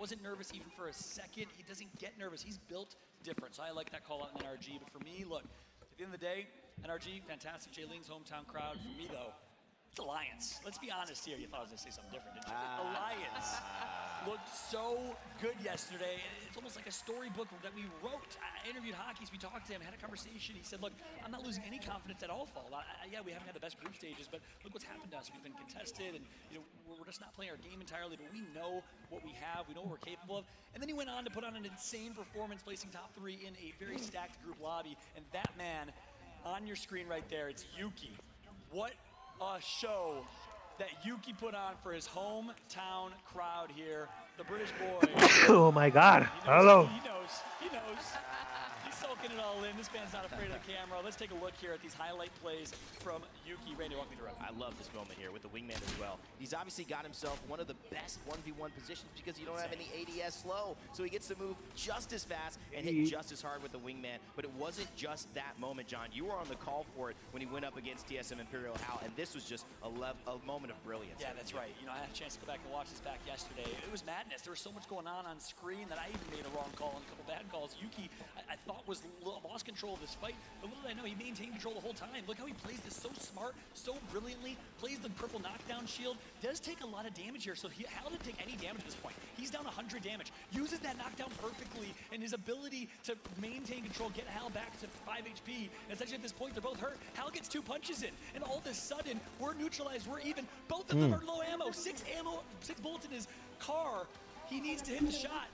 wasn't nervous even for a second. He doesn't get nervous. He's built different. So I like that call out in NRG. But for me, look, at the end of the day, NRG, fantastic. Jayling's hometown crowd. For me, though, it's Alliance. Let's be honest here. You thought I was going to say something different, didn't you? Alliance looked so good yesterday. It's almost like a storybook that we wrote. I interviewed Hockey's. We talked to him, had a conversation. He said, look, I'm not losing any confidence at all, Fall. Yeah, we haven't had the best group stages, but look what's happened to us. We've been contested, and we're just not playing our game entirely, but we know what we have. We know what we're capable of. And then he went on to put on an insane performance, placing top 3 in a very stacked group lobby. And that man on your screen right there, it's Yuki. What a show that Yuki put on for his hometown crowd here. The British boy. Oh my God. Hello. He knows. He's soaking it all in. This man's not afraid of the camera. Let's take a look here at these highlight plays from Yuki. Randy, walk me through it. I love this moment here with the wingman as well. He's obviously got himself one of the best 1v1 positions because you don't have any ADS slow. So he gets to move just as fast and hit just as hard with the wingman. But it wasn't just that moment, John. You were on the call for it when he went up against TSM Imperial Hal, and this was just a moment of brilliance. Yeah, that's right. I had a chance to go back and watch this back yesterday. It was madness. There was so much going on screen that I even made a wrong call and a couple bad calls. Yuki, I thought was lost control of this fight, but little did I know he maintained control the whole time. Look how he plays this so smart, so brilliantly, plays the purple knockdown shield, does take a lot of damage here, so Hal didn't take any damage at this point. He's down 100 damage, uses that knockdown perfectly, and his ability to maintain control, get Hal back to 5 HP, and essentially at this point they're both hurt. Hal gets 2 punches in, and all of a sudden, we're neutralized, we're even. Both of them are low ammo, 6 bullets in his car. He needs to hit the shot.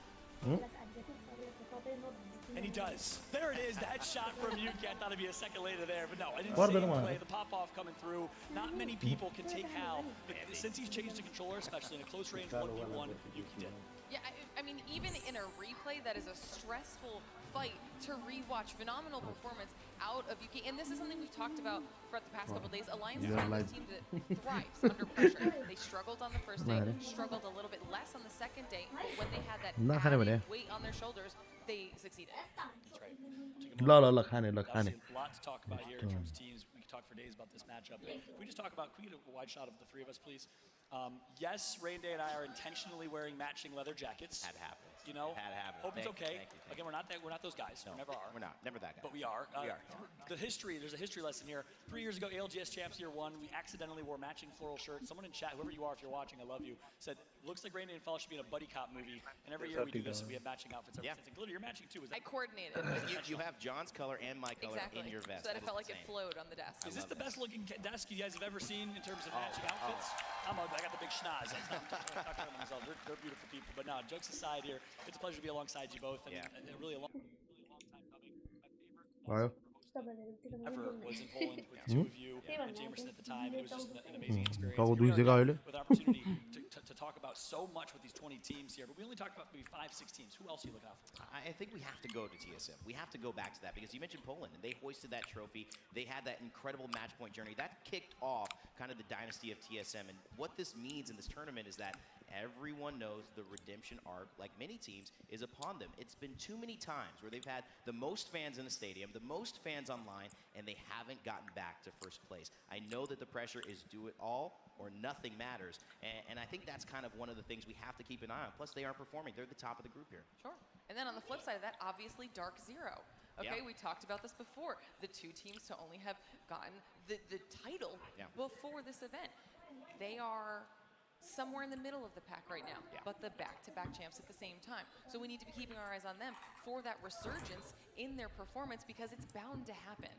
And he does. There it is, that shot from Yuki. I thought it'd be a second later there, but no, I didn't see him play. The pop-off coming through. Not many people can take Hal, but since he's changed the controller, especially in a close range 1v1, Yuki did. Yeah, I mean, even in a replay, that is a stressful fight to rewatch. Phenomenal performance out of Yuki, and this is something we've talked about throughout the past couple of days. Alliance is one of the teams that thrives under pressure. They struggled on the first day, struggled a little bit less on the second day, but when they had that added weight on their shoulders, they succeeded. That's right. Look, a lot to talk about here in terms of teams. We could talk for days about this matchup. Can we just talk about, can we get a wide shot of the 3 of us, please? Yes, Rain Day and I are intentionally wearing matching leather jackets. Had happened. Had happened. Hope it's okay. Again, we're not those guys. No, we never are. We're not. Never that guy. But we are. We are. There's a history lesson here. 3 years ago, ALGS Champs Year 1, we accidentally wore matching floral shirts. Someone in chat, whoever you are, if you're watching, I love you, said, looks like Rain Day and Fall should be in a buddy cop movie. And every year we do this, we have matching outfits. Yeah. Glitter, you're matching too. I coordinated. You have John's color and my color in your vest. So that it felt like it flowed on the desk. Is this the best looking desk you guys have ever seen in terms of matching outfits? I got the big schnoz. I'm talking about myself. They're beautiful people. But no, jokes aside here, it's a pleasure to be alongside you both. And really a long time coming. My favorite ever was in Poland with the 2 of you and Jamerson at the time. It was just an amazing experience. With opportunity to talk about so much with these 20 teams here, but we only talked about maybe 5-6 teams. Who else are you looking out for? I think we have to go to TSM. We have to go back to that because you mentioned Poland, and they hoisted that trophy. They had that incredible match point journey. That kicked off kind of the dynasty of TSM, and what this means in this tournament is that everyone knows the redemption arc, like many teams, is upon them. It's been too many times where they've had the most fans in the stadium, the most fans online, and they haven't gotten back to first place. I know that the pressure is do it all or nothing matters, and I think that's kind of one of the things we have to keep an eye on. Plus, they aren't performing. They're the top of the group here. Sure. And then on the flip side of that, obviously, Dark Zero. Okay, we talked about this before. The 2 teams to only have gotten the title before this event. They are somewhere in the middle of the pack right now, but the back-to-back champs at the same time. So we need to be keeping our eyes on them for that resurgence in their performance because it's bound to happen.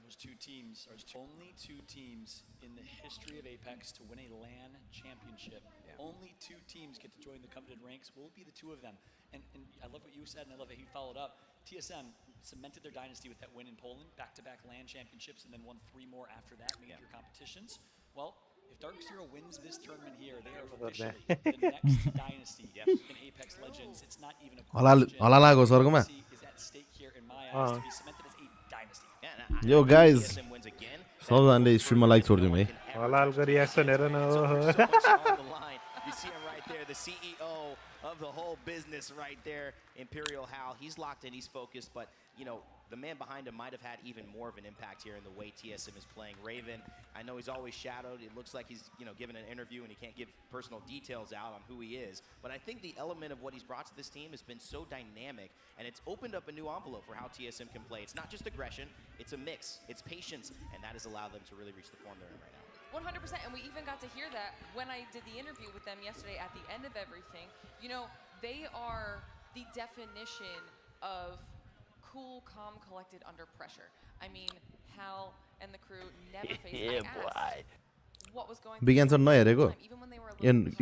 Those 2 teams are only 2 teams in the history of Apex to win a LAN championship. Only 2 teams get to join the coveted ranks. Will it be the 2 of them? And I love what you said, and I love how you followed up. TSM cemented their dynasty with that win in Poland, back-to-back LAN championships, and then won 3 more after that, major competitions. Well, if Dark Zero wins this tournament here, they are officially the next dynasty in Apex Legends. It's not even a question. Is at stake here in my eyes to be cemented as a dynasty. Yo guys, son de streamer like sordum eh. You see him right there, the CEO of the whole business right there, Imperial Hal. He's locked in, he's focused, but the man behind him might have had even more of an impact here in the way TSM is playing. Raven, I know he's always shadowed. It looks like he's, given an interview and he can't give personal details out on who he is. But I think the element of what he's brought to this team has been so dynamic, and it's opened up a new envelope for how TSM can play. It's not just aggression, it's a mix, it's patience, and that has allowed them to really reach the form they're in right now. 100%, and we even got to hear that when I did the interview with them yesterday at the end of everything. They are the definition of cool, calm, collected under pressure. I mean, Hal and the crew never faced what was going Bigan sir नहेरेको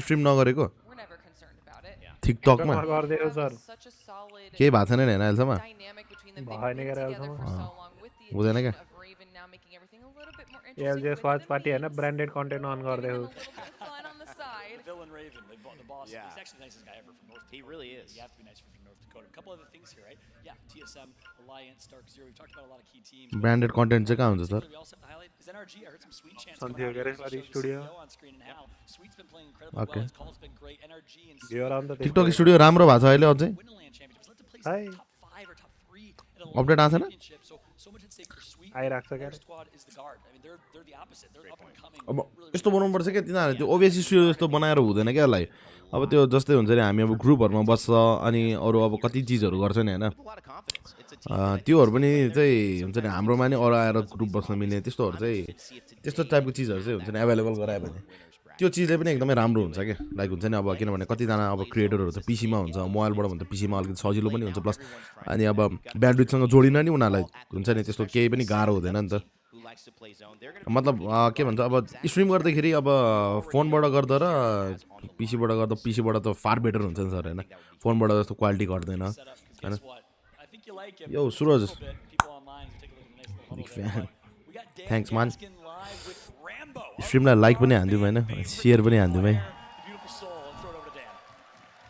stream नगरेको we're never concerned about it. TikTok मा गरिदियो sir Such a solid केही भएको छैन नि हैन अहिलेसम्म dynamic between them. They've been together for so long with the हुँदैन addition क्या of Raven now making everything a little bit more interesting. ALGS Watchparty हैन ब्रान्डेड कन्टेन्ट अन गर्दै Giving हो them a little bit of fun on the side. The villain Raven, the boss. Yeah. He's actually the nicest guy ever from North Dakota. He really is. You have to be nice from North Dakota. A couple other things here, right? Yeah, TSM, Alliance, Dark Zero. We've talked about a lot of key teams. Branded content चाहिँ कहाँ हुन्छ sir We also have to highlight is NRG. I heard some sweet chants Santhi coming out Garage here. Ladi Show the studio. CEO on screen and Hal. Sweet's been playing incredibly Okay. well. His call's been great. NRG and yo round त TikTok studio राम्रो भएको छ अहिले अझै Winterland Championships. Let the place Hi. top 5 or top 3 at a Update आएको छैन? championship. So much at stake for Sweet. आइरहेको छ Their क्या squad is the guard. I mean, they're the opposite. They're up and coming. अब Really, यस्तो बनाउनुपर्छ क्या तिनीहरूले त्यो ओबिएससी स्टुडियो जस्तो बनाएर हुँदैन क्या यसलाई अब त्यो जस्तै हुन्छ नि हामी अब ग्रुपहरूमा बस्छ अनि अरू अब कति चिजहरू गर्छ नि होइन With a lot of confidence. It's a team. त्योहरू पनि चाहिँ हुन्छ नि हाम्रोमा नि अरू आएर ग्रुप बस्न मिल्ने त्यस्तोहरू चाहिँ त्यस्तो टाइपको चिजहरू चाहिँ हुन्छ नि एभाइलेबल गरायो भने त्यो चिजले पनि एकदमै राम्रो हुन्छ क्या लाइक हुन्छ नि अब किनभने कतिजना अब क्रिएटरहरू त पिसीमा हुन्छ मोबाइलबाट भन्दा पिसीमा अलिकति सजिलो पनि हुन्छ प्लस अनि अब ब्यान्डविडसँग जोडिन नि उनीहरूलाई हुन्छ नि त्यस्तो केही पनि गाह्रो हुँदैन नि त Who likes to play zone. They're going to मतलब के भन्छ अब स्ट्रिम गर्दाखेरि अब फोनबाट गर्दा र पिसीबाट गर्दा पिसीबाट त फार बेटर हुन्छ नि सर होइन फोनबाट जस्तो quality घट्दैन set up. 'Cause guess what? I think you like him. Yo, A Suraj. little bit. People online take a look at the nice little Big huddle there. fan. We got Dan Thanks, man. Gaskin live with Rambo. स्ट्रिमलाई like पनि हानिदिउँ होइन share पनि हानिदिउँ है Beautiful soul. Let's throw it over to Dan.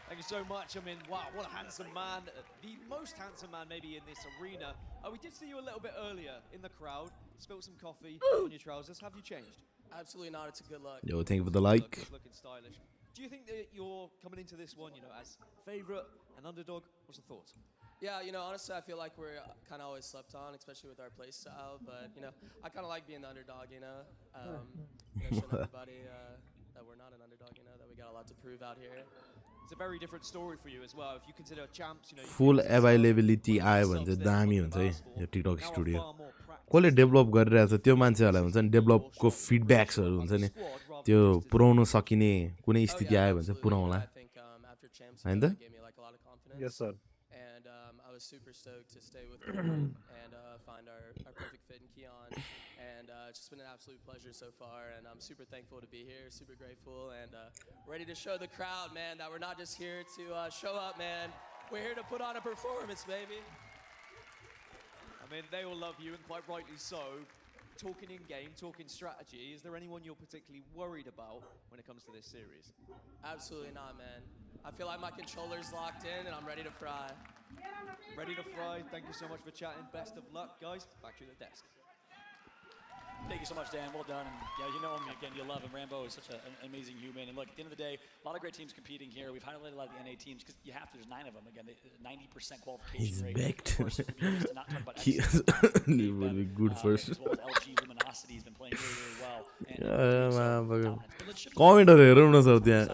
Thank you so much. I mean, wow, what a handsome man. The most handsome man maybe in this arena. We did see you a little bit earlier in the crowd. Spilled some coffee on your trousers. Have you changed? Absolutely not. It's a good look. Yo, thank you for the like. Looking stylish. Do you think that you're coming into this one, as favorite and underdog? What's the thoughts? Yeah, honestly, I feel like we're kind of always slept on, especially with our play style. But, I kind of like being the underdog, showing everybody that we're not an underdog, that we got a lot to prove out here. It's a very different story for you as well. If you consider champs, full availability आयो भने चाहिँ दामी हुन्छ है यो TikTok studio कसले develop गरिरहेको छ त्यो मान्छेहरूलाई हुन्छ नि डेभलपको फिडब्याक्सहरू हुन्छ नि त्यो पुऱ्याउन सकिने कुनै स्थिति आयो भने चाहिँ पुऱ्याउला I think after champs, होइन it त gave me like a lot of confidence. Yes sir And I was super stoked to stay with them and find our perfect fit in Keon. And it's just been an absolute pleasure so far. And I'm super thankful to be here, super grateful, and ready to show the crowd, man, that we're not just here to show up, man. We're here to put on a performance, baby. I mean, they all love you, and quite rightly so. Talking in game, talking strategy, is there anyone you're particularly worried about when it comes to this series? Absolutely not, man. I feel like my controller's locked in and I'm ready to fry. Ready to fry. Thank you so much for chatting. Best of luck, guys. Back to the desk. Thank you so much, Dan. Well done. And yeah, you know him again. You love him. Rambo is such an amazing human. And look, at the end of the day, a lot of great teams competing here. We've highlighted a lot of the NA teams because you have to. There's 9 of them. Again, 90% qualification He's rate. baked. Of course, we'll be remiss to not talk about He Exodus. is They've will be been, good first As well as LG Luminosity has been playing really, really well. And man, But let's shift कमेन्टहरू हेरौँ न sir त्यहाँ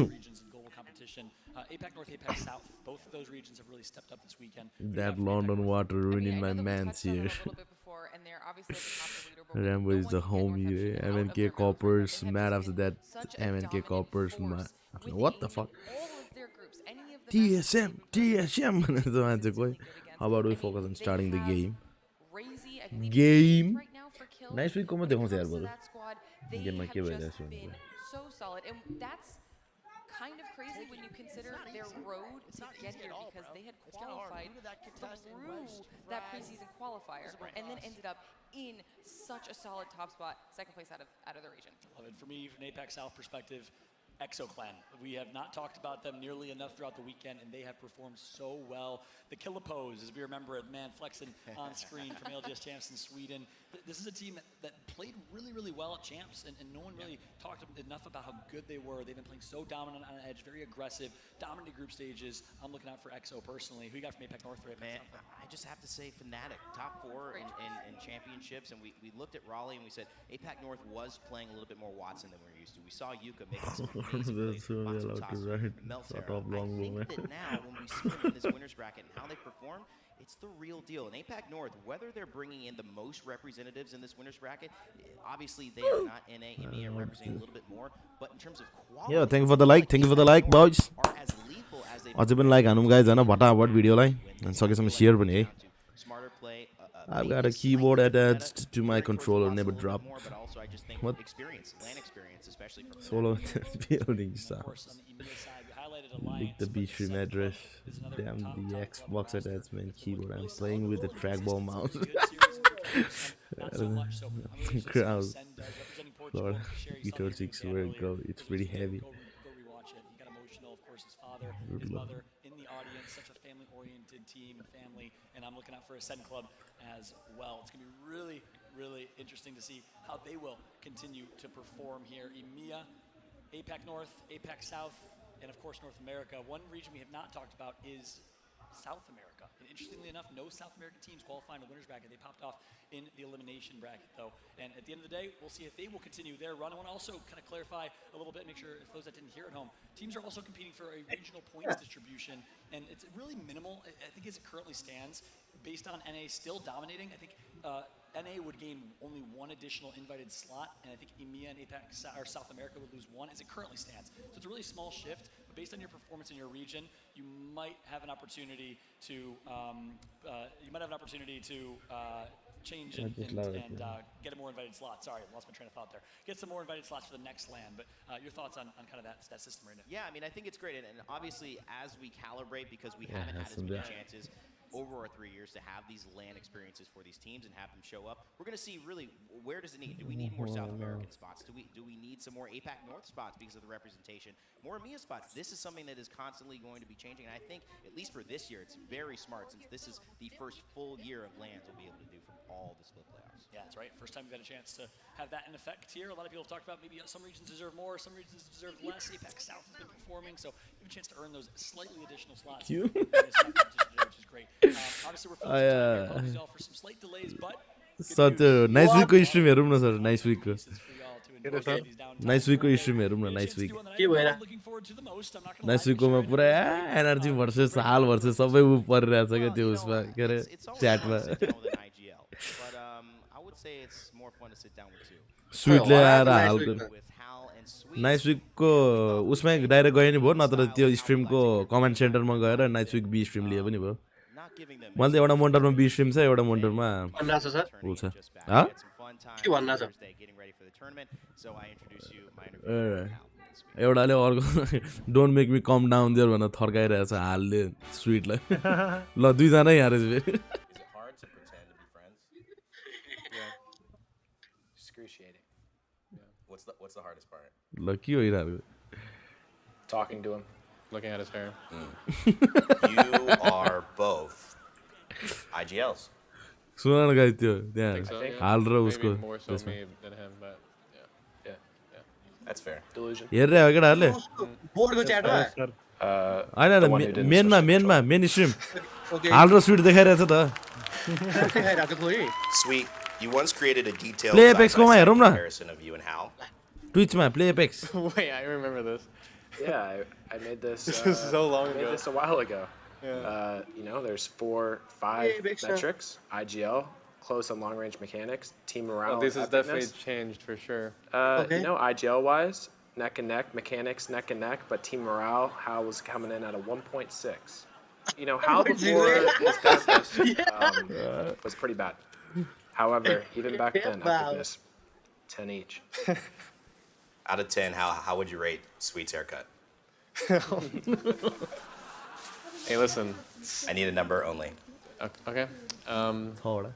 regions in global competition. APAC North, APAC South, both of those regions have really stepped up this weekend. That London water ruining my I know that we man's touched on it here a little bit before, and they're obviously at the top of the leaderboard. Rambo is the homie MNK Coppers mad after that MNK Coppers what the fuck TSM भनेर मान्छे कोही how about we focus on starting the game next week कोमा देखाउँछ यार बरु गेममा के भइरहेछ भने so solid, and that's kind of crazy when you consider their road to get here, because they had qualified through that preseason qualifier and then ended up in such a solid top spot, second place out of the region. Love it. For me, from an APAC South perspective, EXO Clan. We have not talked about them nearly enough throughout the weekend, and they have performed so well. The Killer Pose, as we remember it, man, flexing on screen from ALGS Champs in Sweden. This is a team that played really, really well at Champs, and no one really talked enough about how good they were. They've been playing so dominant on edge, very aggressive, dominant group stages. I'm looking out for EXO personally. Who you got from APAC North? Man, I just have to say Fnatic, top 4 in championships, and we looked at Raleigh and we said APAC North was playing a little bit more Watson than we're used to. We saw Yuka making some amazing plays. I think that now when we see them in this winners bracket and how they perform, it's the real deal. In APAC North, whether they're bringing in the most representatives in this winners bracket, obviously they are not NA, EMEA representing a little bit more, but in terms of quality, yeah, thank you for the like, boys. are as lethal as they've अझै पनि like हानौँ guys हैन भटाभट भिडियोलाई अनि सकेसम्म share पनि है smarter play. I've got a keyboard attached to my controller, never drop. But also, I just think What? experience, LAN experience, especially for Solo building Of stuff. course, on the EMEA side, we highlighted Leak Alliance. the but B stream Second address. Club is another Damn top the club Xbox roster attachment with keyboard. I'm really playing with the solid trackball consistency, mouse. good series of games, not so much. So I'm really interested to see Crowd. how Sen does, representing Portugal. Lord, Sherry Guitar Sullivan 6 again where earlier. go. It's It was pretty good. heavy. Go rewatch it. He got emotional. Of course, his father, Good his lord. mother in the audience. Such a family-oriented team and family. And I'm looking out for a Sen Club as well. It's going to be really, really interesting to see how they will continue to perform here. EMEA, APAC North, APAC South, and of course North America. One region we have not talked about is South America. And interestingly enough, no South American teams qualifying the winners bracket. They popped off in the elimination bracket, though. And at the end of the day, we'll see if they will continue their run. I want to also kind of clarify a little bit, make sure if those that didn't hear at home, teams are also competing for a regional points distribution, and it's really minimal. I think as it currently stands, based on NA still dominating, I think NA would gain only one additional invited slot, and I think EMEA and APAC or South America would lose one as it currently stands. So it's a really small shift, but based on your performance in your region, you might have an opportunity to change and get a more invited slot. Sorry, I lost my train of thought there. Get some more invited slots for the next LAN, but your thoughts on kind of that system right now? Yeah, I mean, I think it's great, and obviously as we calibrate, because we haven't had as many chances over our 3 years to have these LAN experiences for these teams and have them show up, we're going to see really where does it need? Do we need more South American spots? Do we need some more APAC North spots because of the representation? More EMEA spots? This is something that is constantly going to be changing, and I think at least for this year, it's very smart since this is the first full year of LANs we'll be able to do from all the split playoffs. Yeah, that's right. First time we've had a chance to have that in effect here. A lot of people have talked about maybe some regions deserve more, some regions deserve less. APAC South has been performing, so you have a chance to earn those slightly additional slots. Cute. In this competition today, which is great. Obviously, we're filling some time here. Apologies all for some slight delays, but sir त्यो nice विकको stream हेरौँ न sir nice विकको nice विकको stream हेरौँ न nice Wick nice विककोमा पुरा energy versus हाल versus सबै उ परिरहेछ क्या त्यो उसमा के अरे च्याटमा स्विटले आएर हालको नाइस विकको उसमै डाइरेक्ट गयो नि भयो नत्र त्यो स्ट्रिमको कमेन्ट सेन्टरमा गएर नाइस विक बी स्ट्रिम लिए पनि भयो मैले त एउटा मोनिटरमा बी स्ट्रिम छ एउटा मोनिटरमा उ छ एउटाले अर्को don't make me come down there भनेर थर्काइरहेछ हालले स्विटलाई ल दुईजना यहाँ रहेछ फेरि What's the hardest part? ल के हो यिनीहरूको Talking to him, looking at his hair. You are both IGLs. सुन न गाइस त्यो त्यहाँ हाल र उसको Maybe more so me than him, but yeah. That's fair. Delusion. हेरिरहेको हो केटाहरूले बोर्डको च्याटमा होइन मेन स्ट्रिम हाल र स्विट देखाइरहेछ त Sweet, you once created a detailed Play Apex को हेरौँ न comparison of you and Hal. ट्विचमा play Apex Wait, I remember this. Yeah, I made this. This was so long I made ago. this a while ago. There's 4-5 metrics. IGL, close and long range mechanics, team morale. Oh, this has definitely changed for sure. IGL wise, neck and neck, mechanics neck and neck, but team morale, Hal was coming in at a 1.6. Hal before his business was pretty bad. However, even back then, I did this 10 each. Out of 10, how would you rate Sweet's haircut? Hey, listen. I need a number only. Okay. छवटा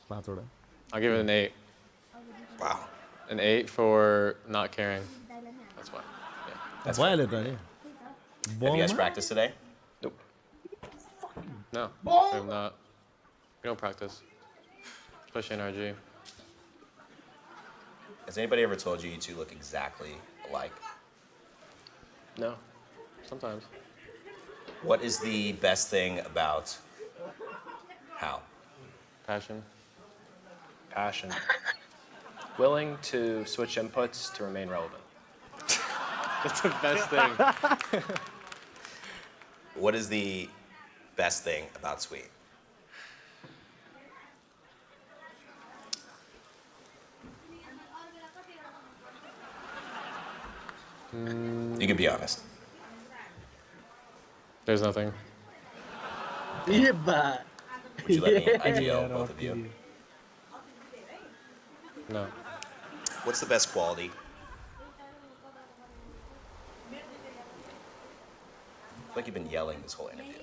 पाँचवटा I'll give it an 8. Wow. An 8 for not caring. That's why. Yeah. भइहाल्यो त नि Have you guys practiced today? No, we have not. We don't practice, especially in RG. Has anybody ever told you two look exactly alike? No, sometimes. What is the best thing about Hal? Passion. Passion. Willing to switch inputs to remain relevant. That's the best thing. What is the best thing about Sweet? You can be honest. There's nothing. Would you let me IGL both of you? No. What's the best quality? I feel like you've been yelling this whole interview.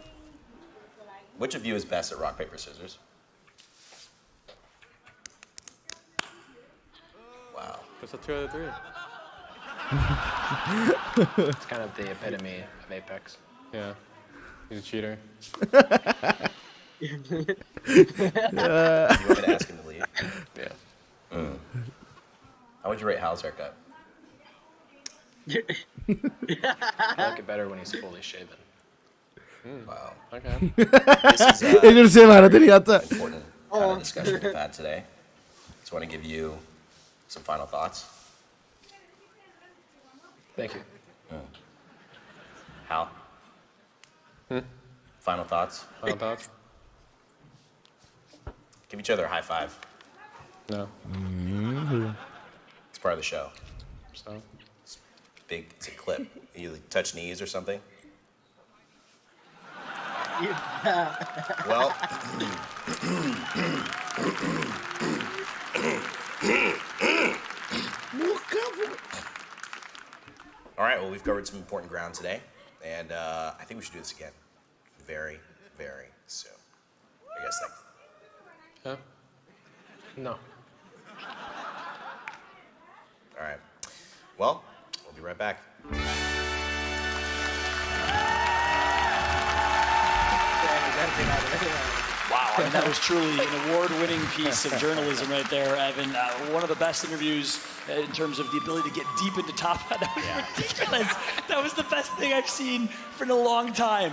Which of you is best at rock, paper, scissors? Wow. It's a 2 out of 3. It's kind of the epitome of Apex. Yeah. He's a cheater. You want me to ask him to leave? Yeah. How would you rate Hal's haircut? I like it better when he's fully shaven. Wow. Okay. This is एकजना same हारा थियो नि याद छ important kind of discussion we've had today. Just want to give you some final thoughts. Thank you. Hal? Final thoughts? Final thoughts? Give each other a high five. No. It's part of the show. So. Big, it's a clip. You like, touch knees or something? Well, all right, well, we've covered some important ground today, and I think we should do this again very, very soon. What do you guys think? Yeah. No. All right. Well, we'll be right back. Wow, I mean, that was truly an award-winning piece of journalism right there, Evan. One of the best interviews in terms of the ability to get deep into top. That was ridiculous. That was the best thing I've seen for a long time.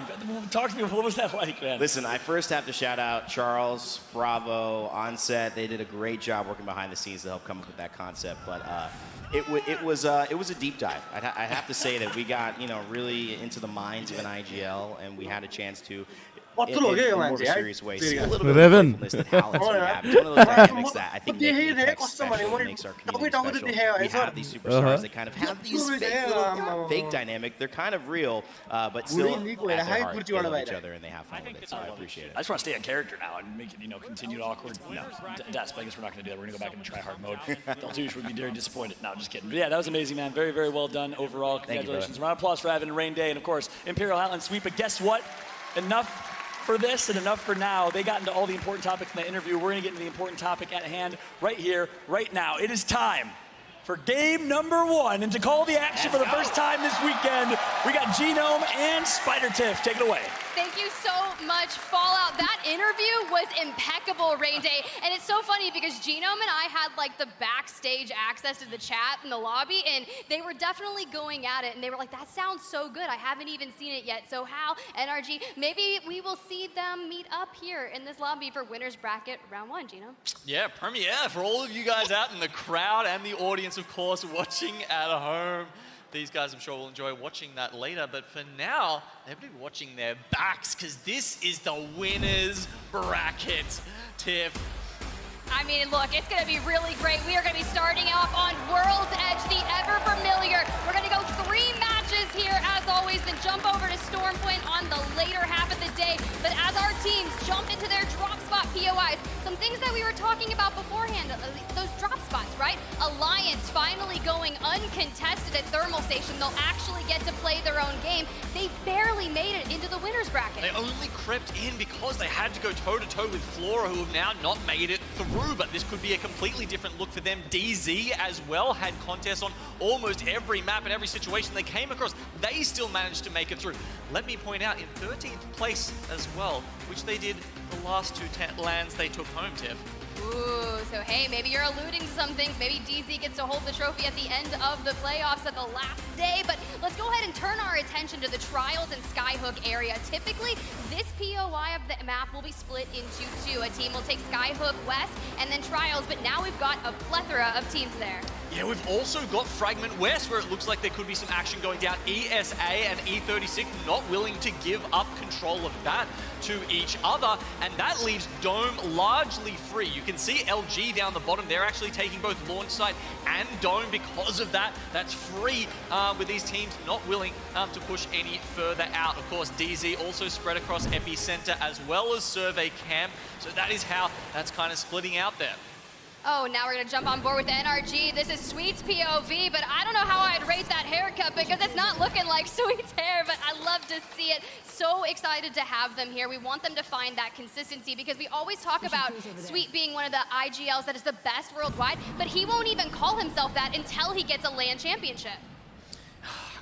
Talk to me, what was that like, man? Listen, I first have to shout out Charles, Bravo, Onset. They did a great job working behind the scenes to help come up with that concept. But it was a deep dive. I'd have to say that we got really into the minds of an IGL, and we had a chance to. In more of a serious way, see a little bit of playfulness that Hal and Sweet have. It's one of those dynamics that I think make Apex special, makes our community special. We have these superstars that kind of have these fake little fake dynamic. They're kind of real, but still at their heart, they love each other and they have fun with it. So I appreciate it. I just want to stay on character now and make it, continued awkward deaths. But I guess we're not going to do that. We're going to go back into try-hard mode. Deltouche would be very disappointed. No, I'm just kidding. But yeah, that was amazing, man. Very, very well done overall. Congratulations. Round of applause for Evan and Rain Day, and of course, Imperial Outland Sweep. But guess what? Enough for this and enough for now. They got into all the important topics in the interview. We're going to get into the important topic at hand right here, right now. It is time for game number 1. And to call the action for the first time this weekend, we got Genome and Spider Tiff. Take it away. Thank you so much, Fallout. That interview was impeccable, Rain Day. And it's so funny because Genome and I had like the backstage access to the chat in the lobby, and they were definitely going at it. And they were like, that sounds so good. I haven't even seen it yet. So Hal, NRG, maybe we will see them meet up here in this lobby for Winners Bracket Round 1, Genome. Yeah, premiere for all of you guys out in the crowd and the audience, of course, watching at home. These guys, I'm sure, will enjoy watching that later. But for now, they're going to be watching their backs because this is the Winners Bracket. Tiff. I mean, look, it's going to be really great. We are going to be starting off on World's Edge, the ever familiar. We're going to go 3 matches here, as always, then jump over to Stormpoint on the later half of the day. But as our teams jump into their drop spot POIs, some things that we were talking about beforehand, those drop spots, right? Alliance finally going uncontested at Thermal Station. They'll actually get to play their own game. They barely made it into the the winners bracket. They only crept in because they had to go toe-to-toe with Flora, who have now not made it through, but this could be a completely different look for them. DZ as well had contests on almost every map and every situation they came across. They still managed to make it through. Let me point out, in 13th place as well, which they did the last two lands they took home, Tiff. Ooh, so hey, maybe you're alluding to some things. Maybe DZ gets to hold the trophy at the end of the playoffs at the last day. But let's go ahead and turn our attention to the Trials and Skyhook area. Typically, this POI of the map will be split into two. A team will take Skyhook West and then Trials, but now we've got a plethora of teams there. Yeah, we've also got Fragment West, where it looks like there could be some action going down. ESA and E36 not willing to give up control of that to each other, and that leaves Dome largely free. You can see LG down the bottom. They're actually taking both launch site and Dome because of that. That's free with these teams not willing to push any further out. Of course, DZ also spread across Epicenter as well as Survey Camp, so that is how that's kind of splitting out there. Oh, now we're gonna jump on board with NRG. This is Sweet's POV, but I don't know how I'd rate that haircut because it's not looking like Sweet's hair, but I love to see it. So excited to have them here. We want them to find that consistency because we always talk about Sweet being one of the IGLs that is the best worldwide, but he won't even call himself that until he gets a LAN championship.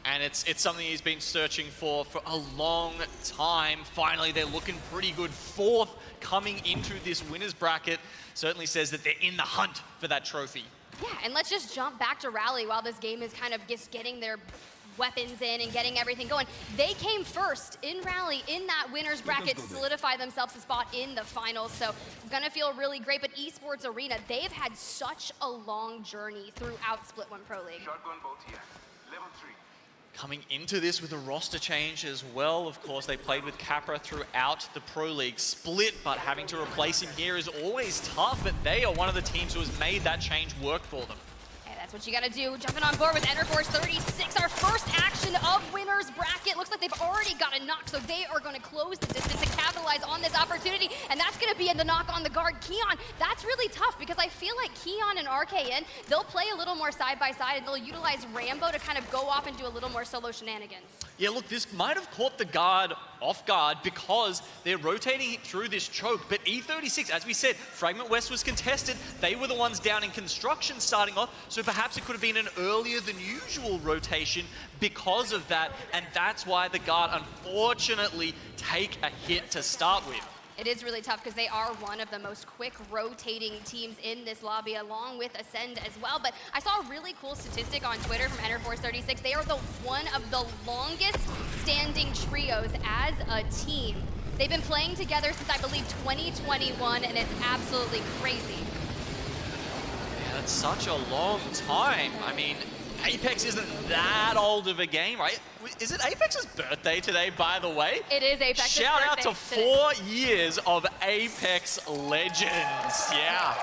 And it's something he's been searching for a long time. Finally, they're looking pretty good. Fourth coming into this winners bracket certainly says that they're in the hunt for that trophy. Yeah, and let's just jump back to Rally while this game is kind of just getting their weapons in and getting everything going. They came first in Rally in that winners bracket to solidify themselves a spot in the finals. So gonna feel really great. But Esports Arena, they've had such a long journey throughout Split 1 Pro League. Shotgun bolt here. Level 3. Coming into this with a roster change as well. Of course, they played with Capra throughout the Pro League split, but having to replace him here is always tough, but they are one of the teams who has made that change work for them. Hey, that's what you gotta do. Jumping on board with Enerforce 36, our first action of winners bracket. Looks like they've already got a knock, so they are gonna close the distance and capitalize on this opportunity, and that's gonna be in the knock on the guard. Keon, that's really tough because I feel like Keon and RKN, they'll play a little more side by side and they'll utilize Rambo to kind of go off and do a little more solo shenanigans. Yeah, look, this might have caught the guard off guard because they're rotating through this choke, but E36, as we said, Fragment West was contested. They were the ones down in construction starting off, so perhaps it could have been an earlier than usual rotation because of that, and that's why the guard unfortunately take a hit to start with. It is really tough because they are one of the most quick rotating teams in this lobby, along with Ascend as well. But I saw a really cool statistic on Twitter from Enerforce 36. They are one of the longest standing trios as a team. They've been playing together since, I believe, 2021, and it's absolutely crazy. Yeah, that's such a long time. I mean, Apex isn't that old of a game, right? Is it Apex's birthday today, by the way? It is Apex's birthday. Shout out to 4 years of Apex Legends. Yeah.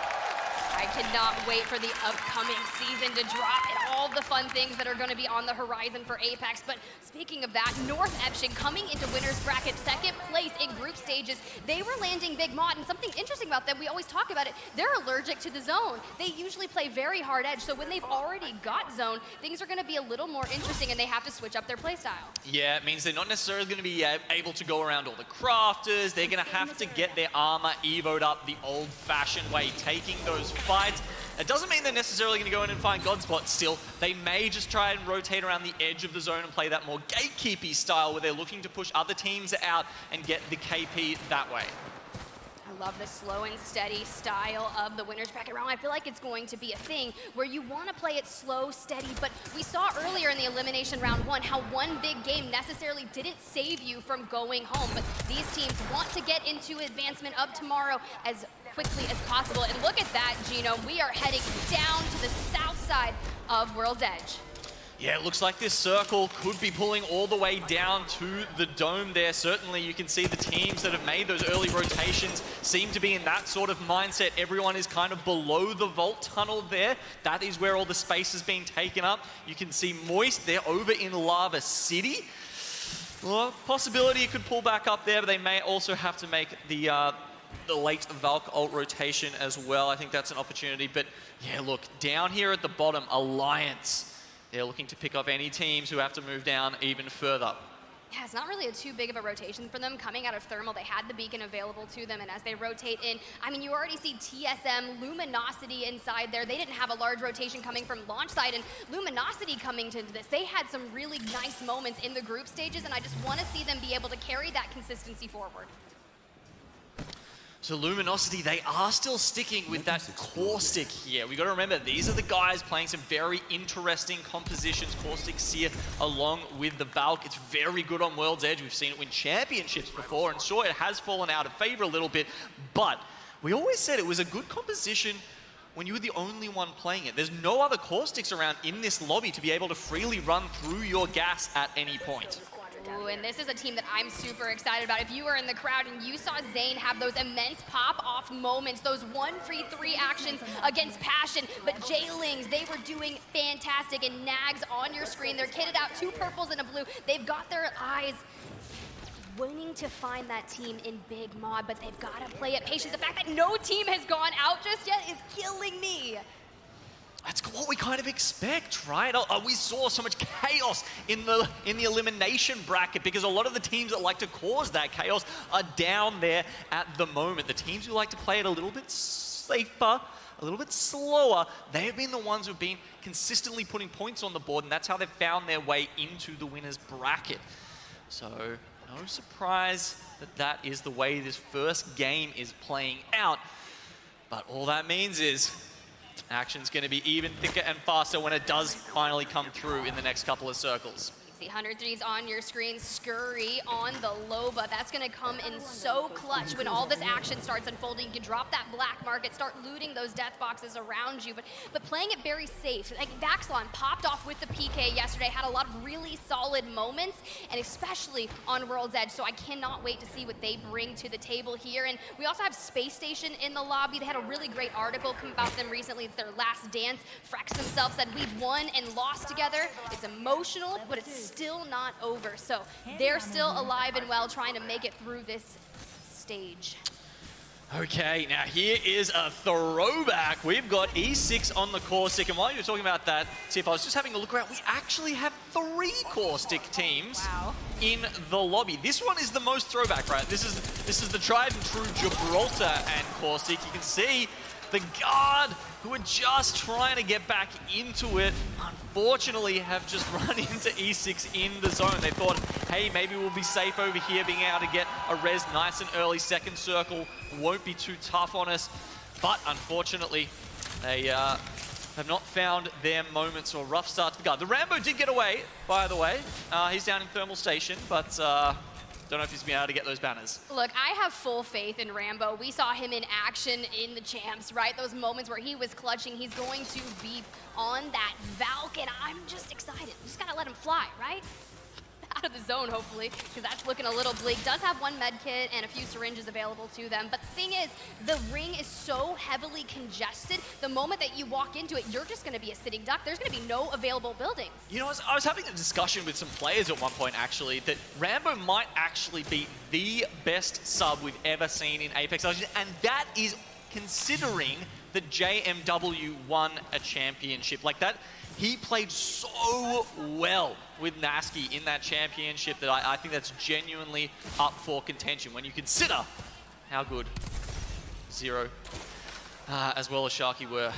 I cannot wait for the upcoming season to drop and all the fun things that are going to be on the horizon for Apex. But speaking of that, North Epshing coming into winners bracket, second place in group stages. They were landing Big Mod, and something interesting about them, we always talk about it, they're allergic to the zone. They usually play very hard edge, so when they've already got zone, things are going to be a little more interesting and they have to switch up their playstyle. Yeah, it means they're not necessarily going to be able to go around all the crafters. They're going to have to get their armor evoed up the old-fashioned way, taking those fights. It doesn't mean they're necessarily going to go in and find Godspot still. They may just try and rotate around the edge of the zone and play that more gatekeepy style where they're looking to push other teams out and get the KP that way. I love the slow and steady style of the winners bracket round. I feel like it's going to be a thing where you want to play it slow, steady, but we saw earlier in the elimination round 1 how one big game necessarily didn't save you from going home, but these teams want to get into advancement of tomorrow as quickly as possible. And look at that, Gino. We are heading down to the south side of World's Edge. Yeah, it looks like this circle could be pulling all the way down to the dome there. Certainly you can see the teams that have made those early rotations seem to be in that sort of mindset. Everyone is kind of below the vault tunnel there. That is where all the space is being taken up. You can see Moist, they're over in Lava City. Well, possibility it could pull back up there, but they may also have to make the late Valk ult rotation as well. I think that's an opportunity. But yeah, look, down here at the bottom, Alliance. They're looking to pick off any teams who have to move down even further. Yeah, it's not really too big of a rotation for them. Coming out of Thermal, they had the beacon available to them, and as they rotate in, I mean, you already see TSM, Luminosity inside there. They didn't have a large rotation coming from launch side, and Luminosity coming to this. They had some really nice moments in the group stages, and I just want to see them be able to carry that consistency forward. So Luminosity, they are still sticking with that Caustic here. We got to remember, these are the guys playing some very interesting compositions. Caustic Seer along with the Valk. It's very good on World's Edge. We've seen it win championships before, and sure, it has fallen out of favor a little bit, but we always said it was a good composition when you were the only one playing it. There's no other Caustics around in this lobby to be able to freely run through your gas at any point. Ooh, and this is a team that I'm super excited about. If you were in the crowd and you saw Zayn have those immense pop-off moments, those 1-3 actions against Passion, but Jaylings, they were doing fantastic, and Nags on your screen, they're kitted out, 2 purples and a blue. They've got their eyes wanting to find that team in Big Mod, but they've got to play it patient. The fact that no team has gone out just yet is killing me. That's what we kind of expect, right? We saw so much chaos in the elimination bracket because a lot of the teams that like to cause that chaos are down there at the moment. The teams who like to play it a little bit safer, a little bit slower, they have been the ones who have been consistently putting points on the board, and that's how they've found their way into the winner's bracket. So no surprise that that is the way this first game is playing out. But all that means is action's going to be even thicker and faster when it does finally come through in the next couple of circles. See 100-3s on your screen, Scurry on the Loba. That's going to come in so clutch when all this action starts unfolding. You can drop that black market, start looting those death boxes around you, but playing it very safe. Like Vaxlon popped off with the PK yesterday, had a lot of really solid moments, and especially on World's Edge, so I cannot wait to see what they bring to the table here. And we also have Space Station in the lobby. They had a really great article come about them recently. It's their last dance. Frex themselves said, we've won and lost together. It's emotional, but it's still not over. So they're still alive and well, trying to make it through this stage. Okay, now here is a throwback. We've got E6 on the Caustic, and while you were talking about that, Tiff, I was just having a look around. We actually have 3 Caustic teams in the lobby. This one is the most throwback, right? This is the tried and true Gibraltar and Caustic. You can see the guard who are just trying to get back into it, unfortunately have just run into E6 in the zone. They thought, hey, maybe we'll be safe over here, being able to get a res nice and early. Second circle won't be too tough on us. But unfortunately, they have not found their moments, or rough start to the guard. The Rambo did get away, by the way. He's down in Thermal Station, but don't know if he's been able to get those banners. Look, I have full faith in Rambo. We saw him in action in the champs, right? Those moments where he was clutching. He's going to be on that Valk, and I'm just excited. Just gotta let him fly, right? Out of the zone, hopefully, because that's looking a little bleak. Does have 1 med kit and a few syringes available to them, but the thing is, the ring is so heavily congested, the moment that you walk into it, you're just gonna be a sitting duck. There's gonna be no available buildings. You know, I was having a discussion with some players at one point, actually, that Rambo might actually be the best sub we've ever seen in Apex Legends, and that is considering that JMW won a championship. Like that, he played so well with Nasky in that championship that I think that's genuinely up for contention when you consider how good Zero as well as Sharky were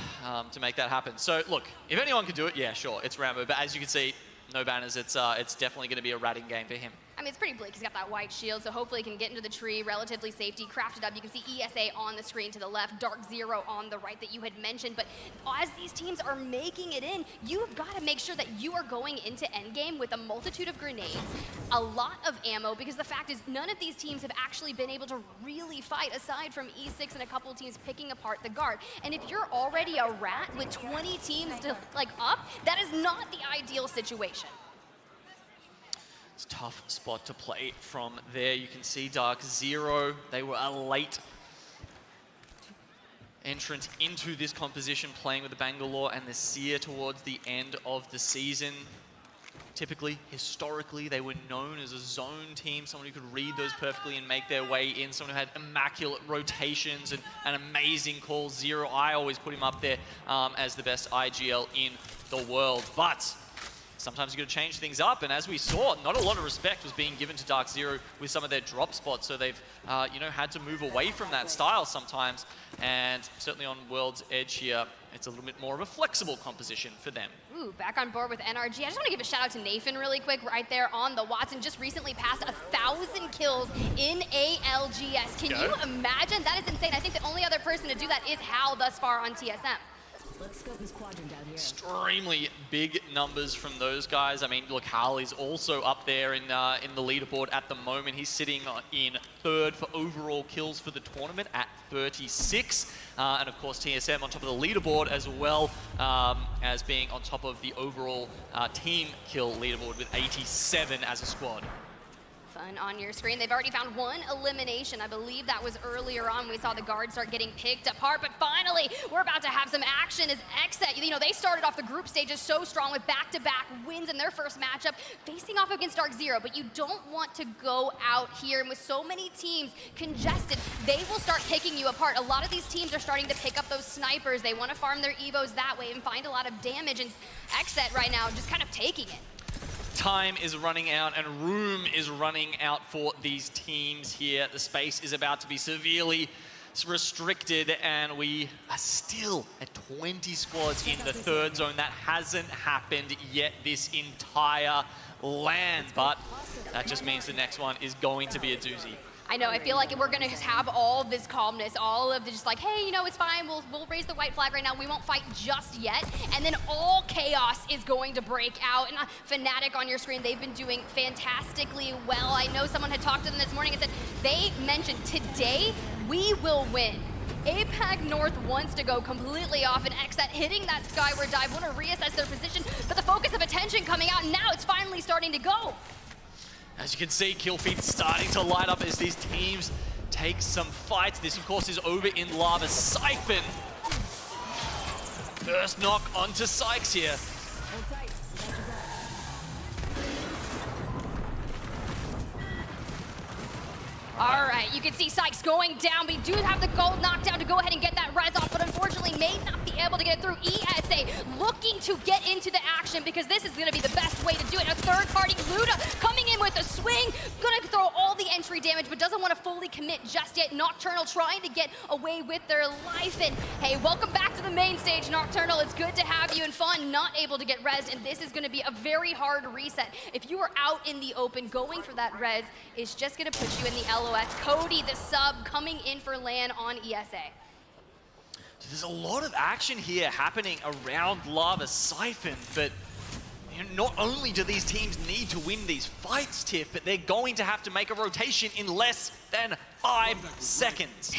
to make that happen. So look, if anyone could do it, yeah, sure, it's Rambo. But as you can see, no banners. It's definitely going to be a ratting game for him. I mean, it's pretty bleak. He's got that white shield, so hopefully he can get into the tree relatively safety, crafted up. You can see ESA on the screen to the left, Dark Zero on the right that you had mentioned. But as these teams are making it in, you've got to make sure that you are going into endgame with a multitude of grenades, a lot of ammo, because the fact is none of these teams have actually been able to really fight, aside from E6 and a couple of teams picking apart the guard. And if you're already a rat with 20 teams to, up, that is not the ideal situation. It's a tough spot to play from there. You can see Dark Zero, they were a late entrant into this composition, playing with the Bangalore and the Seer towards the end of the season. Typically, historically, they were known as a zone team, someone who could read those perfectly and make their way in, someone who had immaculate rotations and an amazing call. Zero, I always put him up there as the best IGL in the world. But sometimes you got to change things up. And as we saw, not a lot of respect was being given to Dark Zero with some of their drop spots. So they've, had to move away from that style sometimes. And certainly on World's Edge here, it's a little bit more of a flexible composition for them. Ooh, back on board with NRG. I just want to give a shout out to Nathan really quick right there on the Watson. Just recently passed 1,000 kills in ALGS. Can you imagine? That is insane. I think the only other person to do that is Hal thus far on TSM. Let's scope this quadrant out here. Extremely big numbers from those guys. I mean, look, Hal is also up there in the leaderboard at the moment. He's sitting in 3rd for overall kills for the tournament at 36. And of course, TSM on top of the leaderboard as well as being on top of the overall team kill leaderboard with 87 as a squad. Fun on your screen. They've already found 1 elimination. I believe that was earlier on. We saw the guards start getting picked apart, but finally, we're about to have some action as XSET, they started off the group stages so strong with back-to-back wins in their first matchup, facing off against Dark Zero, but you don't want to go out here, and with so many teams congested, they will start picking you apart. A lot of these teams are starting to pick up those snipers. They want to farm their evos that way and find a lot of damage, and XSET right now just kind of taking it. Time is running out and room is running out for these teams here. The space is about to be severely restricted, and we are still at 20 squads in the 3rd zone. That hasn't happened yet this entire LAN, but that just means the next one is going to be a doozy. I know, I feel like we're gonna have all this calmness, all of the just like, hey, it's fine, we'll raise the white flag right now, we won't fight just yet, and then all chaos is going to break out. And Fnatic on your screen, they've been doing fantastically well. I know someone had talked to them this morning and said, they mentioned today, we will win. APAC North wants to go completely off, and XSET hitting that skyward dive, want to reassess their position, but the focus of attention coming out, and now it's finally starting to go. As you can see, kill feeds starting to light up as these teams take some fights. This, of course, is over in Lava Siphon. First knock onto Sykes here. All right, you can see Sykes going down. We do have the gold knockdown to go ahead and get that res off, but unfortunately may not be able to get it through. ESA looking to get into the action because this is gonna be the best way to do it. A third party, Luda coming in with a swing, gonna throw all the entry damage, but doesn't want to fully commit just yet. Nocturnal trying to get away with their life, and hey, welcome back to the main stage, Nocturnal. It's good to have you and fun, not able to get res, and this is gonna be a very hard reset. If you are out in the open, going for that res is just gonna put you in the LOS. Cody, the sub, coming in for LAN on ESA. So there's a lot of action here happening around Lava Siphon, but not only do these teams need to win these fights, Tiff, but they're going to have to make a rotation in less than 5 seconds.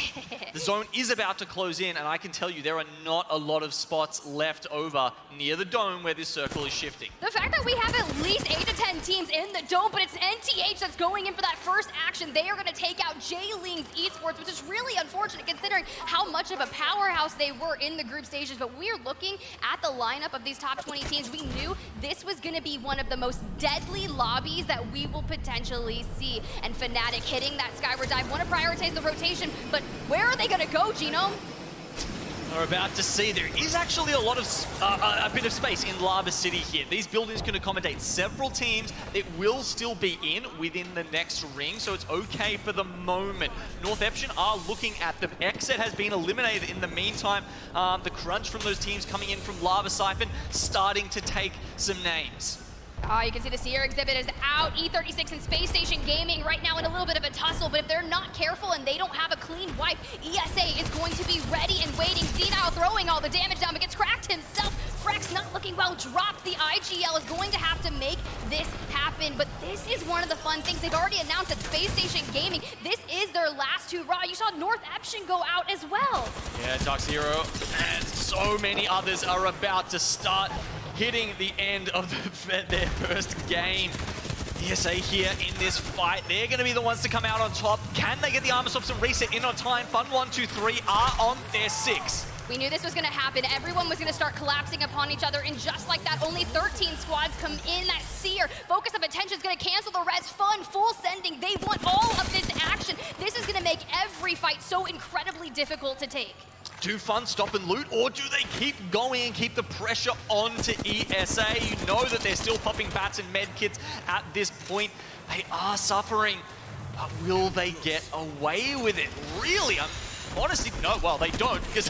The zone is about to close in, and I can tell you there are not a lot of spots left over near the dome where this circle is shifting. The fact that we have at least 8 to 10 teams in the dome, but it's NTH that's going in for that first action. They are going to take out J-Ling's Esports, which is really unfortunate considering how much of a powerhouse they were in the group stages. But we're looking at the lineup of these top 20 teams. We knew this was going to be one of the most deadly lobbies that we will potentially see. And Fnatic hitting that skyward dive, want to prioritize the rotation, but where are they going to go, Genome? We're about to see there is actually a lot of a bit of space in Lava City here. These buildings can accommodate several teams. It will still be in within the next ring, so it's okay for the moment. North Epsion are looking at them. XSET has been eliminated in the meantime. The crunch from those teams coming in from Lava Siphon starting to take some names. You can see the Sierra exhibit is out. E36 and Space Station Gaming right now in a little bit of a tussle, but if they're not careful and they don't have a clean wipe, ESA is going to be ready and waiting. Z-Now throwing all the damage down, but gets cracked himself. Frex not looking well, dropped. The IGL is going to have to make this happen, but this is one of the fun things. They've already announced at Space Station Gaming, this is their last hurrah. You saw North Epsion go out as well. Yeah, Dark Zero and so many others are about to start hitting the end of their first game. ESA here in this fight. They're going to be the ones to come out on top. Can they get the armor swaps and reset in on time? Fun 1, 2, 3 are on their 6. We knew this was going to happen. Everyone was going to start collapsing upon each other, and just like that, only 13 squads come in. That Seer focus of attention is going to cancel the res. Fun, full sending. They want all of this action. This is going to make every fight so incredibly difficult to take. Do Fun stop and loot, or do they keep going and keep the pressure on to ESA? You know that they're still popping bats and med kits at this point. They are suffering, but will they get away with it? Really, honestly, no, well, they don't, because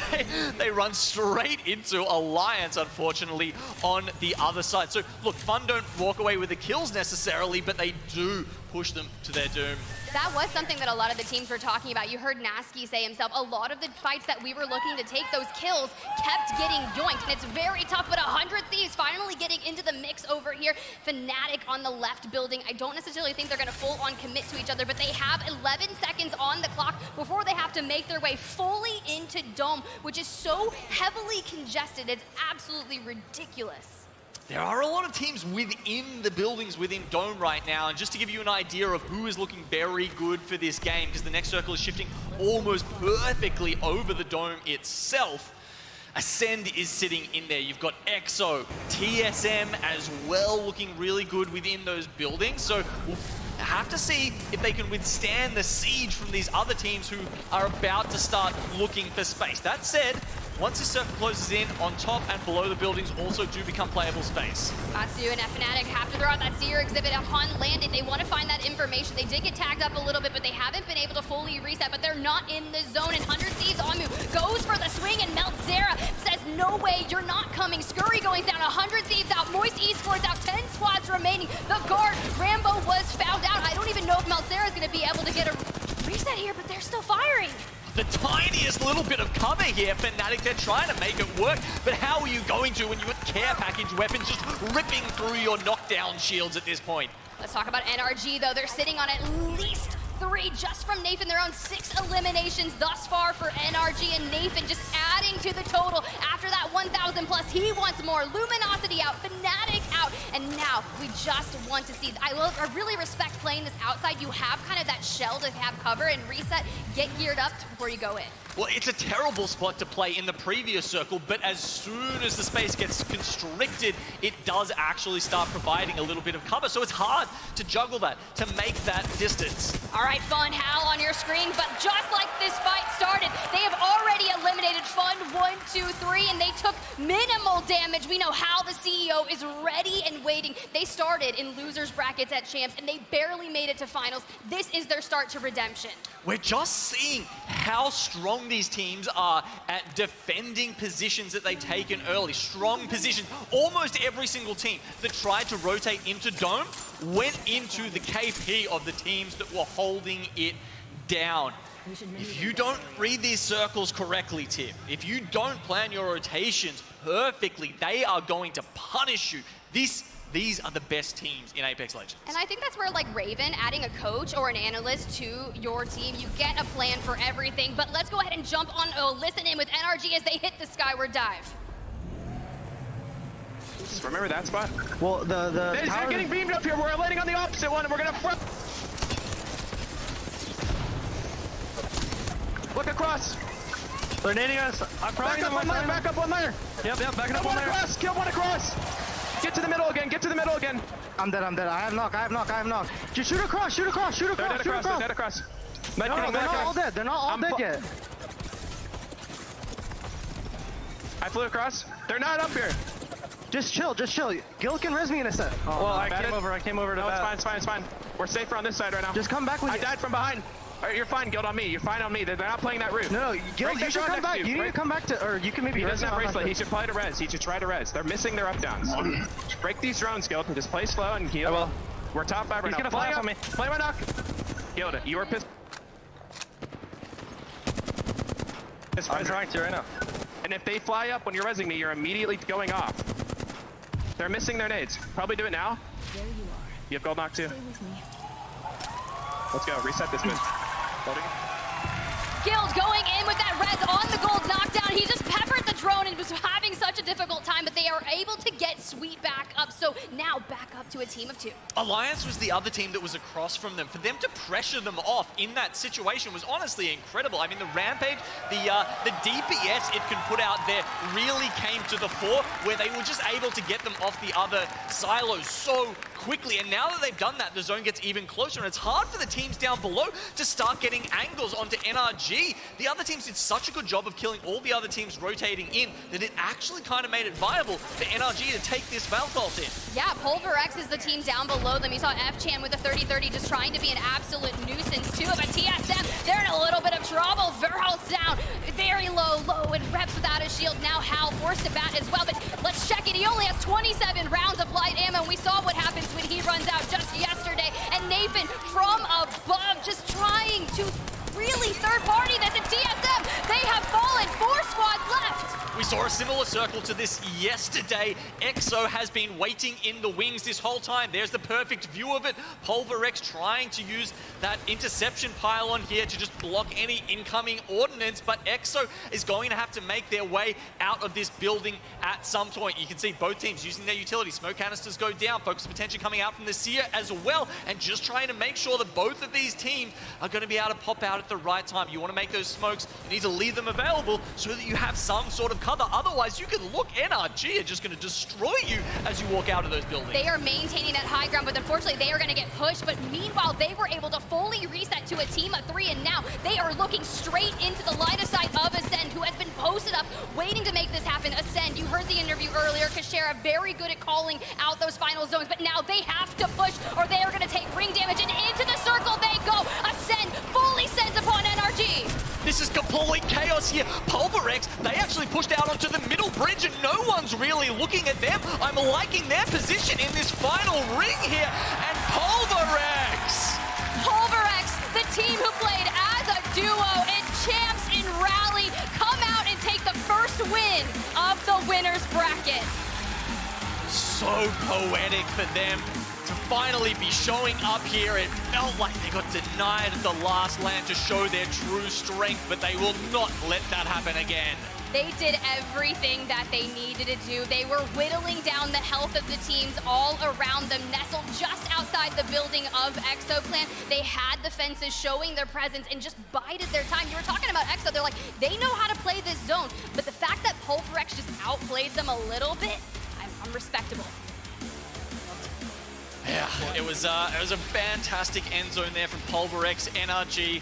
they run straight into Alliance, unfortunately, on the other side. So, look, Fun don't walk away with the kills necessarily, but they do push them to their doom. That was something that a lot of the teams were talking about. You heard Nasky say himself, a lot of the fights that we were looking to take, those kills kept getting yoinked, and it's very tough, but 100 Thieves finally getting into the mix over here. Fnatic on the left building. I don't necessarily think they're going to full-on commit to each other, but they have 11 seconds on the clock before they have to make their way fully into Dome, which is so heavily congested. It's absolutely ridiculous. There are a lot of teams within the buildings within Dome right now, and just to give you an idea of who is looking very good for this game, because the next circle is shifting almost perfectly over the Dome itself. Ascend is sitting in there. You've got EXO, TSM as well, looking really good within those buildings. So we'll have to see if they can withstand the siege from these other teams who are about to start looking for space. That said, once this circle closes in, on top and below the buildings also do become playable space. Atsu and Fnatic have to throw out that Seer exhibit upon landing. They want to find that information. They did get tagged up a little bit, but they haven't been able to fully reset, but they're not in the zone. And 100 Thieves, Amu goes for the swing, and Meltzera says, no way, you're not coming. Scurry going down, 100 Thieves out, Moist Esports out, 10 squads remaining. The guard, Rambo, was found out. I don't even know if Meltzera is going to be able to get a reset here, but they're still firing. The tiniest little bit of cover here, Fnatic, they're trying to make it work, but how are you going to when you've got care package weapons just ripping through your knockdown shields at this point? Let's talk about NRG, though. They're sitting on at least 3 just from Nathan. They're on 6 eliminations thus far for NRG, and Nathan just adding to the total. After that 1,000 plus, he wants more. Luminosity out, Fnatic out, and now we just want to see. I really respect playing this outside. You have kind of that shell to have cover and reset, get geared up before you go in. Well, it's a terrible spot to play in the previous circle, but as soon as the space gets constricted, it does actually start providing a little bit of cover. So it's hard to juggle that, to make that distance. All right, Fun, Hal on your screen, but just like this fight started, they have already eliminated Fun 1, 2, 3, and they took minimal damage. We know Hal, the CEO, is ready and waiting. They started in losers brackets at Champs, and they barely made it to finals. This is their start to redemption. We're just seeing how strong these teams are at defending positions that they've taken early. Strong positions. Almost every single team that tried to rotate into Dome went into the KP of the teams that were holding it down. If you don't read these circles correctly, Tip, if you don't plan your rotations perfectly, they are going to punish you. These are the best teams in Apex Legends. And I think that's where, like Raven, adding a coach or an analyst to your team, you get a plan for everything. But let's go ahead and jump on, listen in with NRG as they hit the skyward dive. Remember that spot? Well, they're getting beamed up here. We're landing on the opposite one, and we're gonna front. Look across. They're nading us. I'm probably back up one layer. Yep, backing up one layer. Kill one across. Get to the middle again, get to the middle again. I'm dead. I have knock. Just shoot across. They're dead across. No, they're not all dead. They're not all dead yet. I flew across. They're not up here. Just chill. Gil can res me in a set. Oh, well, I came over to no, it's fine. We're safer on this side right now. Just come back with I died from behind. All right, you're fine, Guild, on me. You're fine on me. They're not playing that route. No, Gil, you should come back. You need to come back to, or you can maybe. He doesn't have bracelet. He should play to res. He should try to res. They're missing their up downs. Break these drones, Guild, and just play slow and heal. Well, we're top 5 right now. He's gonna flash on me. Play my knock. Guild, you are pissed. I'm trying to right now. And if they fly up when you're resing me, you're immediately going off. They're missing their nades. Probably do it now. There you are. You have gold knock too. Stay with me. Let's go. Reset this mid. Guild going in with that res on the gold knockdown. He just peppered the drone and was having such a difficult time, but they are able to get Sweet back up. So now back up to a team of 2. Alliance was the other team that was across from them. For them to pressure them off in that situation was honestly incredible. I mean, the Rampage, the DPS it can put out there really came to the fore, where they were just able to get them off the other silos so quickly. And now that they've done that, the zone gets even closer, and it's hard for the teams down below to start getting angles onto NRG. The other teams did such a good job of killing all the other teams rotating in that it actually kind of made it viable for NRG to take this Valcolt in. Yeah, Pulverex is the team down below them. You saw F-Chan with a 30-30 just trying to be an absolute nuisance too, but TSM, they're in a little bit of trouble. Verhal's down, very low, and Reps without his shield. Now Hal forced to bat as well, but let's check it. He only has 27 rounds of light ammo, and we saw what happens when he runs out just yesterday. And Nathan from above just trying to really third party this, and TSM, they have fallen. 4 squads left. We saw a similar circle to this yesterday. EXO has been waiting in the wings this whole time. There's the perfect view of it. Pulverex trying to use that interception pylon here to just block any incoming ordnance, but EXO is going to have to make their way out of this building at some point. You can see both teams using their utility. Smoke canisters go down, focus potential coming out from the Seer as well, and just trying to make sure that both of these teams are going to be able to pop out at the right time. You want to make those smokes, you need to leave them available so that you have some sort of cover. Otherwise, you can look, NRG are just going to destroy you as you walk out of those buildings. They are maintaining that high ground, but unfortunately, they are going to get pushed. But meanwhile, they were able to fully reset to a team of 3, and now they are looking straight into the line of sight of Ascend, who has been posted up, waiting to make this happen. Ascend, you heard the interview earlier. Kashera, very good at calling out those final zones, but now they have to push, or they are going to take ring damage, and into the circle they go. Ascend fully sends upon NRG. This is complete chaos here. Pulverex, they actually pushed out onto the middle bridge and no one's really looking at them. I'm liking their position in this final ring here. And Pulverex, the team who played as a duo and champs in Rally, come out and take the first win of the winners bracket. so poetic for them to finally be showing up here. It felt like they got denied at the last land to show their true strength, but they will not let that happen again. They did everything that they needed to do. They were whittling down the health of the teams all around them, nestled just outside the building of Exoclan. They had the fences showing their presence and just bided their time. You were talking about Exo, they're like, they know how to play this zone, but the fact that Pulverex just outplayed them a little bit, I'm respectable. Yeah, it was a fantastic end zone there from Pulverex, NRG.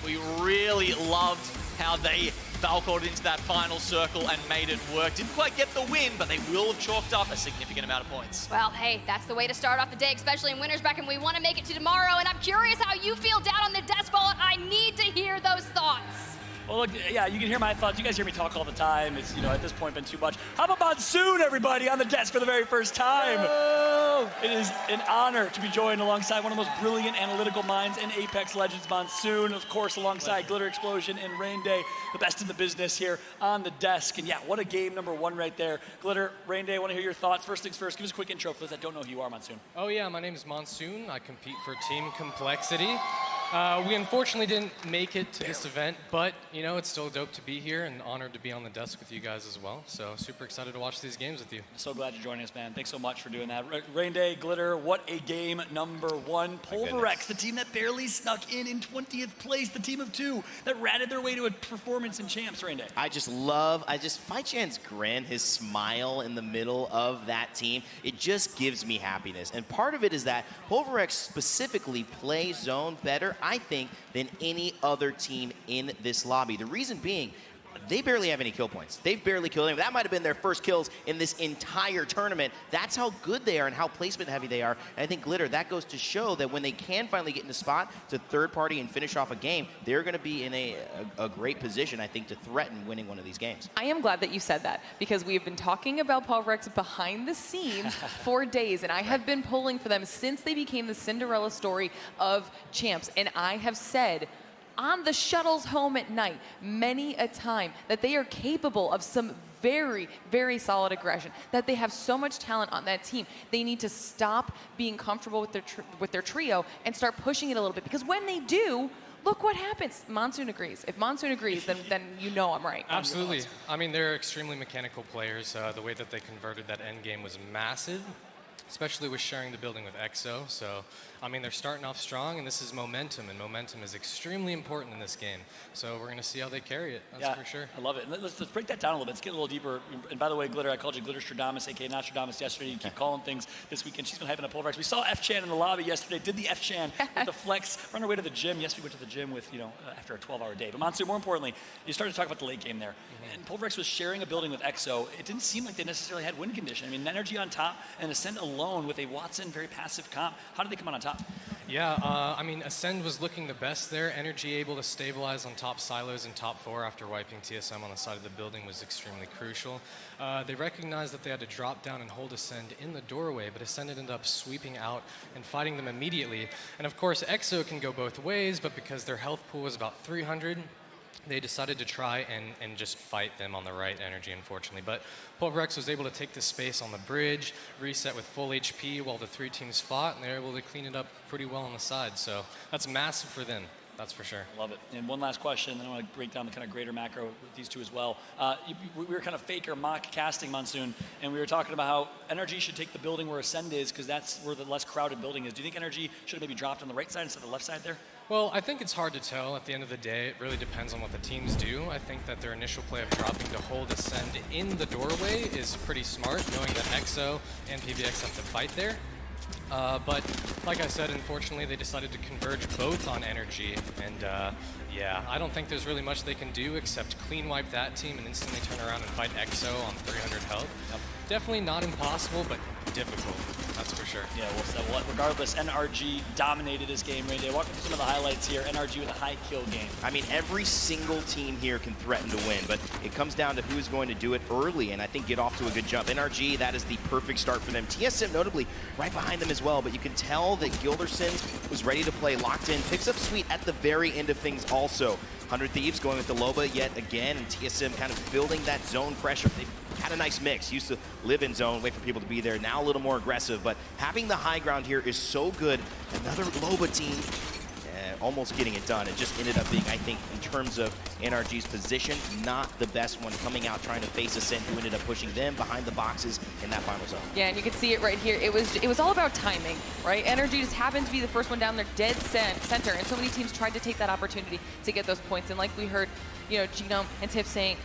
We really loved how they Valcored into that final circle and made it work. Didn't quite get the win, but they will have chalked up a significant amount of points. Well, hey, that's the way to start off the day, especially in Winners Bracket, and we want to make it to tomorrow, and I'm curious how you feel down on the desk vault. I need to hear those thoughts. Well, look, yeah, you can hear my thoughts. You guys hear me talk all the time. It's, at this point been too much. How about Monsoon, everybody, on the desk for the very first time? Oh. It is an honor to be joined alongside one of the most brilliant analytical minds in Apex Legends, Monsoon, of course, alongside Glitter Explosion and Rain Day, the best in the business here on the desk. And yeah, what a game number one right there. Glitter, Rain Day, I want to hear your thoughts. First things first, give us a quick intro for those that don't know who you are, Monsoon. Oh yeah, my name is Monsoon. I compete for Team Complexity. We unfortunately didn't make it to this event, but it's still dope to be here and honored to be on the desk with you guys as well. So super excited to watch these games with you. So glad you're joining us, man. Thanks so much for doing that. Rain Day, Glitter, what a game number one. Pulverex, the team that barely snuck in 20th place, the team of two that ratted their way to a performance in champs, Rain Day. I just Fai-Chan's grin, his smile in the middle of that team, it just gives me happiness. And part of it is that Pulverex specifically plays zone better, I think, than any other team in this lobby. The reason being, they barely have any kill points. They've barely killed anyone. That might have been their first kills in this entire tournament. That's how good they are and how placement heavy they are. And I think Glitter, that goes to show that when they can finally get in a spot to third party and finish off a game, they're going to be in a great position, I think, to threaten winning one of these games. I am glad that you said that, because we have been talking about Pulverex behind the scenes for days, and I have been pulling for them since they became the Cinderella story of champs. And I have said on the shuttles home at night many a time that they are capable of some very, very solid aggression, that they have so much talent on that team. They need to stop being comfortable with their trio and start pushing it a little bit, because when they do, look what happens. Monsoon agrees. If Monsoon agrees, then you know I'm right. Absolutely. I mean, they're extremely mechanical players. The way that they converted that end game was massive, especially with sharing the building with EXO. So, I mean, they're starting off strong, and this is momentum, and momentum is extremely important in this game. So we're going to see how they carry it, that's for sure. I love it. And let's break that down a little bit. Let's get a little deeper. And by the way, Glitter, I called you Glitter Stradamus, a.k.a. Nostradamus, yesterday. You keep calling things this weekend. She's been hyping up Pulverex. We saw F-Chan in the lobby yesterday, did the F-Chan with the flex. We're on our way to the gym. Yes, we went to the gym with, after a 12-hour day. But Monsoon, more importantly, you started to talk about the late game there. And Pulverex was sharing a building with EXO. It didn't seem like they necessarily had win condition. I mean, Energy on top and Ascend alone with a Watson, very passive comp. How did they come out on top? Yeah, I mean, Ascend was looking the best there. Energy able to stabilize on top silos in top 4 after wiping TSM on the side of the building was extremely crucial. They recognized that they had to drop down and hold Ascend in the doorway, but Ascend ended up sweeping out and fighting them immediately. And of course, EXO can go both ways, but because their health pool was about 300, they decided to try and just fight them on the right Energy, unfortunately. But Pulverex was able to take the space on the bridge, reset with full HP while the 3 teams fought, and they were able to clean it up pretty well on the side. So that's massive for them, that's for sure. Love it. And one last question, then I want to break down the kind of greater macro with these two as well. We were kind of fake or mock casting Monsoon, and we were talking about how Energy should take the building where Ascend is, because that's where the less crowded building is. Do you think Energy should have maybe dropped on the right side instead of the left side there? Well, I think it's hard to tell at the end of the day. It really depends on what the teams do. I think that their initial play of dropping to hold Ascend in the doorway is pretty smart, knowing that EXO and PBX have to fight there. But like I said, unfortunately, they decided to converge both on Energy. And yeah, I don't think there's really much they can do except clean wipe that team and instantly turn around and fight EXO on 300 health. Yep. Definitely not impossible, but difficult, that's for sure. Yeah, well, so regardless, NRG dominated this game right there. Walk through some of the highlights here. NRG with a high kill game. I mean, every single team here can threaten to win, but it comes down to who's going to do it early and I think get off to a good jump. NRG, that is the perfect start for them. TSM notably right behind them as well, but you can tell that Gilderson was ready to play, locked in, picks up Sweet at the very end of things also. 100 Thieves going with the Loba yet again, and TSM kind of building that zone pressure. They had a nice mix. Used to live in zone, wait for people to be there. Now a little more aggressive, but having the high ground here is so good. Another Loba team almost getting it done. It just ended up being, I think, in terms of NRG's position, not the best one, coming out trying to face Ascend, who ended up pushing them behind the boxes in that final zone. Yeah, and you can see it right here. It was all about timing, right? Energy just happened to be the first one down there, dead center, and so many teams tried to take that opportunity to get those points. And like we heard, Genome and Tiff saying,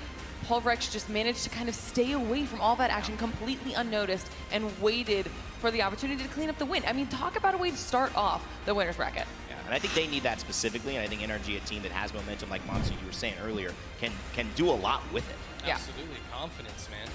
Pulverex just managed to kind of stay away from all that action completely unnoticed and waited for the opportunity to clean up the win. I mean, talk about a way to start off the winner's bracket. Yeah, and I think they need that specifically, and I think NRG, a team that has momentum like Monsoon, you were saying earlier, can do a lot with it. Yeah. Absolutely, confidence, man.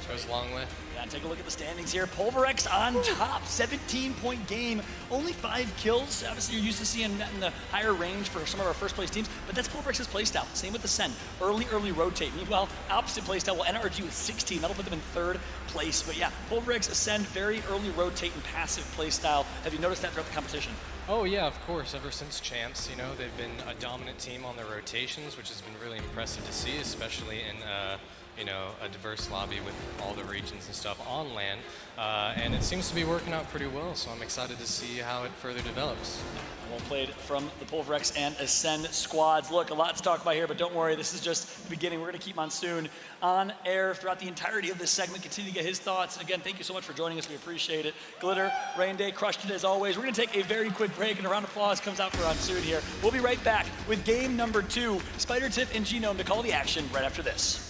Goes a long way. Yeah, take a look at the standings here. Pulverex on top, 17-point game, only 5 kills. Obviously, you're used to seeing that in the higher range for some of our first-place teams, but that's Pulverex's playstyle. Same with Ascend. Early rotate. Meanwhile, opposite playstyle, well, NRG with 16. That'll put them in 3rd place. But yeah, Pulverex, Ascend, very early rotate and passive playstyle. Have you noticed that throughout the competition? Oh yeah, of course. Ever since Champs, they've been a dominant team on their rotations, which has been really impressive to see, especially in a diverse lobby with all the regions and stuff on LAN. And it seems to be working out pretty well, so I'm excited to see how it further develops. Well played from the Pulverex and Ascend squads. Look, a lot to talk about here, but don't worry, this is just the beginning. We're going to keep Monsoon on air throughout the entirety of this segment, continue to get his thoughts. And again, thank you so much for joining us. We appreciate it. Glitter, Rain Day, crushed it as always. We're going to take a very quick break, and a round of applause comes out for Monsoon here. We'll be right back with game number 2. Spider, Tiff, and Genome to call the action right after this.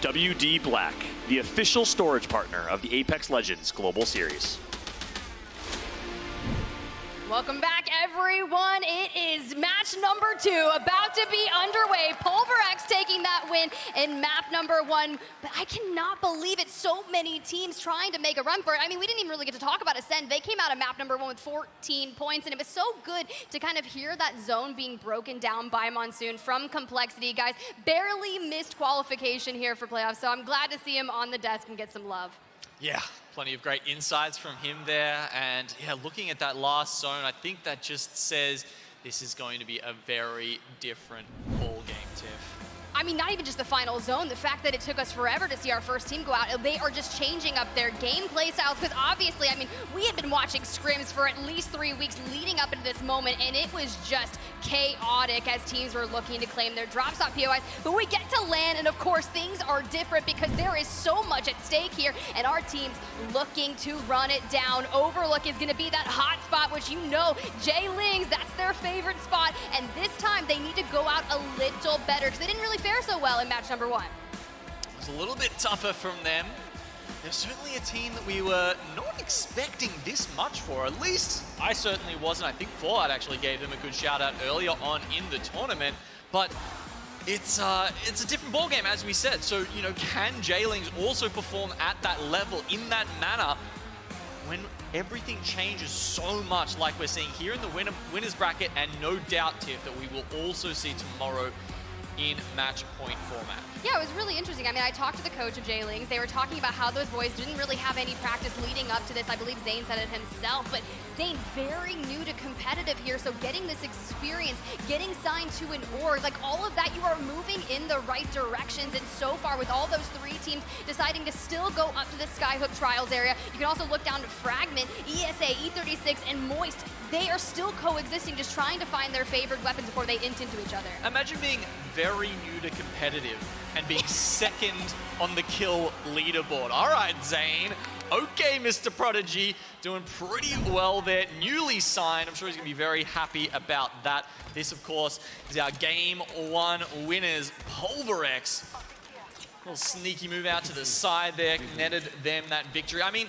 WD Black, the official storage partner of the Apex Legends Global Series. Welcome back, everyone. It is match number 2 about to be underway. Pulverex taking that win in map number 1. But I cannot believe it. So many teams trying to make a run for it. I mean, we didn't even really get to talk about Ascend. They came out of map number 1 with 14 points, and it was so good to kind of hear that zone being broken down by Monsoon from Complexity. Guys, barely missed qualification here for playoffs, so I'm glad to see him on the desk and get some love. Yeah, plenty of great insights from him there. And yeah, looking at that last zone, I think that just says this is going to be a very different ball game, Tiff. I mean, not even just the final zone, the fact that it took us forever to see our first team go out, they are just changing up their gameplay styles, because obviously, I mean, we had been watching scrims for at least 3 weeks leading up into this moment, and it was just chaotic as teams were looking to claim their drop stop POIs. But we get to land, and of course, things are different because there is so much at stake here, and our team's looking to run it down. Overlook is going to be that hot spot, which you know, Jay Lings, that's their favorite spot, and this time they need to go out a little better because they didn't really fare so well in match number 1. It was a little bit tougher from them. They're certainly a team that we were not expecting this much for. At least I certainly wasn't. I think Fallout actually gave them a good shout out earlier on in the tournament. But it's a different ballgame, as we said. So, you know, can Jaylings also perform at that level in that manner when everything changes so much like we're seeing here in the winners bracket, and no doubt, Tiff, that we will also see tomorrow in match point format. Yeah, it was really interesting. I mean, I talked to the coach of Jaylings. They were talking about how those boys didn't really have any practice leading up to this. I believe Zane said it himself, but Zane, very new to competitive here, so getting this experience, getting signed to an org, like all of that, you are moving in the right directions, and so far with all those 3 teams deciding to still go up to the Skyhook Trials area, you can also look down to Fragment, ESA, E36, and Moist. They are still coexisting, just trying to find their favorite weapons before they int into each other. Imagine being very new to competitive and being second on the kill leaderboard. All right, Zane. Okay, Mr. Prodigy, doing pretty well there. Newly signed. I'm sure he's going to be very happy about that. This, of course, is our Game 1 winners, Pulverex. Little sneaky move out to the side there, netted them that victory. I mean,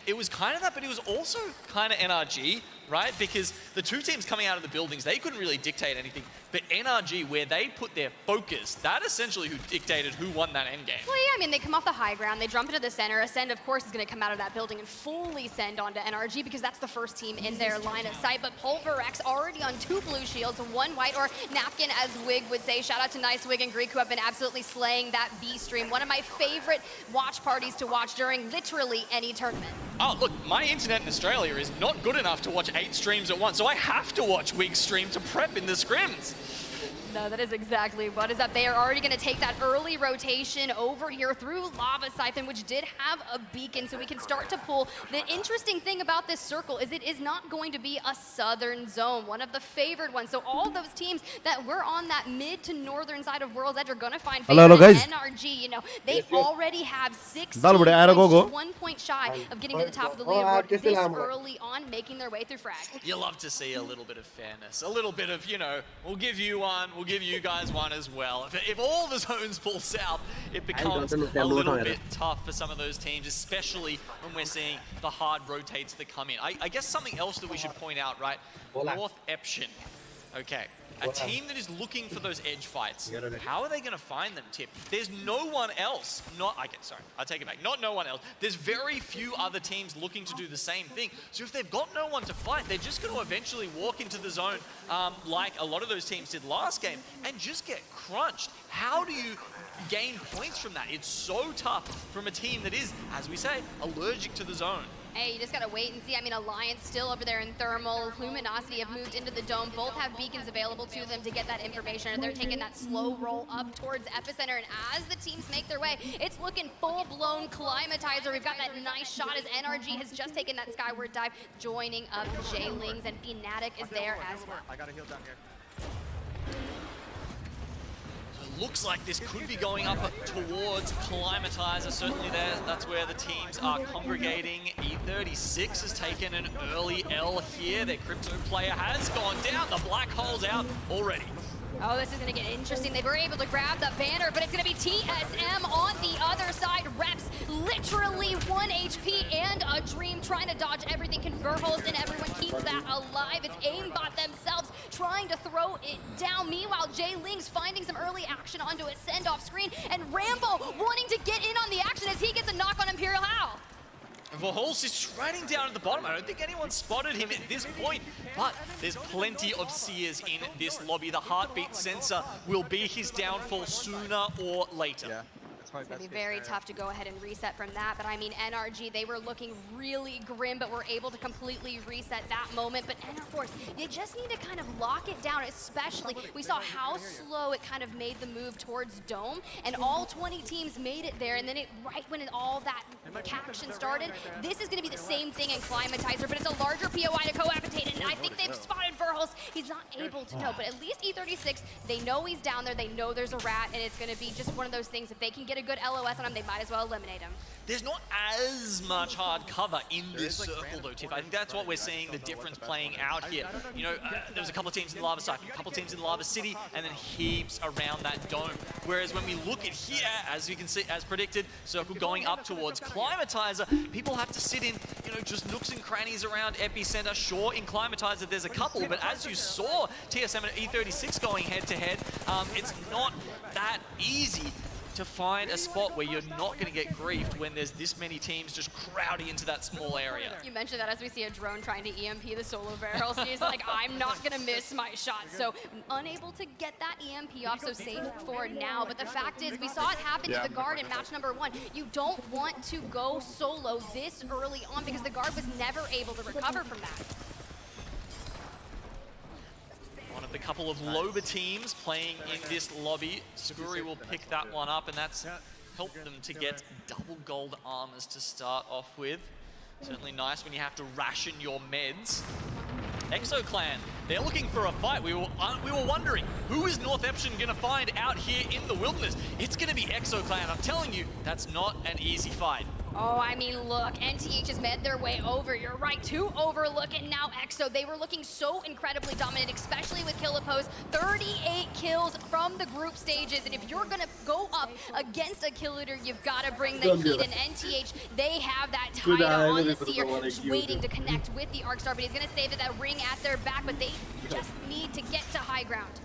it was kind of that, but it was also kind of NRG, right? Because the 2 teams coming out of the buildings, they couldn't really dictate anything. But NRG, where they put their focus, that essentially who dictated who won that endgame. Well, yeah, I mean, they come off the high ground, they jump into the center. Ascend, of course, is going to come out of that building and fully send onto NRG because that's the first team in their line of sight. But Pulverex already on 2 blue shields, 1 white, or Napkin, as Wig would say. Shout out to Nice Wig and Greek, who have been absolutely slaying that B stream. One of my favorite watch parties to watch during literally any tournament. Oh, look, my internet in Australia is not good enough to watch 8 streams at once, so I have to watch Wig's stream to prep in the scrims. No, that is exactly what is up. They are already going to take that early rotation over here through Lava Siphon, which did have a beacon, so we can start to pull. The interesting thing about this circle is it is not going to be a southern zone, one of the favored ones. So all those teams that were on that mid to northern side of World's Edge are going to find hello, guys. NRG. You know, they already have 6 Dal bade aera go go. 1 point shy of getting to the top of the leaderboard this early on, making their way through frag. You love to see a little bit of fairness, a little bit of, you know, we'll give you one, we'll give you guys one as well. If all the zones pull south, it becomes a little bit tough for some of those teams, especially when we're seeing the hard rotates that come in. I guess something else that we should point out, right? North Eption. Okay. A team that is looking for those edge fights, how are they going to find them, Tip? There's no one else. Sorry, I take it back. Not no one else. There's very few other teams looking to do the same thing. So if they've got no one to fight, they're just going to eventually walk into the zone like a lot of those teams did last game and just get crunched. How do you gain points from that? It's so tough from a team that is, as we say, allergic to the zone. Hey, you just gotta wait and see. I mean, Alliance still over there in Thermal. Luminosity have moved into the dome. Both have beacons available to them to get that information, and they're taking that slow roll up towards Epicenter. And as the teams make their way, it's looking full-blown Climatizer. We've got that nice shot as NRG has just taken that skyward dive, joining up Jaylings, and Fnatic is there as well. I got a heal down here. Looks like this could be going up towards Climatizer, certainly there. That's where the teams are congregating. E36 has taken an early L here. Their crypto player has gone down. The black hole's out already. Oh, this is going to get interesting. They were able to grab the banner, but it's going to be TSM on the other side. Reps literally 1 HP and a dream trying to dodge everything. Convertholz and everyone keeps that alive. It's aimbot themselves trying to throw it down. Meanwhile, Jay Ling's finding some early action onto a send-off screen, and Rambo wanting to get in on the action as he gets a knock on Imperial Howl. Verholz is trading down at the bottom. I don't think anyone spotted him at this point, but there's plenty of seers in this lobby. The heartbeat sensor will be his downfall sooner or later. Yeah. It's going to be very tough to go ahead and reset from that, but I mean, NRG, they were looking really grim, but were able to completely reset that moment. But NR4, you just need to kind of lock it down, especially, we saw how slow it kind of made the move towards Dome, and all 20 teams made it there, and then right when all that action started, this is going to be the same thing in Climatizer, but it's a larger POI to cohabitate, and I think they've spotted Verholz. He's not able to know, but at least E36, they know he's down there, they know there's a rat, and it's going to be just one of those things. If they can get a good LOS on him, they might as well eliminate him. There's not as much hard cover in this circle though, Tiff. I think that's what we're seeing the difference playing out here. You know, there was a couple of teams in Lava Siphon, a couple of teams in Lava City, and then heaps around that dome. Whereas when we look at here, as you can see, as predicted, circle going up towards Climatizer, people have to sit in, you know, just nooks and crannies around Epicenter. Sure, in Climatizer there's a couple, but as you saw TSM and E36 going head to head, it's not that easy to find a spot where you're not going to get griefed when there's this many teams just crowding into that small area. You mentioned that as we see a drone trying to EMP the solo barrels. He's like, I'm not going to miss my shot. So unable to get that EMP off, so safe for now. But the fact is, we saw it happen to the guard in match number 1. You don't want to go solo this early on because the guard was never able to recover from that. One of the couple of Loba teams playing in this lobby. Scurry will pick that one up, and that's helped them to get double gold armors to start off with. Certainly nice when you have to ration your meds. Exo Clan, they're looking for a fight. We were wondering, who is North Epsilon going to find out here in the wilderness? It's going to be Exo Clan. I'm telling you, that's not an easy fight. Oh, I mean, look, NTH has made their way over. You're right, to Overlook, and now Exo. They were looking so incredibly dominant, especially with Killapose. 38 kills from the group stages, and if you're going to go up against a kill leader, you've got to bring the heat, and NTH, they have that tied on the Seer, just waiting to connect with the Arcstar, but he's going to save that ring at their back, but they just need to get to high ground.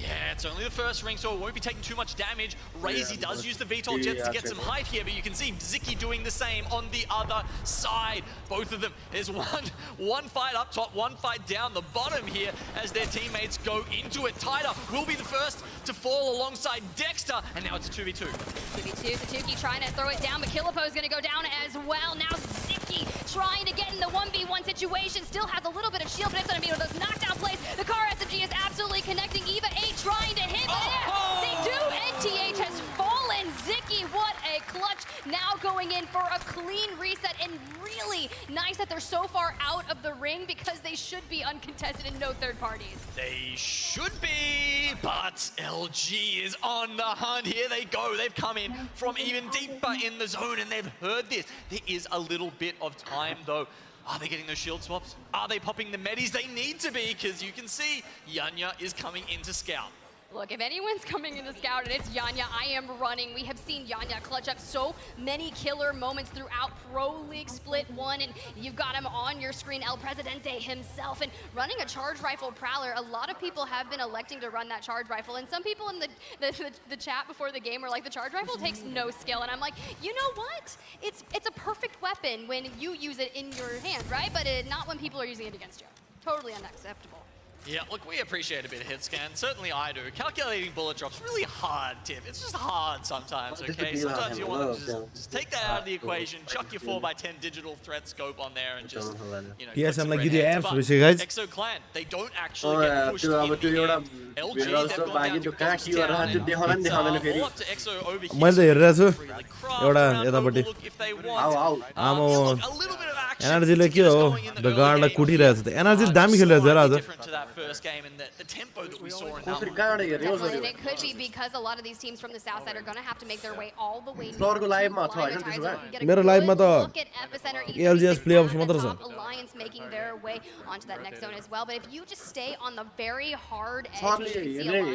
Yeah, it's only the first ring, so it won't be taking too much damage. Razy does use the VTOL jets to get some height here, but you can see Ziki doing the same on the other side. Both of them, there's one fight up top, one fight down the bottom here as their teammates go into it. Tyder will be the first to fall alongside Dexter, and now it's a 2v2. 2v2, Satuki trying to throw it down, but Killapose is going to go down as well. Now Ziki trying to get in the 1v1 situation, still has a little bit of shield, but it's going to be one of those knockdown plays. The car SMG is absolutely connecting. Eva 8 trying to hit there. They do. NTH has fallen. Ziki, what a clutch. Now going in for a clean reset, and really nice that they're so far out of the ring because they should be uncontested and no third parties. They should be, but LG is on the hunt. Here they go. They've come in from even deeper in the zone, and they've heard this. There is a little bit of time, though. Are they getting those shield swaps? Are they popping the medis? They need to be, because you can see Yanya is coming into Scout. Look, if anyone's coming into Scout and it's Yanya, I am running. We have seen Yanya clutch up so many killer moments throughout Pro League Split 1, and you've got him on your screen, El Presidente himself, and running a charge rifle Prowler. A lot of people have been electing to run that charge rifle, and some people in the chat before the game were like, the charge rifle takes no skill, and I'm like, you know what? It's a perfect weapon when you use it in your hand, right? But not when people are using it against you. Totally unacceptable. Yeah, look, we appreciate a bit of hit scan. Certainly I do. Calculating bullet drops really hard, Tiff. It's just hard sometimes, okay? Sometimes you want to just take that out of the equation, chuck your 4x10 digital threat scope on there, and just, you know, yes, I'm like, red apps, but guys. Exo Clan, they don't actually get pushed in the game. LG, they've gone down to Ghost Town. It's all up to Exo over here. Really craft around Overlook if they want. Look, a little bit of action. Energy like yo, the guard like kuti raha cha. Energy dami khel raha cha. that first game and the tempo that we saw in that one. Definitely, and it could be because a lot of these teams from the south side are going to have to make their way all the way Floor ko live ma north. chha haina त्यसो भए मेरो लाइभमा त Look at Epicenter, ALGS playoffs मात्र छ top alliance making their way onto that next zone as well. But if you just stay on the very hard edge, सरले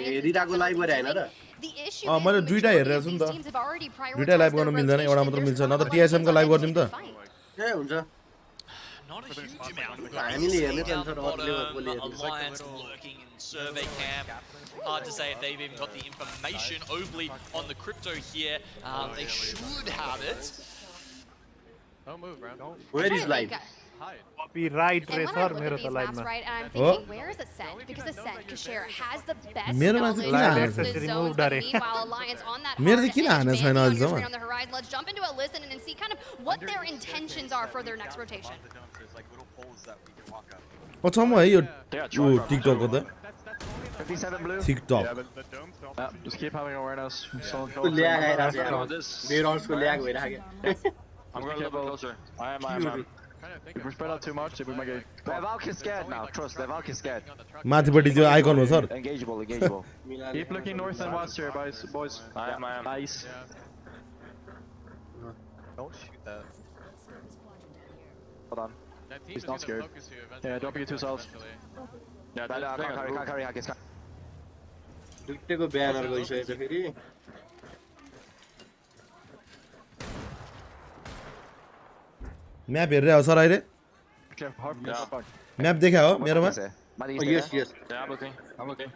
हेरिराको live गरे हैन र the issue is मैले the दुईटा majority हेरेको of छु नि these त teams have already दुईटा prioritized live their गर्न मिल्दैन एउटा rotation. मात्र There's मिल्छ not a नत्र lot of TSM को teams लाइभ that गर्दिम त can fight. ए हुन्छ Not a huge amount. We've got हामीले हेर्ने down त the सर अरूले bottom, बोले Alliance lurking in survey camp. Hard to say if they've even got the information overly on the crypto here. They should have it. Don't move, bro. Where is live? Copyright And when I racer look मेरो at त these लाइभमा maps, right, and I'm thinking, where is Ascent? Because Ascent, Kashare, has the best मेरो knowledge मान्छे किन of हानेको the छ? zones, but meanwhile, Alliance on that मेरो hard चाहिँ किन edge, हानेको छैन Mandy on your अहिलेसम्म? screen on the horizon. Let's jump into a listen and see kind of what their intentions are for their next rotation. पछाउमा है यो टिकटकको त 57 blue. TikTok Yeah, just keep having awareness. को lag आइराछ यार बेरॉन्स को lag भइराख्यो I'm going a little bit closer. I am. If we spread out too much, we might get. Levalk is scared now. Trust, Levalk is scared. माथिपट्टि त्यो icon हो sir Engageable. Keep looking north and west here, boys. I am. Nice. Don't shoot that. Hold on. That team He's is not gonna scared. focus you Yeah, eventually. don't be too south. Yeah, carry. दुईटैको banner गइसकेछ फेरि map हेरेर हो sir अहिले map देखा हो मेरोमा yes yes Yeah, I'm looking.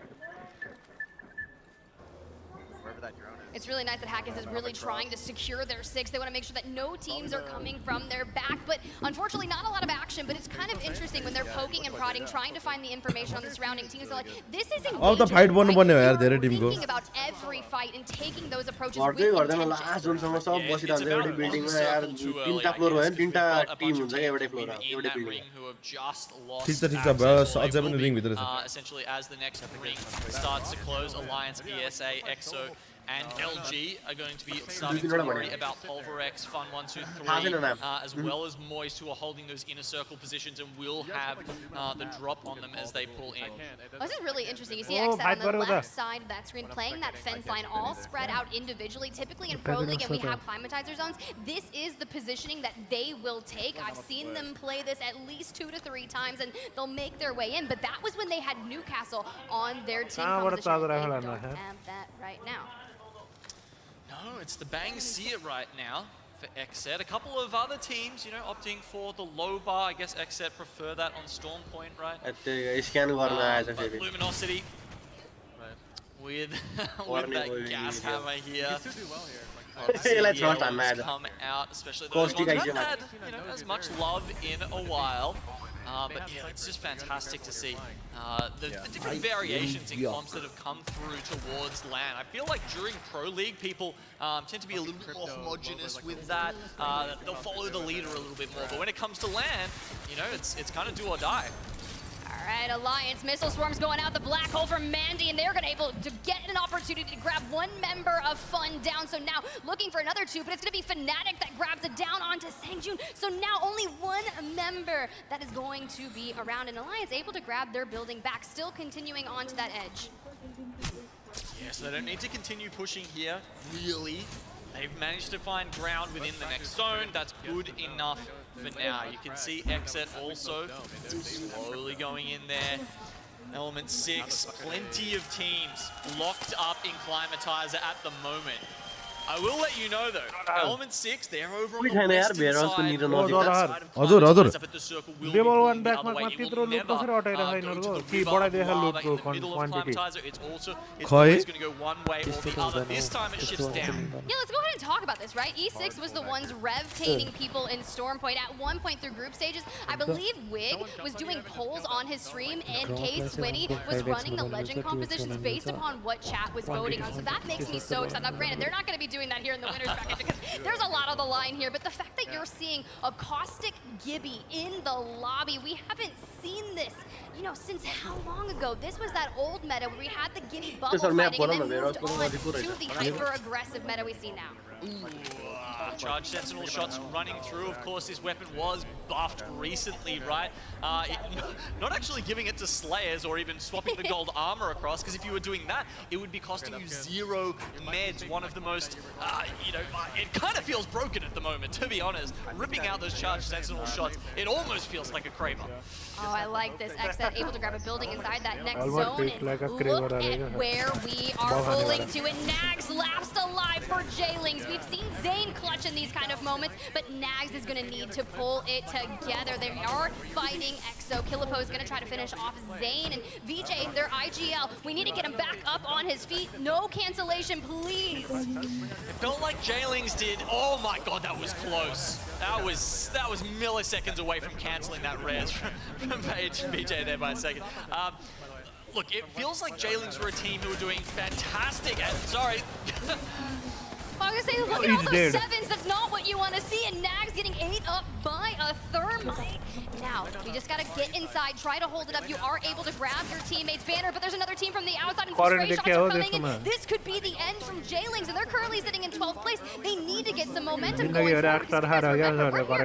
It's really nice that Hackers is really trying to secure their six. They want to make sure that no teams are coming from their back, but unfortunately not a lot of action. But it's kind of interesting when they're poking and prodding, trying to find the information on the surrounding teams. They're like, this is engaging. अब त fight बन्नुपर्ने हो यार धेरै They're Timko thinking about every fight and taking those approaches गर्दै with गर्दैन intention. Last जोनसम्म सब बसिरहन्छ एउटै बिल्डिङमा यार तीनटा फ्लोर भयो नि तीनटा टिम हुन्छ क्या एउटै फ्लोर एउटै बिल्डिङ ठिक छ बस अझै पनि रिङ भित्र छ Essentially, as the next ring starts to close, Alliance, ESA, EXO, and LG are going to be starting to worry about Pulverex, Fun123, as well as Moist, who are holding those inner circle positions and will have the drop on them as they pull in. This is really interesting. You see XZ on the left side of that screen playing that fence line all spread out individually. Typically in Pro League and we have climatizer zones, this is the positioning that they will take. I've seen them play this at least 2 to 3 times and they'll make their way in. But that was when they had Newcastle on their team composition. They don't have that right now. No, it's the bang see it right now for XZ. A couple of other teams, you know, opting for the low bar. I guess XZ prefer that on Storm Point, right? Scan गर्न आएछ But फेरि Luminosity with that gas hammer here. यसलाई trust हान्न आएछ Come out, especially those ones who haven't had, you know, as much love in a while. But yeah, it's just fantastic to see the different variations in comps that have come through towards LAN. I feel like during Pro League, people tend to be a little bit more homogenous with that. They'll follow the leader a little bit more. But when it comes to LAN, you know, it's kind of do or die. All right, Alliance missile swarms going out the black hole from Mandy, and they're going to able to get an opportunity to grab one member of Fun down. So now looking for another 2, but it's going to be Fnatic that grabs it down onto Sangjun. So now only one member that is going to be around, and Alliance able to grab their building back, still continuing onto that edge. Yeah, so they don't need to continue pushing here, really. They've managed to find ground within the next zone. That's good enough for now. You can see Exit also slowly going in there. Element 6, plenty of teams locked up in Climatizer at the moment. I will let you know though, Element 6, they're over on the western side. हजुर हजुर level 1 ब्याकमा त्यत्रो लुट कसरी हटाइरा हैनहरुको कि बढाइदिए लुटको quantity खै Yeah, let's go ahead and talk about this, right? E6 was the ones rev-tating people in Storm Point at one point through group stages. I believe Wig was doing polls on his stream and K Swinny was running the legend compositions based upon what chat was voting on. So that makes me so excited. Now granted, they're not going to be doing that here in the winners bracket because there's a lot of the line here, but the fact that you're seeing a caustic Gibby in the lobby, we haven't seen this, you know, since how long ago? This was that old meta where we had the Gibby bubble fighting and then moved on to the hyper-aggressive meta we see now. Charge Sentinel shots running through. Of course, this weapon was buffed recently, right? Not actually giving it to Slayers or even swapping the gold armor across, because if you were doing that, it would be costing you 0 meds. One of the most, it kind of feels broken at the moment, to be honest. Ripping out those charged sentinel shots, it almost feels like a Kraber. Oh, I like this. Xset able to grab a building inside that next zone, and look at where we are rolling to. And Nags last alive for J-Lings. We've seen Zane clutch in these kind of moments, but Nags is going to need to pull it together. They are fighting Exo. Killipo is going to try to finish off Zane, and VJ, their IGL. We need to get him back up on his feet. No cancellation, please. It felt like J-Lings did. Oh my god, that was close. That was milliseconds away from cancelling that res from VJ there by a second. Look, it feels like J-Lings were a team who were doing fantastic. And sorry. I was going to say, look at all those sevens. That's not what you want to see. And Nags getting ate up by a thermite. Now, we just got to get inside, try to hold it up. You are able to grab your teammate's banner, but there's another team from the outside, and some stray shots are coming in. This could be the end from J-Lings, and they're currently sitting in 12th place. They need to get some momentum going forward.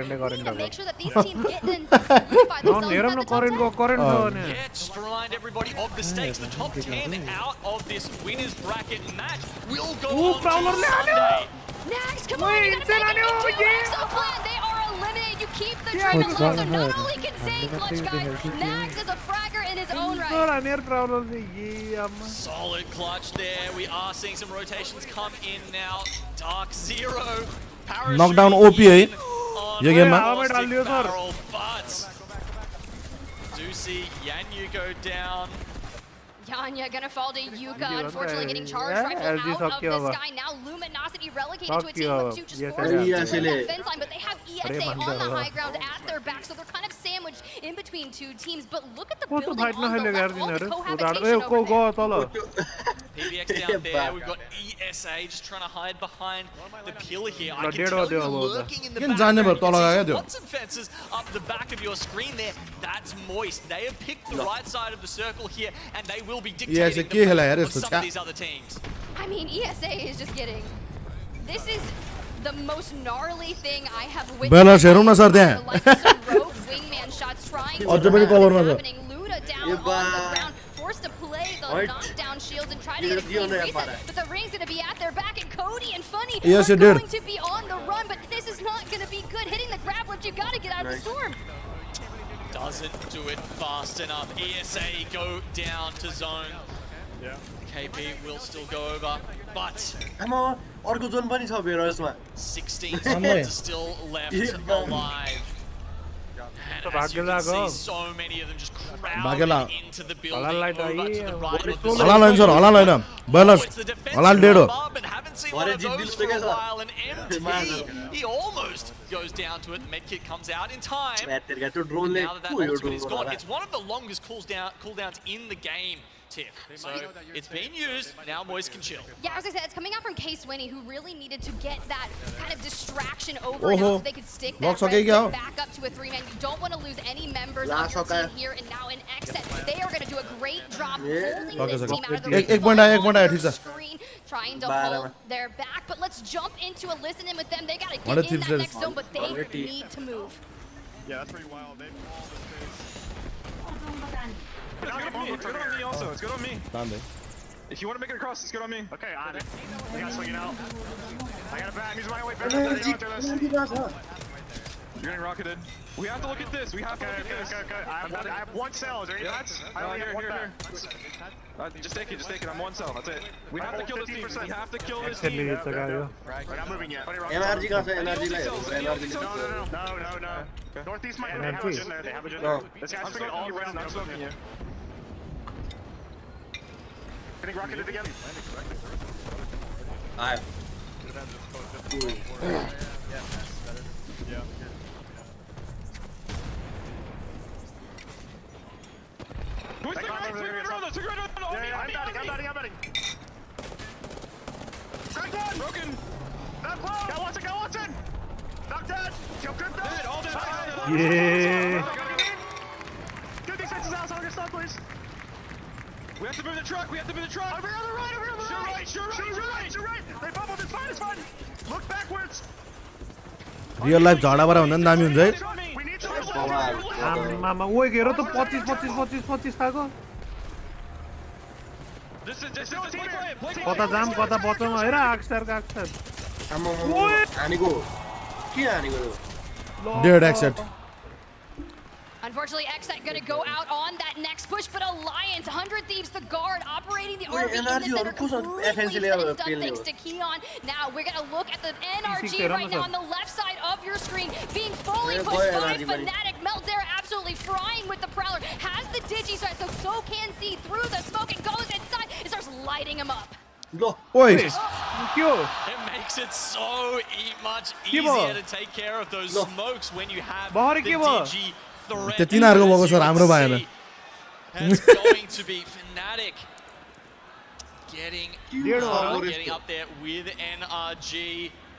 We need to make sure that these teams get in unify themselves at the top 10. Let's remind everybody of the stakes. The top 10 out of this winners bracket match will go on to Sunday. Nags, come on, you gotta make it into Exo plan. They are eliminated. You keep the train alive, so not only can Zane clutch, guys, Nags is a fragger in his own right. Solid clutch there. We are seeing some rotations come in now. Dark Zero. Knockdown OP है ये game में. But do see Yanyu go down. Yanya gonna fall to Yuka, unfortunately getting charged rifle out of this guy. Now Luminosity relegated to a team of 2, just forced to that fence line, but they have ESA on the high ground at their back, so they're kind of sandwiched in between two teams. But look at the building on the left, all the cohabitation over there. PBX down there, we've got ESA just trying to hide behind the pillar here. I can tell you're lurking in the back. Lots of fences up the back of your screen there. That's moist. They have picked the right side of the circle here, and they will be dictating the pace of some of these other teams. I mean, ESA is just getting... This is the most gnarly thing I have witnessed. Like some rogue wingman shots trying to happening. Luda down on the ground, forced to play the knockdown shields and try to get a clean reset. But the ring's going to be at their back, and Cody and Funny are going to be on the run. But this is not going to be good. Hitting the grab lift, you got to get out of the storm. Doesn't do it fast enough. ESA go down to zone. Yeah. KP will still go over, but 16 seconds are still left alive. And as you can see, so many of them just crowding into the building over to the right of the zone. It's the defense above, but haven't seen one of those for a while. And MT, he almost goes down to it. The medkit comes out in time. Now that ultimate is gone, it's one of the longest cooldowns in the game. So it's being used, now Moist can chill. Yeah, I was gonna say, it's coming out from K-Swinny, who really needed to get that kind of distraction over so they could stick that back up to a 3-man. You don't want to lose any members of your team here, and now in Xset, they are gonna do a great job holding this team out of the screen, trying to hold their back. But let's jump into a listen-in with them. They gotta get in that next zone, but they need to move. Yeah, that's pretty wild. They all the space. It's good on me. It's good on me also. It's good on me. If you want to make it across, it's good on me. Okay, on it. We got swinging out. I got a bat. I'm using my weight. You're getting rocketed. We have to look at this. We have to look at this. Okay. I have one cell. Is there any bats? I only have one bat. Just take it. Just take it. I'm one cell. That's it. We have to kill this team. We have to kill this team. I'm moving yet. Energy का energy No. Northeast might have a gen there. They have a gen there. This guy's swinging all around. I'm smoking you. Getting rocketed again. Alright. I'm batting. Broken. Got Watson. Knocked dead. Kill crypto. All dead. Yeah. Get these fences out so I can stop, please. We have to move the truck. Over on the right. Sure right. They bubbled. It's fine. Look backwards. Real life झाडा भरा भन्दा पनि दामी हुन्छ है. We need to आम्मामा ओइ हेर त 25 खाको कता जाम कता बचाउँ हेर आक्स्टार हानेको के हानेको dead एक्सेट Unfortunately, Xset gonna go out on that next push, but Alliance, 100 Thieves, the guard, operating the RV in the center, completely finished up thanks to Keon. Now, we're gonna look at the NRG right now on the left side of your screen, being fully pushed by Fnatic. Meltzer absolutely frying with the Prowler, has the Digi side, so can see through the smoke and goes inside, and starts lighting him up. Wait. It makes it so much easier to take care of those smokes when you have the DG threat. It's going to be Fnatic getting up there with NRG.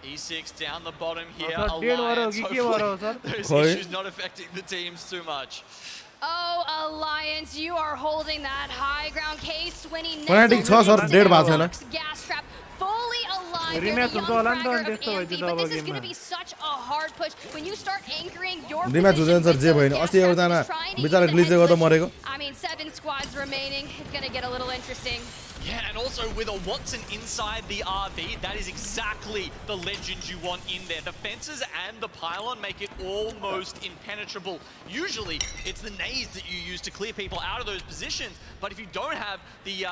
E6 down the bottom here. Alliance, hopefully those issues not affecting the teams too much. Oh, Alliance, you are holding that high ground. Case winning gas trap fully alive. You're the young fragger of AMD, but this is going to be such a hard push. When you start anchoring your position with those gas traps, I mean, 7 squads remaining. It's going to get a little interesting. Yeah, and also with a Watson inside the RV, that is exactly the legend you want in there. The fences and the pylon make it almost impenetrable. Usually, it's the nades that you use to clear people out of those positions. But if you don't have the,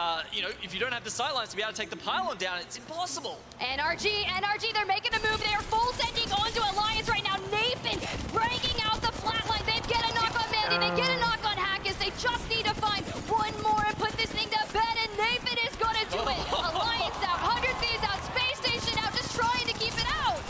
if you don't have the sightlines to be able to take the pylon down, it's impossible. NRG, they're making a move. They are full sending onto Alliance right now. Nathan breaking out the flatline. They get a knock on Mandy. They get a knock on Hackers. They just need to find one more and put this thing to bed. And Nathan is going to do it. Alliance out, 100 Thieves out, Space Station out, just trying to keep it out.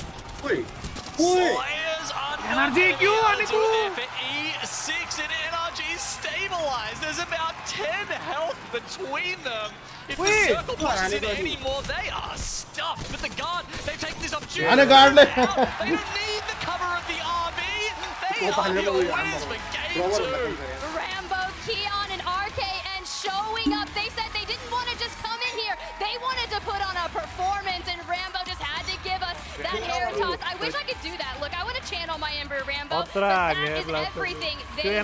Slayers are not going to be able to do it for E6 and NRG stabilized. There's about 10 health between them. If the circle pushes in anymore, they are stuffed. But the guard, they've taken this opportunity. They don't need the cover of the RB. They are the winners for game 2. Rambo, Keon, and RK, and showing up. They said they didn't want to just come in here. They wanted to put on a performance, and Rambo just had to give us that hair toss. I wish I could do that. Look, I want to channel my Ember Rambo, but that is everything.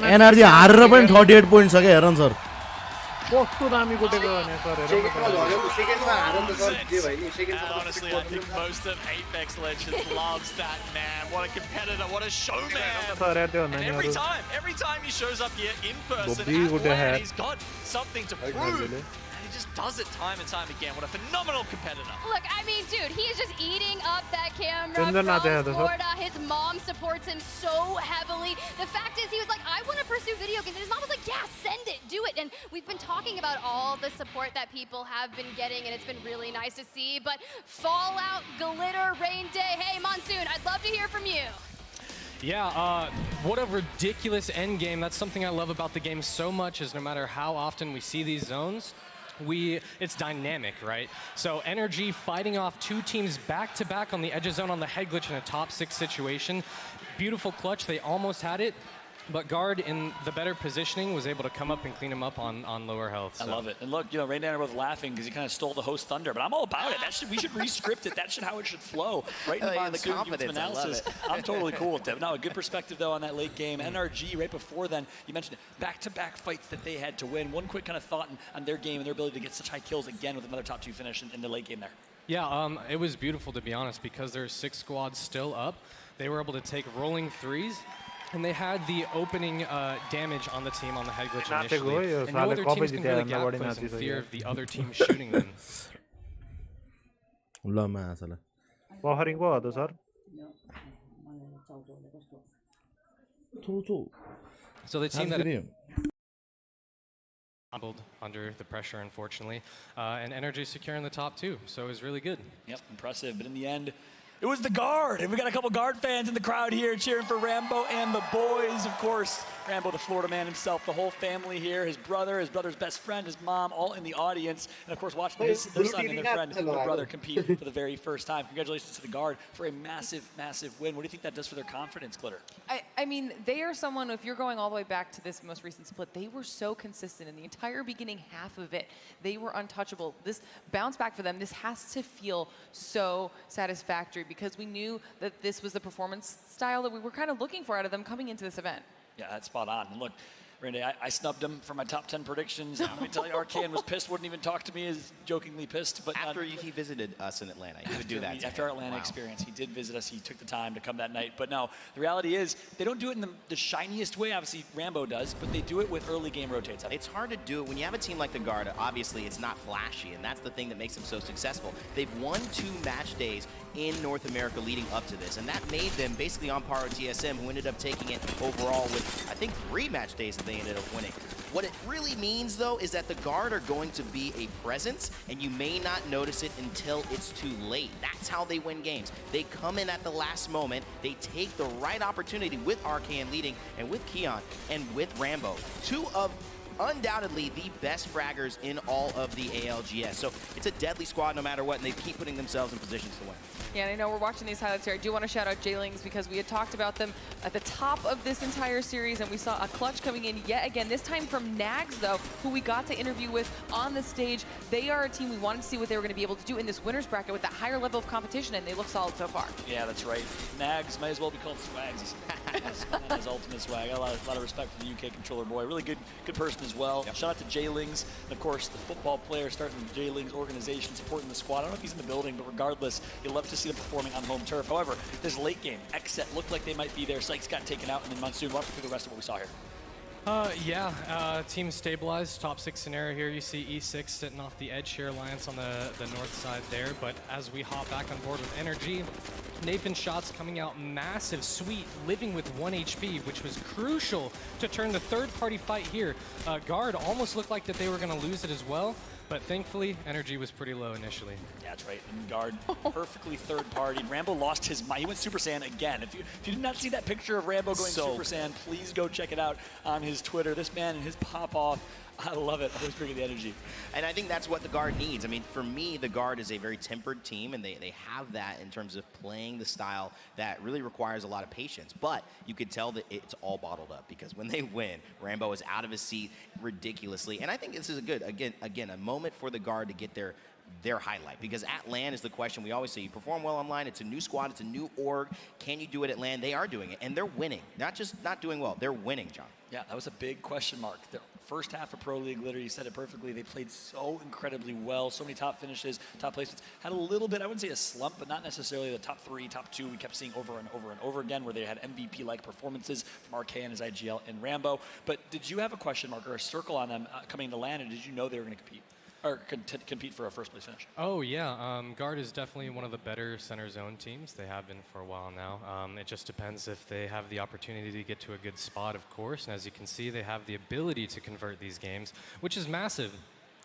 Energy हारेर पनि 38 points छ के हेरन sir कस्तो दामी गुटेको भने sir honestly, I think most of Apex Legends loves that man. What a competitor, what a showman. And every time he shows up here in person at LAN, he's got something to prove. And he just does it time and time again. What a phenomenal competitor. Look, I mean, dude, he is just eating up that camera from Florida. His mom supports him so heavily. The fact is, he was like, I want to pursue video games. And his mom was like, yeah, send it, do it. And we've been talking about all the support that people have been getting, and it's been really nice to see. But Fallout, Glitter, Rain Day, hey, Monsoon, I'd love to hear from you. Yeah, what a ridiculous end game. That's something I love about the game so much, is no matter how often we see these zones, it's dynamic, right? So NRG fighting off 2 teams back-to-back on the edge of zone on the head glitch in a top 6 situation. Beautiful clutch, they almost had it. But Guard, in the better positioning, was able to come up and clean him up on lower health. So. I love it. And look, Rain and I are both laughing because he kind of stole the host thunder, but I'm all about it. We should re-script it. That's how it should flow. Right in the confidence analysis. I'm totally cool with that. No, a good perspective, though, on that late game. NRG, right before then, you mentioned it, back-to-back fights that they had to win. One quick kind of thought on their game and their ability to get such high kills again with another top 2 finish in the late game there. Yeah, it was beautiful, to be honest, because there's 6 squads still up. They were able to take rolling 3s. And they had the opening damage on the team on the head glitch initially. And no other teams can go to gap close in fear of the other team shooting them. Buffering po ato sir. So the team that under the pressure, unfortunately, and Energy securing the top 2, so it was really good. Yep, impressive. But in the end, it was the Guard, and we got a couple Guard fans in the crowd here cheering for Rambo and the boys. Of course, Rambo, the Florida man himself, the whole family here, his brother's best friend, his mom, all in the audience. And of course, watching their son and their friend, their brother compete for the very first time. Congratulations to the Guard for a massive, massive win. What do you think that does for their confidence, Glitter? I mean, they are someone, if you're going all the way back to this most recent split, they were so consistent in the entire beginning half of it. They were untouchable. This bounce back for them, this has to feel so satisfactory, because we knew that this was the performance style that we were kind of looking for out of them coming into this event. Yeah, that's spot on. And look, Randy, I snubbed him for my top 10 predictions. Let me tell you, Arcane was pissed, wouldn't even talk to me, is jokingly pissed. But after he visited us in Atlanta, he would do that. After our Atlanta experience, he did visit us. He took the time to come that night. But no, the reality is they don't do it in the shiniest way. Obviously, Rambo does, but they do it with early game rotates. It's hard to do it when you have a team like the Guard. Obviously, it's not flashy, and that's the thing that makes them so successful. They've won 2 match days in North America leading up to this, and that made them basically on par with TSM, who ended up taking it overall with, I think, 3 match days that they ended up winning. What it really means, though, is that the Guard are going to be a presence, and you may not notice it until it's too late. That's how they win games. They come in at the last moment, they take the right opportunity with Arcane leading, and with Keon, and with Rambo. 2 of undoubtedly the best fraggers in all of the ALGS. So it's a deadly squad no matter what, and they keep putting themselves in positions to win. Yeah, and I know we're watching these highlights here. I do want to shout out J-Lings because we had talked about them at the top of this entire series, and we saw a clutch coming in yet again, this time from Nags, though, who we got to interview with on the stage. They are a team we wanted to see what they were going to be able to do in this winners bracket with that higher level of competition, and they look solid so far. Yeah, that's right. Nags might as well be called Swags. That's ultimate swag. I got a lot of respect for the UK controller boy. Really good person as well. Yep. Shout out to J-Lings, and of course the football player starting the J-Lings organization, supporting the squad. I don't know if he's in the building, but regardless, you'll love to see them performing on home turf. However, this late game, Xset looked like they might be there. Sykes got taken out, and then Monsoon. Walk through the rest of what we saw here. Team stabilized, top 6 scenario here. You see E6 sitting off the edge here, Alliance on the north side there. But as we hop back on board with Energy, Nathan shots coming out massive, sweet, living with 1 HP, which was crucial to turn the third-party fight here. Guard almost looked like that they were going to lose it as well. But thankfully, Energy was pretty low initially. Yeah, that's right. And Guard perfectly third-partied. Rambo lost his mind. He went Super Saiyan again. If you did not see that picture of Rambo going Super Saiyan, please go check it out on his Twitter. This man and his pop-off, I love it. Always bringing the energy. And I think that's what the Guard needs. I mean, for me, the Guard is a very tempered team, and they have that in terms of playing the style that really requires a lot of patience. But you could tell that it's all bottled up, because when they win, Rambo is out of his seat ridiculously. And I think this is a good, again, a moment for the Guard to get their highlight, because at LAN is the question we always say. You perform well online, it's a new squad, it's a new org. Can you do it at LAN? They are doing it, and they're winning. Not just not doing well, they're winning, John. Yeah, that was a big question mark. The first half of Pro League, literally, you said it perfectly. They played so incredibly well, so many top finishes, top placements. Had a little bit, I wouldn't say a slump, but not necessarily the top 3, top 2 we kept seeing over and over and over again, where they had MVP-like performances from Arcane as IGL and Rambo. But did you have a question mark or a circle on them coming to LAN, and did you know they were going to compete? Or compete for a first place finish? Oh yeah, Guard is definitely one of the better center zone teams. They have been for a while now. It just depends if they have the opportunity to get to a good spot, of course. And as you can see, they have the ability to convert these games, which is massive.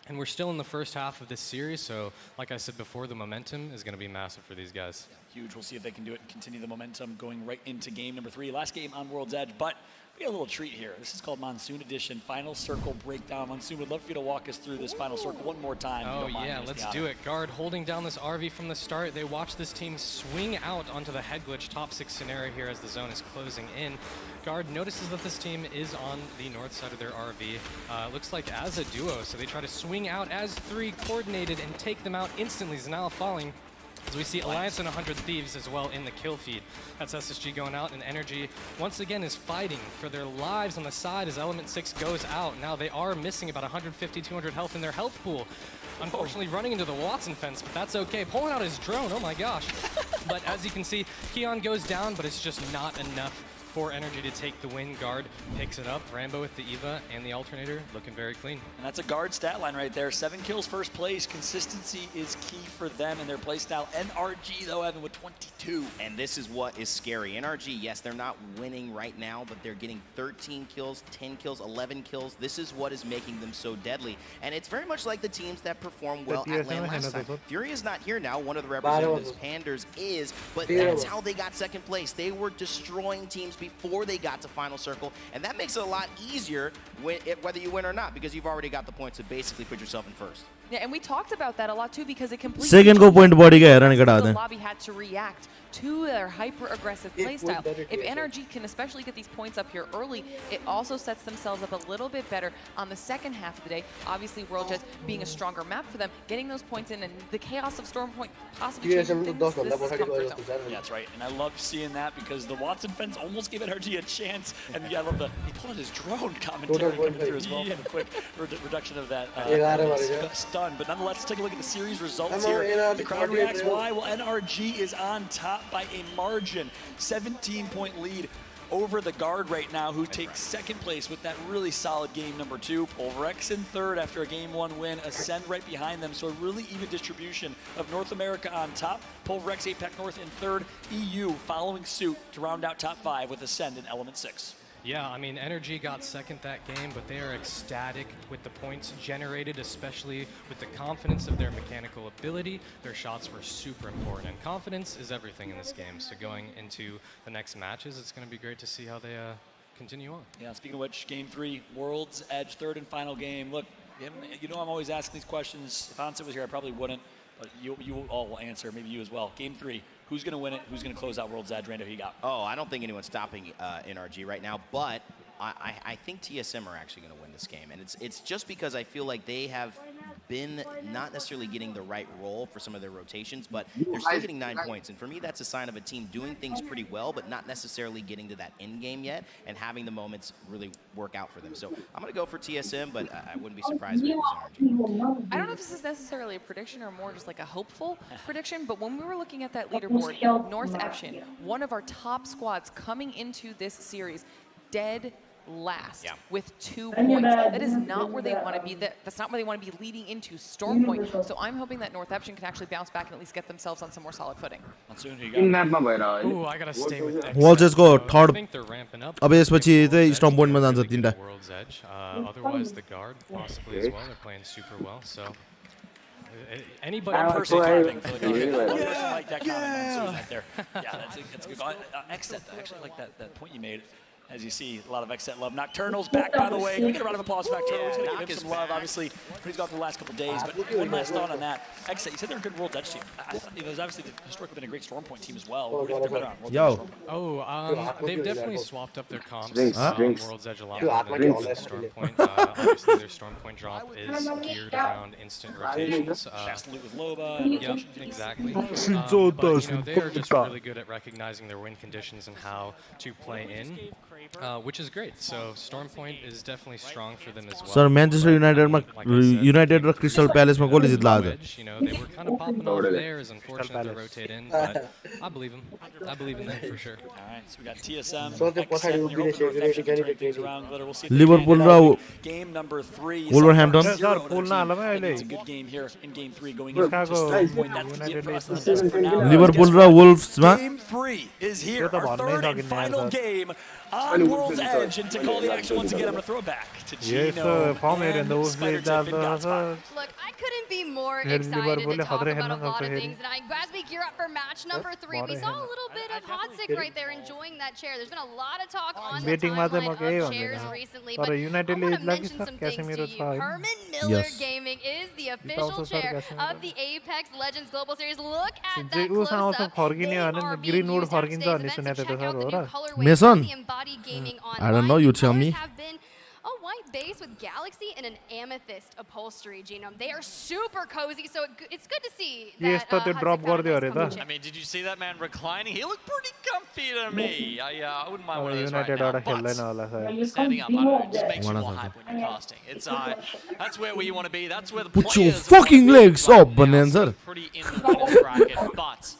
And we're still in the first half of this series, so like I said before, the momentum is going to be massive for these guys. Yeah, huge. We'll see if they can do it and continue the momentum going right into game number 3. Last game on World's Edge, but we got a little treat here. This is called Monsoon Edition, Final Circle Breakdown. Monsoon, would love for you to walk us through this Final Circle one more time. Oh yeah, let's do it. Guard holding down this RV from the start. They watch this team swing out onto the head glitch top 6 scenario here as the zone is closing in. Guard notices that this team is on the north side of their RV. Looks like as a duo, so they try to swing out as 3 coordinated and take them out instantly. Zanal falling. As we see Alliance and 100 Thieves as well in the kill feed. That's SSG going out, and Energy once again is fighting for their lives on the side as Element 6 goes out. Now they are missing about 150, 200 health in their health pool. Unfortunately running into the Watson fence, but that's okay. Pulling out his drone, oh my gosh. But as you can see, Keon goes down, but it's just not enough for Energy to take the win. Guard picks it up. Rambo with the EVA and the alternator looking very clean. And that's a Guard stat line right there. 7 kills first place. Consistency is key for them and their play style. NRG though, Evan, with 22. And this is what is scary. NRG, yes, they're not winning right now, but they're getting 13 kills, 10 kills, 11 kills. This is what is making them so deadly. And it's very much like the teams that perform well at LAN last time. Fury is not here now. One of the representatives, Panders, is, but that's how they got second place. They were destroying teams before they got to Final Circle, and that makes it a lot easier whether you win or not, because you've already got the points to basically put yourself in first. Yeah, and we talked about that a lot too, because it completely second go point body ga herani kada the lobby had to react to their hyper-aggressive playstyle. If NRG can especially get these points up here early, it also sets themselves up a little bit better on the second half of the day. Obviously, World Jets being a stronger map for them, getting those points in, and the chaos of Stormpoint possibly changing things. This is comfort zone. Yeah, that's right. And I love seeing that because the Watson fence almost gave NRG a chance. And yeah, I love he pulled out his drone commentary coming through as well for the quick reduction of that stun. But nonetheless, let's take a look at the series results here. The crowd reacts. Why? Well, NRG is on top by a margin. 17-point lead over the guard right now, who takes second place with that really solid game number 2. Pulverex in third after a game 1 win. Ascend right behind them, so a really even distribution of North America on top. Pulverex, APAC North in third. EU following suit to round out top 5 with Ascend in Element 6. Yeah, I mean, NRG got second that game, but they are ecstatic with the points generated, especially with the confidence of their mechanical ability. Their shots were super important, and confidence is everything in this game. So going into the next matches, it's going to be great to see how they continue on. Yeah, speaking of which, Game 3, World's Edge, third and final game. Look, you know I'm always asking these questions. If Onset was here, I probably wouldn't, but you all will answer, maybe you as well. Game 3. Who's going to win it? Who's going to close out World's Edge? Rando, who you got? Oh, I don't think anyone's stopping NRG right now, but I think TSM are actually going to win this game. And it's just because I feel like they have been not necessarily getting the right role for some of their rotations, but they're still getting 9 points. And for me, that's a sign of a team doing things pretty well, but not necessarily getting to that end game yet and having the moments really work out for them. So I'm going to go for TSM, but I wouldn't be surprised if it was NRG. I don't know if this is necessarily a prediction or more just like a hopeful prediction, but when we were looking at that leaderboard, North Eption, one of our top squads coming into this series, dead last with 2 points. That is not where they want to be. That's not where they want to be leading into Stormpoint. So I'm hoping that North Eption can actually bounce back and at least get themselves on some more solid footing. Ooh, I gotta stay with World Edge को third. I think they're ramping up. अब यसपछि चाहिँ Sturm पोइन्टमा जान्छ तीनटा. World's Edge. Otherwise, the guard possibly as well. They're playing super well. So anybody. One person driving for the guard. One person like that comment right there. Yeah, that's a good. Exet, I actually like that point you made. As you see, a lot of Exet love. Nocturnal's back, by the way. Can we get a round of applause for Nocturnal? We're going to give him some love, obviously. He's gone through the last couple of days. But one last thought on that. Exet, you said they're a good World Edge team. I thought there's obviously historically been a great Stormpoint team as well. They've definitely swapped up their comps World's Edge a lot more than Stormpoint. Obviously, their Stormpoint drop is geared around instant rotations. Fast loot with Loba. Yep, exactly. But, they are just really good at recognizing their win conditions and how to play in. Which is great. So Stormpoint is definitely strong for them as well. Sir, Manchester United raw Crystal Palace मा कसले जित्ला आज? You know, they were kind of popping off there. Is unfortunate to rotate in, but I believe them. I believe in them for sure. All right, so we got TSM. Liverpool raw game number 3. Wolverhampton. It's a good game here in game 3 going into Stormpoint. That's it for us on the desk for now. Liverpool raw Wolves मा Game 3 is here. Our third and final game on World's Edge. And to call the action once again, I'm going to throw it back to Gino and Spider Tip and Godspot. Look, I couldn't be more excited to talk about a lot of things. And as we gear up for match number 3, we saw a little bit of Hotsick right there enjoying that chair. There's been a lot of talk on the timeline of chairs recently, but I want to mention some things to you. Herman Miller Gaming is the official chair of the Apex Legends Global Series. Look at that close-up. They are being used at today's event, so check out the new colorway Mason, of the Embodied Gaming online. I don't know, you tell me. Have been a white base with Galaxy and an amethyst upholstery, Genome. They are super cozy, so it's good to see that I mean, did you see that man reclining? He looked pretty comfy to me. I wouldn't mind one of those right now, but standing up, I don't know, just makes you more hype when you're casting. It's that's where you want to be. That's where the Put your players fucking legs up, Bonanza. pretty in the winners bracket, but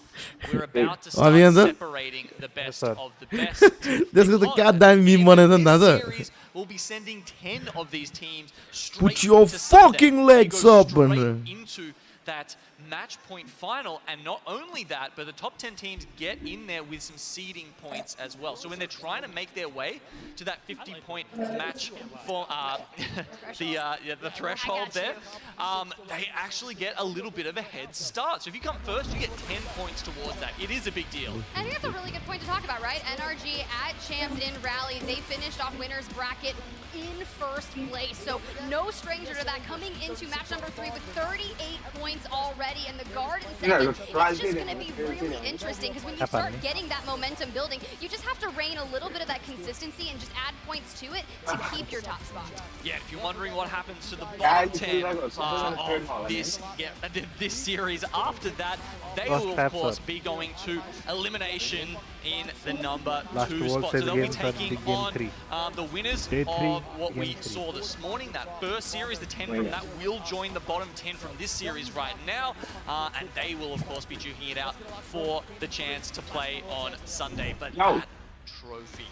we're about to start separating the best of the best. This is the goddamn meme Bonanza. We'll be sending 10 of these teams straight Put your to fucking Sunday. legs They go up, straight man. into that match point final, and not only that, but the top 10 teams get in there with some seeding points as well. So when they're trying to make their way to that 50-point match for the threshold there, they actually get a little bit of a head start. So if you come first, you get 10 points towards that. It is a big deal. I think that's a really good point to talk about, right? NRG at Champs in Rally, they finished off winners bracket in first place. So no stranger to that, coming into match number 3 with 38 points already, and the guard in second. It's just going to be really interesting because when you start getting that momentum building, you just have to rein a little bit of that consistency and just add points to it to keep your top spot. Yeah, if you're wondering what happens to the bottom 10 of this series, after that, they will, of course, be going to elimination in the number 2 spot. So they'll be taking on the winners of what we saw this morning. That first series, the 10 from that will join the bottom 10 from this series right now. And they will, of course, be duking it out for the chance to play on Sunday. But that trophy.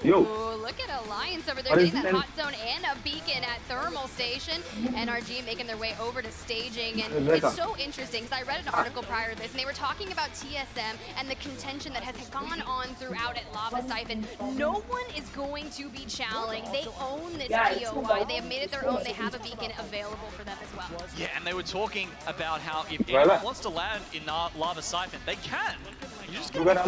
Ooh, look at Alliance over there getting that hot zone and a beacon at Thermal Station. NRG making their way over to staging, and it's so interesting because I read an article prior to this and they were talking about TSM and the contention that has gone on throughout at Lava Siphon. No one is going to be challenging. They own this POI. They have made it their own. They have a beacon available for them as well. Yeah, and they were talking about how if anyone wants to land in Lava Siphon, they can. You just get a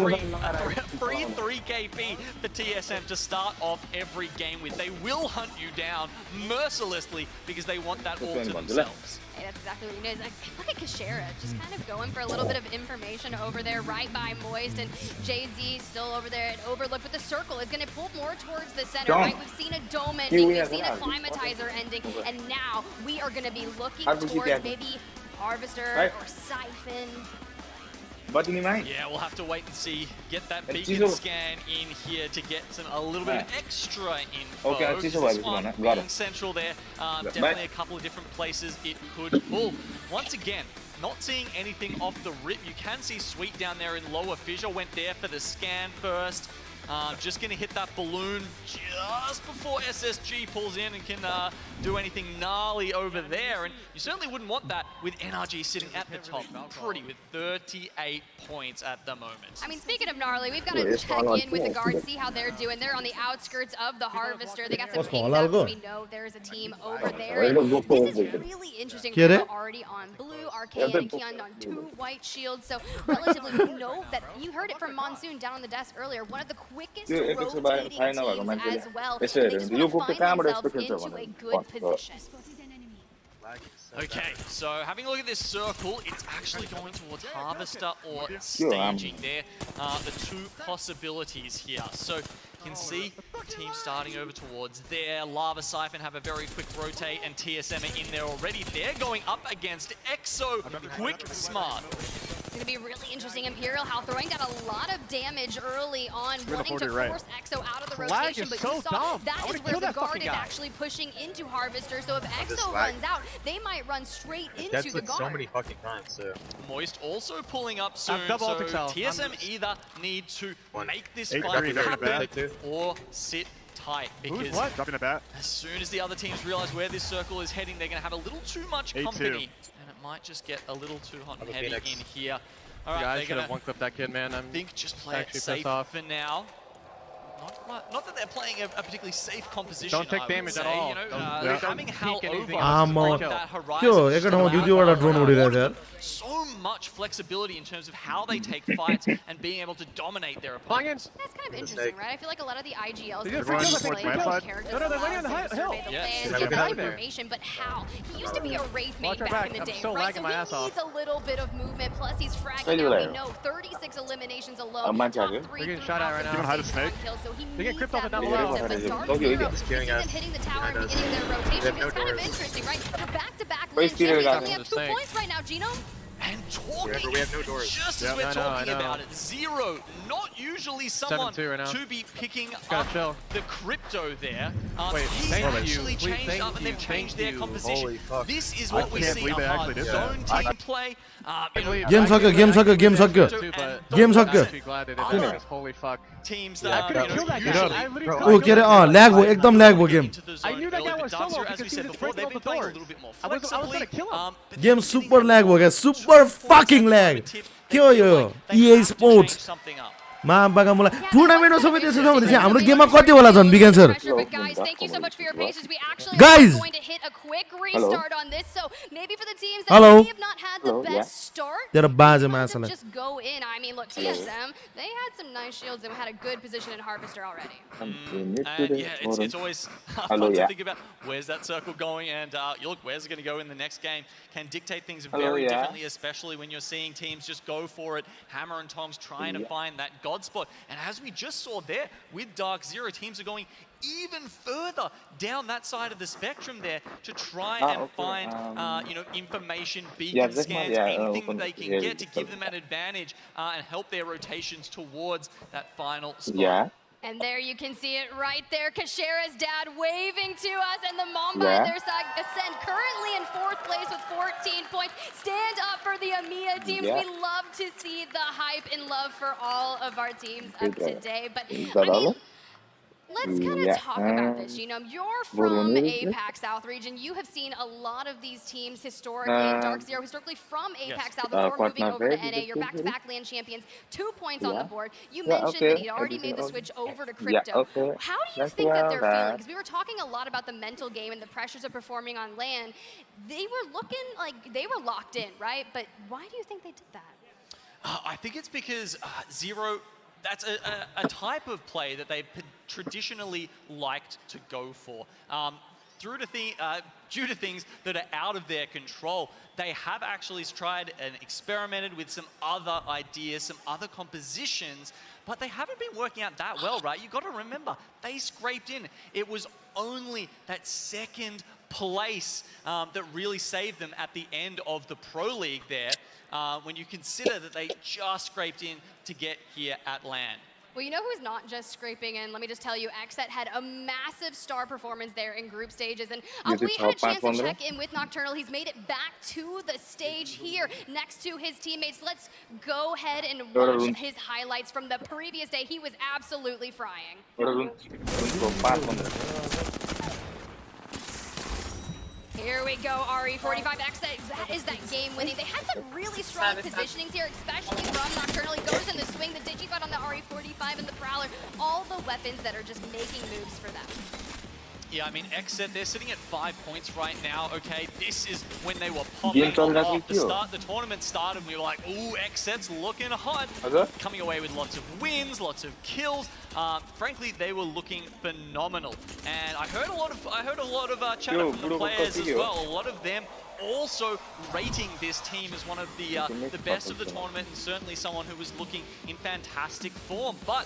free 3 KP for TSM to start off every game with. They will hunt you down mercilessly because they want that all to themselves. Hey, that's exactly what it is. I feel like Kashera just kind of going for a little bit of information over there right by Moist, and Jay-Z still over there at Overlook, but the circle is going to pull more towards the center, right? We've seen a dome ending, we've seen a climatizer ending, and now we are going to be looking towards maybe Harvester or Siphon. Yeah, we'll have to wait and see. Get that beacon scan in here to get a little bit of extra info. This one being central there, definitely a couple of different places it could pull. Once again, not seeing anything off the rip. You can see Sweet down there in lower fissure. Went there for the scan first. Just going to hit that balloon just before SSG pulls in and can do anything gnarly over there. And you certainly wouldn't want that with NRG sitting at the top, pretty with 38 points at the moment. I mean, speaking of gnarly, we've got to check in with the guards, see how they're doing. They're on the outskirts of the Harvester. They got some pings out, so we know there's a team over there. And this is really interesting. We're already on blue, Arcane and Keon on 2 white shields. So relatively, we know that you heard it from Monsoon down on the desk earlier. One of the quickest rotating teams as well. And they just want to find themselves into a good position. Okay, so having a look at this circle, it's actually going towards Harvester or staging there. The 2 possibilities here. So you can see the team starting over towards there. Lava Siphon have a very quick rotate, and TSM are in there already. They're going up against EXO. Quick, smart. It's going to be really interesting. Imperial Hal throwing down a lot of damage early on, wanting to force EXO out of the rotation, but you saw that is where the guard is actually pushing into Harvester, so if EXO runs out, they might run straight into the guard. So many fucking times, too. Moist also pulling up soon, so TSM either need to make this fight happen or sit tight, because dropping a bat. As soon as the other teams realize where this circle is heading, they're going to have a little too much company, and it might just get a little too hot and heavy in here. All right, I should have one-clipped that kid, man. I think just play it safe for now. Not that they're playing a particularly safe composition. Don't take damage at all. You know, having Hal over that horizon. So much flexibility in terms of how they take fights and being able to dominate their opponents. That's kind of interesting, right? I feel like a lot of the IGLs play characters survey the land, get information, but Hal, he used to be a Wraith main back in the day, right? So he needs a little bit of movement, plus he's fragging out, we know, 36 eliminations alone, top 3 throughout the kills, so he needs that momentum, but Dark Zero, seeing them hitting the tower and beginning their rotation, it's kind of interesting, right? For back-to-back win champions, only have 2 points right now, Gino. And talking just as we're talking about it, Zero, not usually someone to be picking up the crypto there. He's actually changed up and they've changed their composition. This is what we see a hard zone team play. Game sucker. Holy fuck. Teams that lag भयो एकदम lag भयो game. I knew that guy was solo as we said before, they've been playing a little bit more flexibly. Game super lag भयो guys, super fucking lag. के हो यो EA Sports माबाका मलाई टुर्नामेन्टमा सबै त्यसो छ भने चाहिँ हाम्रो गेममा कति होला झन् began sir guys, thank you so much for your patience. We actually guys are going to hit a quick restart on this, so maybe for the teams that may have not had the best start. तेरा बाज है Doesn't masala. just go in. I mean, look, TSM, they had some nice shields and had a good position in Harvester already. And yeah, it's always fun to think about where's that circle going, and you look, where's it going to go in the next game. Can dictate things very differently, especially when you're seeing teams just go for it. Hammer and Tongs trying to find that god spot. And as we just saw there with Dark Zero, teams are going even further down that side of the spectrum there to try and find information, beacon scans, anything that they can get to give them an advantage and help their rotations towards that final spot. And there you can see it right there. Kashera's dad waving to us, and the Mamba on their side, Ascend currently in 4th place with 14 points. Stand up for the EMEA teams. We love to see the hype and love for all of our teams up today. But I mean, let's kind of talk about this. You know, you're from APAC South region. You have seen a lot of these teams historically, Dark Zero historically from APAC South before moving over to NA. You're back-to-back LAN champions, 2 points on the board. You mentioned that he'd already made the switch over to crypto. How do you think that they're feeling? Because we were talking a lot about the mental game and the pressures of performing on LAN. They were looking like they were locked in, right? But why do you think they did that? I think it's because Zero, that's a type of play that they've traditionally liked to go for. Due to things that are out of their control, they have actually tried and experimented with some other ideas, some other compositions, but they haven't been working out that well, right? You've got to remember, they scraped in. It was only that second place that really saved them at the end of the Pro League there, when you consider that they just scraped in to get here at LAN. Well, you know who's not just scraping in? Let me just tell you, XSET had a massive star performance there in group stages. And we had a chance to check in with Nocturnal. He's made it back to the stage here next to his teammates. Let's go ahead and watch his highlights from the previous day. He was absolutely frying. Here we go, RE45X. That is that game winning. They had some really strong positionings here, especially from Nocturnal. He goes in the swing, the Digifut on the RE45 and the Prowler. All the weapons that are just making moves for them. Yeah, I mean, XSET, they're sitting at 5 points right now, okay? This is when they were popping off. The tournament started, and we were like, ooh, XSET's looking hot. Coming away with lots of wins, lots of kills. Frankly, they were looking phenomenal. And I heard a lot of chatter from the players as well. A lot of them also rating this team as one of the best of the tournament, and certainly someone who was looking in fantastic form. But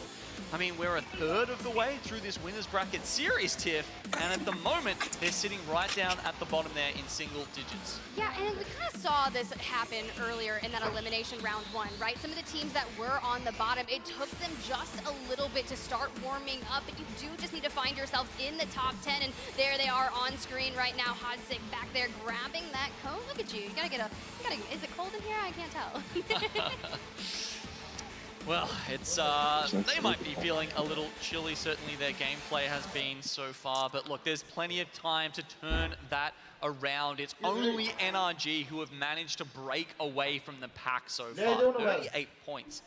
I mean, we're a third of the way through this winners bracket series, Tiff, and at the moment, they're sitting right down at the bottom there in single digits. Yeah, and we kind of saw this happen earlier in that elimination round 1, right? Some of the teams that were on the bottom, it took them just a little bit to start warming up, but you do just need to find yourselves in the top 10, and there they are on screen right now. Hodsig back there grabbing that cone. Look at you. You gotta get is it cold in here? I can't tell. Well, it's they might be feeling a little chilly. Certainly their gameplay has been so far, but look, there's plenty of time to turn that around. It's only NRG who have managed to break away from the pack so far. 38 points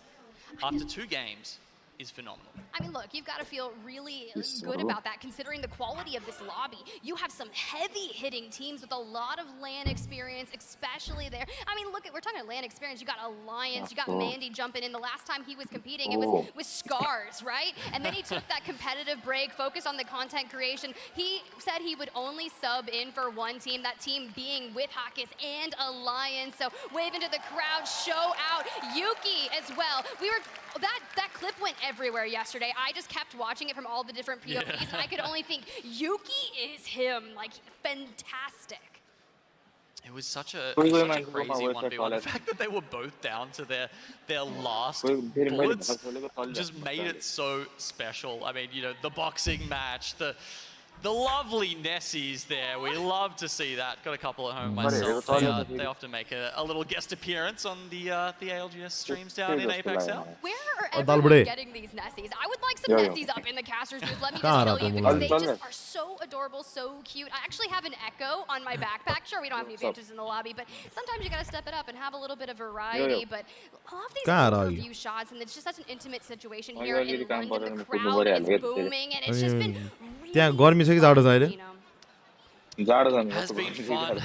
after 2 games is phenomenal. I mean, look, you've got to feel really good about that, considering the quality of this lobby. You have some heavy-hitting teams with a lot of LAN experience, especially there. I mean, look, we're talking about LAN experience. You got Alliance, you got Mandy jumping in. The last time he was competing, it was with Scars, right? And then he took that competitive break, focused on the content creation. He said he would only sub in for one team, that team being with Hawkins and Alliance. So wave into the crowd, show out Yuki as well. That clip went everywhere yesterday. I just kept watching it from all the different POVs, and I could only think, Yuki is him, like, fantastic. It was such a crazy 1v1. The fact that they were both down to their last bullets just made it so special. I mean, you know, the boxing match, the lovely Nessies there. We love to see that. Got a couple at home myself. They often make a little guest appearance on the ALGS streams down in APAC South. Where are everyone getting these Nessies? I would like some Nessies up in the casters booth. Let me just tell you, because they just are so adorable, so cute. I actually have an Echo on my backpack. Sure, we don't have any Vantages in the lobby, but sometimes you got to step it up and have a little bit of variety. But I love these overview shots, and it's just such an intimate situation here in London. The crowd is booming, and it's just been त्यहाँ गर्मी छ कि जाडो छ अहिले? has been fun.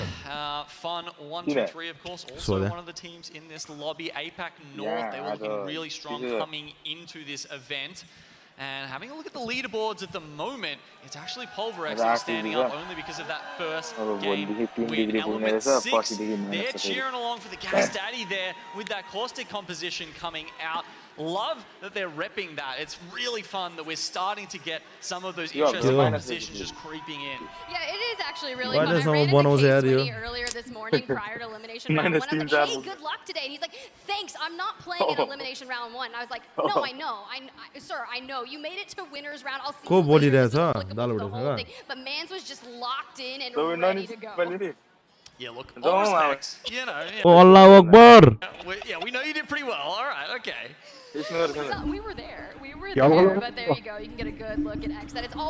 Fun 1, 2, 3, of course. Also one of the teams in this lobby, APAC North. They were looking really strong coming into this event. And having a look at the leaderboards at the moment, it's actually Pulverex who's standing up only because of that first game win. Element 6, they're cheering along for the Gas Daddy there with that caustic composition coming out. Love that they're repping that. It's really fun that we're starting to get some of those interesting compositions just creeping in. Yeah, it is actually really fun. I ran into Case earlier this morning prior to Elimination Round 1. I was like, hey, good luck today. And he's like, thanks, I'm not playing in Elimination Round 1. And I was like, no, I know. Sir, I know. You made it to Winners Round. I'll see you later. The whole thing. But Mans was just locked in and ready to go. Yeah, look, all respects, you know. Allahu Akbar. Yeah, we know you did pretty well. All right, okay. We were there. We were there, but there you go. You can get a good look at X. That it's all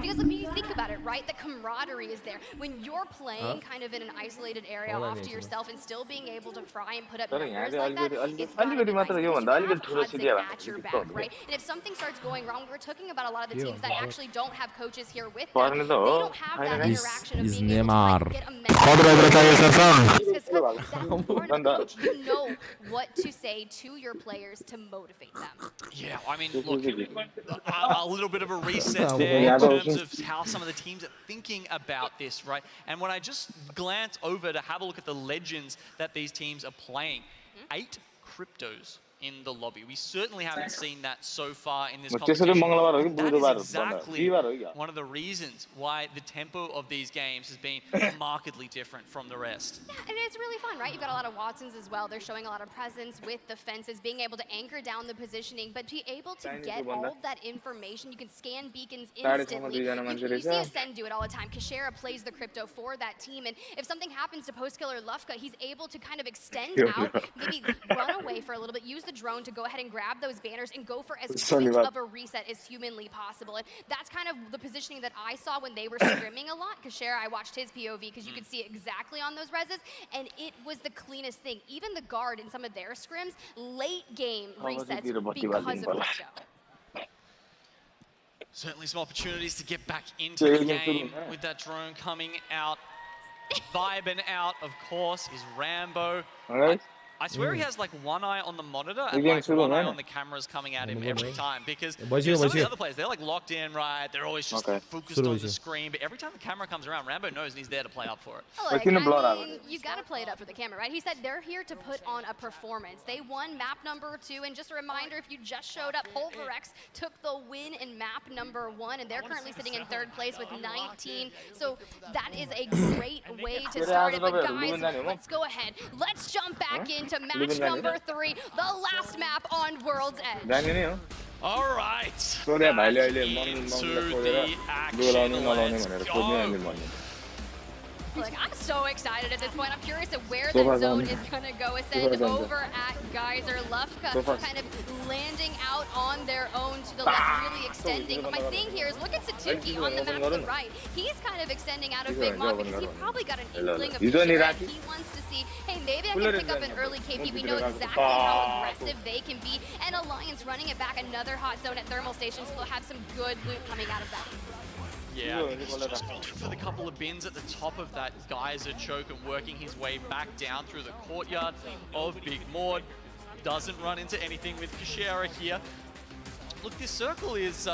because when you think about it, right? The camaraderie is there. When you're playing kind of in an isolated area off to yourself and still being able to try and put up numbers like that, it's gotta be nice because you have Hudson at your back, right? And if something starts going wrong, we're talking about a lot of the teams that actually don't have coaches here with them. They don't have that interaction of being able to get a message. You know what to say to your players to motivate them. Yeah, I mean, look, a little bit of a reset there in terms of how some of the teams are thinking about this, right? And when I just glance over to have a look at the legends that these teams are playing, 8 cryptos in the lobby. We certainly haven't seen that so far in this competition. That is exactly one of the reasons why the tempo of these games has been markedly different from the rest. Yeah, and it's really fun, right? You've got a lot of Watsons as well. They're showing a lot of presence with the fences, being able to anchor down the positioning, but be able to get all of that information. You can scan beacons instantly. You see Ascend do it all the time. Kashera plays the crypto for that team, and if something happens to Postkiller Lufka, he's able to kind of extend out, maybe run away for a little bit, use the drone to go ahead and grab those banners and go for as quick of a reset as humanly possible. And that's kind of the positioning that I saw when they were scrimming a lot. Kashera, I watched his POV because you could see exactly on those reses, and it was the cleanest thing. Even the guard in some of their scrims, late game resets because of Rico. Certainly some opportunities to get back into the game with that drone coming out. Vibing out, of course, is Rambo. I swear he has like one eye on the monitor and like one eye on the cameras coming at him every time, because some of the other players, they're like locked in, right? They're always just focused on the screen, but every time the camera comes around, Rambo knows and he's there to play up for it. Look, I mean, you got to play it up for the camera, right? He said they're here to put on a performance. They won map number 2, and just a reminder, if you just showed up, Pulverex took the win in map number 1, and they're currently sitting in 3rd place with 19. So that is a great way to start it. But guys, let's go ahead. Let's jump back into match number 3, the last map on World's Edge. All right, back into the action. Let's go. Like, I'm so excited at this point. I'm curious of where that zone is going to go. Ascend over at Geyser. Lufka kind of landing out on their own to the left, really extending. But my thing here is look at Satuki on the map to the right. He's kind of extending out of Big Mom because he probably got an inkling of future. He wants to see, hey, maybe I can pick up an early KP. We know exactly how aggressive they can be. And Alliance running it back, another hot zone at Thermal Station, so they'll have some good loot coming out of that. Yeah, I think he's just looking for the couple of bins at the top of that Geyser choke and working his way back down through the courtyard of Big Maud. Doesn't run into anything with Kashera here. Look, this circle is,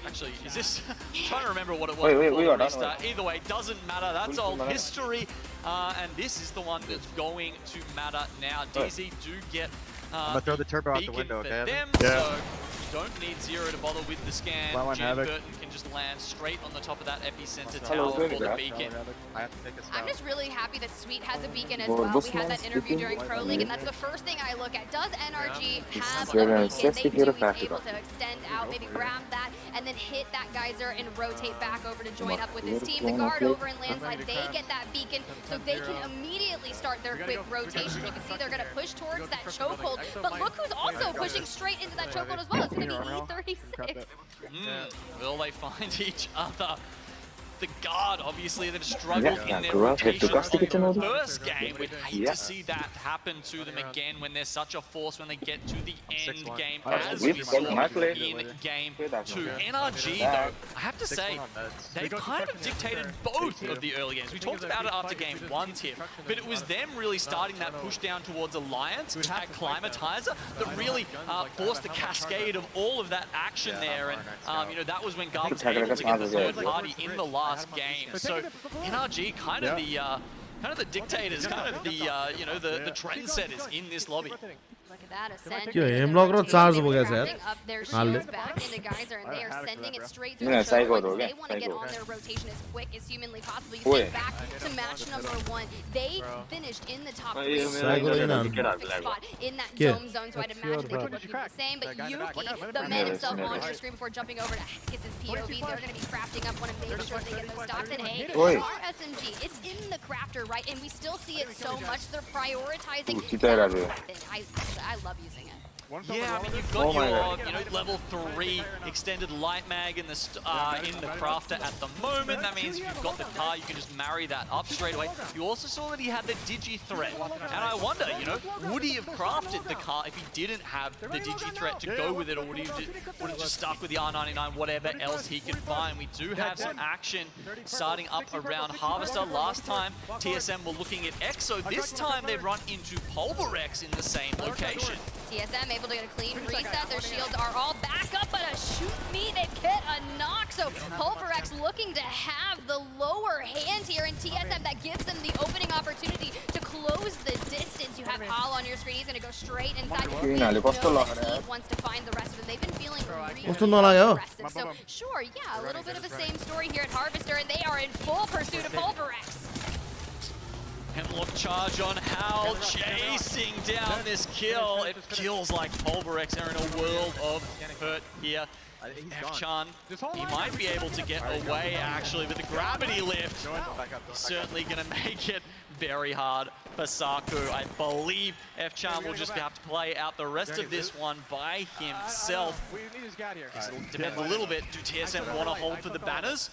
actually, is this, I'm trying to remember what it was before the restart. Either way, doesn't matter, that's old history. And this is the one that's going to matter now. DZ do get I'm gonna throw the turbo out the window, okay? Them, so you don't need Zero to bother with the scan. Jan Burton can just land straight on the top of that epicenter tower for the beacon. I'm just really happy that Sweet has a beacon as well. We had that interview during Pro League, and that's the first thing I look at. Does NRG have a beacon? They do. He's able to extend out, maybe grab that, and then hit that Geyser and rotate back over to join up with his team. The guard over in Landslide, they get that beacon, so they can immediately start their quick rotation. You can see they're going to push towards that chokehold. But look who's also pushing straight into that chokehold as well. It's going to be E36. Will they find each other? the guard. Obviously, they've struggled in their Grant rotation Hetto from Kasti the first game. We'd hate Yeah. to see that happen to them again when they're such a force when they get to the end game, Oh, as we've we got saw my play. in game 2. Okay. NRG, though, I have to say, they kind of dictated both of the early games. We talked about it after game 1, Tim, but it was them really starting that push down towards Alliance at Climatizer that really forced the cascade of all of that action there, and you know, that was when Garb was able to get the third party in the last game. So NRG kind of the dictators, kind of the you know, the trendsetters in this lobby. Look at that ascent. Yo, Hemlock ro charge ho gaya yaar. Up their Halle. shields back into Geyser, and they are sending it straight through Yeah, the choke Psycho points. ho They gaya, want to get Psycho. on their rotation as quick as humanly possible. You Oi. think back to match number 1. They finished in the top 3. Psycho in on. Perfect spot in that Yeah. dome zone, so I'd imagine they could look the same. But Yuki, the man himself on your screen before jumping over to His POV, they're going to be crafting up, want to make sure they get those stocks. And hey, Oi. our SMG, it's in the crafter, right? And we still see it so much. They're prioritizing. Kita era dia. I love using it. Yeah, I mean, you've Oh got my your God. you know, level 3 extended light mag in the crafter at the moment. That means if you've got the car, you can just marry that up straight away. You also saw that he had the digi threat, and I wonder, you know, would he have crafted the car if he didn't have the digi threat to go with it, or would he have just stuck with the R99, whatever else he could find? We do have some action starting up around Harvester. Last time TSM were looking at EXO. This time they've run into Pulverex in the same location. TSM able to get a clean reset. Their shields are all back up, but a shoot me, they get a knock. So Pulverex looking to have the lower hand here, and TSM, that gives them the opening opportunity to close the distance. You have Al on your screen. He's going to go straight inside. We know that he wants to find the rest of them. They've been feeling really aggressive. So sure, yeah, a little bit of the same story here at Harvester, and they are in full pursuit of Pulverex. Hemlock charge on Hal, chasing down this kill. It feels like Pulverex are in a world of hurt here. F-Chan, he might be able to get away actually, but the gravity lift is certainly going to make it very hard for Saku. I believe F-Chan will just have to play out the rest of this one by himself. It'll depend a little bit. Do TSM want to hold for the banners?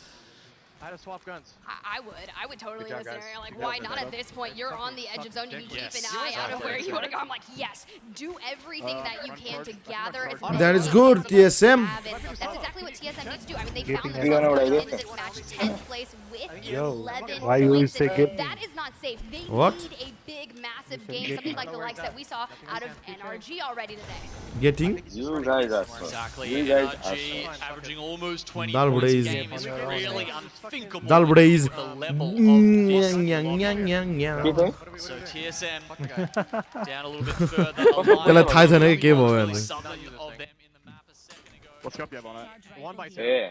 I had to swap guns. I would totally in a scenario like, why not at this point? You're on the edge of zone. You can keep an eye out of where you want to go. I'm like, yes, do everything that you can to gather as many That is good, TSM. That's exactly what TSM needs to do. I mean, they found themselves going into this match 10th place with 11 why you will say points. good? That is not safe. They What? need a big, massive game, something like the likes that we saw out of NRG already today. Getting You guys are Exactly. You guys are NRG averaging almost 20 Dal points a Budays. game is really unthinkable. Dal Budays. with the level of this Nyang. So TSM down a little bit further. त्यसलाई थाहा छैन कि के भयो भने What's up, Yev, on it? 1 by 2. Yeah.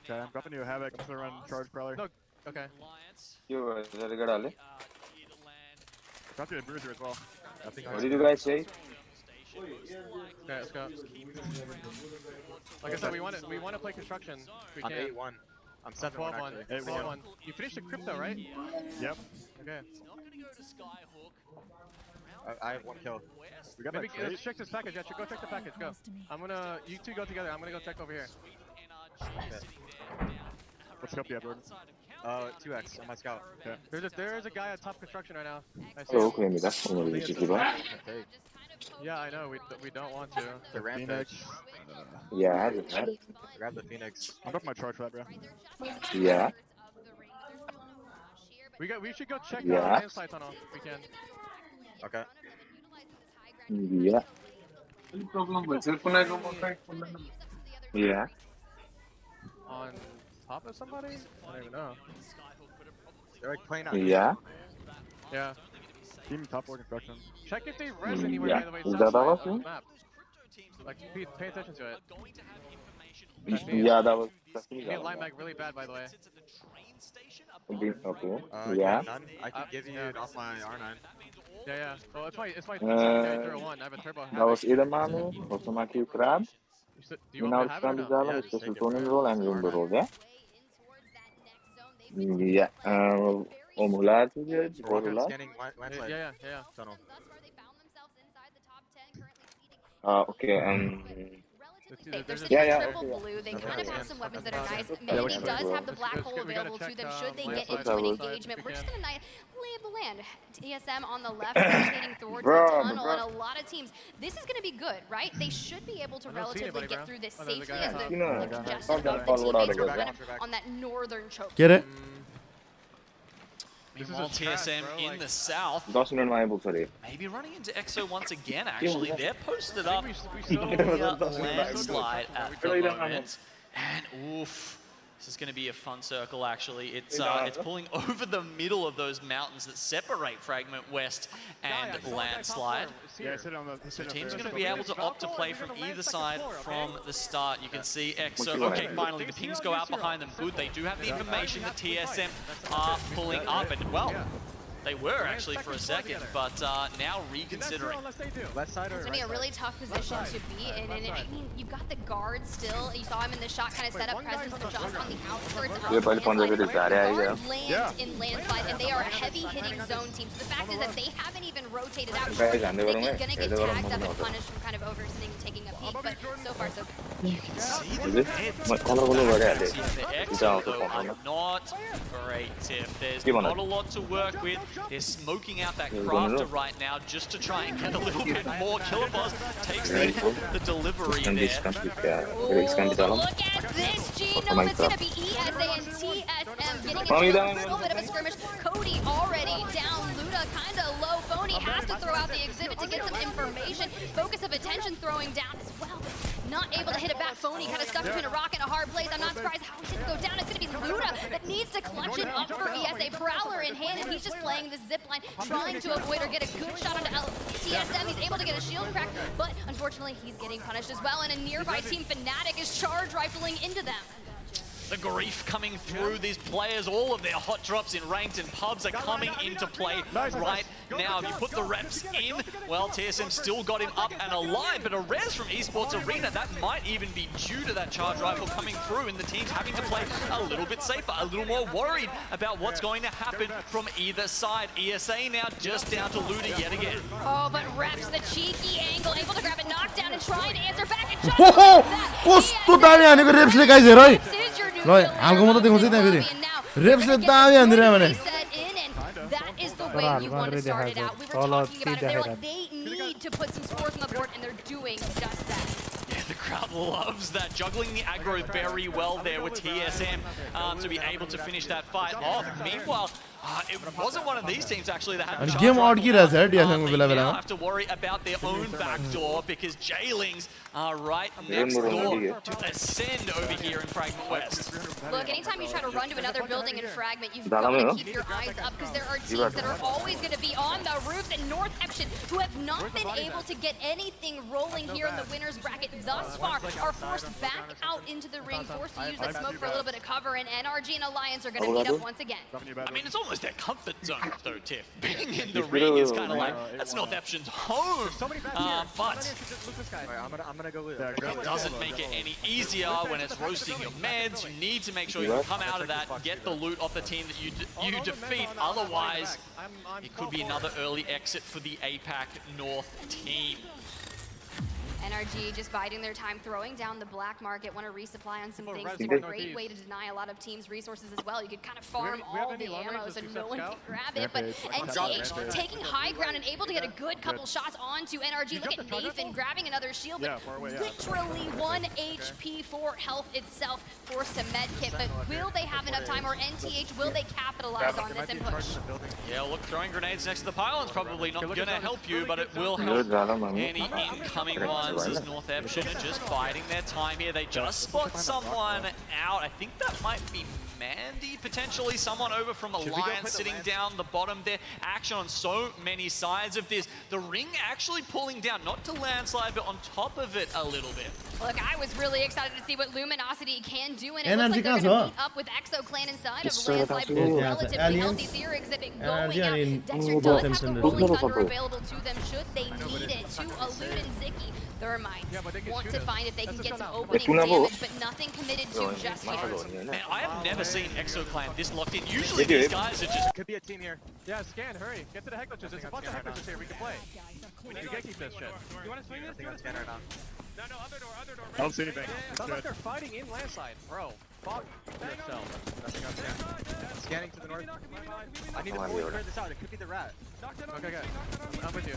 Okay, I'm dropping you a Havoc. I'm gonna run Charge Crawler. No, okay. You guys Got you a Bruiser as well. What did you guys say? Okay, let's go. Like I said, we want to play construction. We I'm can. 8-1. I'm 7-1 12-1. actually. 12-1. You finished the crypto, right? Yep. Okay. I have 1 kill. We got Maybe that crate. let's check this package. Yeah, go check the package. Go. You two go together. I'm gonna go check over here. What's up, Yev, Jordan? 2x on my scout. Okay. There is a guy at top construction right now. I see Oh, him. okay, 오늘 위치가. Yeah, I know. We don't want to. The Rampage. Yeah, Grab the Phoenix. I'm dropping my charge for that, bro. yeah. We should go check Yeah. the landslide tunnel. If we can. Okay. Yeah. Yeah. On top of somebody? I don't even know. They're like playing out. Yeah. Yeah. Team top floor construction. Check if they res anywhere, Yeah. by the way. Is South that side all of the of map. Like, pay attention to it. Yeah, that was You made light mag really bad, by the way. okay. Yeah. None. I can give you it off my R9. Yeah. Well, it's my Uh, turbo 1. I have a turbo. Dat was Edemame, automatic crab. Do you In want our me to have it or no? standaard special toning roll and rumble roll, yeah? Yeah. Om hoe laat is het? Voor hoe laat? Scanning landslide. Yeah. Tunnel. Okay, They're sitting on triple blue. They kind of have some weapons that are nice. Mandy does have the black hole available to them should they get into an engagement. We're just going to lay of the land. TSM on the left, rotating towards the tunnel, and a lot of teams. This is going to be good, right? They should be able to relatively get through this safely as the congestion of the teammates are kind of on that northern choke. Get it? Meanwhile, TSM in the south. Maybe running into EXO once again, actually. They're posted up near landslide at the moment. And oof. This is going to be a fun circle, actually. It's pulling over the middle of those mountains that separate Fragment West and Landslide. So teams are going to be able to opt to play from either side from the start. You can see EXO. Okay, finally, the pings go out behind them. Good, they do have the information that TSM are pulling up. And, well, they were actually for a second, but now reconsidering. It's going to be a really tough position to be in. And I mean, you've got the guard still. You saw him in the shot kind of set up presence, but just on the outskirts of Landslide. The guard lands in Landslide, and they are a heavy-hitting zone team. So the fact is that they haven't even rotated out. They're going to get tagged up and punished from kind of oversitting, taking a peek, but so far so good. You can see the hits. The EXO, though, are not great, Tiff. There's not a lot to work with. They're smoking out that crafter right now just to try and get a little bit more. Killerboss takes the delivery there. Ooh, look at this, Gino. It's going to be ESA and TSM getting into a little bit of a skirmish. Cody already down. Luda kind of low. Phony has to throw out the exhibit to get some information. Focus of attention throwing down as well. Not able to hit it back. Phony kind of stuck between a rock and a hard place. I'm not surprised how he didn't go down. It's going to be Luda that needs to clutch it up for ESA. Prowler in hand, and he's just playing the zip line, trying to avoid or get a good shot onto TSM. He's able to get a shield crack, but unfortunately he's getting punished as well, and a nearby team Fnatic is charge rifling into them. The grief coming through these players, all of their hot drops in ranked and pubs are coming into play right now. If you put the reps in, well, TSM still got him up and alive, but a res from Esports Arena, that might even be due to that charge rifle coming through and the teams having to play a little bit safer, a little more worried about what's going to happen from either side. ESA now just down to Luda yet again. Oh, but reps the cheeky angle, able to grab a knockdown and try and answer back, and just like that, ल हालको म त देखाउँछु त्यहाँ फेरि रेप्सले दामी हान्दिरहेँ भने that is the way you want to start it out. We were talking about it. They're like, they need to put some scores on the board, and they're doing just that. Yeah, the crowd loves that. Juggling the aggro very well there with TSM to be able to finish that fight off. Meanwhile, it wasn't one of these teams actually that had the game they now have to worry about their own backdoor because Jailings are right next door to ascend over here in Fragment West. Look, anytime you try to run to another building in Fragment, you've got to keep your eyes up because there are teams that are always going to be on the roofs in North Epson who have not been able to get anything rolling here in the winners bracket thus far, are forced back out into the ring, forced to use that smoke for a little bit of cover, and NRG and Alliance are going to meet up once again. I mean, it's almost their comfort zone, though, Tiff. Being in the ring is kind of like, that's North Epson's home, but it doesn't make it any easier when it's roasting your meds. You need to make sure you come out of that, get the loot off the team that you defeat. Otherwise, it could be another early exit for the APAC North team. NRG just biding their time, throwing down the black market, want to resupply on some things. It's a great way to deny a lot of teams resources as well. You could kind of farm all the ammo so no one can grab it, but NTH taking high ground and able to get a good couple shots onto NRG. Look at Nathan grabbing another shield, but literally 1 HP for health itself, forced to medkit, but will they have enough time, or NTH, will they capitalize on this and push? Yeah, look, throwing grenades next to the pylon's probably not going to help you, but it will help any incoming ones. As North Epson are just biding their time here. They just spot someone out. I think that might be Mandy, potentially. Someone over from Alliance sitting down the bottom there. Action on so many sides of this. The ring actually pulling down, not to landslide, but on top of it a little bit. Look, I was really excited to see what Luminosity can do, and it looks like they're going to meet up with Exo Clan inside of Landslide. Relatively healthy Seer exhibit going out. Dexter does have the Rolling Thunder available to them should they need it. To Alud and Ziki. their minds. Yeah, but they can Want shoot to us. find if they That's can a get some shutdown. opening damage, but nothing committed to just yet. Man, I have never seen ExoClan this locked in. Usually these guys are just... Could be a team here. Yeah, scan, hurry. Get to the heck glitches. There's a bunch of heck glitches here. We can play. We need to gatekeep this shit. You want to swing this? You want to swing this? No, other door. I don't see anything. Sounds like they're fighting in land side. Bro, fuck yourself. Nothing on scan. Scanning to the north. I need to fully clear this out. It could be the rat. Okay. I'm with you.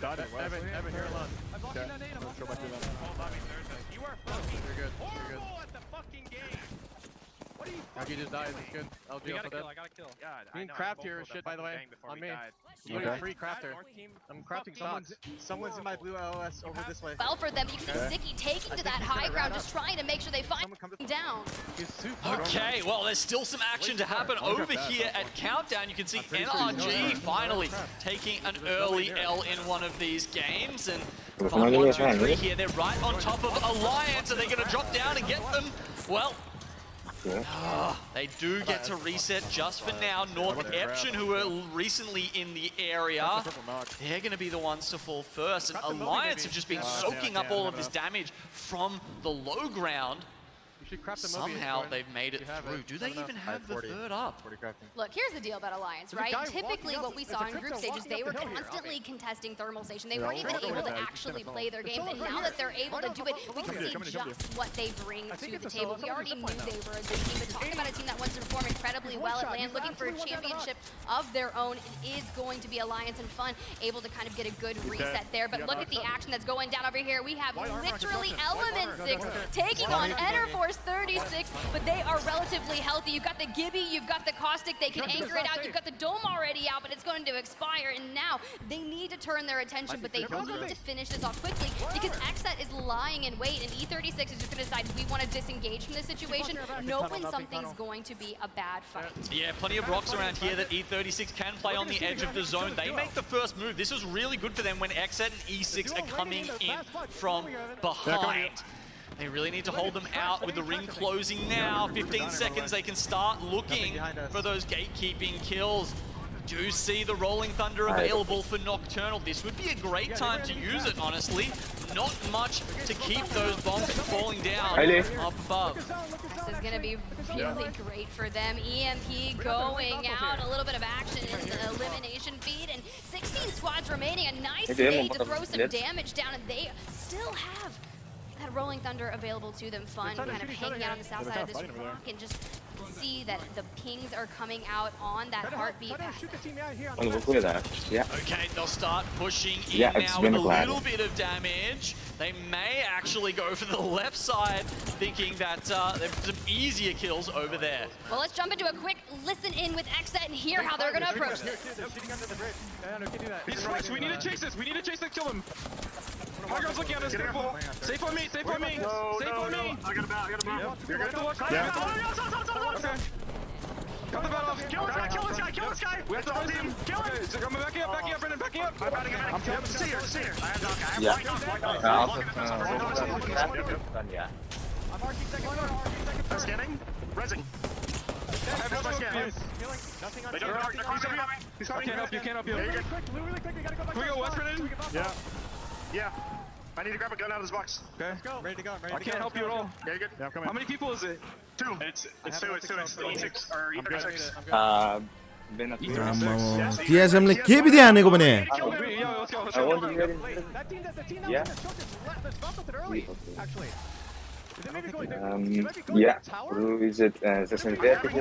Got it. Evan, here alone. Okay. Let's go back to them. You are fucking You're good. horrible at the fucking game. What are you Aki just died. It's good. LG for that. I gotta kill. God, You can craft here shit, by the way. On me. You Okay. need a free crafter. I'm crafting stocks. Someone's in my blue LOS over this way. Well for them, you can see Zicky taking to that high ground, just trying to make sure they find down. Okay, well, there's still some action to happen over here at Countdown. You can see NRG finally taking an early L in one of these games. And 1, 2, 3 here, they're right on top of Alliance. Are they going to drop down and get them? Well, they do get to reset just for now. North Eption, who were recently in the area, they're going to be the ones to fall first. And Alliance have just been soaking up all of this damage from the low ground. Somehow they've made it through. Do they even have the third up? Look, here's the deal about Alliance, right? Typically what we saw in group stages, they were constantly contesting thermal station. They weren't even able to actually play their games, and now that they're able to do it, we can see just what they bring to the table. We already knew they were a good team, but talking about a team that wants to perform incredibly well at LAN, looking for a championship of their own, it is going to be Alliance and Fun, able to kind of get a good reset there. But look at the action that's going down over here. We have literally Element 6 taking on Enerforce 36, but they are relatively healthy. You've got the Gibby, you've got the Caustic, they can anchor it out, you've got the Dome already out, but it's going to expire, and now they need to turn their attention, but they need to finish this off quickly, because XSET is lying in wait, and E36 is just going to decide we want to disengage from this situation, knowing something's going to be a bad fight. Yeah, plenty of rocks around here that E36 can play on the edge of the zone. They make the first move. This was really good for them when XSET and E6 are coming in from behind. They really need to hold them out with the ring closing now. 15 seconds, they can start looking for those gatekeeping kills. Do see the Rolling Thunder available for Nocturnal. This would be a great time to use it, honestly. Not much to keep those bombs from falling down up above. This is going to be really great for them. EMP going out, a little bit of action in the elimination feed, and 16 squads remaining. A nice way to throw some damage down, and they still have that Rolling Thunder available to them. Fun kind of hanging out on the south side of this rock and just see that the pings are coming out on that heartbeat path. Okay, they'll start pushing in now with a little bit of damage. They may actually go for the left side, thinking that there's some easier kills over there. Well, let's jump into a quick listen in with XSET and hear how they're going to approach this. He's right, we need to chase this. We need to chase this, kill him. My girl's looking at us, careful. Safe on me, safe on me. Safe on me. I got him out, You're good to look. Okay. Cut the bat off. Kill this guy. We have to res him. Kill him. Okay, so come back up, Brendan, back up. I'm see her. I have Doc. I have I'm scanning. Resing. I have my scan. He's coming. I can't help you. Can we go west, Brendan? Yeah. I need to grab a gun out of this box. Okay. Ready to go. I can't help you at all. Yeah, you're good. Yeah, I'm coming. How many people is it? 2. It's 2. It's E6 or E36. TSM ले के भी ध्यान को बने Yeah, who is it? Session there? I'm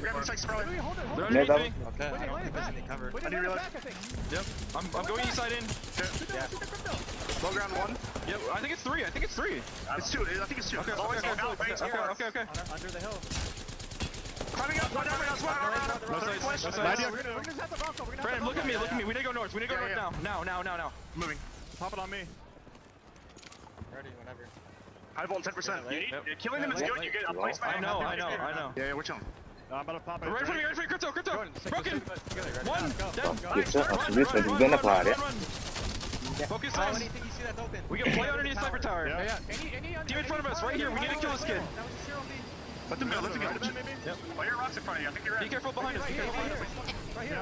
grabbing 6 probably. No, okay. I don't think there's any cover. I need to reload. Yep. I'm going east side in. Yeah. Low ground 1. Yep. I think it's 3. It's 2. I think it's 2. Okay. Under the hill. Climbing up. Brandon, look at me. We need to go north. Now. Moving. Pop it on me. Ready, whenever. High volt 10%. Killing them is good. You get a place back. I know. Yeah, which one? I'm about to pop it. Right for me, crypto. Broken. 1. Dead. Run. Focus on. We can play underneath sniper tower. Yeah. Team in front of us, right here. We need to kill this kid. Let them go, maybe? Yep. Oh, your rock's in front of you. I think you're right. Be careful behind us, be careful behind us.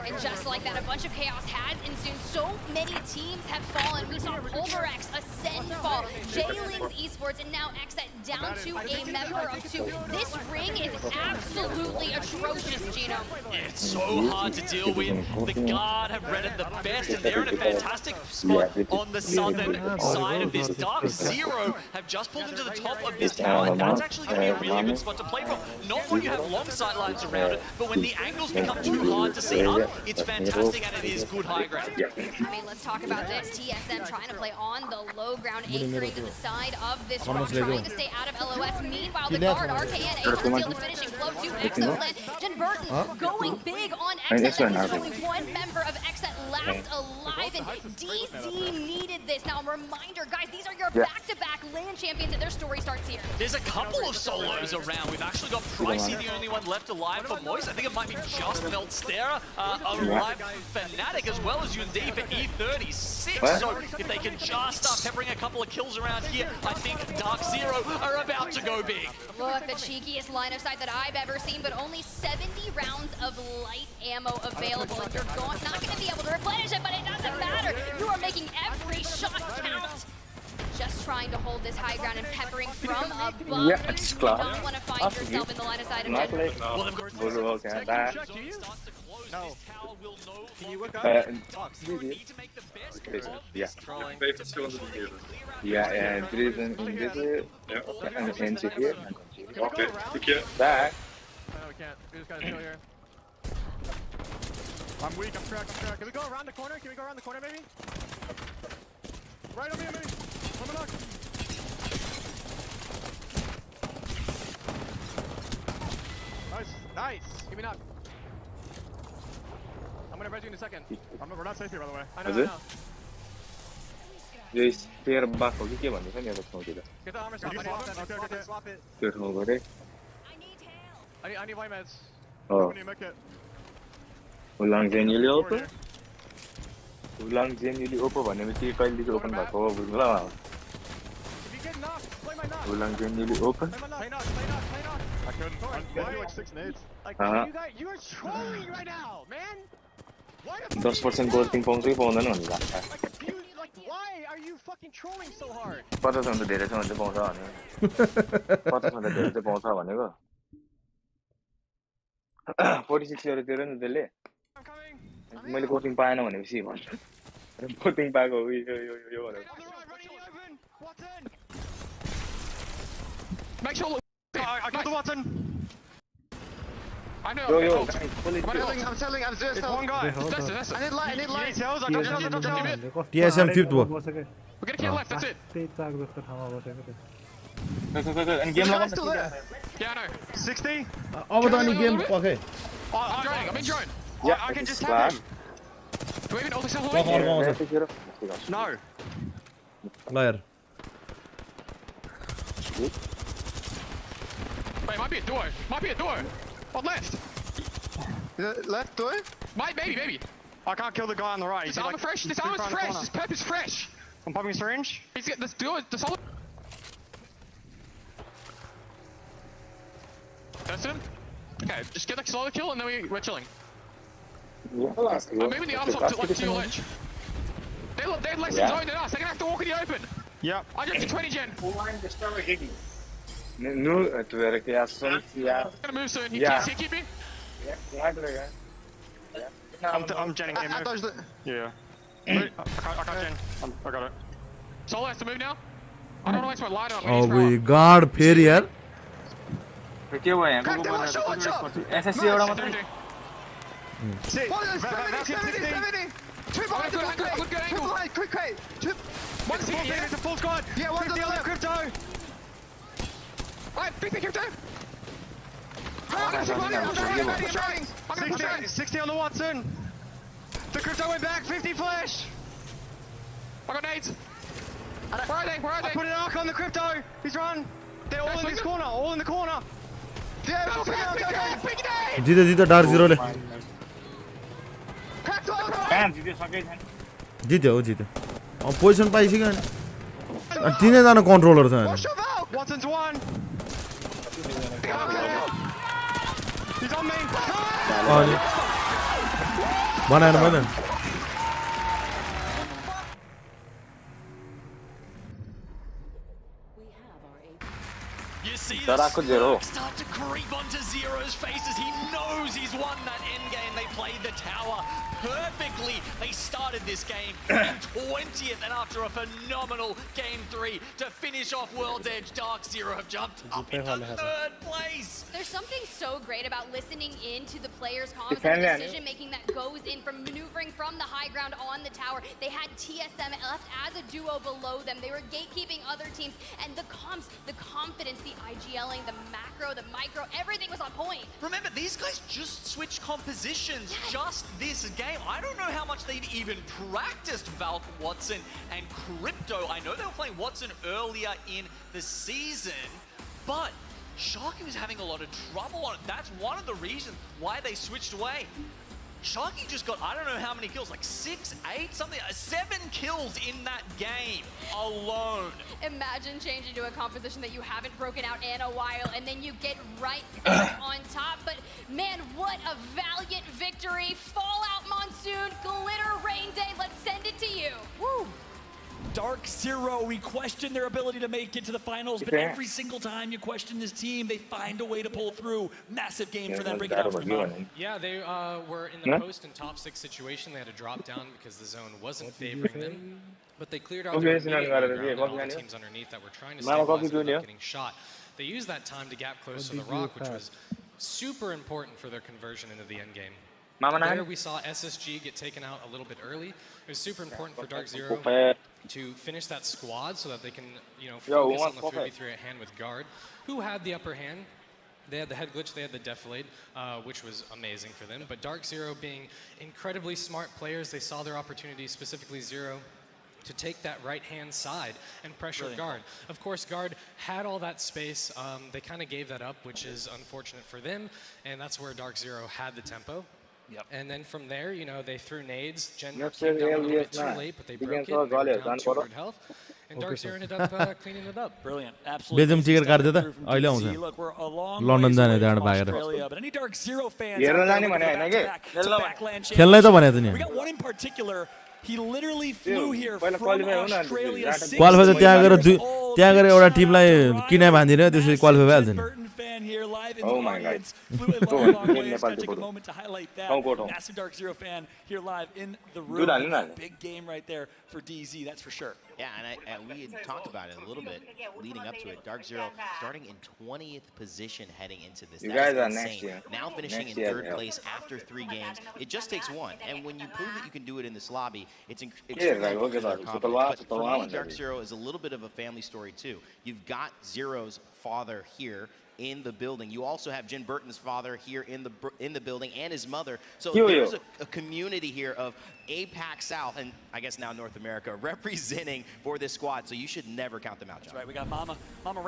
And just like that, a bunch of chaos has ensued. So many teams have fallen. We saw Pulverex, Ascend fall, J-Lings Esports, and now Xset down to a member of 2. This ring is absolutely atrocious, Gino. It's so hard to deal with. The Guard have read it the best, and they're in a fantastic spot on the southern side of this. Dark Zero have just pulled into the top of this tower, and that's actually going to be a really good spot to play from. Not when you have long sight lines around it, but when the angles become too hard to see up, it's fantastic and it is good high ground. I mean, let's talk about this. TSM trying to play on the low ground, anchoring to the side of this rock, trying to stay out of LOS. Meanwhile, the Guard, RKN, able to steal the finishing blow to Exoland. Jen Burton going big on Xset. There's only one member of Xset last alive, and DZ needed this. Now, a reminder, guys, these are your back-to-back LAN champions, and their story starts here. There's a couple of solos around. We've actually got Pricey, the only one left alive for Moist. I think it might be just Meltstera alive. Fnatic as well as Yundi for E36. So if they can just start peppering a couple of kills around here, I think Dark Zero are about to go big. Look, the cheekiest line of sight that I've ever seen, but only 70 rounds of light ammo available. And you're not going to be able to replenish it, but it doesn't matter. You are making every shot count. Just trying to hold this high ground and peppering from above. You do not want to find yourself in the line of sight of Jen. No. Can you work out? Yeah, and there is an invisible and the here. Okay, okay. Back. No, we can't. We just gotta chill here. I'm weak, I'm cracked. Can we go around the corner? Maybe? Right over here, maybe. Let me look. Nice. Give me knock. I'm gonna res you in a second. We're not safe here, by the way. I know. Yes, here back. Okay, क्या भन्दै छ नि अब सोचेर. Get the armor swap. Okay. Swap it. त्यो ठाउँ गरे. I need white meds. Oh. Ulang genuinely open. Ulang genuinely open भनेपछि कहिलेदेखि open भएको हो बुझ्नु ल. If you get knocked, play my knock. Ulang genuinely open. Play knock. I couldn't. I'm like 6 nades. Like you are trolling right now, man. 10% gold team पाउँछ कि पाउँदैन भन्ने लाग्छ. Why are you fucking trolling so hard? 50 भन्दा धेरै छ भने चाहिँ पाउँछ भने. 50 भन्दा धेरै चाहिँ पाउँछ भनेको. 46 euro तिर्यो नि त्यसले. मैले कोचिङ पाएन भनेपछि भन्छ. कोचिङ पाएको हो यो भनेको. Make sure I got the Watson. I know. Yo, I'm telling, I'm just one guy. That's I need light. I don't TSM 5th wo. We're gonna kill left, that's it. And game log still there. Yeah, I know. 60. अब त अनि game पके. I'm in drone. Yeah, I can just tap him. Do we even ult yourself? No. ल यार. Wait, might be a door. On left. Left door? Maybe. I can't kill the guy on the right. This armor's fresh. This pep is fresh. I'm popping a syringe. He's got this door. The solid. That's him. Okay, just get the solo kill and then we're chilling. I'm moving the arms up to your ledge. They're less in zone than us. They're gonna have to walk in the open. Yep. I got to 20 gen. No, to where the assault. Yeah. Gonna move soon. Can you keep me? Yeah. I'm genning him. Yeah. I got gen. I got it. Solo has to move now. I don't want to waste my light on. Oh we guard फेरि यार. के भयो यहाँ SSC एउटा मात्रै. 70. Quick. One CT, it's a full squad. Yeah, one's on the left. Crypto. Alright, big crypto. 60 on the Watson. The crypto went back. 50 flash. I got nades. Where are they? I put an arc on the crypto. He's run. They're all in this corner. All in the corner. Yeah, जित्यो dark जिरोले. जित्यो. अब position पाइसक्यो अनि 3 जना controller छ हैन. Watson's one. He's on main. One enemy. You see Zero. the start to creep onto Zero's faces. He knows he's won that end game. They played the tower perfectly. They started this game in 20th, and after a phenomenal game 3 to finish off World's Edge, Dark Zero have jumped up into 3rd place. There's something so great about listening in to the players' comments and the decision making that goes in from maneuvering from the high ground on the tower. They had TSM left as a duo below them. They were gatekeeping other teams, and the comms, the confidence, the IGLing, the macro, the micro, everything was on point. Remember, these guys just switched compositions just this game. I don't know how much they've even practiced Valk, Watson, and Crypto. I know they were playing Watson earlier in the season, but Sharky was having a lot of trouble on it. That's one of the reasons why they switched away. Sharky just got, I don't know how many kills, like 6, 8, something, 7 kills in that game alone. Imagine changing to a composition that you haven't broken out in a while, and then you get right on top. But man, what a valiant victory. Fallout Monsoon, Glitter Rain Day, let's send it to you. Woo! Dark Zero, we question their ability to make it to the finals, but every single time you question this team, they find a way to pull through. Massive game for them, break it out for them. Yeah, they were in the post and top 6 situation. They had to drop down because the zone wasn't favoring them. But they cleared out their immediate low ground, and all the teams underneath that were trying to stabilize without getting shot. They used that time to gap close to the rock, which was super important for their conversion into the end game. There we saw SSG get taken out a little bit early. It was super important for Dark Zero to finish that squad so that they can, focus on the 3v3 at hand with Guard, who had the upper hand. They had the head glitch, they had the deflate, which was amazing for them. But Dark Zero being incredibly smart players, they saw their opportunity, specifically Zero, to take that right-hand side and pressure Guard. Of course, Guard had all that space. They kind of gave that up, which is unfortunate for them, and that's where Dark Zero had the tempo. Yep. And then from there, they threw nades. Gen came down a little bit too late, but they broke it. They were down 200 health. And Dark Zero ended up cleaning it up. Brilliant. Absolutely. Belgium ticket काट्दै त अहिले आउँछ London जाने त्यहाँबाट भागेर but any Dark Zero fans खेल्नै त भनेको नि we got one in particular. He literally flew here from Australia. Qualify त त्यहाँ गएर एउटा टिमलाई किने भान्दिने त्यसपछि क्वालिफाई भइहाल्छ नि Fan here live in the audience. Flew a long way. Just gotta take a moment to highlight that. Massive Dark Zero fan here live in the room. Big game right there for DZ, that's for sure. Yeah, and we had talked about it a little bit leading up to it. Dark Zero starting in 20th position heading into this. You guys are next year. Now finishing in 3rd place after 3 games. It just takes one. And when you prove that you can do it in this lobby, it's extremely confident. But for me, Dark Zero is a little bit of a family story too. You've got Zero's father here in the building. You also have Jen Burton's father here in the building and his mother. So there's a community here of APAC South and I guess now North America representing for this squad. So you should never count them out, John. That's right. We got Mama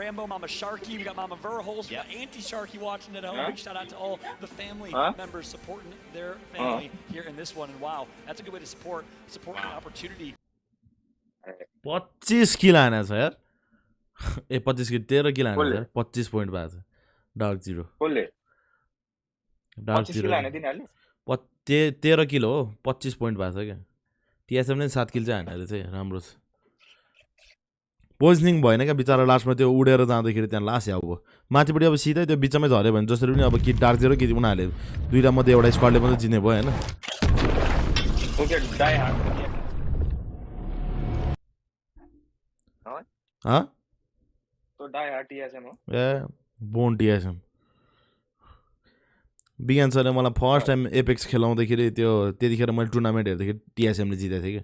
Rambo, Mama Sharky, we got Mama Verholz, we got Auntie Sharky watching at home. Big shout out to all the family members supporting their family here in this one. And wow, that's a good way to support the opportunity. 25 किल हानेछ यार 25 किल 13 किल हानेछ यार 25 point भएको छ dark zero dark zero 13 किल हो 25 point भएको छ क्या TSM ले 7 किल चाहिँ हानेर चाहिँ राम्रो छ पोजिसनिङ भएन क्या बिचारा लास्टमा त्यो उडेर जाँदाखेरि त्यहाँ लास अब माथिपट्टि अब सिधै त्यो बिचमै झर्यो भने जसरी पनि अब कि डार्क जिरो कि उनीहरूले दुईटा मध्ये एउटा स्क्वाडले पनि जित्ने भयो हैन हाँ तो डाई हार्ड टीएसएम हो ए बोन टीएसएम बिगान सरले मलाई फर्स्ट टाइम एपेक्स खेलाउँदाखेरि त्यो त्यतिखेर मैले टुर्नामेन्ट हेर्दाखेरि टीएसएमले जितेको थिएँ के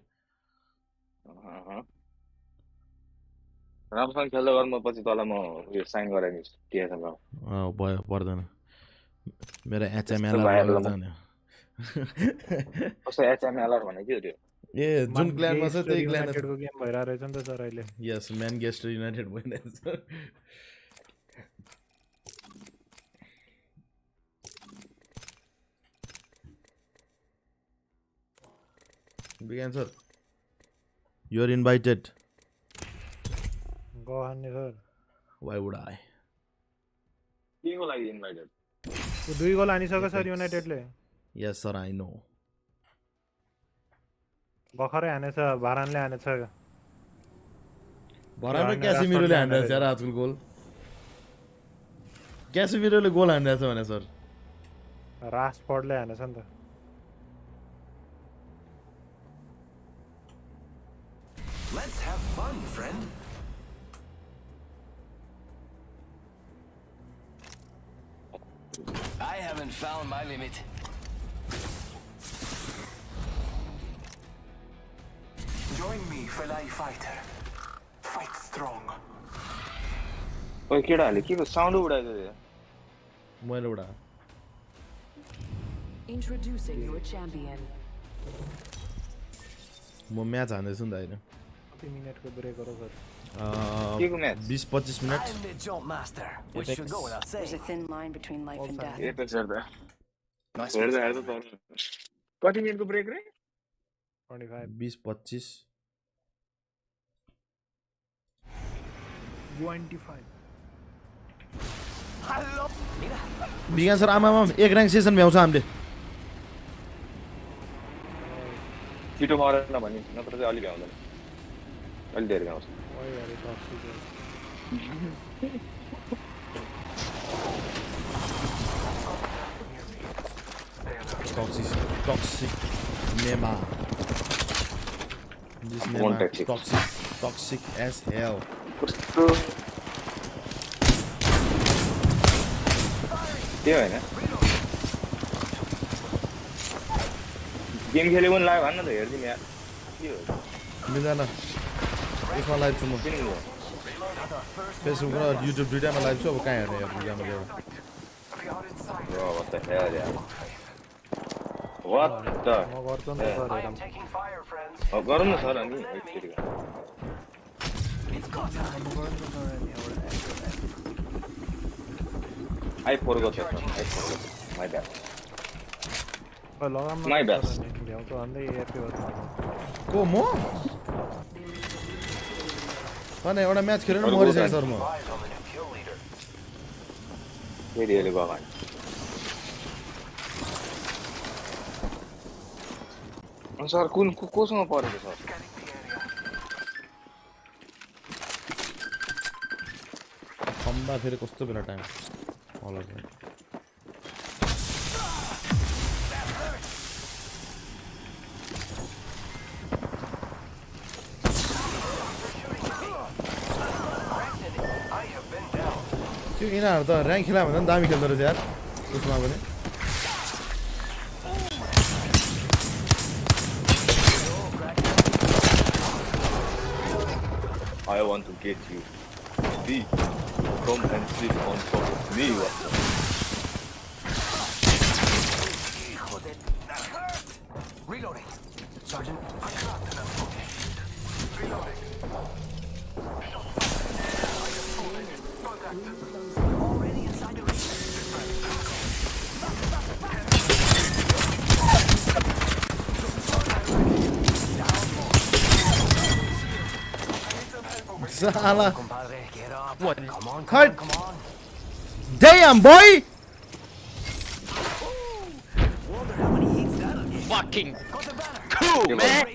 राम्रोसँग खेल्दै गर म पछि तल म यो साइन गराइदिन्छु टीएसएम मा भयो पर्दैन मेरो एचएमएलआर जाने कसो एचएमएलआर भने के हो त्यो ए जुन क्ल्यानमा छ त्यही युनाइटेडको गेम भइरा रहेछ नि त सर अहिले यस म्यानचेस्टर युनाइटेड भइरहेछ Big answer. You are invited. Go on, sir. Why would I? को लागि इन्भाइटेड 2 गोल हानिसक्यो सर युनाइटेडले यस सर आई नो भर्खरै हानेछ भारानले हानेछ भरान र क्यासिमिरोले हान्दैछ यार आजकल गोल क्यासिमिरोले गोल हान्दैछ भने सर रासफोर्डले हानेछ नि त Let's have fun, friend. I haven't found my limit. Join me, fellow fighter. Fight strong. ओइ केटाहरुले के को साउन्ड उडाइदियो रे मैले उडा Introducing your champion. म म्याच हान्दैछु नि त हैन कति मिनेटको ब्रेक हो सर के को match 20-25 minute I'm the jump master. We should go without saying. There's a thin line between life and death. Apex हेर्दा हेर्दा तर कति मिनेटको ब्रेक रे 25 20-25 25 Hello. बिगान सर आमामा एक र्याङ्क सेसन भ्याउँछ हामीले छिटो मरेन भने नत्र चाहिँ अलि भ्याउँदैन अलि धेरै भ्याउँछ toxic Nema this Nema toxic as hell के हैन गेम खेले पनि लाइभ हान्न त हेर्दिम यार के हो मिल्दैन यसमा लाइभ छु म फेसबुक र युट्युब दुईटामा लाइभ छु अब कहाँ हेर्ने यार दुईटामा गएर Bro, what the hell, yeah? What the? Oh, गरौँ न सर अनि एकचोटि I forgot that one. I forgot. My bad. My bad. को म अनि एउटा म्याच खेलेर मरिसक्यो सर म फेरि हेले गयो भने सर कुन कोसँग परेको सर खम्बा फेरि कस्तो बेला टाइम होला त्यो यिनीहरू त र्याङ्क खेला भन्दा पनि दामी खेल्दो रहेछ यार उसमा पनि I want to get you. See, come and sit on top of me. Reloading. Sergeant, I got enough. Reloading. Already inside the ring. Sala. What? Cut. Damn, boy. Fucking cool, man.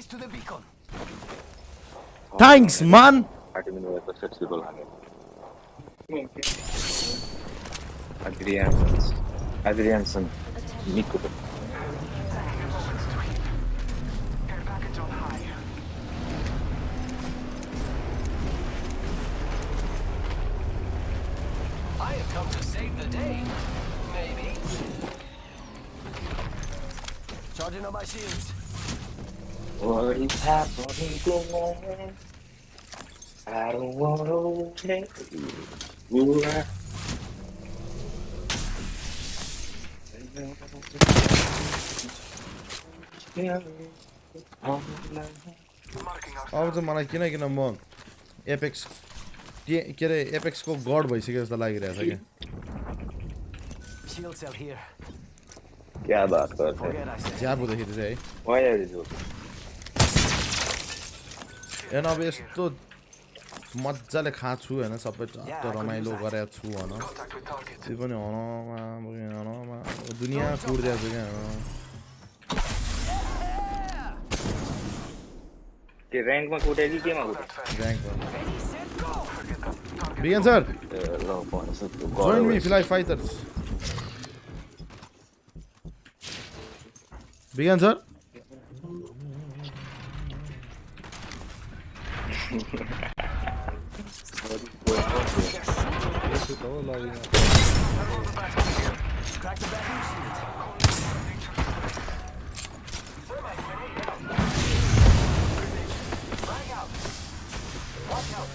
Thanks, man. Adrianson. Nico. I have come to save the day. Maybe. Charging on my shields. What is happening? I don't want to take you. अब चाहिँ मलाई किन म apex के अरे एपेक्सको गड भइसक्यो जस्तो लागिरहेछ क्या Shield cell here. क्या बात गर्छ ज्याब हुँदाखेरि चाहिँ है वाइ आर यु हेर्न अब यस्तो मजाले खाछु हैन सबै टक्क रमाइलो गरेको छु हैन त्यो पनि हनमा दुनिया कुर्दिया छु के के र्याङ्कमा कुटे कि केमा कुटे र्याङ्कमा Begin sir join me fly fighters Begin sir Crack the vacuum shield. Frag out. Watch out.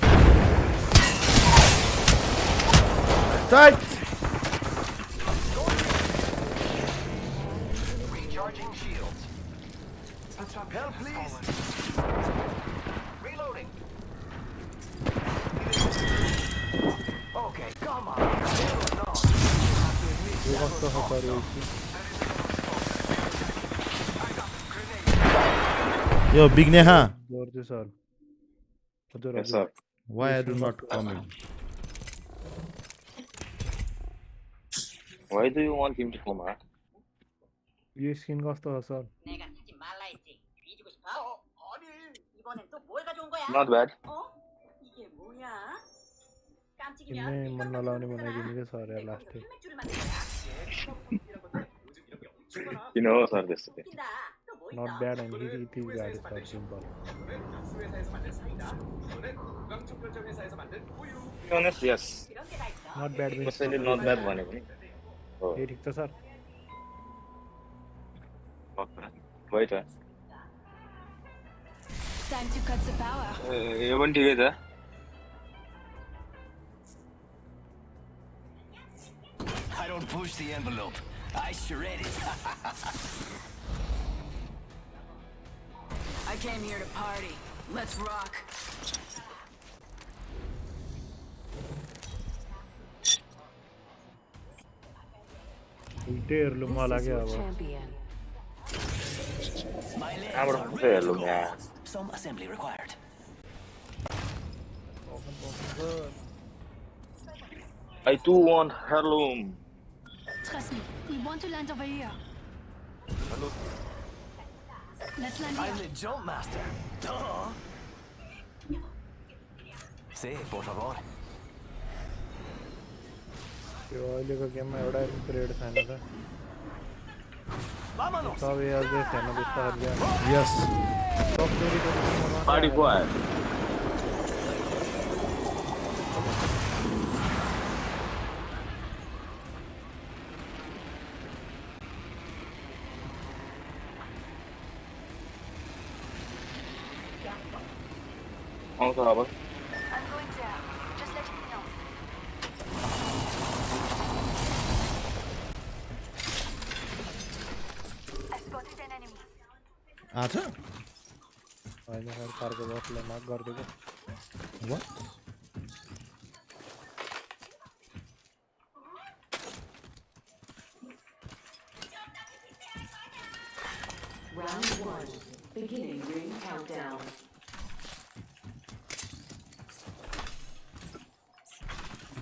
Tight. Recharging shields. Help, please. Reloading. Okay, come on. Yo, Big Neha. Yes, sir. Why are you not coming? Why do you want him to come out? Yo skin कस्तो छ sir Not bad. किन्ने मन नलाउने बनाइदिनु के sir यार last You know, sir, this is not bad and it is bad sir simple To be honest, yes. not bad means कसैले not bad भनेको नि ए ठीक छ sir Wait, Time to cut the power. यो पनि ठिकै छ I don't push the envelope. I shred it. I came here to party. Let's rock. उल्टे हेर्लुमा लाग्यो अब कहाँबाट पुग्छ हेर्नु यहाँ Some assembly required. I too want heirloom. Trust me, we want to land over here. Hello. Let's land I'm here. the jump master. Duh. Sí, por favor. यो अहिलेको गेममा एउटा परेड छैन त Vámonos. सब एल्जेस छैन त्यस्ता Yes. Party quiet. आउँछ अब I'm going down. Just let me know. I spotted an enemy. आछा होइन सर कारको बसलाई माग गरिदिएको What? Round 1. Beginning ring countdown.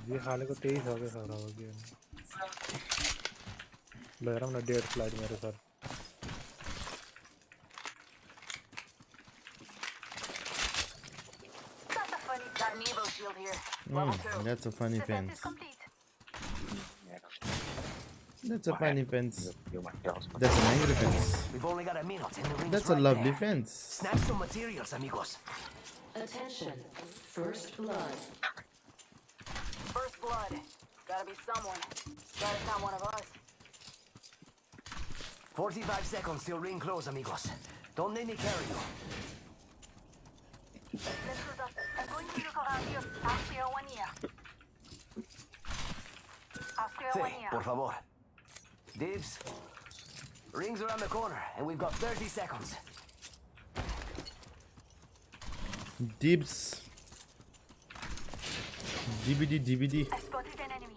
जे हालेको त्यही छ के सर अब गेम ल हेरौँ न डेड स्लाइड मेरो sir Got an Evo shield here. That's a funny fence. That's a funny fence. That's an angry fence. We've only got a minute and the ring's That's a right lovely there. fence. Snatch some materials, amigos. Attention. First blood. First blood. Gotta be someone. Glad it's not one of us. 45 seconds till ring close, amigos. Don't make me carry you. I'm going to look around here. I'll clear one ear. I'll clear one Sí, ear. por favor. Dibs. Ring's around the corner, and we've got 30 seconds. Dibs. DVD. I spotted an enemy.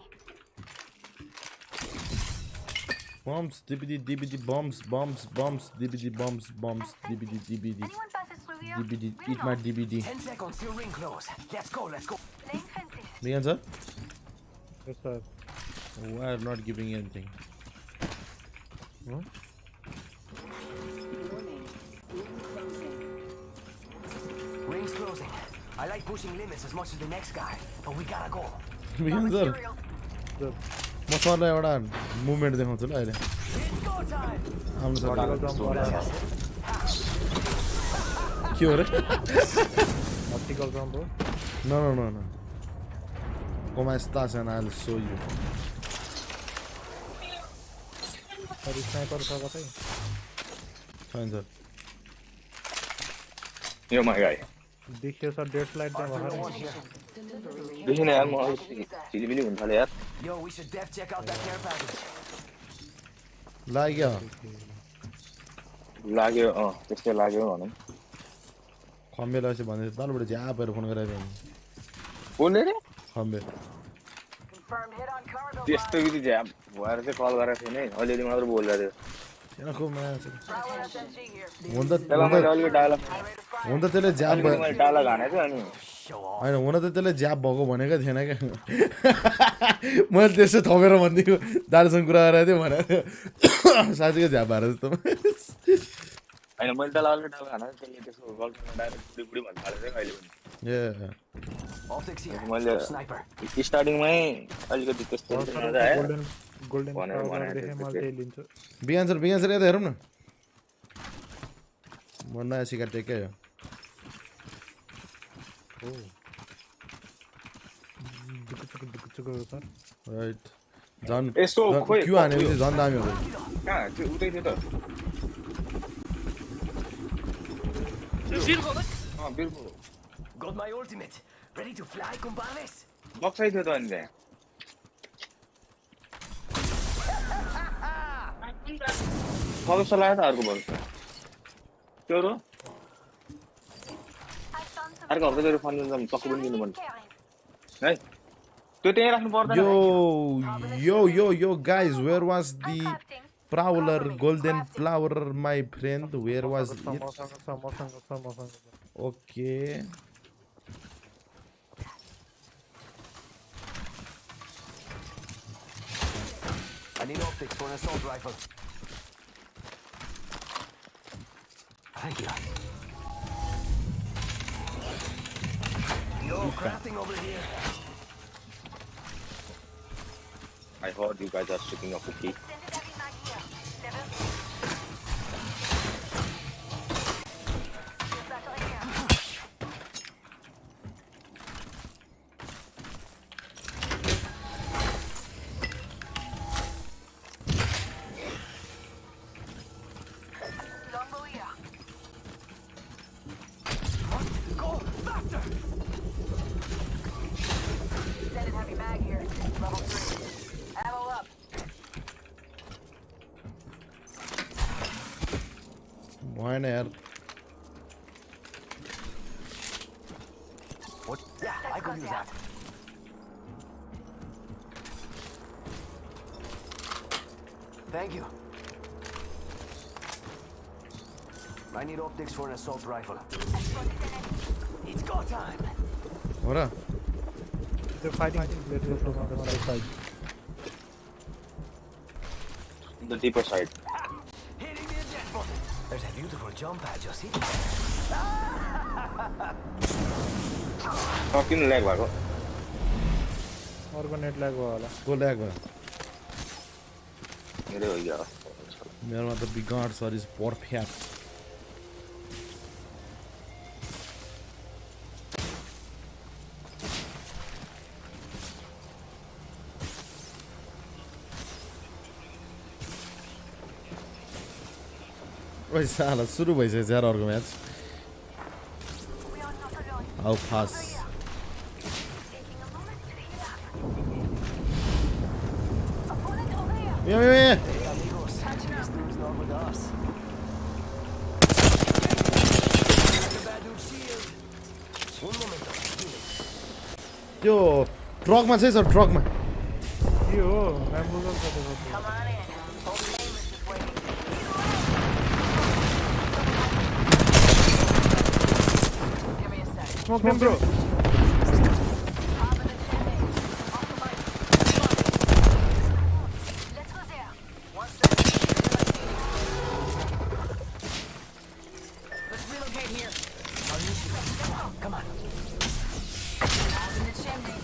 Bombs, DVD, bombs, DVD, bombs, DVD. Anyone passes through DBD, eat my DBD. 10 seconds till ring close. Let's go, let's go. The answer? Yes, sir. Why are not giving anything? Ring's closing. I like pushing limits as much as the next guy, but we gotta go. The answer? म सरलाई एउटा movement देखाउँछु ल अहिले आउनु sir के हो रे Optical jump हो No. Como estás and I'll show you. अरे स्नाइपर छ कतै छैन सर यो my guy देखियो सर डेड स्लाइड त्यहाँ भएर देखिन यार म झिलिमिली हुन थाले यार Yo, we should def check out that care package. लाग्यो त्यस्तै लाग्यो भनौँ खम्बेलाई चाहिँ भने तलबाट झ्यापेर फोन गराइदियो बोल्ने रे खम्बे त्यस्तो बित्ति झ्याप भएर चाहिँ कल गरेको थिएन है अलिअलि मात्र बोलिरहेको थियो त्यहाँको मान्छे हुन त त्यसले झ्याप डाला हानेको थियो अनि होइन हुन त त्यसले झ्याप भएको भनेकै थिएन क्या मैले त्यस्तो थपेर भनिदिएको दाजुसँग कुरा गरेको थिएँ भनेको थियो साँच्चीकै झ्याप भएर जस्तो होइन मैले त्यसलाई अलिक डाला हानेको त्यसले त्यसको गर्लफ्रेन्डमा डाइरेक्ट बुढी भन्न थालेको थियो अहिले पनि मैले स्टार्टिङमै अलिकति त्यस्तो मजा आयो गोल्डन देखे मैले त्यही लिन्छु बिहान सर यता हेरौँ न म नयाँ सिकार टेकै हो राइट झन् क्यु हानेपछि झन् दामी हो कहाँ त्यो उतै थियो त Got my ultimate. Ready to fly, compadres? बक्सै थियो त अनि त्यहाँ फगस लगायो त अर्को बक्स त्यो र अर्को हप्ता तेरो फोन चक्कु पनि दिनु पर्छ है त्यो त्यही राख्नु पर्दैन Yo guys, where was the Prowler, golden flower, my friend? Where was it? Okay. I need optics for an assault rifle. Thank you. Yo, crafting over here. I heard you guys are sticking a cookie. Why not? What? Yeah, I could use that. Thank you. I need optics for an assault rifle. It's go time. What up? They're fighting. Let's go from the other side. The deeper side. There's a beautiful jump pad, you see? किन lag भएको अर्को net lag भयो होला को lag भयो मेरै हो या मेरोमा त बिगाड सर इज परफेक्ट ओइ साला सुरु भइसक्यो यार अर्को match How fast? Yeah. Yo, truck man says or truck man. Yo, Smoke them, bro. Let's relocate here. Come on. Out in the chimney.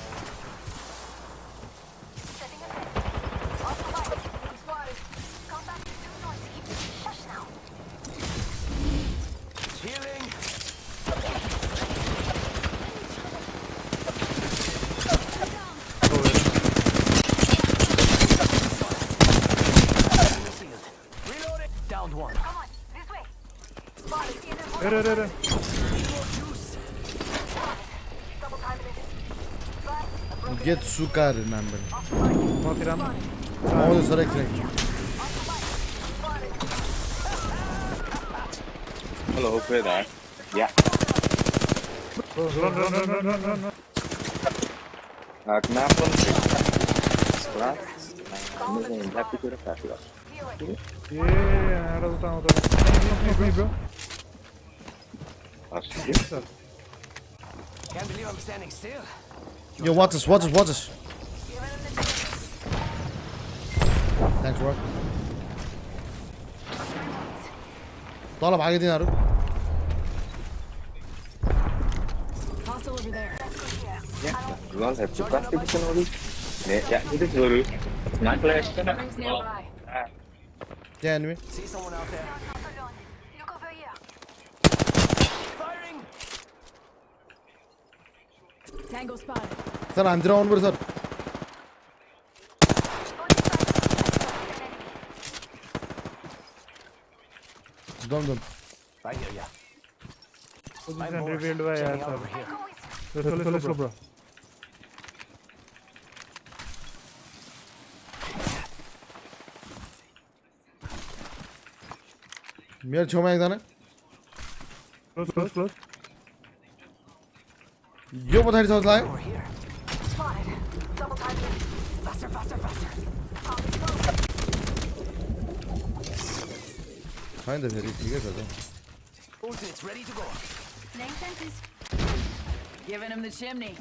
Setting a bed. Off the light. Being spotted. Come back to too noisy. Shush now. Healing. Reloading. Downed one. Come on. This way. Spotted. Here. Double time this. Get sukar number. Motiram. Oh, sorry. Hello, where there? Yeah. Run. Map on Scratch. I'm going to have to go to Fashiola. Yeah, bro. Can't believe I'm standing still. Yo, watch us. Thanks, bro. तल भागे तिनीहरु Hostile over there. You all have to pass the mission only. Yeah, it is very. Not flash. Rings nearby. त्यहाँ enemy See someone out there. Look over here. Firing. Tango spotted. Sir हान्तिर आउनु पर्छ sir Dom. Right here, yeah. Position revealed by यार sir let's go bro मेरो छेउमा एकजना close यो पछाडि छ जस्तो लाग्यो Faster. छैन त फेरि ठिकै छ त Ultimate's ready to go. Laying fences. Giving him the chimney.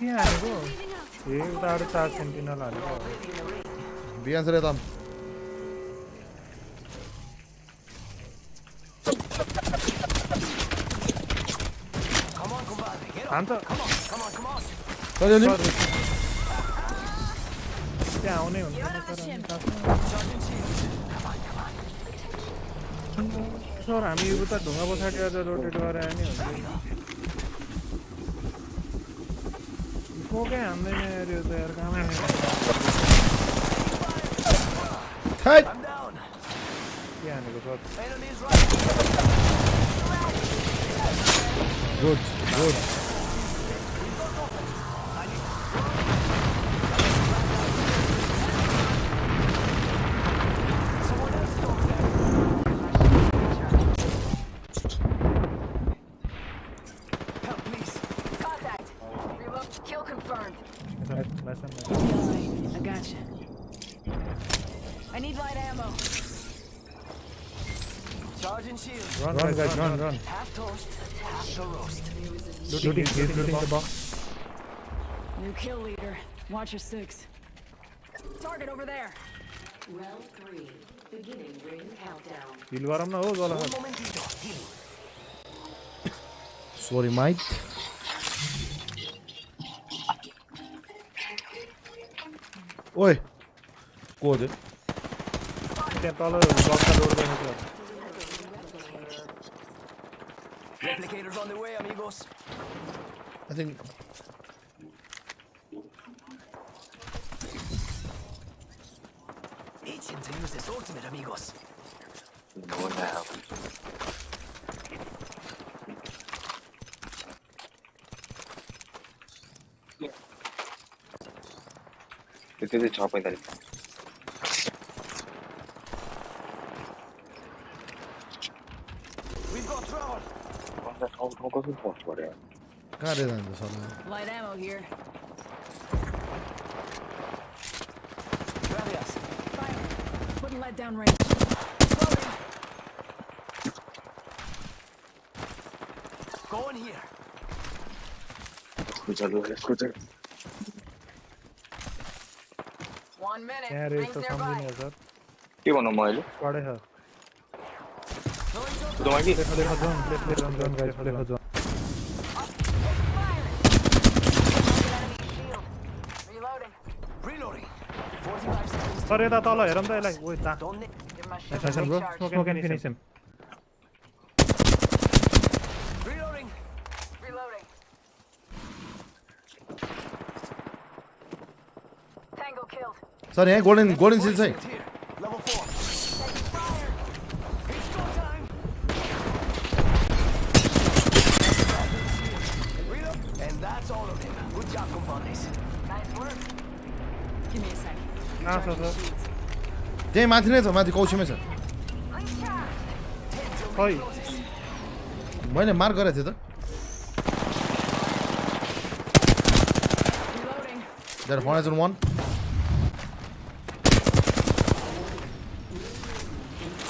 यहाँ हानेको ए उताबाट 4 सेन्टिनल हानेको बिहान सर यता Come on, compadre. Get हान्छ on. Come on. कहिले नि त्यहाँ आउने हुन्छ सर हामी उता ढुङ्गा पछाडि अझ रोटेट गरेर आयो नि हुन्छ स्मोकै हान्दैन यार यो त यार कामै Hey! I'm down. के हानेको sir Enemies right. Good. Help, please. Contact. Reload. Kill confirmed. Nice. I gotcha. I need light ammo. Charging shield. Run guys, run. Half toast, half the roast. Looting the box. New kill leader. Watcher 6. Target over there. Round 3. Beginning ring countdown. Heal गरौँ न हो जला Un momentito. Healing. Sorry, Mike. Oi. को हो त्यो त्यहाँ तल बक्सा रोड देखेको छ Replicators on the way, amigos. I think Itching to use this ultimate, amigos. No now. This is chop in We've got trouble. कहाँ रे जान्छ sir Light ammo here. Gracias. Fire. Putting lead down range. Go in here. Escucha. 1 minute. यहाँ race तो समझिने sir के भन्नु म अहिले पढे छ तुम्हारी देखो जोन गाइस देखो जोन Reloading. 45 seconds. सर यता तल हेरौँ त यसलाई ओइ ता Listen bro, smoke and finish him. Reloading. Reloading. Tango killed. Sir यहाँ golden shield छ Level 4. Taking fire. It's go time. Reload. And that's all of them. Good job, compadres. Nice work. Give me a sec. Ah, sir. त्यही माथि नै छ माथि कौशीमै छ खै मैले मार्क गरेको थिएँ त There horizon 1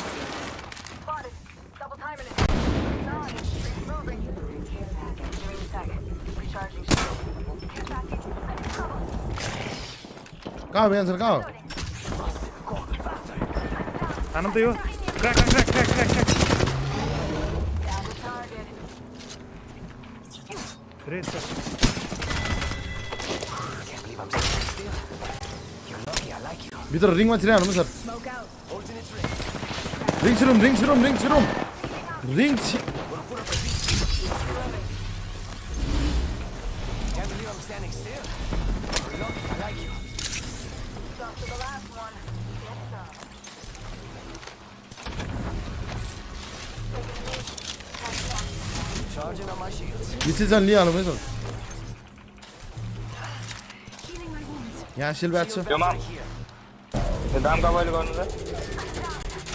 Spotted. Double timing it. Nice. Moving. Give me a second. Recharging shield. Care package. I'm in trouble. कहाँ हो एन्सर कहाँ हो हानौँ त यो crack race Can't believe I'm standing still. You're lucky I like you. भित्र रिङमा छिराउनु sir Smoke out. Alternate ring. Ring छिरुम Gonna put up a beat. Can't believe I'm standing still. You're lucky I like you. Stop to the last one. Get some. Charging on my shields. Decision लिइहाल्नु भयो sir यहाँ सिल batch छ यो माम यो दामका पहिले गर्नु त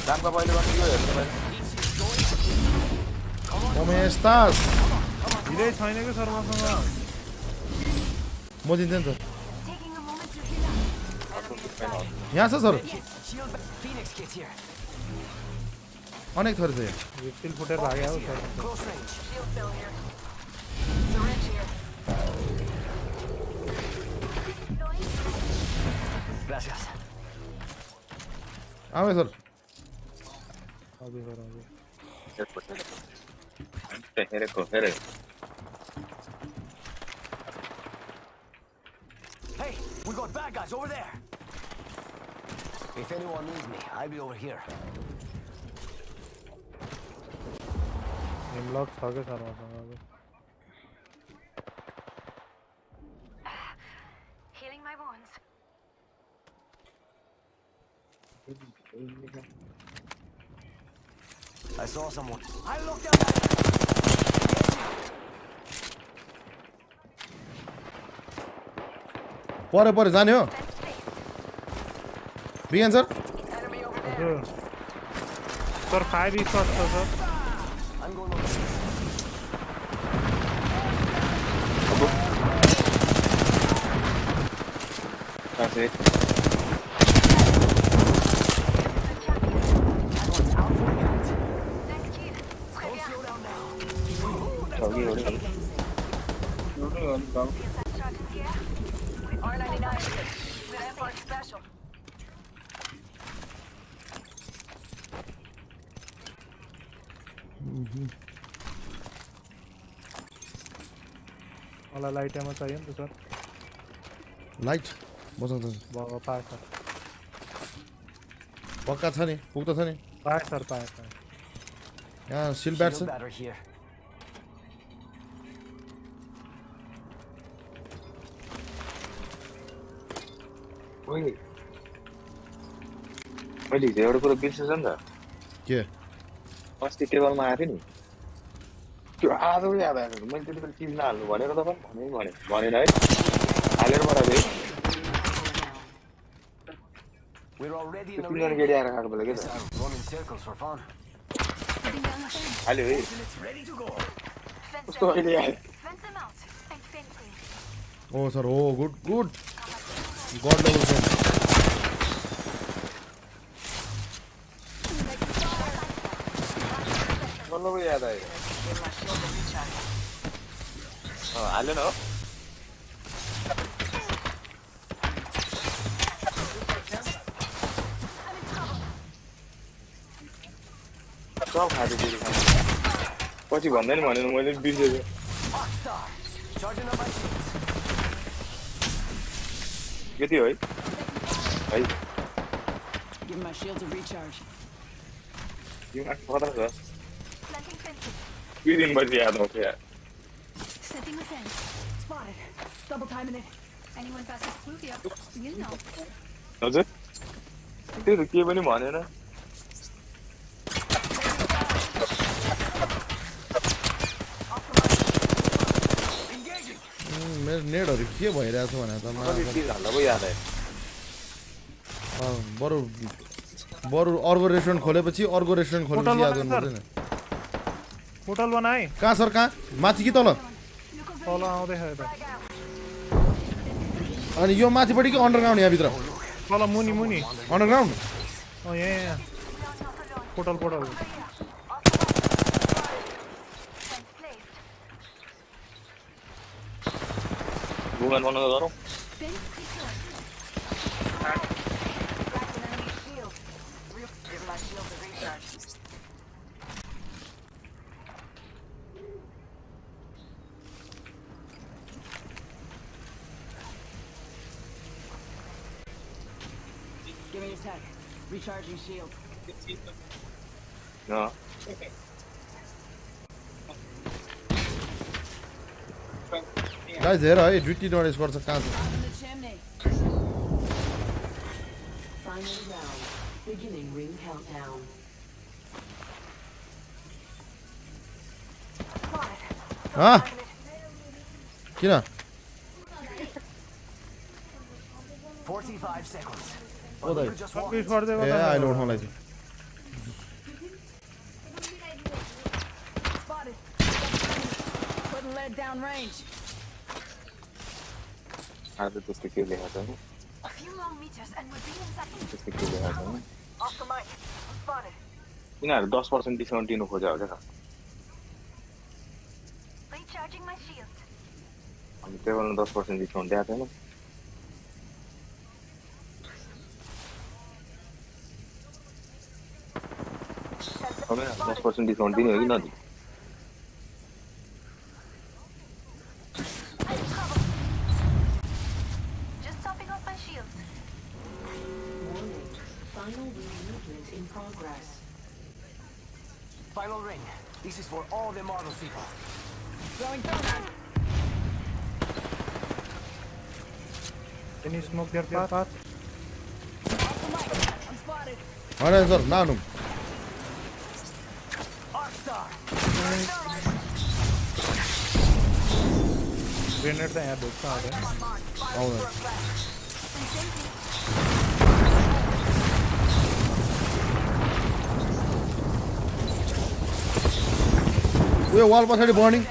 दामका पहिले गर्नु यो हेर्नु पहिले Como estás? भिलै छैन कि सर मसँग म दिन्छु नि त यहाँ छ sir Shield Phoenix kit here. अनेक थरी छ यहाँ यो स्टिल फुटेर भाग्यो हो sir Close range. Shield fill here. Syringe here. Gracias. आमे सर अबे सर अबे हेरे Hey, we got bad guys over there. If anyone needs me, I'll be over here. हिमलक छ के सर मसँग अबे Healing my wounds. I saw someone. I looked down that. परे जाने हो बिहान सर हजुर सर 5 शॉट छ sir I'm going over here. That's it. Don't slow down now. 저기 R99. With Empire Special. मलाई लाइट एमो चाहियो नि त सर लाइट मसँग छ पाए सर पक्का छ नि पुग्दा छ नि पाए सर पाए यहाँ सिल ब्याट छ Shield battery here. मैले हिजो एउटा कुरो बिर्सेछ नि त के अस्ति टेबलमा आएको थिएँ नि त्यो आज याद आएको मैले त्यति बेला चिज नहाल्नु भनेको त पनि भनेन है हालेर मलाई We're already in the तिनजना ring. केटी आएर आएको बेला के त Run in circles for fun. हाल्यो है It's ready to go. कस्तो अहिले आयो Vent them out and fence in. Oh sir oh good God level छ बल्ल याद आयो Give my shield a recharge. हाल्यो न हो सब खाँदै फेरि पछि भन्दैन भनेर मैले बिर्सेछु यति हो है भाइ Give my shields a recharge. यो खतरा छ 2 दिनपछि याद आउँछ यार Setting a fence. Spotted. Double timing it. Anyone passes through here, you know. हजुर त्यही त के पनि भनेन मेरो नेटहरु के भइरहेछ भने त बरु अर्को रेस्टुरेन्ट खोलेपछि अर्को रेस्टुरेन्ट खोलेपछि याद गर्नु पर्दैन होटल बनाए कहाँ सर कहाँ माथि कि तल तल आउँदै छ त अनि यो माथिपट्टि कि अन्डरग्राउन्ड यहाँ भित्र तल मुनि मुनि अन्डरग्राउन्ड यहाँ होटल भुवन बनाउन गरौँ Give me a sec. Recharging shield. No. Guys, here है ड्युटी नरेस गर्छ कहाँ छ Final round. Beginning ring countdown. हाँ किन 45 seconds. ओ दाइ ए अहिले उठाउँलाई थियो Spotted. Putting lead down range. आज त्यस्तो के लेखा छ A few long meters and we'll be inside. त्यस्तो के लेखा छ Off the mic. Spotted. यिनीहरू 10% डिस्काउन्ट दिनु खोज्यो होला Recharging my shield. हामी टेबलमा 10% डिस्काउन्ट दिएको छैन हमें 10% डिस्काउंट दिने होगी ना दी Just topping off my shields. Warning. Final ring movement in progress. Final ring. This is for all the Marvel people. Throwing down. Can you smoke their path? Off the mic. I'm spotted. होइन sir नानु grenade त यहाँ ढुक्छ आउँदैन आउँदैन उयो वाल पछाडि burning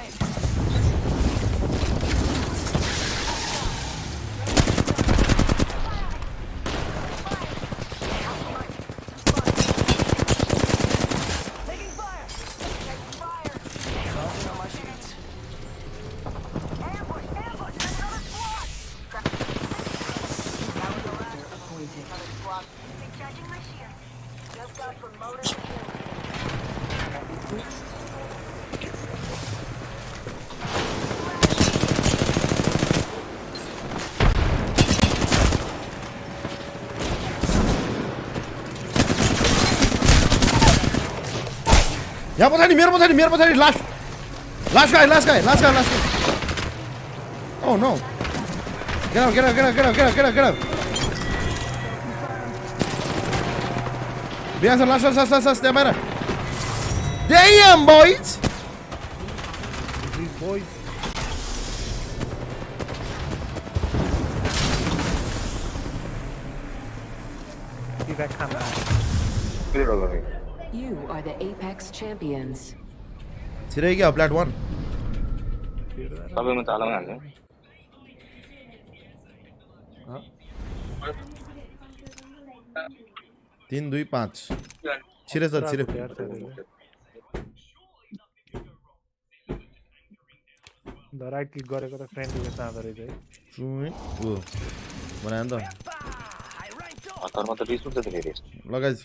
Recharging my shield. Just got promoted to kill. यहाँ पछाडि मेरो पछाडि लास्ट गाई Oh no. Get out. Behind last, stay better. Damn, boys! These boys. See that camera. You are the Apex champions. Today, yeah, plat 1. सबैमा तालामा हाल्ने 3 2 5 छिरे sir छिरे The right click गरेको त फ्रेन्डलीले साँदो रहेछ है चुइ ओ बनायो नि त हतारमा त रिस उठ्छ त फेरि लगाइज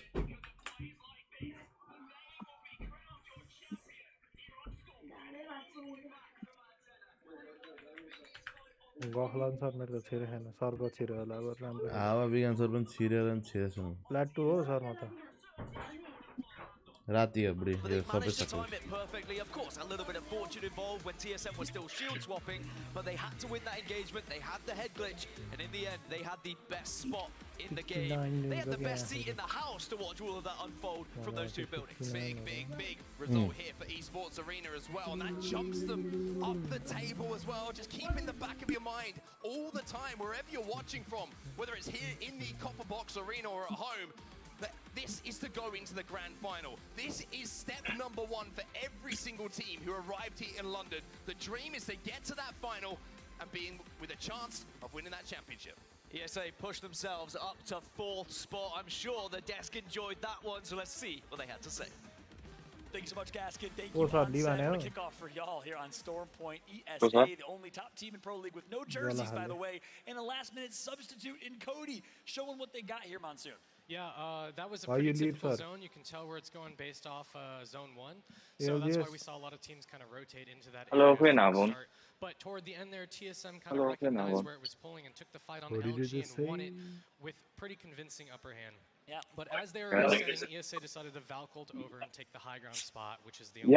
गफलन सर मेरो त छिरे छैन सरको छिरे होला अब राम्रो हावा विज्ञान सर पनि छिरेर नि छिरेछ फ्ल्याट 2 हो सर म त राति बुढी यो सबै Managed to सबै time it perfectly. Of course, a little bit of fortune involved when TSM was still shield swapping, but they had to win that engagement. They had the head glitch, and in the end, they had the best spot in the game. They had the best seat in the house to watch all of that unfold from those two buildings. Big result here for Esports Arena as well, and that jumps them up the table as well. Just keep in the back of your mind all the time, wherever you're watching from, whether it's here in the Copper Box Arena or at home. But this is to go into the grand final. This is step number 1 for every single team who arrived here in London. The dream is to get to that final and being with a chance of winning that championship. ESA pushed themselves up to 4th spot. I'm sure the desk enjoyed that one, so let's see what they had to say. Thank you so much, Gaskin. Thank you, Onset. Kickoff for y'all here on Storm Point. ESA, the only top team in Pro League with no jerseys, by the way, and a last-minute substitute in Cody, showing what they got here, Monsoon. Yeah, that was a pretty typical zone. You can tell where it's going based off zone 1. So that's why we saw a lot of teams kind of rotate into that area. But toward the end there, TSM kind of recognized where it was pulling and took the fight on LG and won it with pretty convincing upper hand. Yeah. But as they were resetting, ESA decided to Valcolt over and take the high ground spot, which is the only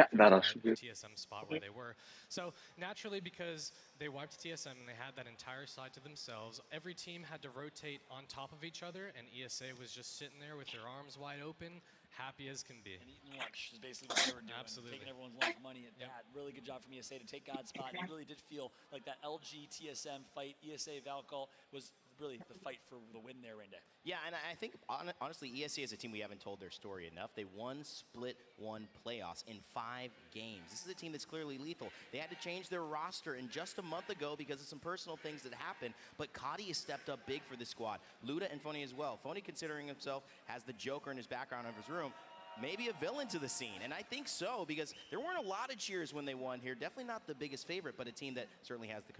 TSM spot where they were. So naturally, because they wiped TSM and they had that entire side to themselves, every team had to rotate on top of each other, and ESA was just sitting there with their arms wide open, happy as can be. And eating lunch is basically what they were doing. Absolutely. Taking everyone's lunch money at that. Really good job from ESA to take God's spot. It really did feel like that LG TSM fight, ESA Valcolt, was really the fight for the win there, Rende. Yeah, and I think, honestly, ESA is a team we haven't told their story enough. They won Split 1 playoffs in 5 games. This is a team that's clearly lethal. They had to change their roster in just a month ago because of some personal things that happened, but Kadi has stepped up big for this squad. Luda and Phony as well. Phony, considering himself as the Joker in his background of his room, maybe a villain to the scene, and I think so, because there weren't a lot of cheers when they won here. Definitely not the biggest favorite, but a team that certainly has the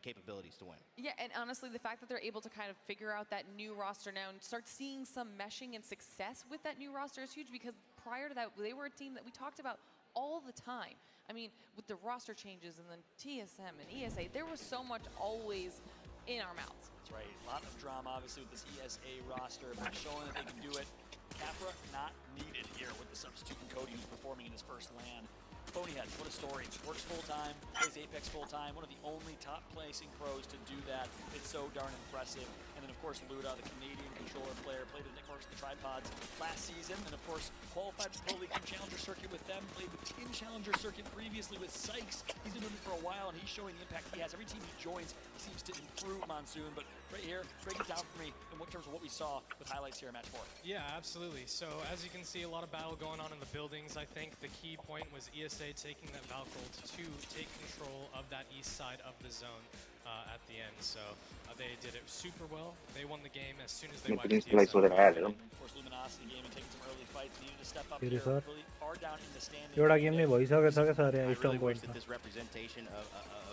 capabilities to win. Yeah, and honestly, the fact that they're able to kind of figure out that new roster now and start seeing some meshing and success with that new roster is huge, because prior to that, they were a team that we talked about all the time. I mean, with the roster changes and then TSM and ESA, there was so much always in our mouths. That's right. A lot of drama, obviously, with this ESA roster, but showing that they can do it. Capra not needed here with the substitute and Cody who's performing in his first LAN. Phonyheads, what a story. Works full-time, plays Apex full-time, one of the only top-placing pros to do that. It's so darn impressive. And then, of course, Luda, the Canadian controller player, played with Nickworks and the Tripods last season, and, of course, qualified for Pro League Team Challenger Circuit with them, played in Challenger Circuit previously with Sykes. He's been doing it for a while, and he's showing the impact he has. Every team he joins, he seems to improve Monsoon, but right here, break it down for me in terms of what we saw with highlights here in Match 4. Yeah, absolutely. So, as you can see, a lot of battle going on in the buildings. I think the key point was ESA taking that Valcolt to take control of that east side of the zone at the end. So they did it super well. They won the game as soon as they wiped TSM. Of course, Luminosity game and taking some early fights. Needed to step up here, really far down in the standings. एउटा game नै भइसकेछ के sir यहाँ I really stump wish point that this representation of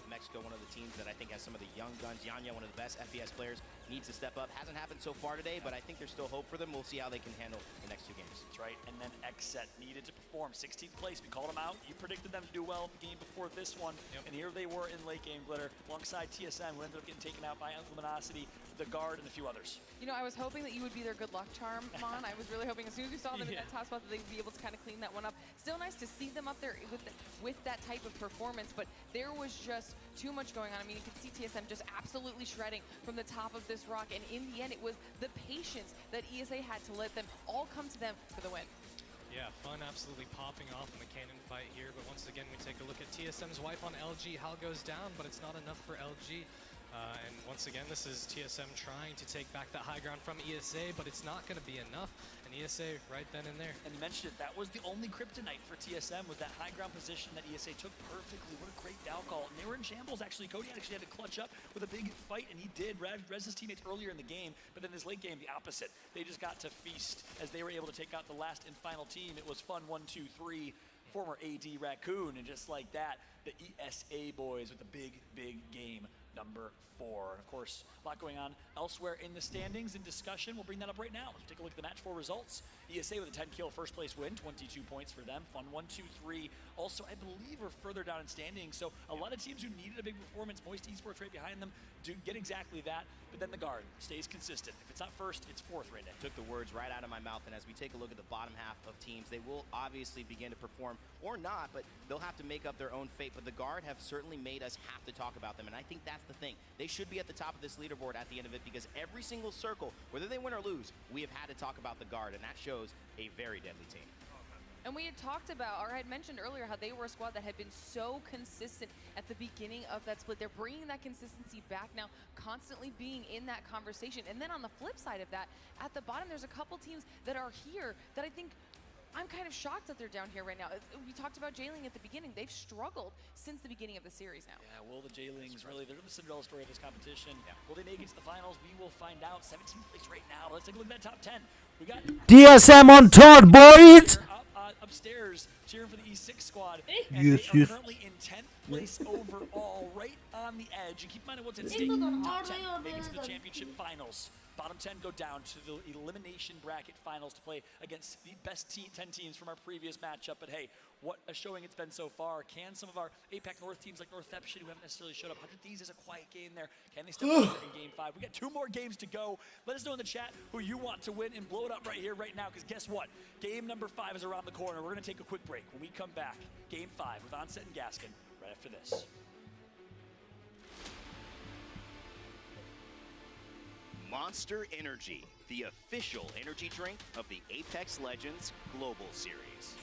Mexico, one of the teams that I think has some of the young guns, Yanya, one of the best FPS players, needs to step up. Hasn't happened so far today, but I think there's still hope for them. We'll see how they can handle the next 2 games. That's right. And then XSET needed to perform. 16th place. We called them out. You predicted them to do well the game before this one. And here they were in late game glitter alongside TSM, who ended up getting taken out by Luminosity, the Guard, and a few others. You know, I was hoping that you would be their good luck charm, Mon. I was really hoping as soon as we saw them in that top spot that they'd be able to kind of clean that one up. Still nice to see them up there with that type of performance, but there was just too much going on. I mean, you could see TSM just absolutely shredding from the top of this rock, and in the end, it was the patience that ESA had to let them all come to them for the win. Yeah, fun absolutely popping off in the cannon fight here, but once again, we take a look at TSM's wipe on LG. Hal goes down, but it's not enough for LG. And once again, this is TSM trying to take back that high ground from ESA, but it's not going to be enough. And ESA right then and there. And you mentioned it, that was the only kryptonite for TSM, was that high ground position that ESA took perfectly. What a great down call. And they were in shambles, actually. Cody actually had to clutch up with a big fight, and he did. Res his teammates earlier in the game, but then this late game, the opposite. They just got to feast as they were able to take out the last and final team. It was fun 1-2-3. Former AD Raccoon, and just like that, the ESA boys with a big, big game. Number 4. And of course, a lot going on elsewhere in the standings and discussion. We'll bring that up right now. Let's take a look at the match 4 results. ESA with a 10-kill first place win, 22 points for them. Fun 1-2-3. Also, I believe we're further down in standings, so a lot of teams who needed a big performance, Moist Esports right behind them, do get exactly that, but then the guard stays consistent. If it's not first, it's 4th right now. Took the words right out of my mouth, and as we take a look at the bottom half of teams, they will obviously begin to perform, or not, but they'll have to make up their own fate. But the guard have certainly made us have to talk about them, and I think that's the thing. They should be at the top of this leaderboard at the end of it, because every single circle, whether they win or lose, we have had to talk about the guard, and that shows a very deadly team. And we had talked about, or I had mentioned earlier, how they were a squad that had been so consistent at the beginning of that split. They're bringing that consistency back now, constantly being in that conversation. And then on the flip side of that, at the bottom, there's a couple teams that are here that I think I'm kind of shocked that they're down here right now. We talked about J-Ling at the beginning. They've struggled since the beginning of the series now. Yeah, well, the J-Lings really, they're the Cinderella story of this competition. Yeah. Will they make it to the finals? We will find out. 17th place right now. Let's take a look at that top 10. We got TSM on top, boys! Upstairs cheering for the E6 squad. And they are currently in 10th place overall, right on the edge. And keep in mind what's at stake. Top 10 make it to the championship finals. Bottom 10 go down to the elimination bracket finals to play against the best 10 teams from our previous matchup. But hey, what a showing it's been so far. Can some of our APAC North teams like Northception, who haven't necessarily showed up, 100 Thieves is a quiet game there. Can they step up in game 5? We got 2 more games to go. Let us know in the chat who you want to win and blow it up right here, right now, because guess what? Game number 5 is around the corner. We're going to take a quick break. When we come back, game 5 with Onset and Gaskin right after this. Monster Energy, the official energy drink of the Apex Legends Global Series.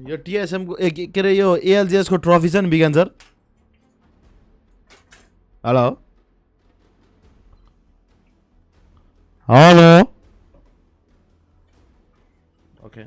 Yo TSM को के अरे यो ALGS को trophy छ नि began sir hello hello okay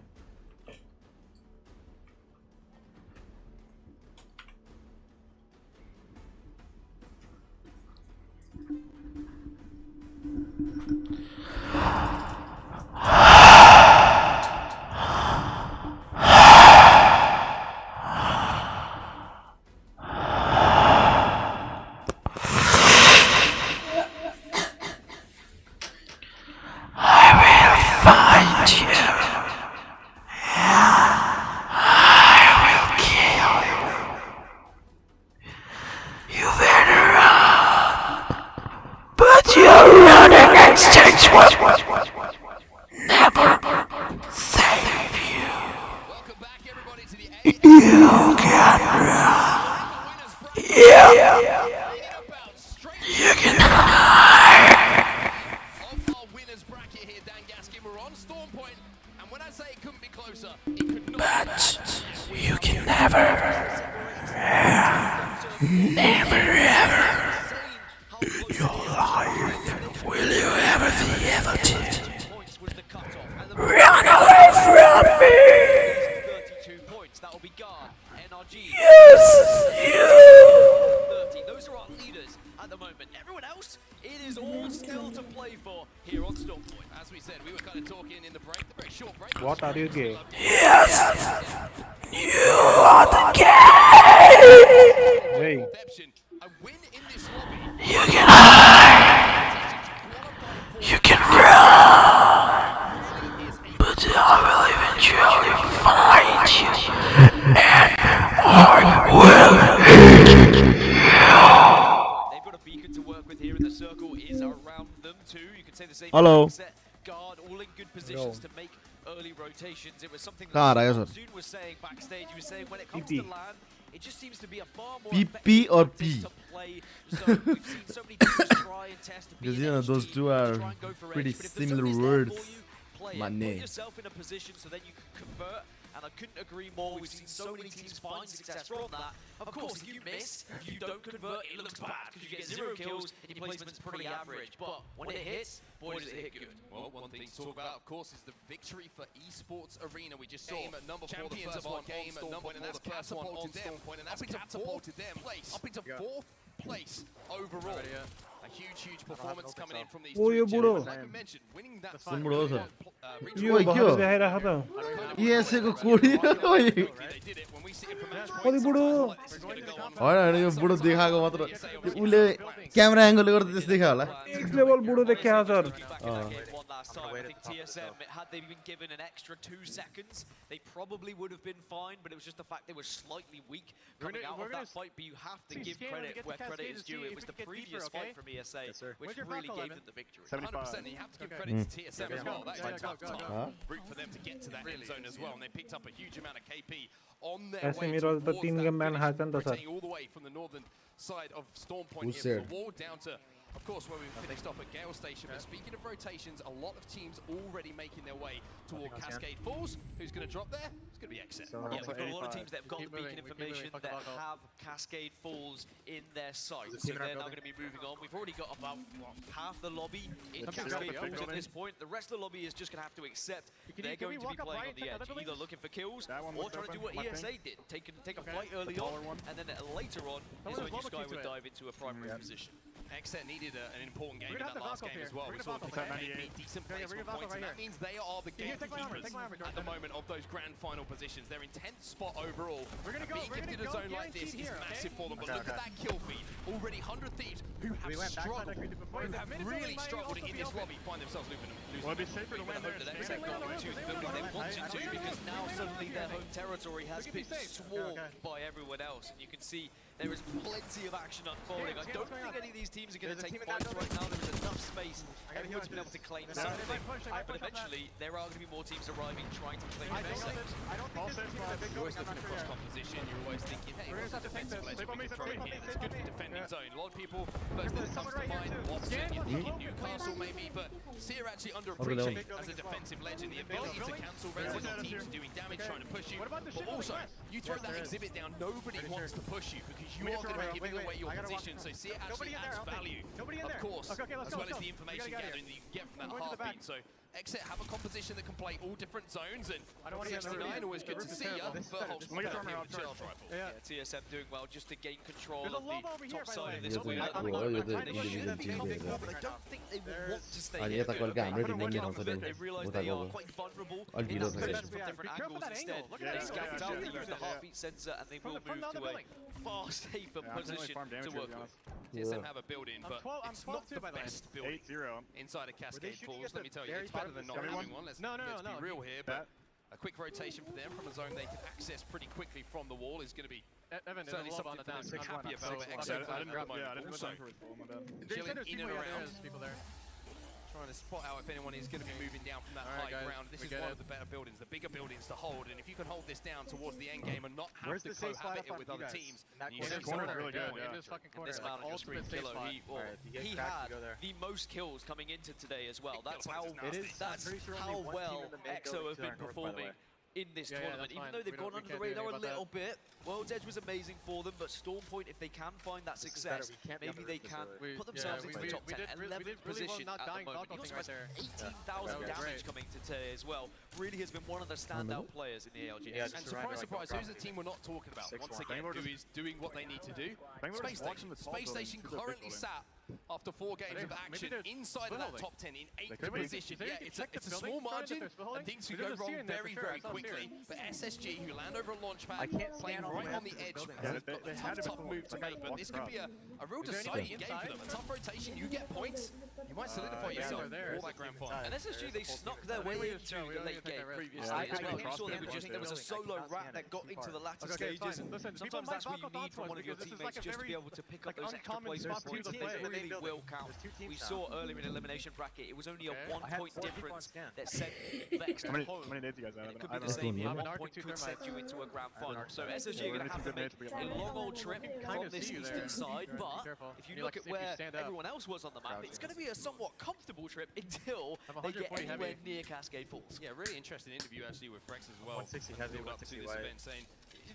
What are you gay? Yes! You are the gay! Hey. You can hide! You can run! But I will eventually find you! And I will hit you! They've got a beacon to work with here, and the circle is around them too. You can say the same. Hello. Guard all in good positions to make early rotations. It was something that Zoon was saying backstage. He was saying when it comes to land, it just seems to be a far more PP or P? to play. So we've seen so many teams try and test. Because you know those two are pretty similar words. play it. Put yourself in a position so then you can convert. And I couldn't agree more. We've seen so many teams find success from that. Of course, if you miss, if you don't convert, it looks bad because you get 0 kills and your placement's pretty average. But when it hits, boy, does it hit good. Well, one thing to talk about, of course, is the victory for Esports Arena. We just saw champions of our game at number 4, and that's catapulted them. And that's catapulted them up into 4th place overall. A huge performance coming in from these Oh, you budo. like we mentioned, winning that Sun budo sir. Yo bhar dehaira kha ta. ESA को कोडी oi. Kodi budo. हैन यो बुडो देखाएको मात्र उले camera एंगलले गर्दा त्यस देखा होला. Next level budo देख्या sir. Last time. I think TSM, had they been given an extra 2 seconds, they probably would have been fine, but it was just the fact they were slightly weak coming out of that fight. But you have to give credit where credit is due. It was the previous fight from ESA which really gave them the victory. 100%, and you have to give credit to TSM as well. That is a tough route for them to get to that end zone as well, and they picked up a huge amount of KP on their way towards that, rotating all the way from the northern side of Storm Point here from the wall down to, of course, where we finished off at Gale Station. But speaking of rotations, a lot of teams already making their way toward Cascade Falls. Who's going to drop there? It's going to be Exit. Yeah, we've got a lot of teams that have got the beacon information that have Cascade Falls in their sights. So they're now going to be moving on. We've already got about half the lobby in Cascade Falls at this point. The rest of the lobby is just going to have to accept they're going to be playing on the edge, either looking for kills or trying to do what ESA did, take a fight early on, and then later on is when you Sky would dive into a primary position. Exet needed an important game in that last game as well. We saw decent placement points, and that means they are the gatekeepers at the moment of those grand final positions. They're in 10th spot overall. Being gifted a zone like this is massive for them, but look at that kill feed. Already 100 Thieves who have struggled, who have really struggled in this lobby, find themselves losing. Well, it'd be safer to win there. Exet got into the building they wanted to, because now suddenly their home territory has been swarmed by everyone else, and you can see there is plenty of action unfolding. I don't think any of these teams are going to take fights right now. There is enough space. Everyone's been able to claim something. But eventually, there are going to be more teams arriving trying to claim their sectors. You're always looking at cross composition. You're always thinking, hey, what's that defensive ledge we can throw in here? It's good for defending zone. A lot of people, first thing that comes to mind, Watson, you're thinking Newcastle maybe, but Seer actually underappreciated as a defensive legend. The ability to cancel resident teams doing damage, trying to push you. But also, you throw that exhibit down, nobody wants to push you because you are going to be giving away your position. So Seer actually adds value, of course, as well as the information gathering that you can get from that heartbeat. So Exit have a composition that can play all different zones, and 69, always good to see you. Firholz with the charge rifle. Yeah, TSM doing well just to gain control of the top side of this wheel. But I don't think they will want to stay here. They realise they are quite vulnerable in that position from different angles. Instead, they scout out, they use the heartbeat sensor, and they will move to a far safer position to work with. TSM have a building, but it's not the best building inside of Cascade Falls, let me tell you. It's better than not having one, let's be real here, but a quick rotation for them from a zone they can access pretty quickly from the wall is going to be certainly something for them to be happy about. But Exo at the moment also chilling in and around, trying to spot out if anyone is going to be moving down from that high ground. This is one of the better buildings, the bigger buildings to hold, and if you can hold this down towards the end game and not have to cohabit it with other teams, you see corner really good. This man on your screen, Killer, he had the most kills coming into today as well. That's how well Exo have been performing in this tournament. Even though they've gone under the radar a little bit, World's Edge was amazing for them, but Storm Point, if they can find that success, maybe they can put themselves into the top 10, 11th position at the moment. He also has 18,000 damage coming to today as well. Really has been one of the standout players in the ALGS. And surprise, who's the team we're not talking about? Once again, who is doing what they need to do? Space Station. Space Station currently sat after 4 games of action inside of that top 10 in 8th position. Yeah, it's a small margin, and things could go wrong very, very quickly. But SSG, who land over a launch pad, playing right on the edge, got a tough move to make. But this could be a real deciding game for them. A tough rotation, you get points, you might solidify yourself for that grand final. And SSG, they snuck their way into the late game previously as well. You saw there was a solo rat that got into the latter stages, and sometimes that's what you need from one of your teammates, just to be able to pick up those extra placement points. really will count. We saw earlier in elimination bracket, it was only a 1-point difference that sent Vex to home. How many nades do you guys have? It could be the same here. 1 point could send you into a grand final. So SSG are going to have to make a long old trip from this eastern side, but if you look at where everyone else was on the map, it's going to be a somewhat comfortable trip until they get anywhere near Cascade Falls. Yeah, really interesting interview actually with Frex as well. 160 heavy, Up to this event saying,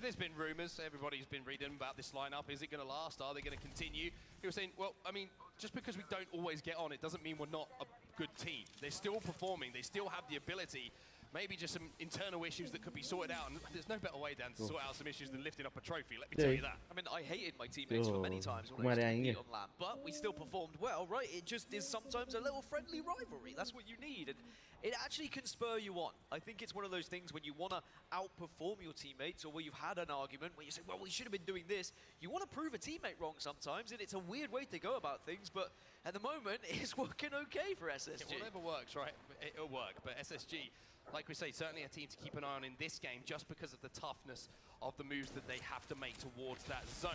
there's been rumours, everybody's been reading about this lineup. Is it going to last? Are they going to continue? He was saying, well, I mean, just because we don't always get on, it doesn't mean we're not a good team. They're still performing. They still have the ability. Maybe just some internal issues that could be sorted out. And there's no better way, Dan, to sort out some issues than lifting up a trophy. Let me tell you that. I mean, I hated my teammates for many times when I used to compete on LAN, but we still performed well, right? It just is sometimes a little friendly rivalry. That's what you need. And it actually can spur you on. I think it's one of those things when you want to outperform your teammates or where you've had an argument where you say, well, we should have been doing this. You want to prove a teammate wrong sometimes, and it's a weird way to go about things, but at the moment, it's working okay for SSG. Yeah, whatever works, right? It'll work. But SSG, like we say, certainly a team to keep an eye on in this game just because of the toughness of the moves that they have to make towards that zone.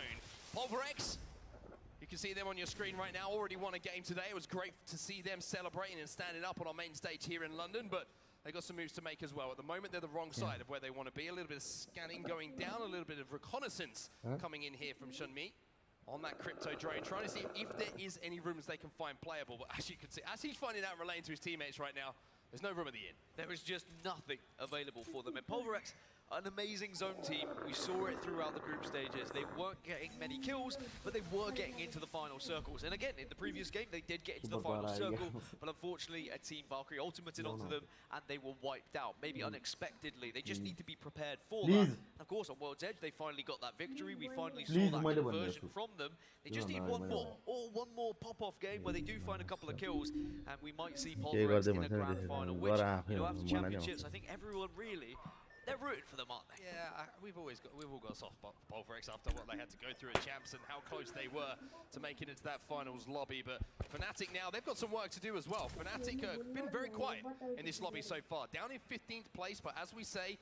Pulverex, you can see them on your screen right now, already won a game today. It was great to see them celebrating and standing up on our main stage here in London, but they got some moves to make as well. At the moment, they're the wrong side of where they want to be. A little bit of scanning going down, a little bit of reconnaissance coming in here from Shunmi on that crypto drone, trying to see if there is any rooms they can find playable. But as you can see, as he's finding out relaying to his teammates right now, there's no room at the inn. There is just nothing available for them. And Pulverex, an amazing zone team. We saw it throughout the group stages. They weren't getting many kills, but they were getting into the final circles. And again, in the previous game, they did get into the final circle, but unfortunately, a Team Valkyrie ultimated onto them, and they were wiped out, maybe unexpectedly. They just need to be prepared for that. And of course, on World's Edge, they finally got that victory. We finally saw that conversion from them. They just need one more, or one more pop-off game where they do find a couple of kills, and we might see Pulverex in a grand final, which, you know, after championships, I think everyone really, they're rooting for them, aren't they? Yeah, we've all got a soft spot for Pulverex after what they had to go through at Champs and how close they were to making it to that finals lobby. But Fnatic now, they've got some work to do as well. Fnatic have been very quiet in this lobby so far. Down in 15th place, but as we say,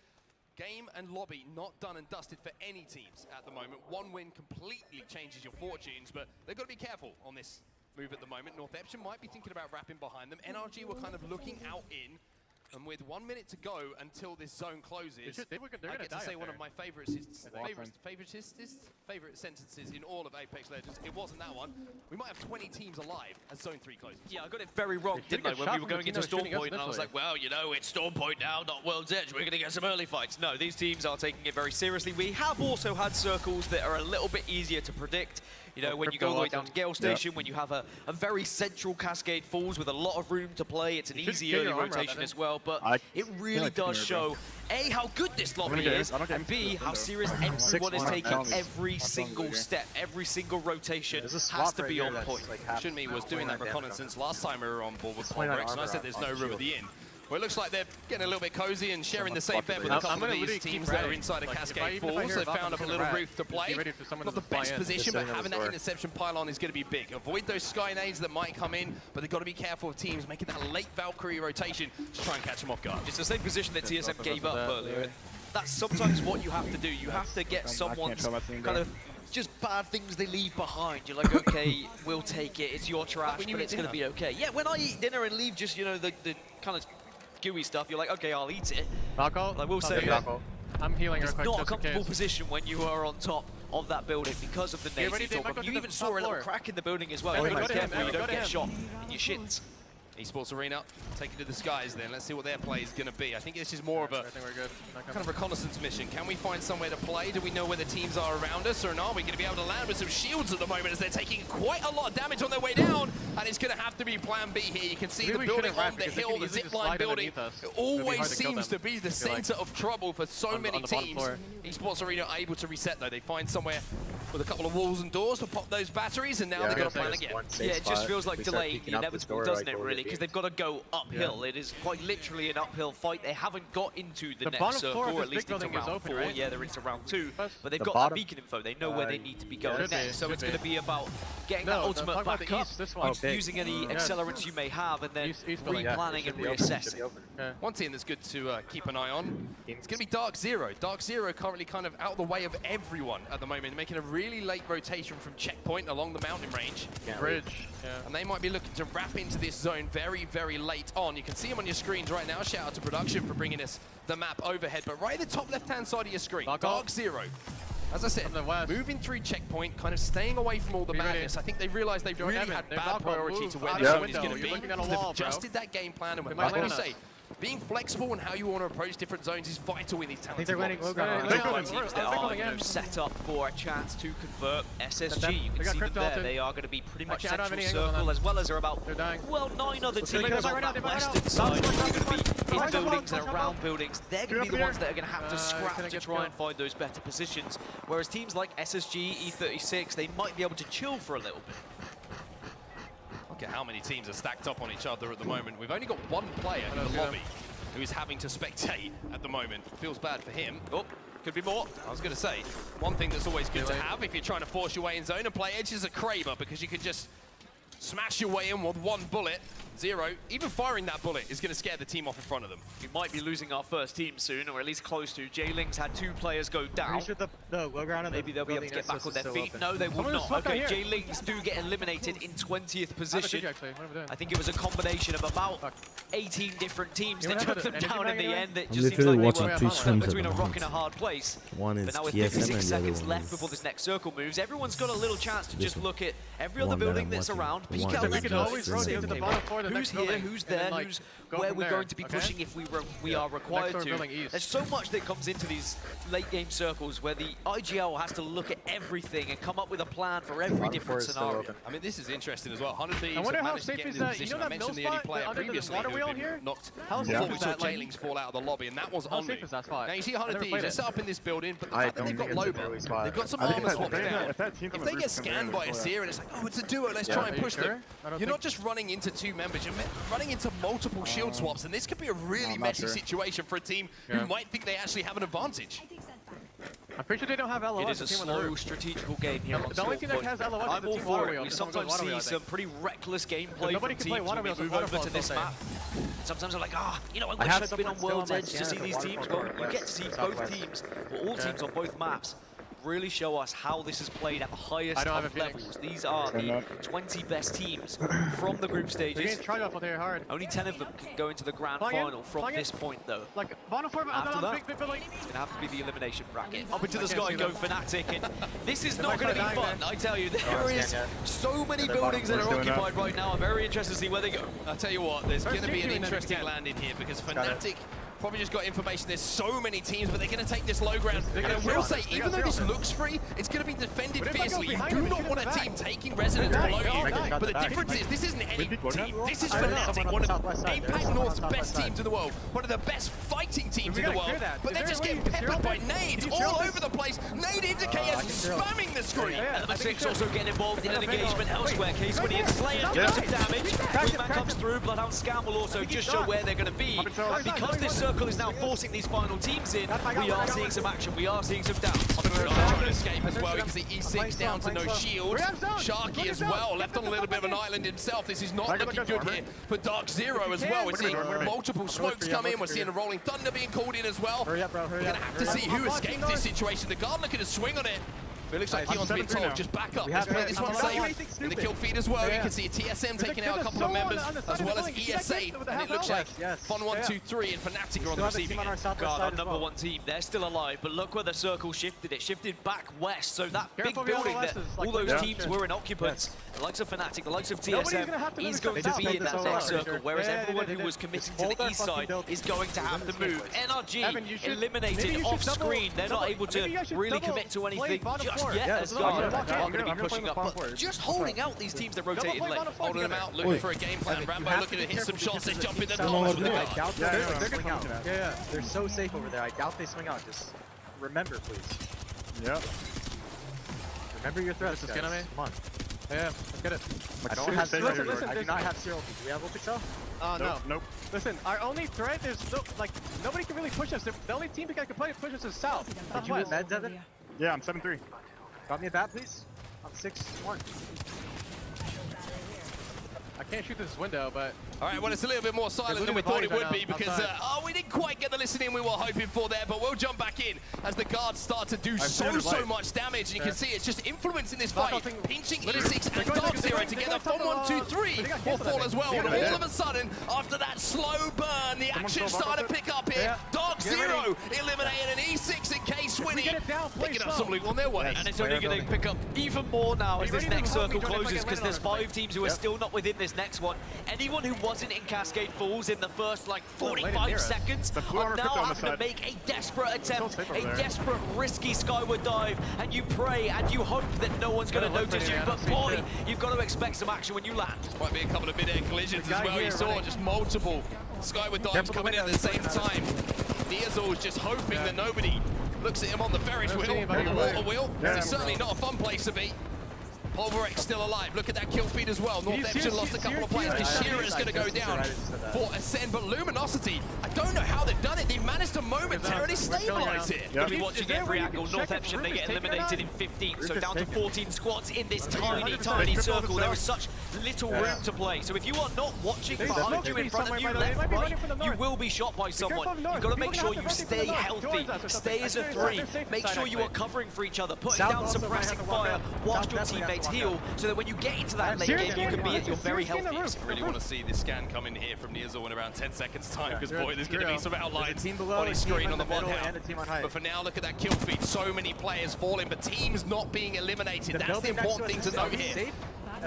game and lobby not done and dusted for any teams at the moment. One win completely changes your fortunes, but they've got to be careful on this move at the moment. North Epsom might be thinking about wrapping behind them. NRG were kind of looking out in. And with 1 minute to go until this zone closes, I get to say one of my favorite sentences in all of Apex Legends. It wasn't that one. We might have 20 teams alive as Zone 3 closes. Yeah, I got it very wrong, didn't I, when we were going into Stormpoint, and I was like, well, you know, it's Stormpoint now, not World's Edge. We're going to get some early fights. No, these teams are taking it very seriously. We have also had circles that are a little bit easier to predict. You know, when you go all the way down to Gale Station, when you have a very central Cascade Falls with a lot of room to play, it's an easy early rotation as well, but it really does show, A, how good this lobby is, and B, how serious everyone is taking every single step, every single rotation has to be on point. Shunmi was doing that reconnaissance last time we were on board with Pulverex, and I said there's no room at the inn. Well, it looks like they're getting a little bit cozy and sharing the same bed with a couple of these teams that are inside of Cascade Falls. They've found up a little roof to play. Not the best position, but having that interception pylon is going to be big. Avoid those sky nades that might come in, but they've got to be careful of teams making that late Valkyrie rotation to try and catch them off guard. It's the same position that TSM gave up earlier. That's sometimes what you have to do. You have to get someone's kind of just bad things they leave behind. You're like, okay, we'll take it. It's your trash, but it's going to be okay. Yeah, when I eat dinner and leave just, you know, the kind of gooey stuff, you're like, okay, I'll eat it. Alcohol? I will say I'm healing it's real quick, not a comfortable position when you are on top of that building because of the nades you talk about. You even saw a little crack in the building as well. You've got to be careful you don't get shot in your shins. Esports Arena, take it to the skies then. Let's see what their play is going to be. I think this is more of a kind of reconnaissance mission. Can we find somewhere to play? Do we know where the teams are around us, or not? Are we going to be able to land with some shields at the moment as they're taking quite a lot of damage on their way down? And it's going to have to be plan B here. You can see the building on the hill, the zipline building. It always seems to be the center of trouble for so many teams. Esports Arena are able to reset though. They find somewhere with a couple of walls and doors to pop those batteries, and now they've got to plan again. Yeah, it just feels like delay inevitable, doesn't it, really? really, because they've got to go uphill. It is quite literally an uphill fight. They haven't got into the next circle, or at least into round 4. Right? Yeah, they're into round 2, but they've got that beacon info. They know where they need to be going next. So it's going to be about getting that ultimate back up, using any accelerants you may have, and then replanning and reassessing. One team that's good to keep an eye on, it's going to be Dark Zero. Dark Zero currently kind of out of the way of everyone at the moment, making a really late rotation from checkpoint along the mountain range. Bridge. And they might be looking to wrap into this zone very, very late on. You can see them on your screens right now. Shout out to production for bringing us the map overhead. But right at the top left-hand side of your screen, Dark Zero. As I said, moving through checkpoint, kind of staying away from all the madness. I think they realized they really had bad priority to where the zone is going to be. They've adjusted that game plan, and like we say, being flexible in how you want to approach different zones is vital in these talented teams that are set up for a chance to convert SSG. You can see them there. They are going to be pretty much central circle, as well as there are about, well, 9 other teams on that western side who are going to be in buildings and around buildings. They're going to be the ones that are going to have to scrap to try and find those better positions. Whereas teams like SSG, E36, they might be able to chill for a little bit. Look at how many teams are stacked up on each other at the moment. We've only got one player in the lobby who is having to spectate at the moment. Feels bad for him. Oh, could be more. I was going to say, one thing that's always good to have if you're trying to force your way in zone and play edge is a Kraber, because you can just smash your way in with one bullet. Zero, even firing that bullet is going to scare the team off in front of them. We might be losing our first team soon, or at least close to. J-Ling's had 2 players go down. Maybe they'll be able to get back on their feet. No, they will not. Okay, J-Lings do get eliminated in 20th position. I think it was a combination of about 18 different teams that took them down in the end. It just seems like they were stuck between a rock and a hard place. But now with 56 seconds left before this next circle moves, everyone's got a little chance to just look at every other building that's around, peek out the window, who's here, who's there, who's where we're going to be pushing if we are required to. There's so much that comes into these late game circles where the IGL has to look at everything and come up with a plan for every different scenario. I mean, this is interesting as well. 100 Thieves have managed to get in this position. I mentioned the only player previously who had been knocked before we saw J-Lings fall out of the lobby, and that was on me. Now you see 100 Thieves, they're set up in this building, but the fact that they've got Loba, they've got some armor swaps down. If they get scanned by a Seer and it's like, oh, it's a duo, let's try and push them. You're not just running into 2 members, you're running into multiple shield swaps, and this could be a really messy situation for a team who might think they actually have an advantage. I'm pretty sure they don't have LOS. It is a slow, strategical game here on Storm Point. I'm all for it. We sometimes see some pretty reckless gameplay from teams when we move over to this map. Sometimes I'm like, you know, I wish I'd been on World's Edge to see these teams. Well, you get to see both teams, or all teams on both maps, really show us how this is played at the highest of levels. These are the 20 best teams from the group stages. Only 10 of them can go into the grand final from this point, though. After that, it's going to have to be the elimination bracket. Up into the sky and go Fnatic, and this is not going to be fun, I tell you. There is so many buildings that are occupied right now. I'm very interested to see where they go. I'll tell you what, there's going to be an interesting landing here, because Fnatic probably just got information. There's so many teams, but they're going to take this low ground. And I will say, even though this looks free, it's going to be defended fiercely. You do not want a team taking residence below you. But the difference is, this isn't any team. This is Fnatic, one of APAC North's best teams in the world, one of the best fighting teams in the world. But they're just getting peppered by nades all over the place. Nade indicators spamming the screen. Element 6 also getting involved in an engagement elsewhere. Case when he is Slayer does some damage. Wingman comes through. Bloodhound Scan will also just show where they're going to be. Because this circle is now forcing these final teams in, we are seeing some action, we are seeing some downs. Trying to escape as well. You can see E6 down to no shield. Sharky as well, left on a little bit of an island himself. This is not looking good here for Dark Zero as well. We're seeing multiple smokes come in. We're seeing a Rolling Thunder being called in as well. We're going to have to see who escapes this situation. The guard looking to swing on it. It looks like Keon's been told, just back up. Let's play this one safe. In the kill feed as well, you can see a TSM taking out a couple of members, as well as ESA. And it looks like Fun 1, 2, 3 and Fnatic are on the receiving end. God, our number 1 team, they're still alive, but look where the circle shifted. It shifted back west, so that big building that all those teams were in occupants, the likes of Fnatic, the likes of TSM, is going to be in that next circle, whereas everyone who was committing to the east side is going to have to move. NRG eliminated off screen. They're not able to really commit to anything just yet, as Guard are going to be pushing up, but just holding out these teams that rotated late. Holding them out, looking for a game plan. Rambo looking to hit some shots, they jump in the doors with the guard. They're swing out. Yeah, they're so safe over there. I doubt they swing out. Just remember, please. Yeah. Remember your threats, guys. Come on. Yeah, let's get it. Like I don't have. six Listen, everywhere. I do not have zero. Do we have open cell? No. Nope. Listen, our only threat is nobody can really push us. The only team that can push us is south. That's why. Yeah, I'm 7-3. Got me a bat, please. I'm 6-1. I can't shoot this window, but... All right, well, it's a little bit more silent than we thought it would be because, we didn't quite get the listening we were hoping for there, but we'll jump back in as the guards start to do so much damage, and you can see it's just influencing this fight. Pinching E6 and Dark Zero together from 1, 2, 3 will fall as well, and all of a sudden, after that slow burn, the action started to pick up here. Dark Zero eliminated an E6 and Case winning, picking up some loot on their way. And it's only going to pick up even more now as this next circle closes, because there's 5 teams who are still not within this next one. Anyone who wasn't in Cascade Falls in the first 45 seconds are now having to make a desperate attempt, a desperate risky skyward dive, and you pray and you hope that no one's going to notice you, but boy, you've got to expect some action when you land. Might be a couple of mid-air collisions as well. You saw just multiple skyward dives coming in at the same time. Niazul's just hoping that nobody looks at him on the Ferris wheel or the water wheel. It's certainly not a fun place to be. Pulverex still alive. Look at that kill feed as well. North Epsilon lost a couple of players. Kashira is going to go down for Ascend, but Luminosity, I don't know how they've done it. They've managed to momentarily stabilize it. You'll be watching every angle. North Epsilon, they get eliminated in 15, so down to 14 squads in this tiny circle. There is such little room to play. So if you are not watching behind you, in front of you, left, right, you will be shot by someone. You've got to make sure you stay healthy, stay as a 3, make sure you are covering for each other, putting down suppressing fire whilst your teammates heal, so that when you get into that late game, you can be at your very healthiest. I really want to see this scan come in here from Niazul in around 10 seconds time, because boy, there's going to be some outlines on his screen on the one hand. But for now, look at that kill feed. So many players falling, but teams not being eliminated. That's the important thing to note here.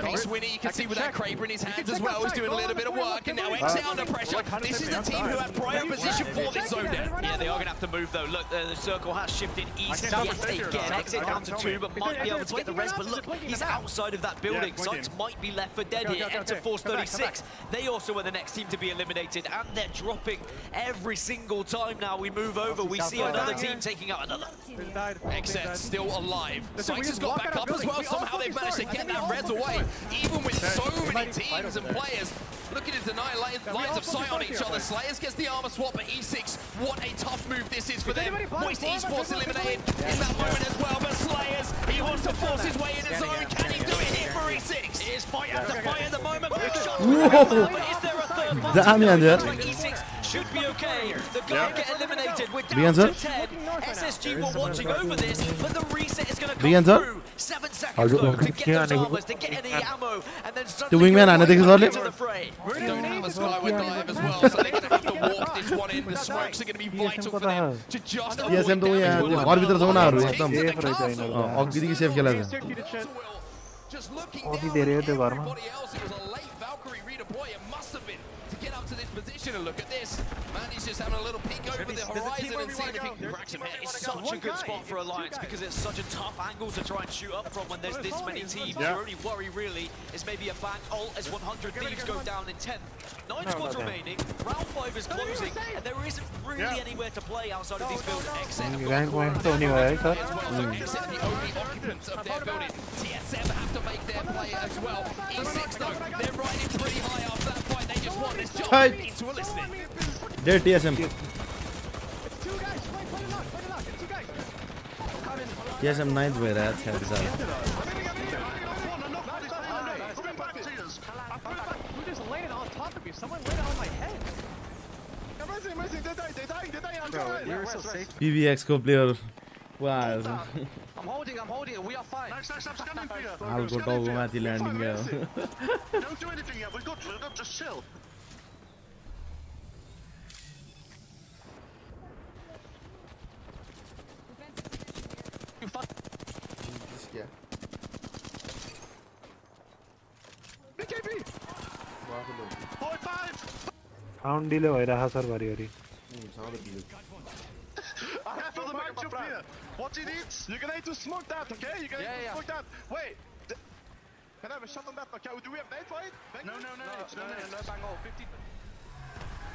Case Winnie, you can see with that Kraber in his hands as well, he's doing a little bit of work, and now X under pressure. This is the team who have prior position for this zone down. Yeah, they are going to have to move though. Look, the circle has shifted east yet again. Exit down to 2, but might be able to get the rest. But look, he's outside of that building. Sights might be left for dead here. Enter Force 36. They also are the next team to be eliminated, and they're dropping every single time now we move over. We see another team taking out another. X's still alive. Sights has got back up as well. Somehow they've managed to get that res away. Even with so many teams and players looking to deny lines of sight on each other. Slayers gets the armor swap, but E6, what a tough move this is for them. Moist Esports eliminated in that moment as well, but Slayers, he wants to force his way in his zone. Can he do it here for E6? It is fight after fight at the moment. Big shot. But is there a third party? Damn, like E6 should be okay. The guy get eliminated. We're down to 10. SSG were watching over this, but the reset is going to come through. 7 seconds though to get those armors, to get any ammo, and then suddenly into the fray. They don't have a skyward dive as well, so they're going to have to walk this one in. The smokes are going to be vital for them to just avoid TSM तो यहाँ घर भित्र जाउनहरु एकदम अघिदेखि safe खेलाछ अघि धेरै हो त्यो घरमा get up to this position and look at this. Man, he's just having a little peek over the horizon and seeing if he can crack some heads. It's such a good spot for Alliance because it's such a tough angle to try and shoot up from when there's this many teams. Your only worry really is maybe a bank ult as 100 Thieves go down in 10th. 9 squads remaining, round 5 is closing, and there isn't really anywhere to play outside of these buildings. Rank point तो नहीं हुआ है sir Except the only occupants of their building. TSM have to make their play as well. E6 though, they're riding pretty high after that fight. They just want this job into a listening. Dead TSM. TSM 9th way, that's how it is. Who just landed on top of me? Someone landed on my head. Bro, you're so safe. PVX को player. Wow. I'm holding. We are fine. I'll go dog माथि landing गयो. Don't do anything yet. We got just chill. BKB. 4-5. Sound delay भइरहेछ sir भरिभरि I have the matchup here. What he needs, you're gonna need to smoke that, okay? You're gonna need to smoke that. Wait. Can I have a shot on that? Okay, do we have nade for it? No, bang all. 15.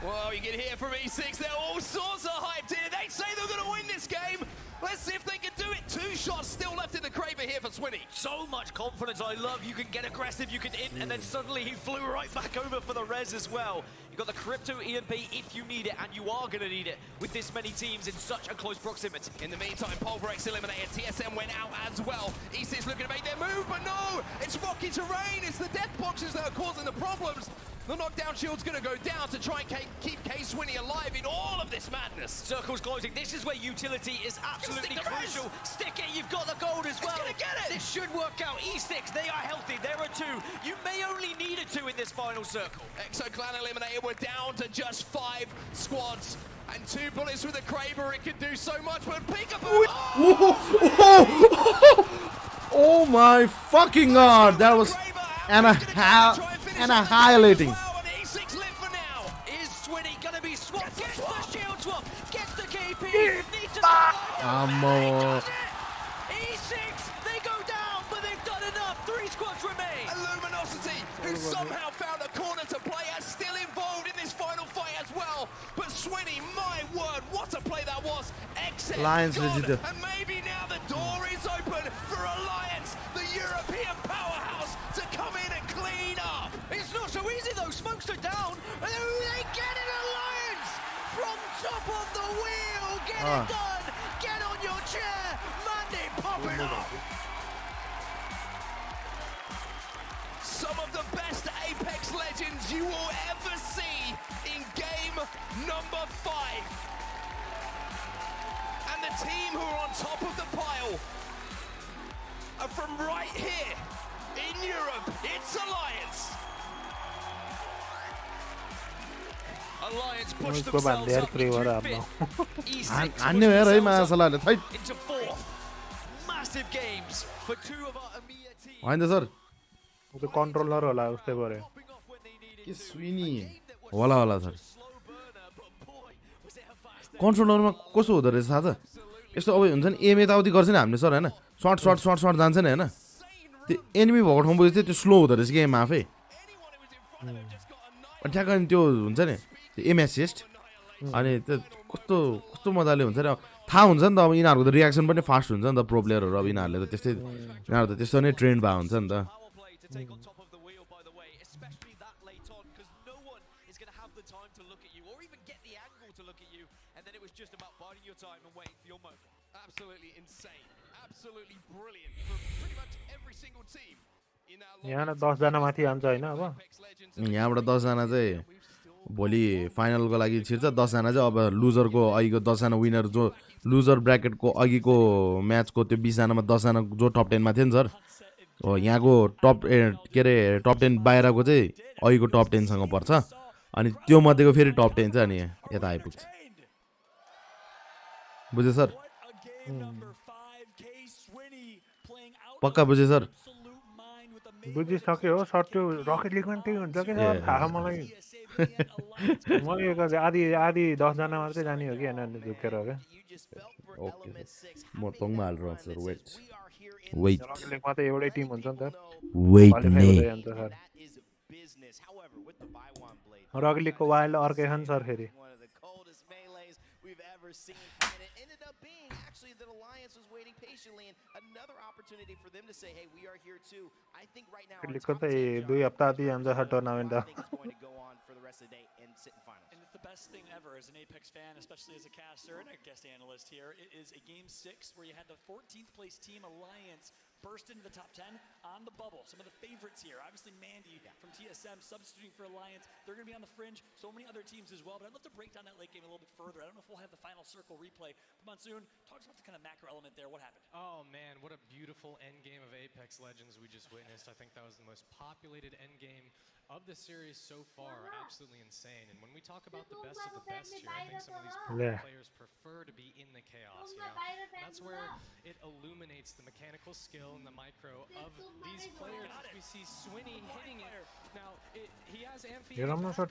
Well, you can hear from E6, they're all sorts of hyped here. They say they're going to win this game. Let's see if they can do it. 2 shots still left in the Kraber here for Swinny. So much confidence. I love you can get aggressive, you can int, and then suddenly he flew right back over for the res as well. You got the crypto EMP if you need it, and you are going to need it with this many teams in such a close proximity. In the meantime, Pulverex eliminated. TSM went out as well. E6 looking to make their move, but no! It's rocky terrain. It's the death boxes that are causing the problems. The knockdown shield's going to go down to try and keep K-Swinny alive in all of this madness. Circle's closing. This is where utility is absolutely crucial. Stick it. You've got the gold as well. It's going to get it. This should work out. E6, they are healthy. There are 2. You may only need a 2 in this final circle. Exoclan eliminated. We're down to just 5 squads. And 2 bullets with the Kraber. It can do so much, but Peekaboo. Oh my fucking god! That was annihilating. Is Swinny gonna be swapped? Gets the shield swap, gets the KP, needs to E6, they go down, but they've done enough. 3 squads remain. Luminosity, who somehow found a corner to play, are still involved in this final fight as well. But Swinny, my word, what a play that was. Lions and maybe now the door is open for Alliance, the European powerhouse, to come in and clean up. It's not so easy though. Smokes are down, and they get it. Alliance from top of the wheel. Get it done. Get on your chair, Mandy. Pop it up. Some of the best Apex Legends you will ever see in game number 5. And the team who are on top of the pile are from right here in Europe. It's Alliance. Alliance push उसको बांध themselves यार up क्रेवर into आप 5th. E6 अन्य है रही मैं सलाह लेता into 4th. Massive games for 2 of our EMEA teams. होइन सर वो तो कंट्रोलर होला उससे परे के स्विनी होला होला सर कन्ट्रोलरमा कसो हुँदो रहेछ थाहा छ यस्तो अब हुन्छ नि एम यताउति गर्छ नि हामीले सर हैन सर्ट सर्ट सर्ट सर्ट जान्छ नि हैन त्यो एनिमी भएको ठाउँ पुगेपछि त्यो स्लो हुँदो रहेछ कि एम आफै अनि ठ्याक्क अनि त्यो हुन्छ नि त्यो एम एसिस्ट अनि त्यो कस्तो कस्तो मजाले हुन्छ नि थाहा हुन्छ नि त अब यिनीहरूको त रियाक्सन पनि फास्ट हुन्छ नि त प्रो प्लेयरहरू अब यिनीहरूले त त्यस्तै यिनीहरू त त्यस्तो नै ट्रेन्ड भएको हुन्छ नि त Absolutely insane, absolutely brilliant from pretty much every single team in our यहाँ 10 जना माथि आउँछ हैन अब यहाँबाट 10 जना चाहिँ भोलि फाइनलको लागि छिर्छ 10 जना चाहिँ अब लुजरको अघिको 10 जना विनर जो लुजर ब्र्याकेटको अघिको म्याचको त्यो 20 जनामा 10 जना जो टप 10 मा थियो नि सर हो यहाँको टप के रे टप 10 बाहिरको चाहिँ अघिको टप 10 सँग पर्छ अनि त्यो मध्येको फेरि टप 10 चाहिँ अनि यता आइपुग्छ बुझ्यो सर पक्का बुझे सर बुझिसक्यो हो सर त्यो रकेट लिगमा त्यही हुन्छ के सर थाहा मलाई मैले आधी आधी 10 जना मात्रै जाने हो कि हैन झुकेर हो के ओके म तङमा हालेर सर वेट वेट रकेट लिगमा त एउटै टिम हुन्छ नि त वेट नै रकेट लिगको वाइल्ड अर्कै छ नि सर फेरि for them to say, hey, we are here too. I think right now it's going to go on for the rest of the day and sit in finals. And it's the best thing ever as an Apex fan, especially as a caster and a guest analyst here. It is a game 6 where you had the 14th place team Alliance burst into the top 10 on the bubble. Some of the favorites here, obviously Mandy from TSM substituting for Alliance. They're going to be on the fringe. So many other teams as well. But I'd love to break down that late game a little bit further. I don't know if we'll have the final circle replay. But Monsoon, talk about the kind of macro element there. What happened? Oh man, what a beautiful end game of Apex Legends we just witnessed. I think that was the most populated end game of the series so far. Absolutely insane. And when we talk about the best of the best here, I think some of these players prefer to be in the chaos. You know? That's where it illuminates the mechanical skill and the micro of these players. As we see Swinny hitting it. Now, he has Amphi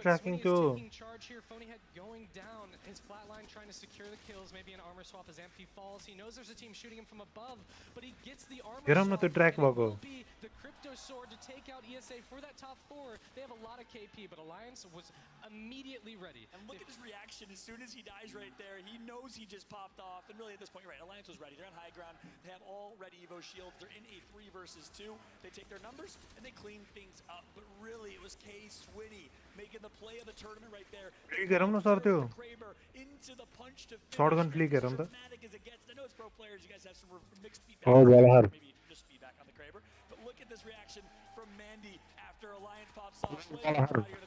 tracking too. Taking charge here. Phonyhead going down. His flatline trying to secure the kills. Maybe an armor swap as Amphi falls. He knows there's a team shooting him from above, but he gets the armor swap. track will be the crypto sword to take out ESA for that top 4. They have a lot of KP, but Alliance was immediately ready. And look at his reaction as soon as he dies right there. He knows he just popped off. And really at this point, you're right, Alliance was ready. They're on high ground. They have all ready Evo shields. They're in a 3 versus 2. They take their numbers and they clean things up. But really, it was K Swinny making the play of the tournament right there. गरम न sir त्यो Kraber into the punch to shotgun flick गरम त dramatic as it gets. I know it's pro players. You guys have some mixed feedback. Oh, well, Maybe just feedback on the Kraber. But look at this reaction from Mandy after Alliance pops off. The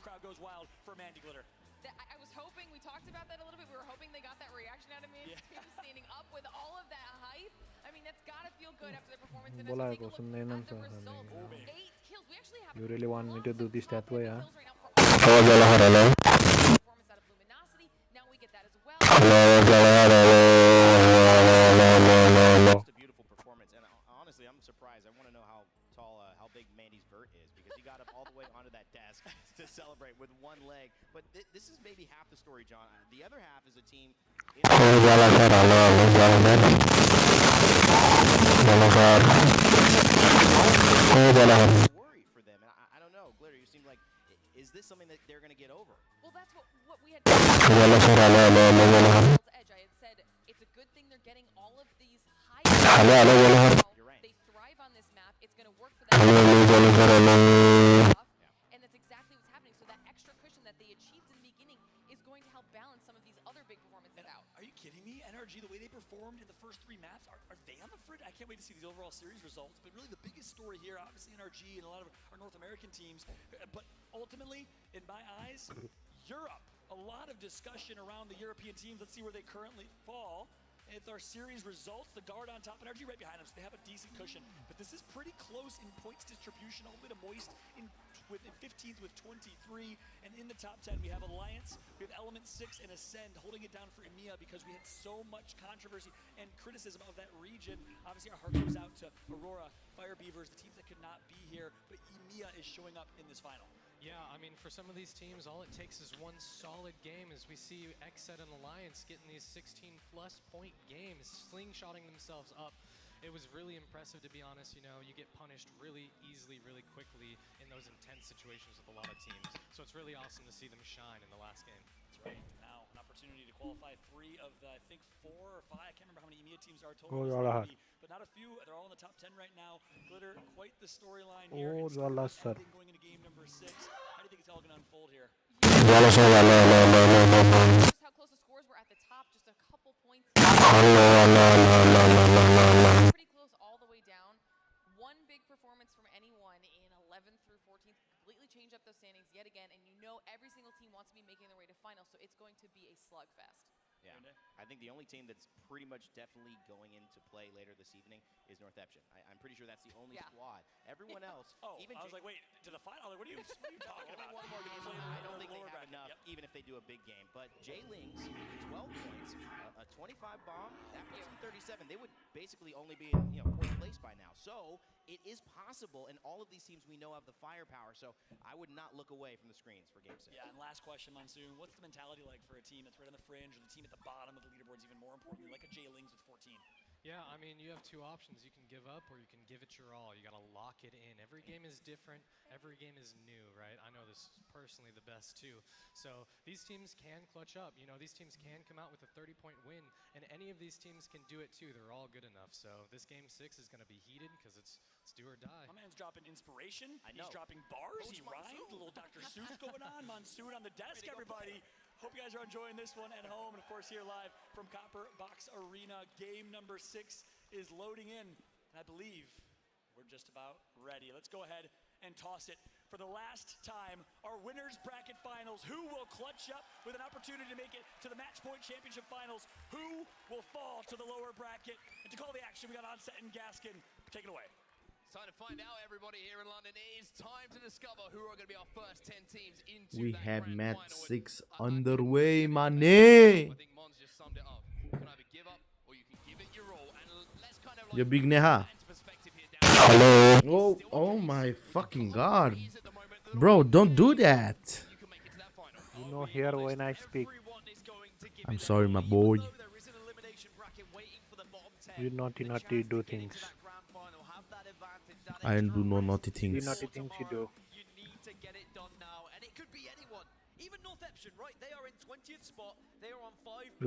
crowd goes wild for Mandy Glitter. I was hoping, we talked about that a little bit, we were hoping they got that reaction out of Mandy too, standing up with all of that hype. I mean, that's got to feel good after the performance. And as we take a look at the results, 8 kills. We actually have You really want me to do this that way, huh? performance out of Luminosity. Now we get that as well. Just a beautiful performance, and honestly, I'm surprised. I want to know how tall, how big Mandy's vert is, because he got up all the way onto that desk to celebrate with one leg. But this is maybe half the story, John. The other half is a team. Worry for them, and I don't know, Glitter. You seem like, is this something that they're going to get over? Well, that's what we had. Edge. I had said it's a good thing they're getting all of these high. They thrive on this map. It's going to work for them. And that's exactly what's happening. So that extra cushion that they achieved in the beginning is going to help balance some of these other big performances out. Are you kidding me? NRG, the way they performed in the first 3 maps, are they on the fridge? I can't wait to see these overall series results. But really, the biggest story here, obviously NRG and a lot of our North American teams. But ultimately, in my eyes, Europe. A lot of discussion around the European teams. Let's see where they currently fall. It's our series results. The guard on top, NRG right behind them, so they have a decent cushion. But this is pretty close in points distribution, all the way to Moist in 15th with 23. And in the top 10, we have Alliance, we have Element 6 and Ascend holding it down for EMEA because we had so much controversy and criticism of that region. Obviously, our heart goes out to Aurora, Fire Beavers, the teams that could not be here, but EMEA is showing up in this final. Yeah, I mean, for some of these teams, all it takes is one solid game as we see Xset and Alliance getting these 16-plus point games, slingshotting themselves up. It was really impressive, to be honest. You know, you get punished really easily, really quickly in those intense situations with a lot of teams. So it's really awesome to see them shine in the last game. That's right. Now, an opportunity to qualify 3 of the, I think, 4 or 5. I can't remember how many EMEA teams are total. But not a few. They're all in the top 10 right now. Glitter, quite the storyline here. Going into game number 6. How do you think it's all going to unfold here? Just how close the scores were at the top, just a couple points. Pretty close all the way down. One big performance from anyone in 11th through 14th completely change up those standings yet again, and you know every single team wants to be making their way to finals, so it's going to be a slugfest. Yeah, I think the only team that's pretty much definitely going into play later this evening is North Epsion. I'm pretty sure that's the only squad. Everyone else, even I was like, wait, to the final? What are you talking about? One more game. I don't think they have enough, even if they do a big game. But Jay Lings, 12 points, a 25 bomb, that puts them 37. They would basically only be in 4th place by now. So it is possible, and all of these teams we know have the firepower. So I would not look away from the screens for Game 6. Yeah, and last question, Monsoon. What's the mentality like for a team that's right on the fringe, or the team at the bottom of the leaderboards, even more importantly, like a Jay Lings with 14? Yeah, I mean, you have 2 options. You can give up or you can give it your all. You got to lock it in. Every game is different. Every game is new, right? I know this personally the best too. So these teams can clutch up. You know, these teams can come out with a 30-point win, and any of these teams can do it too. They're all good enough. So this game 6 is going to be heated because it's do or die. My man's dropping inspiration. He's dropping bars. He rhymed. A little Dr. Seuss going on. Monsoon on the desk, everybody. Hope you guys are enjoying this one at home. And, of course, here live from Copper Box Arena. Game number 6 is loading in. And I believe we're just about ready. Let's go ahead and toss it for the last time. Our winners bracket finals. Who will clutch up with an opportunity to make it to the Match Point Championship finals? Who will fall to the lower bracket? And to call the action, we got Onset and Gaskin. Take it away. Time to find out, everybody here in London. It is time to discover who are going to be our first 10 teams into We that have grand match final. 6 underway, mané. I think Mons just summed it up. You can either give up or you can give it your all. And let's kind of Your big neha. Hello. Oh my fucking god. Bro, don't do that. You know here when I speak. I'm sorry, my boy. You naughty do things. I don't do no naughty things. You naughty things you do. You need to get it done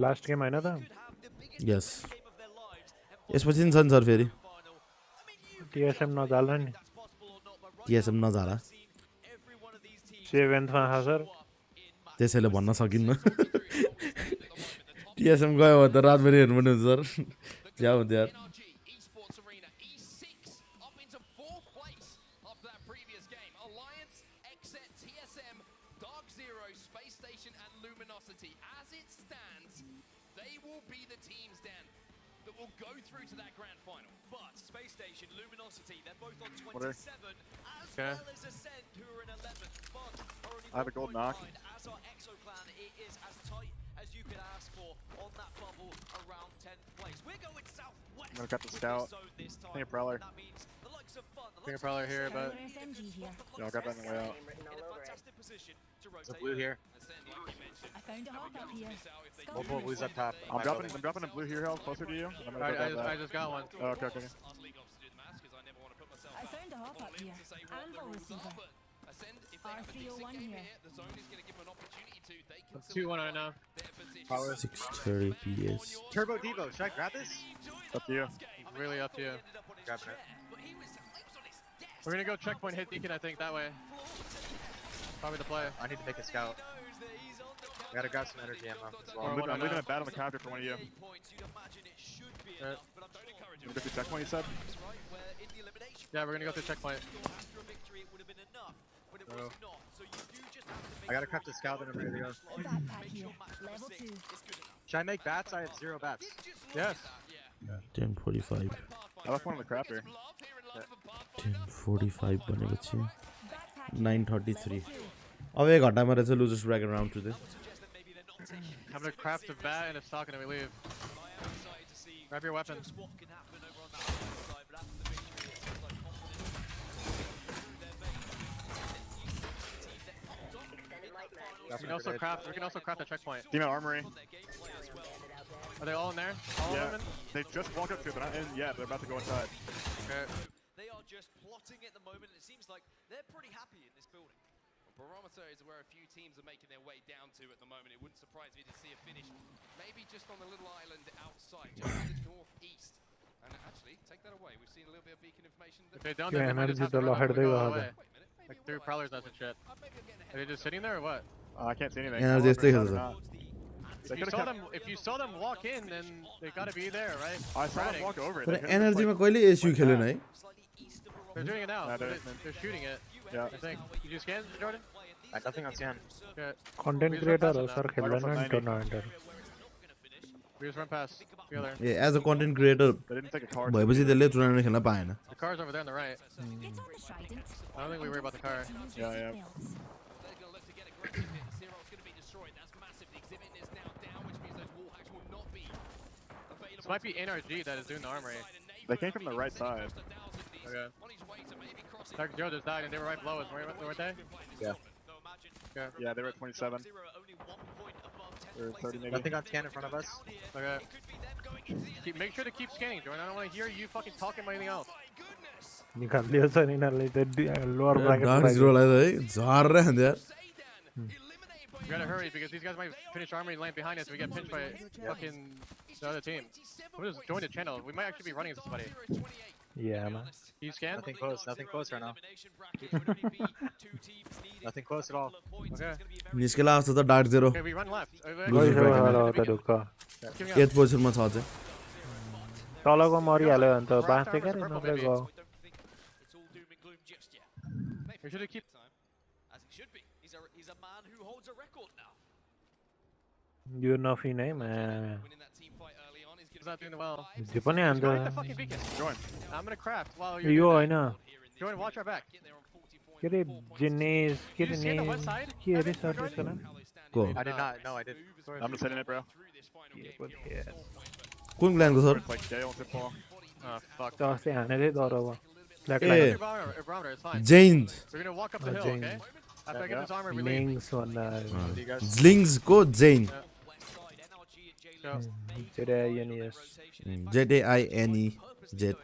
last game हैन त yes यसपछि नि छ नि sir फेरि TSM नजाला नि TSM नजाला 7th मा छ सर त्यसैले भन्न सकिन्न टीएसएम गयो भने त रातभरि हेर्नुपर्ने हुन्छ सर क्या हुन्छ यार Okay. I have a gold knock. As our Exo clan, it is as tight as you could ask for on that bubble around 10th place. We're going southwest. I'm gonna cut the scout. Think a prowler. Think a prowler here, but yeah, I'll grab that on the way out. There's a blue here. I found a hop up here. Multiple blues up top. I'm dropping a blue here, Hell, closer to you. And I'm gonna I just got one. Oh, okay. I found a hop up here. Anvil receiver. RCO1 here. 2-1 right now. 6:30 PS. Turbo Devo, should I grab this? Up to you. Really up to you. Grabbing it. We're gonna go checkpoint hit Deacon, I think, that way. Probably the play. I need to make a scout. I gotta grab some energy ammo as well. I'm leaving a bat on the counter for one of you. You go to checkpoint, you said? Yeah, we're gonna go through checkpoint. Oh. I gotta craft the scout and I'm ready to go. Level 2. Should I make bats? I have 0 bats. Yes. 10:45. I left one on the crafter. 10:45 भनेपछि 9:33. अब एक घण्टामा रहेछ losers bracket round 2 चाहिँ I'm gonna craft a bat and a stock and then we leave. Grab your weapon. We can also craft a checkpoint. Demon Armory. Are they all in there? All of them in? They just walked up to it, but not in yet. They're about to go inside. Okay. They are just plotting at the moment, and it seems like they're pretty happy in this building. Barometer is where a few teams are making their way down to at the moment. It wouldn't surprise me to see a finish, maybe just on the little island outside, just to the northeast. And actually, take that away. We've seen a little bit of beacon information. If they don't, they might just have to run away. Like through prowlers and shit. Are they just sitting there or what? I can't see anything. Energy is taken. If you saw them walk in, then they gotta be there, right? I saw them walk over it. तर एनर्जीमा कहिले SU खेलेन है They're doing it now. They're shooting it. Yeah. I think. Did you scan, Jordan? I have nothing on scan. Okay. Content creator हो sir खेल्दैन नि tournament We just run past together. As a content creator भएपछि त्यसले tournament खेल्न पाएन The car's over there on the right. I don't think we worry about the car. Yeah. This might be NRG that is doing the armory. They came from the right side. Okay. Dr. Joe just died and they were right below us, weren't they? Yeah. Okay. Yeah, they were at 27. Or 30 maybe. Nothing on scan in front of us. Okay. Make sure to keep scanning, Jordan. I don't want to hear you fucking talking about anything else. निकालियो छ नि यिनीहरूले त्यो lower bracket dark जिरोलाई त है झर्रे हान्छ यार We gotta hurry because these guys might finish armory and land behind us if we get pinched by fucking the other team. We'll just join the channel. We might actually be running into somebody. Yeah, man. You scan? Nothing close right now. Nothing close at all. Okay. निस्केला जस्तो त dark zero Okay, we run left. एथ पोजिसनमा छ चाहिँ तलको मरिहाल्यो भने त बाँच्यो क्या रे नत्र गयो We should keep. As he should be. He's a man who holds a record now. यो नफिन है मा He's not doing well. जे पनि हान्छ Join the fucking beacon. Join. I'm gonna craft while you're yo doing Hahn that. Join, watch our back. के रे Jannes के रे You see the west side? के रे सर त्यसको नाम को I did not. No, I did. I'm just hitting it, bro. कुन प्लानको sir It's like Gale and Pitfall. Oh, fuck. त अस्ति हानेरै डर अब ब्ल्याक ए Your barometer, it's fine. जेन्स We're gonna walk up the hill, okay? After I get this armor, we leave. लिङ्स भन्दा ज्लिङ्स को जेन जेरेयनियस जेटेआइएनई jet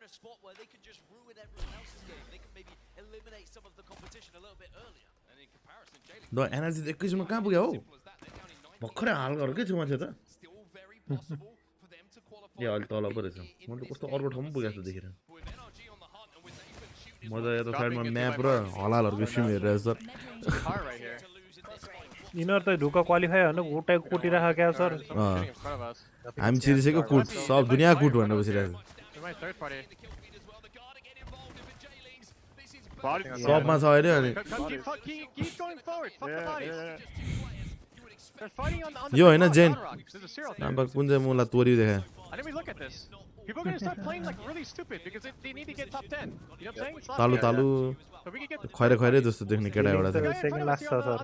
a spot where they could just ruin everyone else's game. They could maybe eliminate some of the competition a little bit earlier. And in comparison, Jalen ल energy त 21 मा कहाँ पुग्यो हौ भर्खरै हाल गरेकै छु मान्छे त ए अहिले तल पो रहेछ मैले त कस्तो अर्को ठाउँमा पुगेको जस्तो देखेर म त यता साइडमा म्याप र हलालहरूको स्ट्रिम हेरिरहेको सर यिनीहरू त ढुक्क क्वालिफाई होइन गोटाइ कुटिरहेको क्या सर हामी छिरिसक्यो कुट सब दुनियाँ कुट भनेर बसिरहेको सबमा छ अहिले अनि यो होइन जेन नाम्बर कुन चाहिँ मलाई तोरी देखायो People are going to start playing like really stupid because they need to get top 10. You know what I'm saying? It's last तालु year. तालु So we can get Khaire जस्तो देख्ने केटा एउटा थियो सेकेन्ड लास्ट छ सर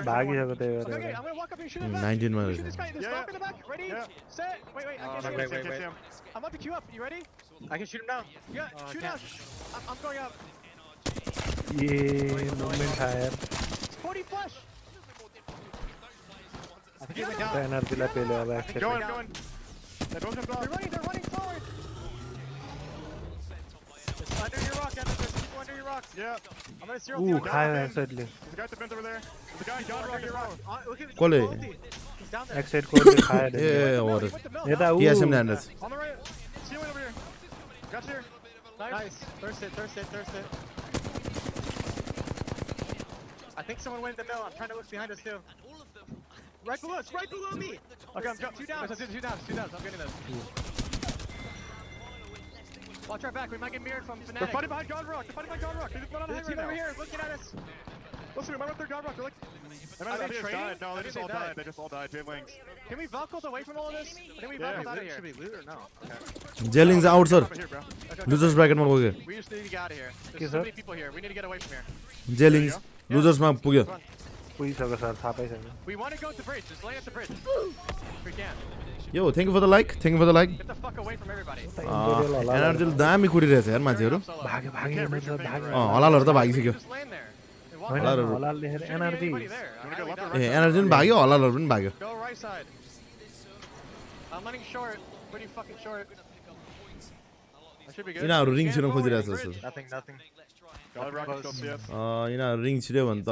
भागिसक्यो त्यही भएर Okay, I'm going to walk up and shoot him back. 19 मा Shoot रहेछ this guy. There's smoke in the back. Ready? Set. Wait. I can't shoot him. I'm about to queue up. You ready? I can shoot him now. Yeah, shoot out. I'm going up. ये moment higher 40 flash. I think he went down. एनर्जीलाई पेल्यो अब accept Going. They're running forward. Just under your rock, Evan. Just keep under your rock. Yeah. I'm going to zero. खायो एक्सेप्टले There's a guy at the fence over there. There's a guy in John Rock your rock. Look at कसले He's down there. Accept कोले खायो ए और यता उ TSM ल्यान्डर्स On the right. Ceiling over here. Got here. Nice. Thirst it. I think someone went in the middle. I'm trying to look behind us too. Right below us. Right below me. Okay, I'm two down. Two down. I'm getting this. Watch our back. We might get mirrored from Fnatic. They're fighting behind John Rock. They just went on a hang There's a team right over now. here looking at us. Listen, remember up there, John Rock. They're like... They might have just died. No, they just all died. They just all died. J-Lings. Can we Valkyrie away from all of this? I think we Valkyrie out of here. Should we loot or no? Okay. जेलिङ्स out sir Here, bro. Losers ब्र्याकेटमा पुग्यो We just need to get out of here. Okay, There's sir. so many people here. We need to get away from here. जेलिङ्स लुजर्समा पुग्यो पुगिसक्यो sir थाहा पाइसक्यो We want to go to the bridge. Just land at the bridge. If we can. Yo thank you for the like Get the fuck away from everybody. Energy दामी कुरिरहेछ यार मान्छेहरू भाग्यो भाग्यो भाग्यो हलालहरू त भागिसक्यो Just land there. And walk होइन around. हलाल लेखेर energy Anybody there? I highly doubt A it. Energy पनि भाग्यो हलालहरू पनि भाग्यो Go right side. I'm running short. Pretty fucking short. I should be good. यिनीहरू ring Stand छिर्न forward खोजिरहेछ to the जस्तो bridge. Nothing. John Rock is still CS. यिनीहरू ring छिर्यो भने त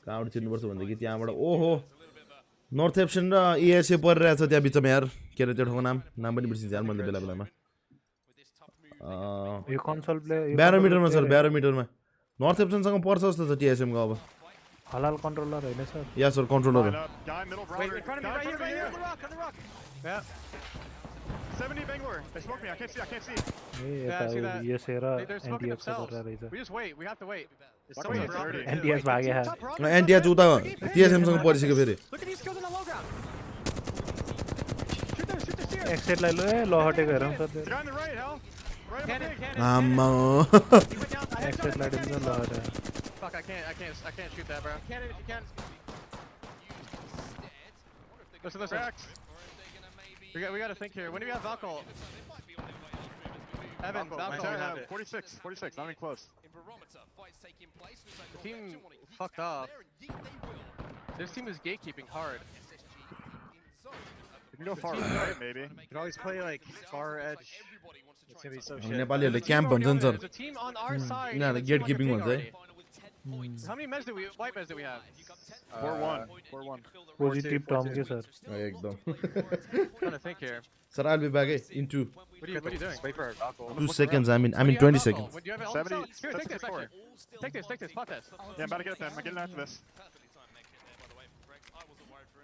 कहाँबाट छिर्नुपर्छ भनेदेखि त्यहाँबाट ओहो नर्थ एप्सन र एएसए परिरहेछ त्यहाँ बिचमा यार के अरे त्यो ठाउँको नाम पनि बिर्सिन्छ यार मैले बेला बेलामा यो कन्सोल प्ले ब्यारोमिटरमा सर ब्यारोमिटरमा नर्थ एप्सनसँग पर्छ जस्तो छ टिएसएमको अब हलाल कन्ट्रोलर होइन सर या सर कन्ट्रोलर हो Guy middle Wait, router. in front of me, Guy right here, in on the rock. Yeah. 70 Bangalore. They smoked me. I can't see. ए यता USA र NTS रहेछ We just wait. We have to wait. It's so dirty. NTS भाग्यो NTH उता टिएसएमसँग परिसक्यो फेरि Look at these kills on the low ground. Shoot this here. एक्सेटलाई ल लहटेको हेरौँ sir The guy on the right, Hal. Right up Cannon. आम्मा एक्सेटलाई पनि लहटे Fuck, I can't shoot that, bro. Cannon if you can. Listen. We got to think here. When do we have Valkyrie? Evan, Valkyrie. 46. Not even close. The team fucked off. This team is gatekeeping hard. You can go far right, maybe. You can always play like far edge. It's gonna be so shit. नेपालीहरूले camp भन्छन् sir There's a team on our side. यिनीहरूले gate keeping भन्छ है How many white meds do we have? 4-1. Positive term के sir एकदम Trying to think here. Sir I'll be back in 2 What are you doing? Wait for our Valkyrie. 2 seconds I mean 20 seconds Do you have 70. Here, take this. Actually. Take this. Spot this. Yeah, I'm about to get it then. I'm getting after this.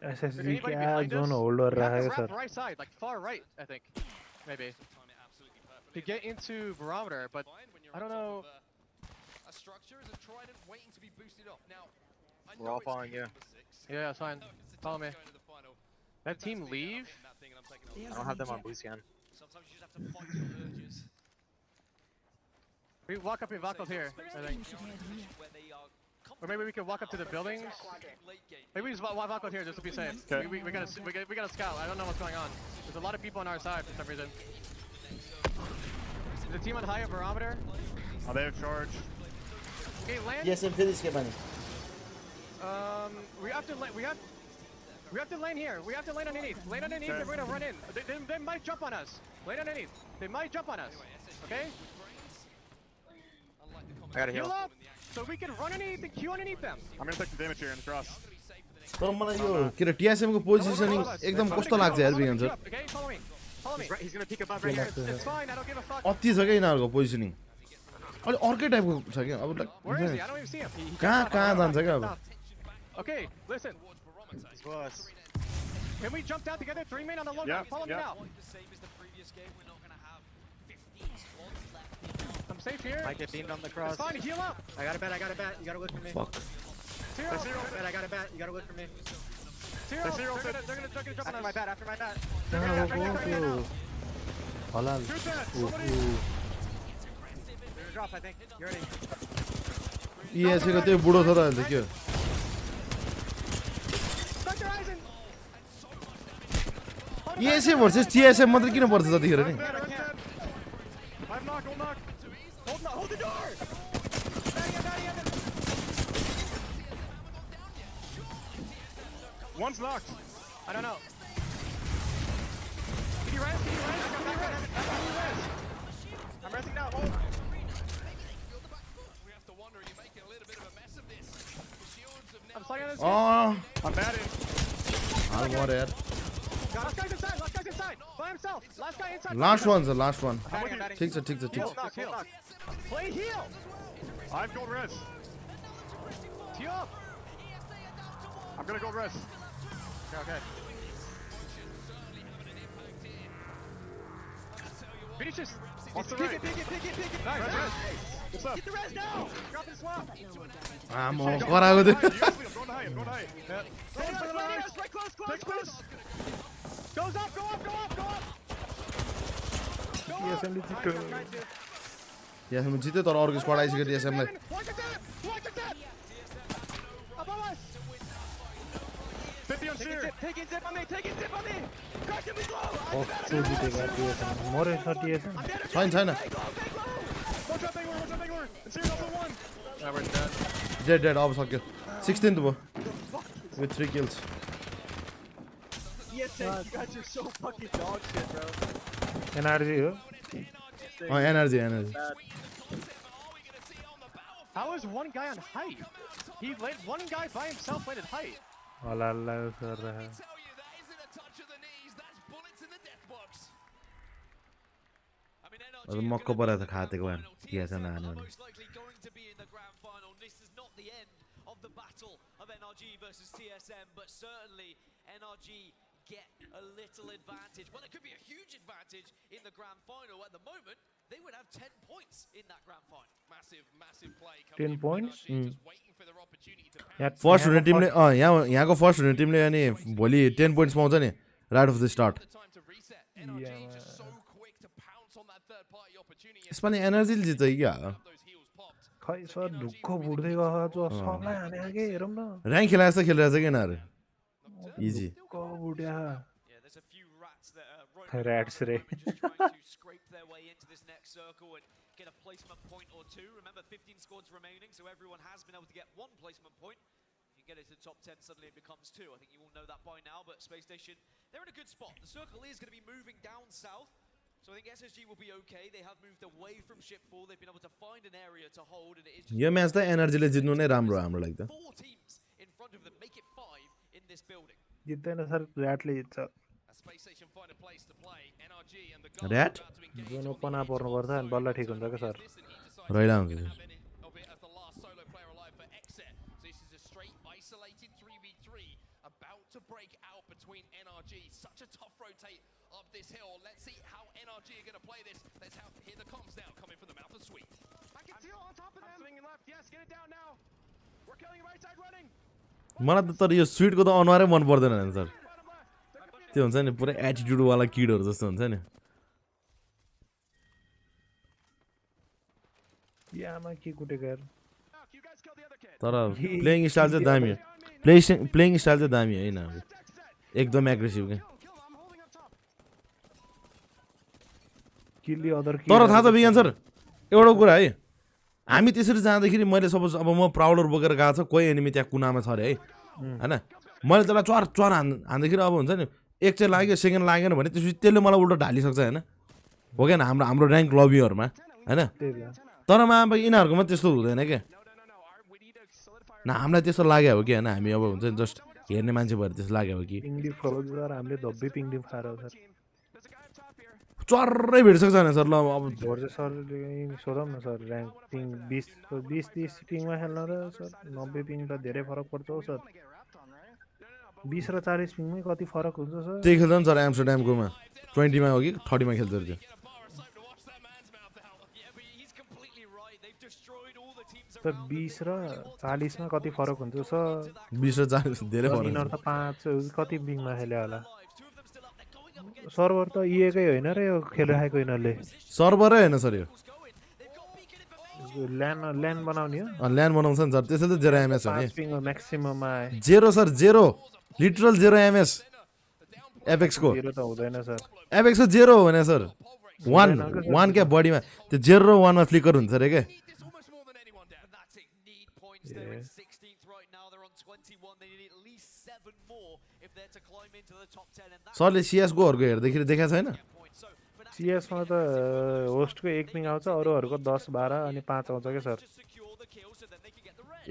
SSG क्या zone hold गरेर राखेको Wrap sir right side, like far right, I think. Maybe. To get into barometer, but I don't know. A structure is a trident waiting to be boosted off. Now, I We're all following you. Yeah, it's fine. Follow me. That team leave? I don't have them on Lucian. sometimes you just have to fight your urges. We walk up in Valkyrie here, I think. Or maybe we could walk up to the buildings. Maybe we just walk Valkyrie here just to be safe. Okay. We gotta scout. I don't know what's going on. There's a lot of people on our side for some reason. Is the team on higher barometer? Oh, they have charge. Okay, land. Yes, I'm finished, man. We have to land. We have to lane here. We have to lane underneath. Lane underneath, and we're gonna run in. They might jump on us. Lane underneath. They might jump on us. Okay? I gotta heal. Up, so we can run underneath and Q underneath them. I'm gonna take some damage here in the cross. तर मलाई यो के अरे TSM को positioning एकदम कस्तो लाग्छ यार बिहान sir Okay, follow me. Follow me. He's gonna peek above right here. It's fine. I don't give a fuck. अति छ के यिनीहरुको पोजिसनिङ अलि अर्कै टाइपको छ के अब Where is he? I don't even see him. कहाँ जान्छ के अब Okay, listen. Can we jump down together? 3 men on the low ground. Follow me now. I'm safe here. Might get beamed on the cross. It's fine. Heal up. I got a bat. You gotta look for me. Fuck. I got a bat. You gotta look for me. They're gonna jump on us. After my bat. Halal. Drop, I think. You ready? ESA को त्यो बुढो छ त अहिले के ESA versus TSM मात्र किन पर्छ जतिखेर नि Hold the door. One's locked. I don't know. Can you rest? I'm resting now. Hold. I'm sliding on this. I'm batting. I'm dead. Last guy's inside. By himself. Last guy inside. Last one. ठीक छ Play heal. I've gold res. Tee up. I'm gonna gold res. Okay. Finish this. What's the Pick rate? it. Nice. What's up? Get the res now. Drop and swap. I'm कराएको थियो I'm going to high. Right close. Goes up. Go up. TSM जित्यो TSM जित्यो तर अर्को squad आइसक्यो टीएसएमलाई Watch at that. Above us. 50 on Seer. Taking zip on me. Crash him slow. कस्तो जितेको TSM मरेछ TSM छैन One shot big one. And Seer's also one. Yeah, we're dead. dead अब सक्यो 16th भयो with 3 kills Yes, you guys are so fucking dog shit, bro. Energy हो energy How is one guy on height? One guy by himself landed height. हलाल कर रहा है अब मक्क परेछ खातेको भएन टीएसएम हान्यो भने This is not the end of the battle of NRG versus TSM, but certainly NRG get a little advantage. Well, it could be a huge advantage in the grand final. At the moment, they would have 10 points in that grand final. Massive play. 10 points first हुने टिमले यहाँको first हुने टिमले अनि भोलि 10 points पाउँछ नि right of the start यसमा नि एनर्जीले जित्छ कि खै सर ढुक्क बुड्दै गयो सबलाई हाने के हेरौँ न र्याङ्क खेला जस्तो खेलिरहेछ कि यिनीहरू इजी ढुक्क बुड्या Rats रे Get a placement point or two. Remember, 15 squads remaining, so everyone has been able to get one placement point. If you get it to the top 10, suddenly it becomes 2. I think you all know that by now, but Space Station, they're in a good spot. The circle is going to be moving down south, so I think SSG will be okay. They have moved away from Shipfall. They've been able to find an area to hold, and it is yo match त एनर्जीले जित्नु नै राम्रो हाम्रो लागि त 4 teams in front of them. Make it 5 in this building. जित्दैन sir ऱ्याटले जित्छ ऱ्याट जुन ओपन अप पर्नुपर्छ अनि बल्ल ठिक हुन्छ के सर रहिला हुन्छ to break out between NRG. Such a tough rotate up this hill. Let's see how NRG are going to play this. Let's hear the comms now coming from the mouth of Sweet. I can see on top of them. Swinging left. Yes, get it down now. We're killing right side running. मलाई त तर यो स्विटको त अनुहारै मन पर्दैन नि sir त्यो हुन्छ नि पुरै एटिट्युड वाला किडहरू जस्तो हुन्छ नि यामा के कुटेको यार तर प्लेइङ स्टाइल चाहिँ दामी हो प्लेइङ स्टाइल चाहिँ दामी होइन एकदम एग्रेसिभ के तर थाहा छ विज्ञान सर एउटा कुरा है हामी त्यसरी जाँदाखेरि मैले सपोज अब म प्राउडर बोकेर गएको छ कोही एनिमी त्यहाँ कुनामा छ अरे है हैन मैले त्यसलाई च्वार च्वार हान्दाखेरि अब हुन्छ नि एक चाहिँ लाग्यो सेकेन्ड लागेन भने त्यसपछि त्यसले मलाई उल्टो ढालिसक्छ होइन हो क्या हाम्रो ऱ्याङ्क लबीहरूमा होइन तर अब यिनीहरूकोमा त्यस्तो हुँदैन क्या न हामीलाई त्यस्तो लाग्यो हो कि होइन हामी अब हुन्छ नि जस्ट हेर्ने मान्छे भएर त्यस्तो लाग्यो हो कि हामीले धब्बी पिङडिम खाएर सर च्वारै भेटिसक्छ होइन सर ल अब सरले सोधौँ न सर ऱ्याङ्क पिङ 20-30 पिङमा खेल्न र सर 90 पिङ त धेरै फरक पर्छ हौ सर 20 र 40 पिङमै कति फरक हुन्छ सर त्यही खेल्छ नि सर एम्स्टरड्यामकोमा 20 मा हो कि 30 मा खेल्छ त्यो सर 20 र 40 मा कति फरक हुन्छ सर 20 र 40 धेरै फरक यिनीहरू त 5 कति पिङमा खेल्यो होला सर्भर त इएकै होइन र यो खेलिरहेको यिनीहरूले सर्भरै होइन सर यो ल्यान बनाउने हो ल्यान बनाउँछ नि सर त्यसैले त 0 एमएस हो नि पिङ म्याक्सिमममा 0 सर 0 लिटरल 0 एमएस एपेक्स को 0 त हुँदैन सर एपेक्स को 0 हो भने सर 1 क्या बडीमा त्यो 0 र 1 मा फ्लिकर हुन्छ रे के सरले सीएसगोहरुको हेर्दाखेरि देखाएको छैन सीएसमा त होस्टको 1 पिङ आउँछ अरूहरुको 10 12 अनि 5 आउँछ के सर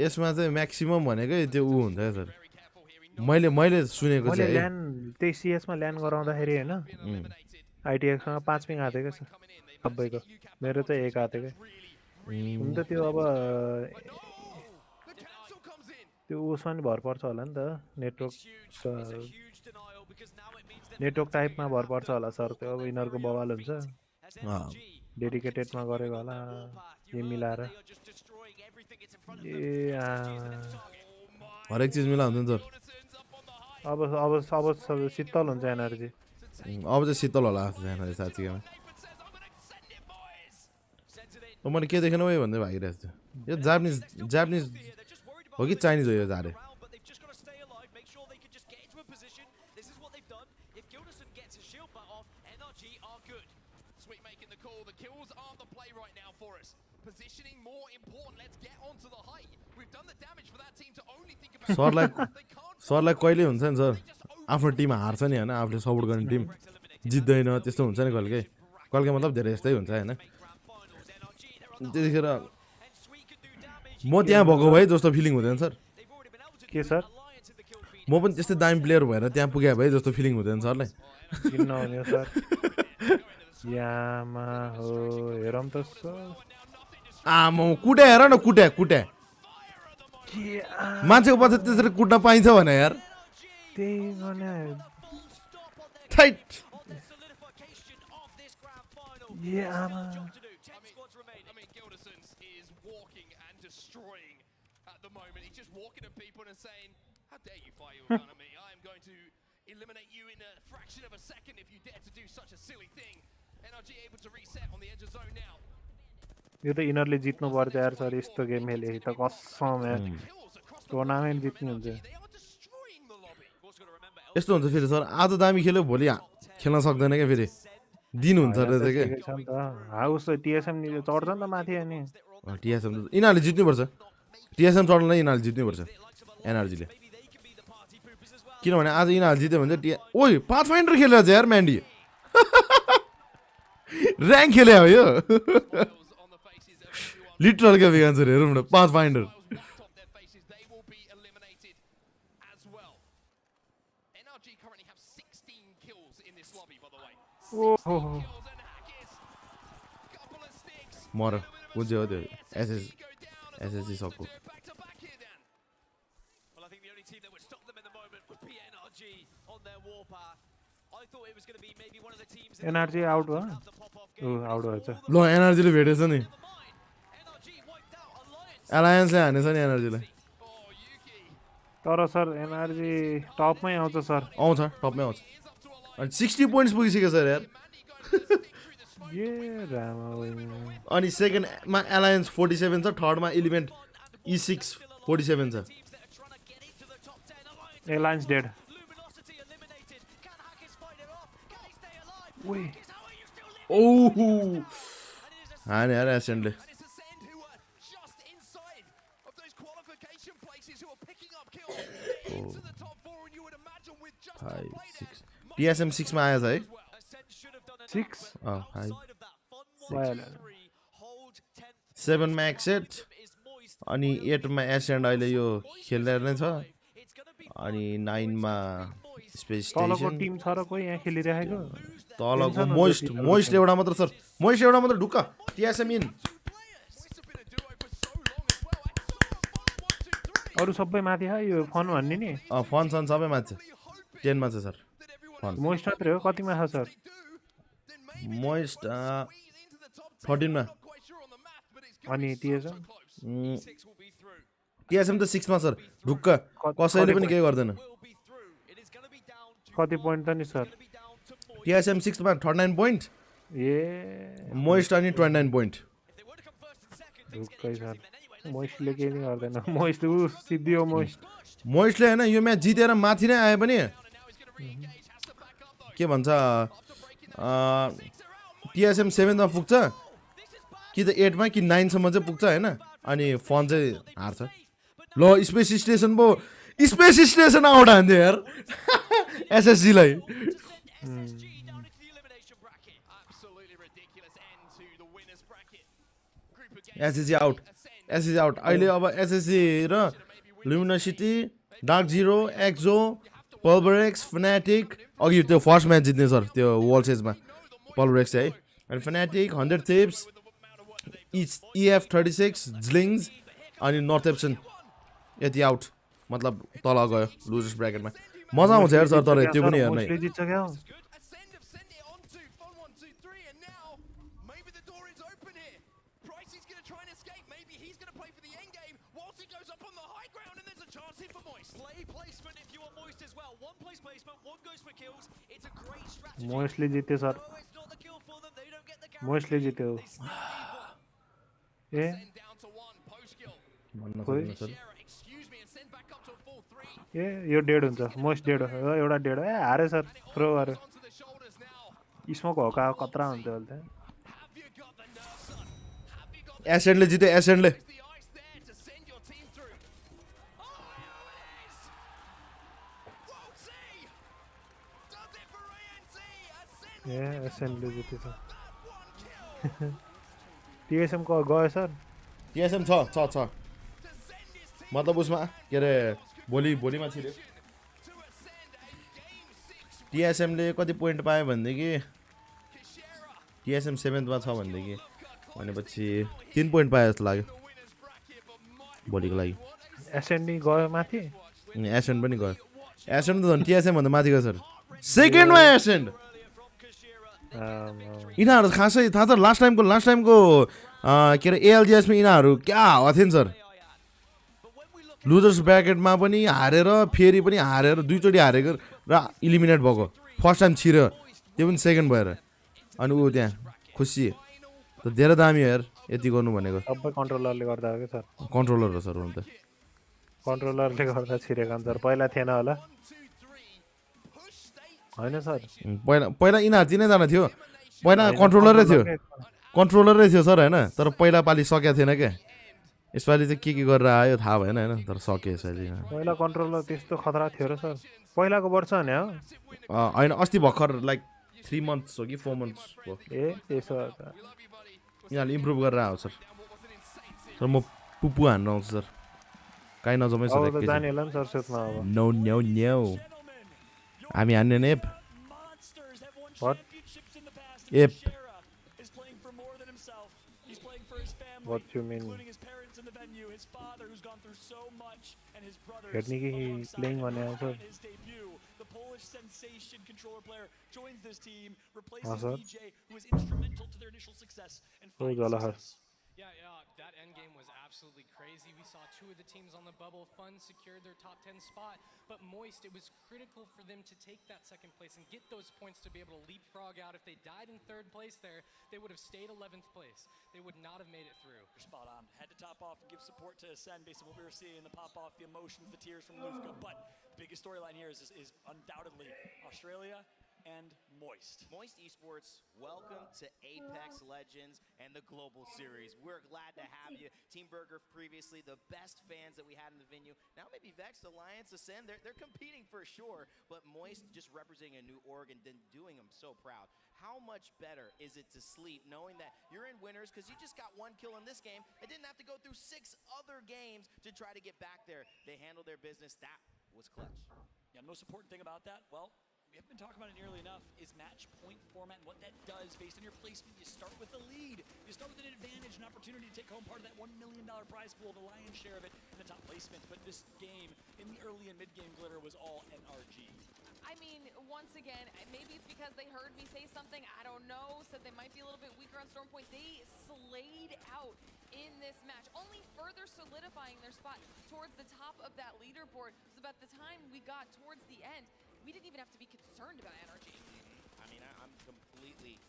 यसमा चाहिँ म्याक्सिमम भनेकै त्यो उ हुन्छ सर मैले सुनेको चाहिँ ल्यान त्यही सीएसमा ल्यान गराउँदाखेरि हैन आईटीएक्समा 5 पिङ आथे के सर सबैको मेरो चाहिँ 1 आथे के हुन त त्यो अब त्यो उसमा नि भर पर्छ होला नि त नेटवर्क टाइपमा भर पर्छ होला सर त्यो अब यिनीहरुको बवाल हुन्छ डेडिकेटेडमा गरेको होला यो मिलाएर ए हरेक चीज मिलाउँछ नि सर अब शीतल हुन्छ एनर्जी अब चाहिँ शीतल होला एनर्जी साँच्चीमा मैले के देखेन भाइ भन्दै भागिरहेको छु यो जापानिज हो कि चाइनिज हो यो झारे सरलाई कहिले हुन्छ नि सर आफ्नो टिम हार्छ नि हैन आफूले सपोर्ट गर्ने टिम जित्दैन त्यस्तो हुन्छ नि कहिले मतलब धेरै यस्तै हुन्छ हैन त्यतिखेर म त्यहाँ भएको भए जस्तो फिलिङ हुँदैन सर के सर म पनि त्यस्तै दामी प्लेयर भएर त्यहाँ पुगे भए जस्तो फिलिङ हुँदैन सरलाई किन नहुने सर यामा हो हेरौँ त सर आमा कुटे हेर न कुटे मान्छेको पछि त्यसरी कुट्न पाइन्छ भने यार त्यही भने टाइट ये आमा यो त यिनीहरूले जित्नु पर्छ यार सर यस्तो गेम खेले त कसम यार टुर्नामेन्ट जित्नु हुन्छ यस्तो हुन्छ फेरि सर आज दामी खेल्यो भोलि खेल्न सक्दैन क्या फेरि दिन हुन्छ र के हाउस टीएसएम चढ्छ नि त माथि अनि टीएसएम यिनीहरूले जित्नुपर्छ टीएसएम चढ्नलाई यिनीहरूले जित्नुपर्छ एनर्जीले किनभने आज यिनीहरूले जित्यो भने चाहिँ ओइ पाथफाइन्डर खेल्यो यार म्यान्डी ऱ्याङ्क खेल्यो हो यो लिटरल क्या बिगान्छ हेरौँ न पाथफाइन्डर मर कुन चाहिँ हो त्यो एसएसजी सबको एनर्जी आउट भयो आउट भएछ ल एनर्जीले भेटेछ नि एलायन्सले हानेछ नि एनर्जीलाई तर सर एनर्जी टपमै आउँछ सर आउँछ टपमै आउँछ अनि 60 पोइन्ट्स पुगिसक्यो सर यार अनि सेकेन्डमा एलायन्स 47 छ थर्डमा इलिमेन्ट E6 47 छ एलायन्स डेड ओहो हाने यार एसेन्टले 5 6 TSM 6 मा आएछ है 6 5 भइहाल्यो 7 मा एक्सेट अनि 8 मा एसेन्ड अहिले यो खेलिरहेको नै छ अनि 9 मा स्पेस तलको स्टेसन टिम छ र कोही यहाँ खेलिरहेको तलको मोइस्ट एउटा मात्र सर मोइस्ट एउटा मात्र ढुक्क TSM इन अरु सबै माथि है यो फन भन्ने नि फन सन सबै माथि 10 मा छ सर फन मोइस्ट मात्रै हो कतिमा छ सर मोइस्ट 14 मा अनि TSM TSM त 6 मा सर ढुक्क कसैले पनि केही गर्दैन कति पोइन्ट त नि सर TSM 6 मा 39 पोइन्ट ए मोइस्ट अनि 29 पोइन्ट ढुक्कै सर मोइस्टले केही पनि गर्दैन मोइस्ट सिद्धि हो मोइस्टले हैन यो म्याच जितेर माथि नै आए पनि के भन्छ TSM 7 मा पुग्छ कि त 8 मा कि 9 सम्म चाहिँ पुग्छ हैन अनि फन चाहिँ हार्छ ल स्पेस स्टेसन आउट हान्दियो यार SSG लाई SSG आउट अहिले अब SSG र लुमिनोसिटी डार्क जिरो एक्जो पल्बरेक्स फनाटिक अघि त्यो फर्स्ट म्याच जित्ने सर त्यो वर्ल्ड स्टेजमा पल्बरेक्स है अनि फनाटिक 100 थिप्स EF 36 ज्लिङ्स अनि नर्थ एप्सन यति आउट मतलब तल गयो लुजर्स ब्र्याकेटमा मजा आउँछ यार सर तर त्यो पनि हेर्नै मोइस्टले जित्यो सर मोइस्टले जित्यो ए ए यो डेड हुन्छ मोस्ट डेड हो एउटा डेड हो ए हारे सर थ्रो गर्यो स्मोक हो का कत्रा हुन्छ अहिले एसेन्डले जित्यो एसेन्डले ए एसेन्डले जित्यो सर TSM को गयो सर TSM छ मतलब उसमा के अरे भोलिमा छिर्यो TSM ले कति पोइन्ट पायो भनेदेखि TSM 7 मा छ भनेदेखि भनेपछि 3 पोइन्ट पाए जस्तो लाग्यो भोलिको लागि एसेन्ड गयो माथि एसेन्ड पनि गयो एसेन्ड त झन् TSM भन्दा माथि गयो सर सेकेन्डमा एसेन्ड यिनीहरू खासै थाहा छ लास्ट टाइमको के अरे ALGS मा यिनीहरू क्या हावा थियो नि सर लुजर्स ब्र्याकेटमा पनि हारेर फेरि पनि हारेर दुईचोटि हारेको र इलिमिनेट भएको फर्स्ट टाइम छिर्यो त्यो पनि सेकेन्ड भएर अनि ऊ त्यहाँ खुसी त धेरै दामी हो यार यति गर्नु भनेको सबै कन्ट्रोलरले गर्दा हो कि सर कन्ट्रोलर हो सर हुन त कन्ट्रोलरले गर्दा छिरेको सर पहिला थिएन होला हैन सर पहिला यिनीहरू तिनैजना थियो पहिला कन्ट्रोलरै थियो सर हैन तर पहिला पालि सकेको थिएन क्या यसपालि चाहिँ के गरेर आयो थाहा भएन हैन तर सक्यो यसपालि पहिला कन्ट्रोलर त्यस्तो खतरा थियो र सर पहिलाको वर्ष हैन हो हैन अस्ति भर्खर लाइक 3 months हो कि 4 months हो ए त्यसो यिनीहरूले इम्प्रुभ गरेर आयो सर सर म पुपु हान्न आउँछु सर काहीँ नजमै सर अब जाने होला नि सर सेटमा अब नो हामी हान्ने ने app What you mean? Heard me playing one also. The Polish sensation controller player joins this team, replaces DJ, who was instrumental to their initial success. Yeah, that end game was absolutely crazy. We saw two of the teams on the bubble. Fun secured their top 10 spot, but Moist, it was critical for them to take that second place and get those points to be able to leapfrog out. If they died in third place there, they would have stayed 11th place. They would not have made it through. Spot on. Had to top off and give support to Sen based on what we were seeing, the pop off, the emotions, the tears from Lufka. But the biggest storyline here is undoubtedly Australia and Moist. Moist Esports, welcome to Apex Legends and the Global Series. We're glad to have you. Team Burger previously, the best fans that we had in the venue. Now maybe Vex, Alliance, Ascend, they're competing for sure, but Moist just representing a new org and then doing them so proud. How much better is it to sleep knowing that you're in Winners because you just got 1 kill in this game and didn't have to go through 6 other games to try to get back there? They handled their business. That was clutch. Yeah, the most important thing about that, well, we haven't been talking about it nearly enough, is match point format and what that does based on your placement. You start with a lead. You start with an advantage, an opportunity to take home part of that $1 million prize pool, the lion's share of it, and the top placement. But this game, in the early and mid-game glitter, was all NRG. I mean, once again, maybe it's because they heard me say something, I don't know, said they might be a little bit weaker on Storm Point. They slayed out in this match, only further solidifying their spot towards the top of that leaderboard. So about the time we got towards the end, we didn't even have to be concerned about NRG. I mean, I'm completely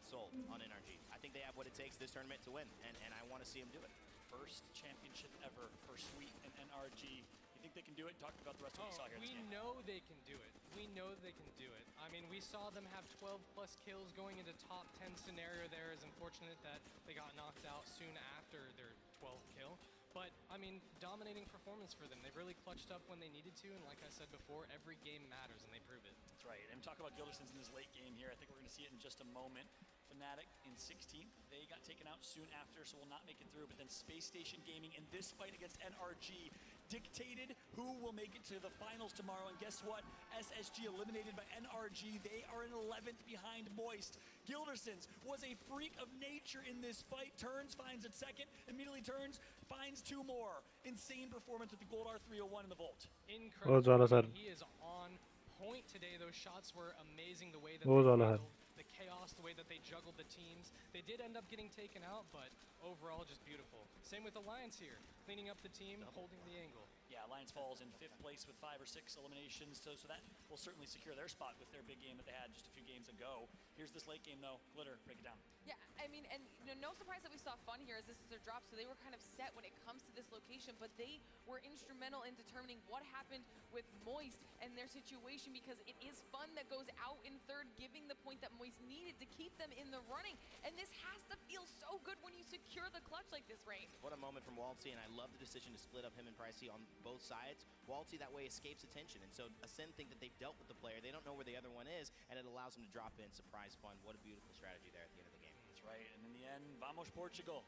sold on NRG. I think they have what it takes this tournament to win, and I want to see them do it. First championship ever for Sweet and NRG. You think they can do it? Talk about the rest of what we saw here. We know they can do it. We know they can do it. I mean, we saw them have 12+ kills going into top 10 scenario there. It's unfortunate that they got knocked out soon after their 12th kill. But, I mean, dominating performance for them. They really clutched up when they needed to, and like I said before, every game matters, and they prove it. That's right. And talk about Gildersons in this late game here. I think we're going to see it in just a moment. Fnatic in 16th. They got taken out soon after, so will not make it through. But then Space Station Gaming in this fight against NRG dictated who will make it to the finals tomorrow. And guess what? SSG eliminated by NRG. They are in 11th behind Moist. Gildersons was a freak of nature in this fight. Turns, finds a second, immediately turns, finds 2 more. Insane performance with the Gold R301 in the Vault. Incredible. He is on point today. Those shots were amazing. The way that they handled the chaos, the way that they juggled the teams. They did end up getting taken out, but overall just beautiful. Same with Alliance here, cleaning up the team, holding the angle. Yeah, Alliance falls in 5th place with 5 or 6 eliminations, so that will certainly secure their spot with their big game that they had just a few games ago. Here's this late game, though. Glitter, break it down. Yeah, I mean, and no surprise that we saw Fun here as this is their drop, so they were kind of set when it comes to this location, but they were instrumental in determining what happened with Moist and their situation, because it is Fun that goes out in 3rd, giving the point that Moist needed to keep them in the running, and this has to feel so good when you secure the clutch like this, Rain. What a moment from Walty, and I love the decision to split up him and Pricey on both sides. Walty that way escapes attention, and so Ascend think that they've dealt with the player. They don't know where the other one is, and it allows them to drop in. Surprise Fun. What a beautiful strategy there at the end of the game. That's right, and in the end, vamos Portugal.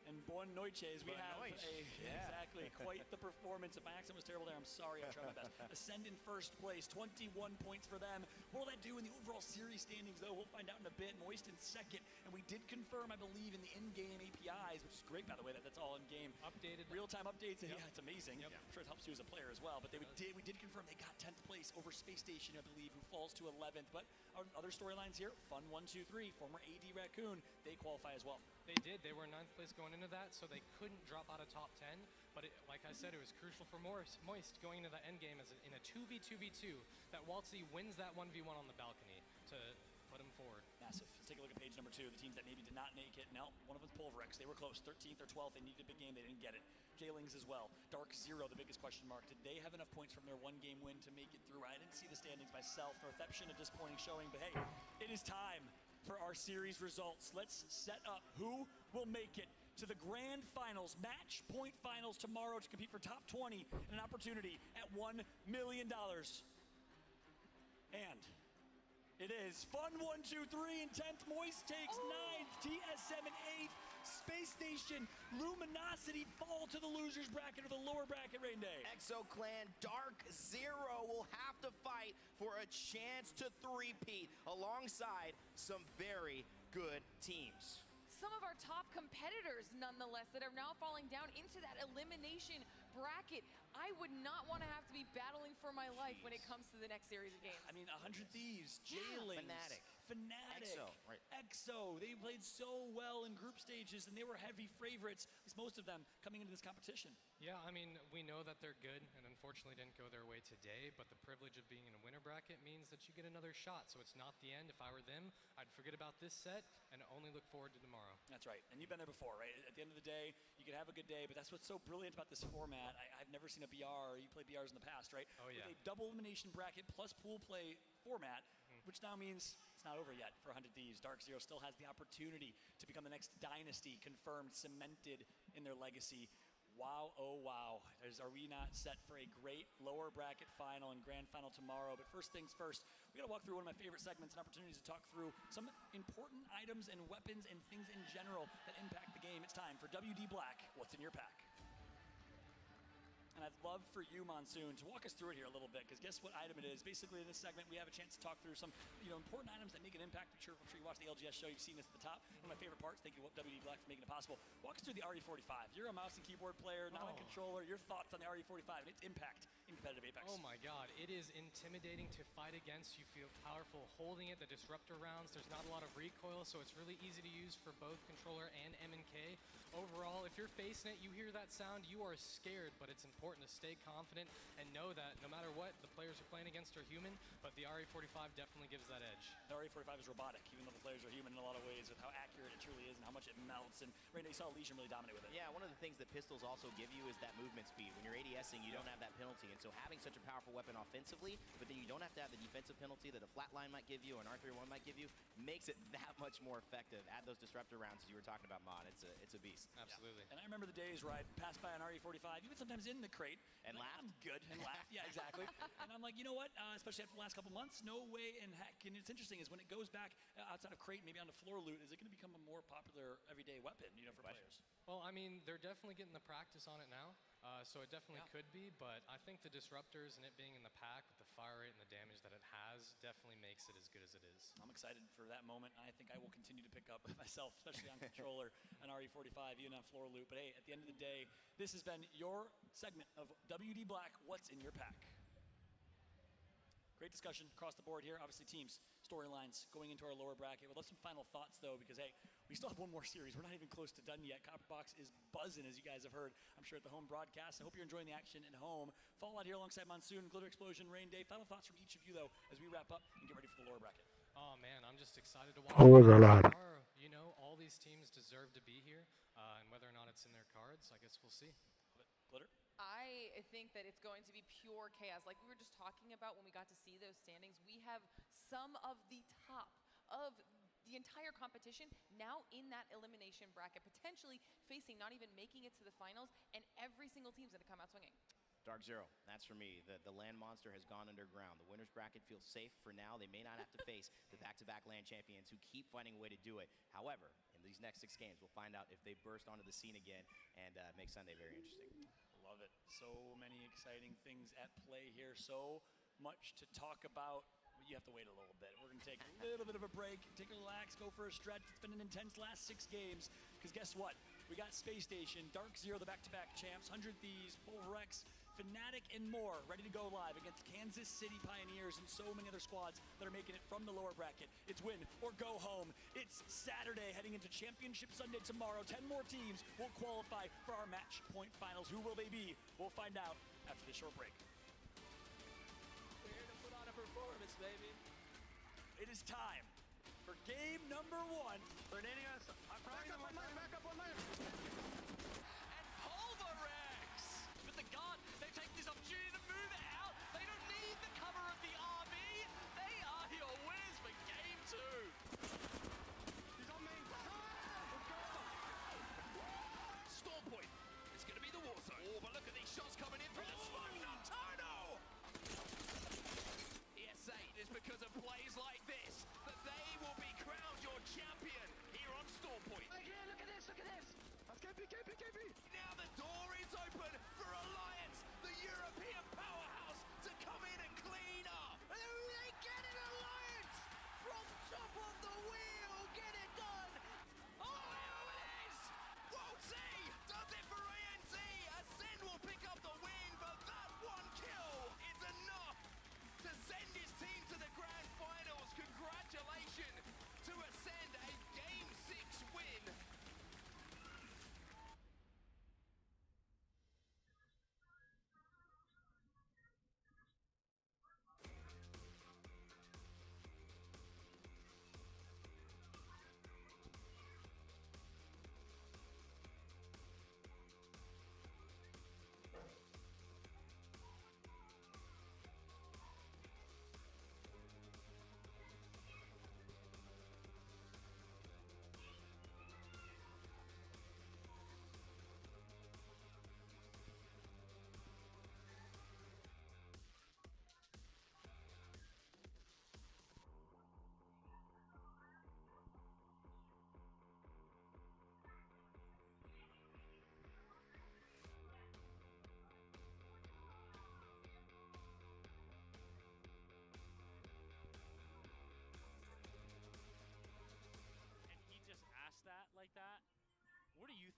And Boa Noites, we have exactly quite the performance. If my accent was terrible there, I'm sorry, I'll try my best. Ascend in 1st place, 21 points for them. What will that do in the overall series standings, though? We'll find out in a bit. Moist in 2nd, and we did confirm, I believe, in the in-game APIs, which is great, by the way, that's all in-game. Updated. Real-time updates, yeah, it's amazing. Yep. I'm sure it helps you as a player as well, but we did confirm they got 10th place over Space Station, I believe, who falls to 11th. But our other storylines here, Fun 1-2-3, former AD Raccoon, they qualify as well. They did. They were 9th place going into that, so they couldn't drop out of top 10. But like I said, it was crucial for Moist going into the end game as in a 2v2v2 that Waltzy wins that 1v1 on the balcony to put him forward. Massive. Let's take a look at page number 2. The teams that maybe did not make it. No, one of them's Pulverex. They were close. 13th or 12th. They needed a big game. They didn't get it. J-Lings as well. Dark Zero, the biggest question mark. Did they have enough points from their 1-game win to make it through? I didn't see the standings myself. Northeption, a disappointing showing. But hey, it is time for our series results. Let's set up who will make it to the grand finals, match point finals tomorrow to compete for top 20 and an opportunity at $1 million. And it is Fun 1-2-3 in 10th. Moist takes 9th. TSM in 8th. Space Station, Luminosity fall to the losers bracket or the lower bracket, Rain Day. Exo Clan, Dark Zero will have to fight for a chance to three-peat alongside some very good teams. Some of our top competitors, nonetheless, that are now falling down into that elimination bracket. I would not want to have to be battling for my life when it comes to the next series of games. I mean, 100 Thieves, J-Lings, Fnatic, Exo. They played so well in group stages, and they were heavy favorites, at least most of them, coming into this competition. Yeah, I mean, we know that they're good, and unfortunately didn't go their way today, but the privilege of being in a winner bracket means that you get another shot, so it's not the end. If I were them, I'd forget about this set and only look forward to tomorrow. That's right, and you've been there before, right? At the end of the day, you can have a good day, but that's what's so brilliant about this format. I've never seen a BR, you played BRs in the past, right? Oh, yeah. With a double elimination bracket plus pool play format, which now means it's not over yet for 100 Thieves. Dark Zero still has the opportunity to become the next dynasty, confirmed, cemented in their legacy. Wow, oh wow, are we not set for a great lower bracket final and grand final tomorrow? But first things first, we gotta walk through one of my favorite segments and opportunities to talk through some important items and weapons and things in general that impact the game. It's time for WD Black, What's in Your Pack? And I'd love for you, Monsoon, to walk us through it here a little bit, because guess what item it is? Basically, in this segment, we have a chance to talk through some important items that make an impact. I'm sure you watched the LGS show. You've seen this at the top. One of my favorite parts. Thank you, WD Black, for making it possible. Walk us through the RE45. You're a mouse and keyboard player, not a controller. Your thoughts on the RE45 and its impact in competitive Apex? Oh my god, it is intimidating to fight against. You feel powerful holding it, the disruptor rounds. There's not a lot of recoil, so it's really easy to use for both controller and M&K. Overall, if you're facing it, you hear that sound, you are scared, but it's important to stay confident and know that no matter what, the players you're playing against are human, but the RE45 definitely gives that edge. The RE45 is robotic, even though the players are human in a lot of ways, with how accurate it truly is and how much it melts. And right now you saw Legion really dominate with it. Yeah, one of the things that pistols also give you is that movement speed. When you're ADSing, you don't have that penalty, and so having such a powerful weapon offensively, but then you don't have to have the defensive penalty that a flatline might give you or an R31 might give you, makes it that much more effective. Add those disruptor rounds as you were talking about, Mod. It's a beast. Absolutely. Yeah. And I remember the days where I'd pass by an RE45, even sometimes in the crate, and laughed. I'm good, and laughed. Yeah, exactly. And I'm like, you know what? Especially after the last couple months, no way in heck. And it's interesting is when it goes back outside of crate, maybe onto floor loot, is it going to become a more popular everyday weapon, for players? Well, I mean, they're definitely getting the practice on it now. So it definitely could be, but I think the disruptors and it being in the pack with the fire rate and the damage that it has definitely makes it as good as it is. I'm excited for that moment. I think I will continue to pick up myself, especially on controller, an RE45, even on floor loot. But hey, at the end of the day, this has been your segment of WD Black, What's in Your Pack? Great discussion across the board here. Obviously, teams, storylines going into our lower bracket. We'd love some final thoughts, though, because, hey, we still have one more series. We're not even close to done yet. Copperbox is buzzing, as you guys have heard, I'm sure, at the home broadcast. I hope you're enjoying the action at home. Fallout here alongside Monsoon, Glitter Explosion, Rain Day. Final thoughts from each of you, though, as we wrap up and get ready for the lower bracket. Oh, man, I'm just excited to watch. All these teams deserve to be here, and whether or not it's in their cards, I guess we'll see. Glitter? I think that it's going to be pure chaos. Like we were just talking about when we got to see those standings, we have some of the top of the entire competition now in that elimination bracket, potentially facing not even making it to the finals, and every single team's going to come out swinging. Dark Zero, that's for me. The land monster has gone underground. The winner's bracket feels safe for now. They may not have to face the back-to-back land champions who keep finding a way to do it. However, in these next 6 games, we'll find out if they burst onto the scene again and make Sunday very interesting. Love it. So many exciting things at play here. So much to talk about. You have to wait a little bit. We're going to take a little bit of a break, take a relax, go for a stretch. It's been an intense last 6 games. Because guess what? We got Space Station, Dark Zero, the back-to-back champs, 100 Thieves, Pulverex, Fnatic, and more ready to go live against Kansas City Pioneers and so many other squads that are making it from the lower bracket. It's win or go home. It's Saturday heading into Championship Sunday tomorrow. 10 more teams will qualify for our match point finals. Who will they be? We'll find out after this short break. We're here to put on a performance, baby. It is time for game number 1. They're nading us. Back up on mine. And Pulverex with the gun. They take this opportunity to move it out. They don't need the cover of the RB. They are your winners for game 2. He's on main. Storm point. It's going to be the war zone. Oh, but look at these shots coming in from the smoke. Nocturno! ESA, it is because of plays like this that they will be crowned your champion here on Storm Point. Look at this, look at this. That's KP. Now the door is open for Alliance, the European powerhouse, to come in and clean up. And they get it, Alliance! From top of the wheel, get it done! Oh, here it is! Waltzy does it for ANZ. Ascend will pick up the win, but that one kill is enough to send his team to the grand finals. Congratulations to Ascend, a Game 6 win.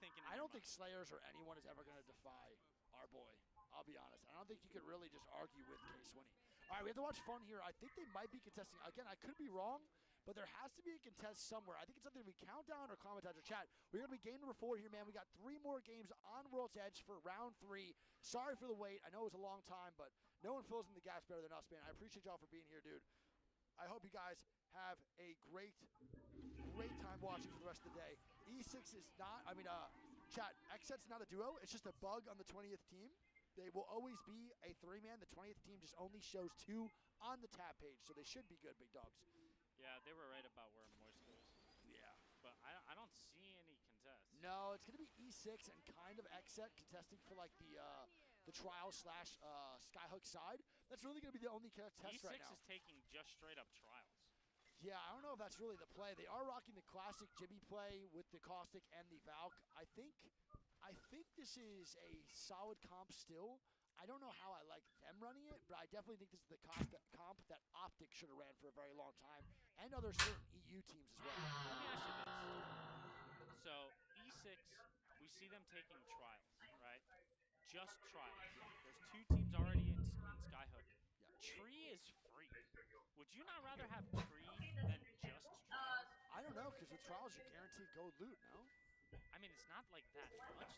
thinking? I don't think Slayers or anyone is ever going to defy our boy. I'll be honest. I don't think you could really just argue with K-Swinney. All right, we have to watch fun here. I think they might be contesting. Again, I could be wrong, but there has to be a contest somewhere. I think it's something we count down or comment or chat. We're going to be game number 4 here, man. We got 3 more games on World's Edge for round 3. Sorry for the wait. I know it was a long time, but no one fills in the gas better than us, man. I appreciate y'all for being here, dude. I hope you guys have a great time watching for the rest of the day. E6 is not, chat, XSET's not a duo. It's just a bug on the 20th team. They will always be a 3-man. The 20th team just only shows 2 on the tab page, so they should be good, big dogs. Yeah, they were right about where Moist goes. Yeah. But I don't see any contests. No, it's going to be E6 and kind of XSET contesting for like the trial / Skyhook side. That's really going to be the only test right now. E6 is taking just straight up trials. Yeah, I don't know if that's really the play. They are rocking the classic Jimmy play with the Caustic and the Valk. I think this is a solid comp still. I don't know how I like them running it, but I definitely think this is the comp that Optic should have ran for a very long time, and other certain EU teams as well. Let me ask you this. So, E6, we see them taking trials, right? Just trials. There's 2 teams already in Skyhook. Yeah. Tree is free. Would you not rather have Tree than just trials? I don't know, because with trials, you're guaranteed gold loot, no? I mean, it's not like that much.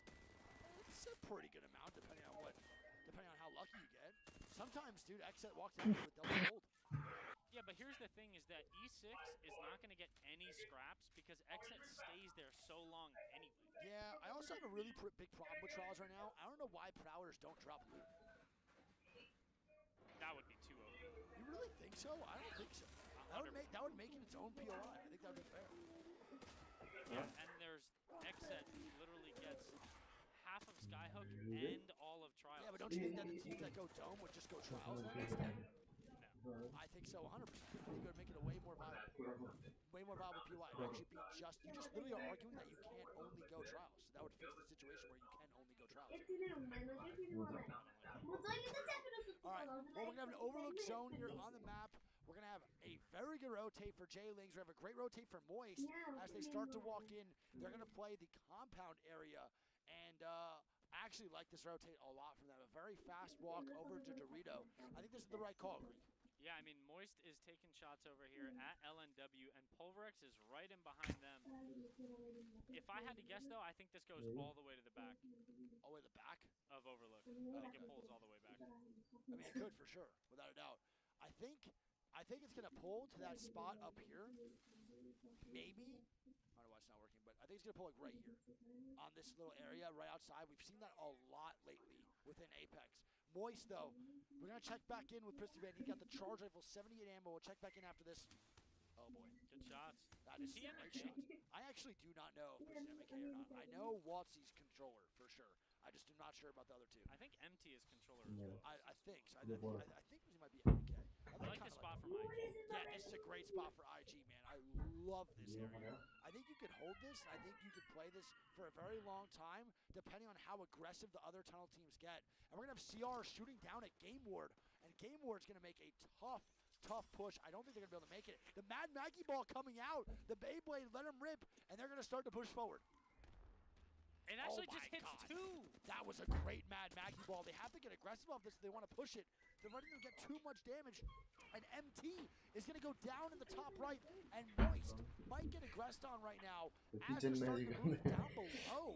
It's a pretty good amount, depending on how lucky you get. Sometimes, dude, XSET walks in with double gold. Yeah, but here's the thing: is that E6 is not going to get any scraps because XSET stays there so long anyway. Yeah, I also have a really big problem with trials right now. I don't know why Prowlers don't drop loot. That would be too OP. You really think so? I don't think so. That would make it its own POI. I think that would be fair. Yeah, and there's XSET literally gets half of Skyhook and all of trials. Yeah, but don't you think that the teams that go dome would just go trials then instead? No. I think so, 100%. I think it would make it a way more viable POI. It would actually be you just literally are arguing that you can't only go trials. So that would fix the situation where you can only go trials. All right, well, we're going to have an overlook zone here on the map. We're going to have a very good rotate for J-Lings. We're going to have a great rotate for Moist. As they start to walk in, they're going to play the compound area. And I actually like this rotate a lot from them. A very fast walk over to Dorito. I think this is the right call, Greek. Yeah, I mean, Moist is taking shots over here at LNW, and Pulverex is right in behind them. If I had to guess, though, I think this goes all the way to the back. All the way to the back? Of Overlook. I think it pulls all the way back. I mean, it could for sure, without a doubt. I think it's going to pull to that spot up here. Maybe. I don't know why it's not working, but I think it's going to pull like right here on this little area right outside. We've seen that a lot lately within Apex. Moist, though, we're going to check back in with Pistol Band. He got the charge rifle, 78 ammo. We'll check back in after this. Oh, boy. Good shots. That is some great shots. I actually do not know if this is MK or not. I know Waltzy's controller for sure. I just am not sure about the other 2. I think MT is controller as well. I think so. I think he might be MK. I like this spot for IG. Yeah, this is a great spot for IG, man. I love this area. I think you could hold this, and I think you could play this for a very long time, depending on how aggressive the other tunnel teams get. And we're going to have CR shooting down at Game Ward, and Game Ward's going to make a tough push. I don't think they're going to be able to make it. The Mad Maggie ball coming out. The Beyblade, let him rip, and they're going to start to push forward. It actually just hits 2. That was a great Mad Maggie ball. They have to get aggressive off this if they want to push it. They're letting them get too much damage. And MT is going to go down in the top right. And Moist might get aggressed on right now as they're starting to move down below.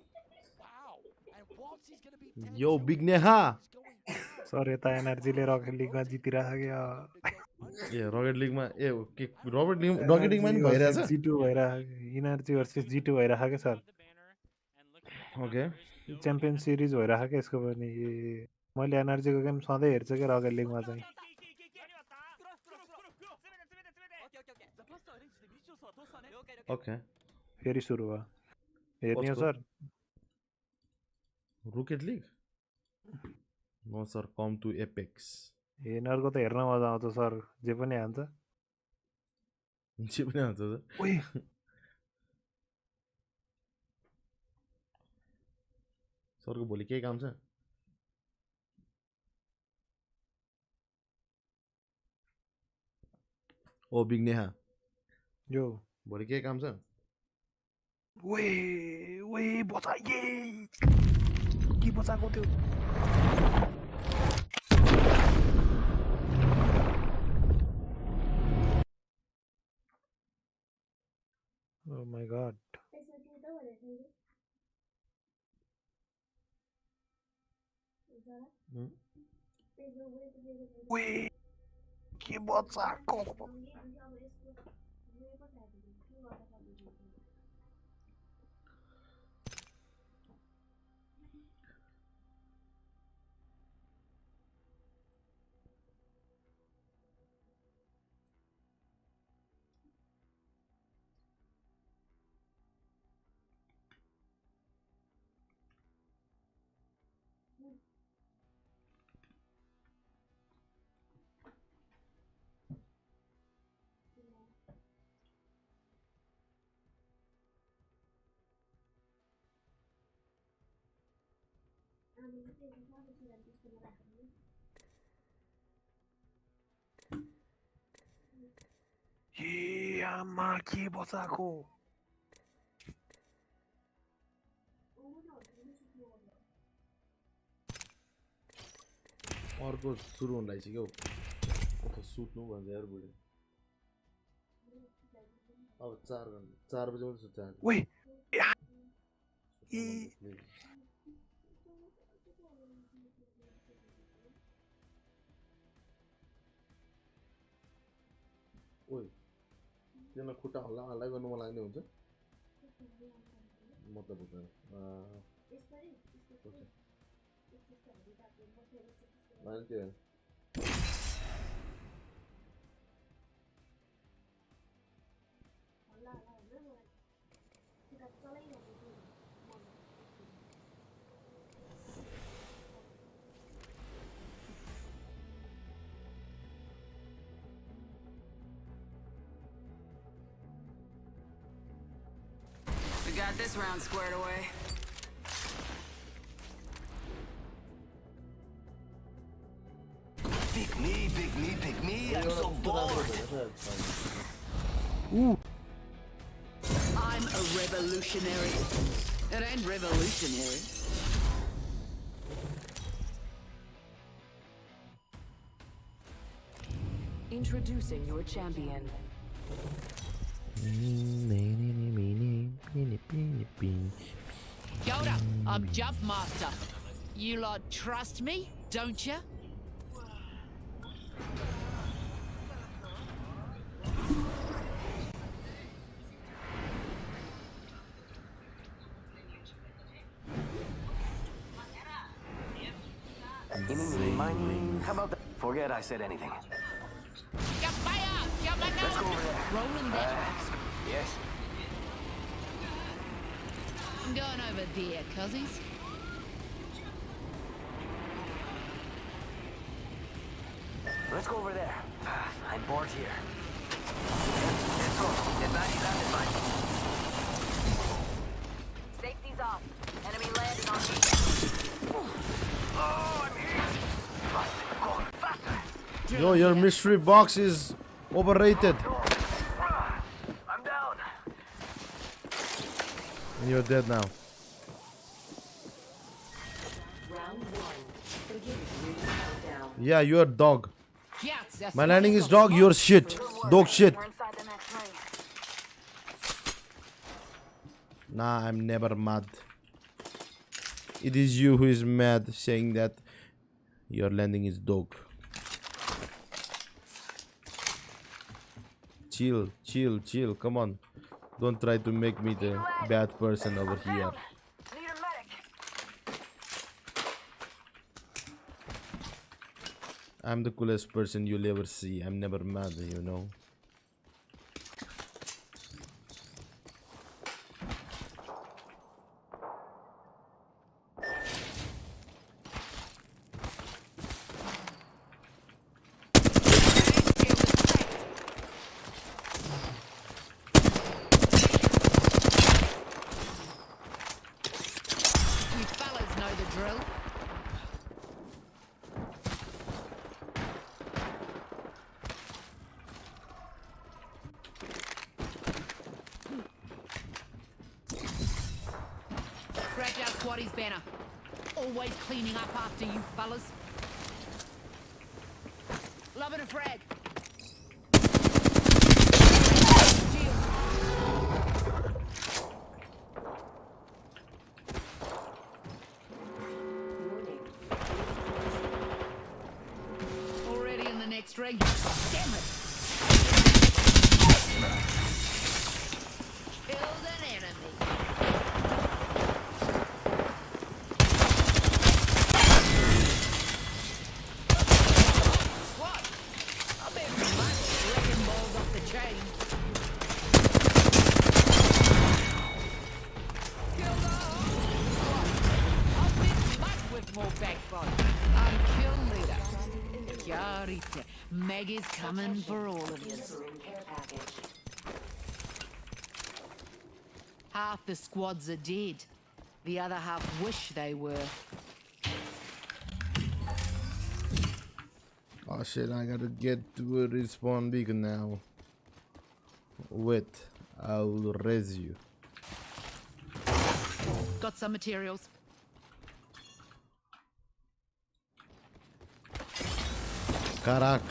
Wow. And Waltzy's going to be 10. Yo, Big Neha. Sorry, ta energy le Rocket League ma jitiraha gaya. Yeah, Rocket League ma Rocket League ma bhairahcha G2 bhairaha energy versus G2 bhairaha ke sir. Okay. Champion series भइरहेको के यसको पनि मैले एनर्जीको game सधैँ हेर्छु के rocket लिगमा चाहिँ Okay. फेरि सुरु भयो हेर्ने हो sir Rocket League? No sir, come to Apex. यिनीहरूको त हेर्न मजा आउँछ सर जे पनि हान्छ जे पनि हान्छ सर ओइ सरको भोलि केही काम छ ओ बिग नेहा यो भोलि केही काम छ ओइ बचा के बचाएको त्यो Oh my god. Wait, के बचाएको आमा के बचाएको अर्को सुरु हुन लागिसक्यो कता सुत्नु भन्छ यार बुढी अब 4 बजे मात्रै सुत्छ ओइ ओइ त्यसमा खुट्टा हल्ला हल्ला गर्नु मलाई लाग्ने हुन्छ मतलब हुँदैन त्यो We got this round squared away. Pick me, I'm so bored. Ooh. I'm a revolutionary. It ain't revolutionary. Introducing your champion. Yoda, I'm Jump Master. You lot trust me, don't ya? How about that? Forget I said anything. Let's go over there. Rolling that. Yes. I'm going over there, cuzzies. Let's go over there. I'm bored here. Let's go. Safety's off. Enemy landing on me. Oh, I'm hit. Go faster. Yo, your mystery box is overrated. I'm down. And you're dead now. Round 1. Begin ring countdown. Yeah, you're a dog. My landing is dog, you're shit. Dog shit. Nah, I'm never mad. It is you who is mad saying that your landing is dog. Chill, chill, chill. Come on. Don't try to make me the bad person over here. I'm the coolest person you'll ever see. I'm never mad, you know. You fellas know the drill. Scratch our squattie's banner. Always cleaning up after you fellas. Loving a frag. Already in the next ring. Damn it. Killed an enemy. What? I bet you might wrecking balls off the chain. Killed a I'll fit much with more backbone. I'm kill leader. Yarita. Maggie's coming for all of you. Half the squads are dead. The other half wish they were. Oh shit, I gotta get to a respawn beacon now. Wait, I'll res you. Got some materials. Karak.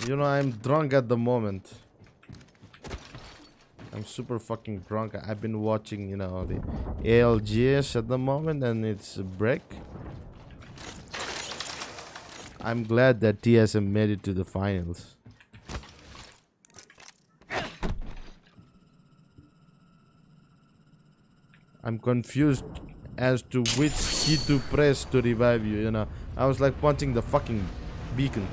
You know, I'm drunk at the moment. I'm super fucking drunk. I've been watching, you know, the ALGS at the moment, and it's a break. I'm glad that TSM made it to the finals. I'm confused as to which key to press to revive you, you know. I was like punching the fucking beacon.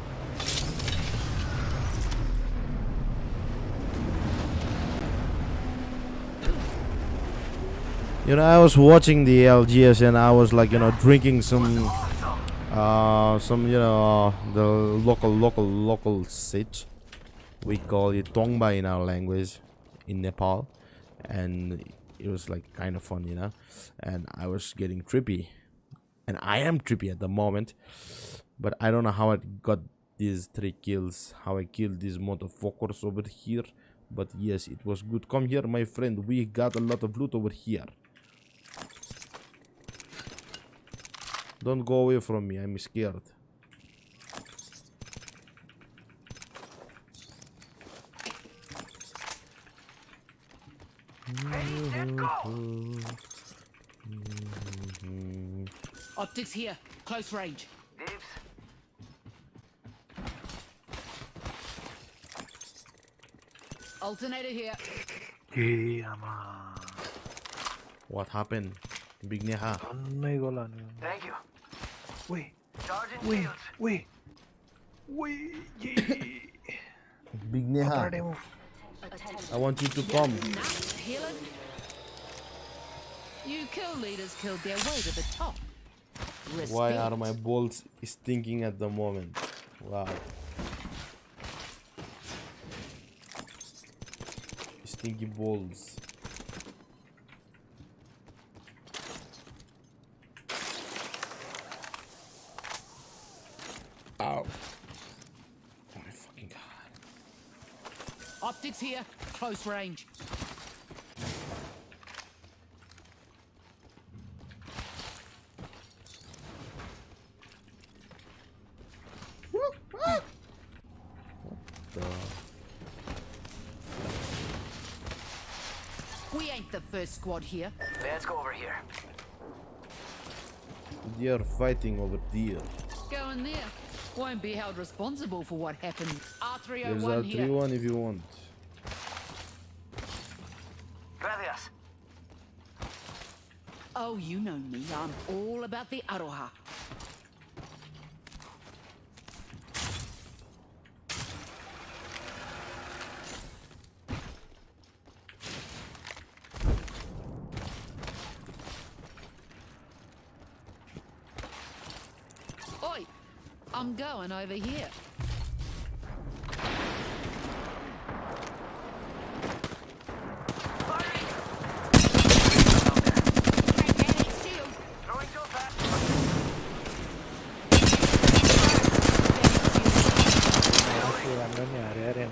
You know, I was watching the ALGS and I was like, you know, drinking some, you know, the local sitch. We call it tongba in our language in Nepal. And it was like kind of fun, you know. And I was getting trippy. And I am trippy at the moment. But I don't know how I got these 3 kills. How I killed these motherfuckers over here. But yes, it was good. Come here, my friend. We got a lot of loot over here. Don't go away from me, I'm scared. Optics here, close range. Alternator here. What happened? Big Neha. Thank you. Wait. Charging Wait. shields. Wait. Wait. Big Neha. I want you to come. Nice, Helen. You kill leaders killed their way to the top. Respect. Why are my balls stinking at the moment? Wow. Stinky balls. Ow. Oh my fucking god. Optics here, close range. We ain't the first squad here. Let's go over here. They are fighting over there. Go in there. Won't be held responsible for what happened. There's R301 here. R31 if you want. Gracias. Oh, you know me. I'm all about the aroha. Oi, I'm going over here.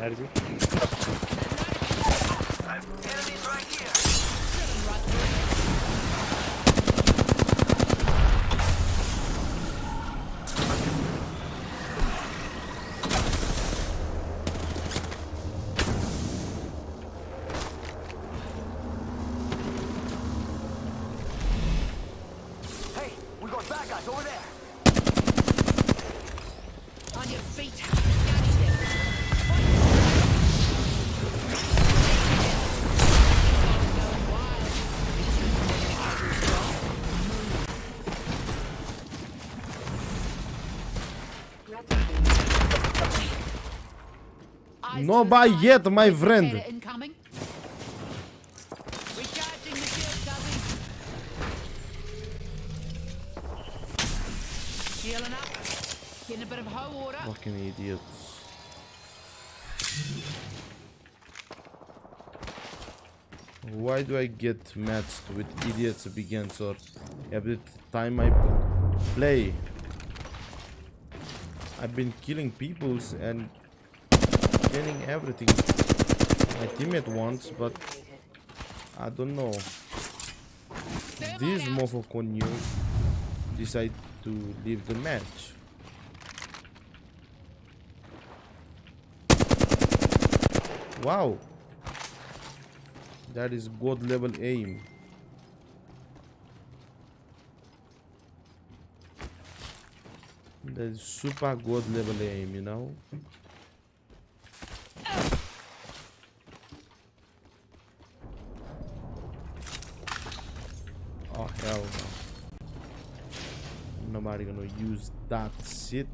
Energy. Enemies right here. Hey, we got bad guys over there. On your feet. No buy yet, my friend. Incoming. Recharging the shield, Guzzy. Healing up. Getting a bit of hoe water. Fucking idiots. Why do I get matched with idiots against or every time I play? I've been killing peoples and getting everything my teammate wants, but I don't know. This motherfucker decide to leave the match. Wow, that is god level aim. That is super god level aim, you know. Oh hell no. Nobody gonna use that shit.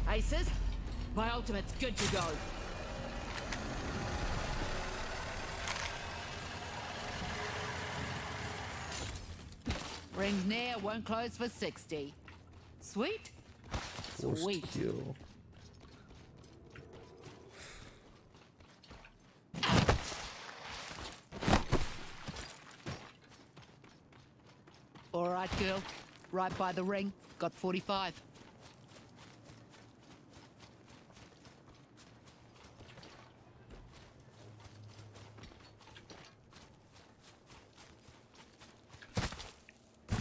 Aces, my ultimate's good to go. Rings near, won't close for 60. Sweet? Sweet. Kill. All right, girl. Right by the ring. Got 45.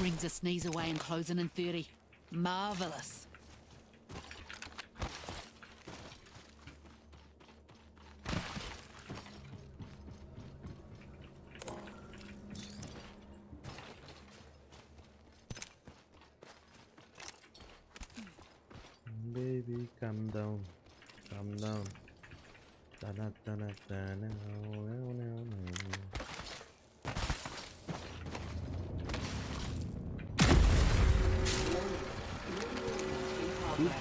Rings a sneeze away and closing in 30. Marvelous. Baby, calm down. Calm down.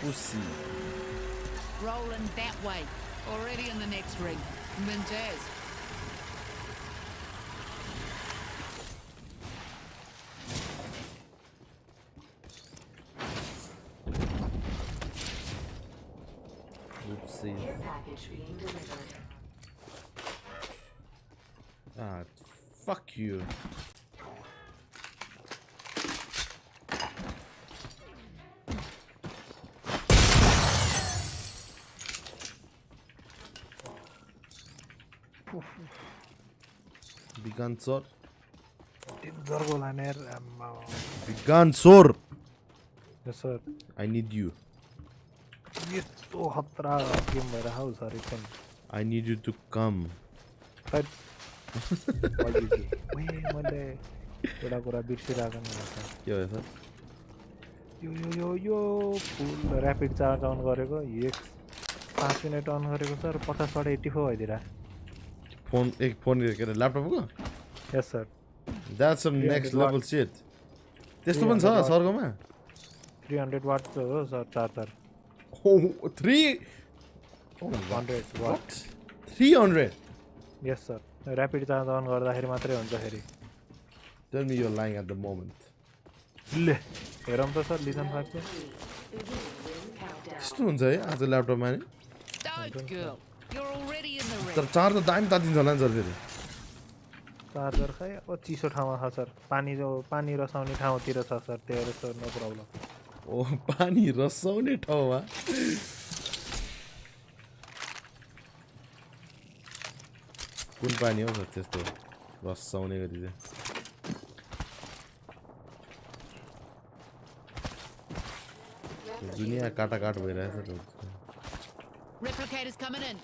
Pussy. Rolling that way. Already in the next ring. Mintaz. Oopsie. Ah, fuck you. Bigansor. Bigansor. Yes, sir. I need you. I need you to come. But यो full rapid charge on गरेको 5 minute on गरेको sir 50/84 भइदिरा phone के laptop को yes sir That's some next level shit. त्यस्तो पनि छ सरकोमा 300 वाट हो सर चार्जर Oh, 100 वाट 300 यस सर ऱ्यापिड चार्ज अन गर्दाखेरि मात्रै हुन्छ फेरि Tell me you're lying at the moment. ले हेरौँ त सर लिसन सक्छ त्यस्तो हुन्छ है आज ल्यापटपमा नि Don't girl. You're already in the ring. तर चार्ज त दामी तातिन्छ होला नि सर फेरि चार्जर खै अब चिसो ठाउँमा छ सर पानी रसाउने ठाउँतिर छ सर त्यही सर नो प्रब्लम ओ पानी रसाउने ठाउँमा कुन पानी हो त्यस्तो रसाउने गरी चाहिँ दुनिया काटाकाट भइरहेछ त Replicators coming in.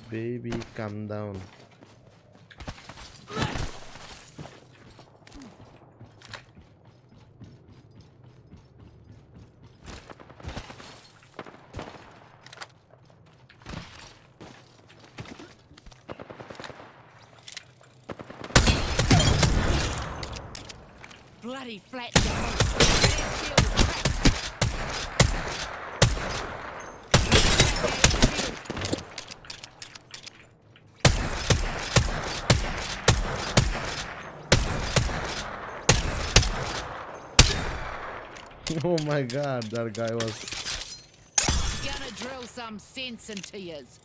Baby, calm down. Bloody flat. Oh my god, that guy was Gonna drill some sense into yous.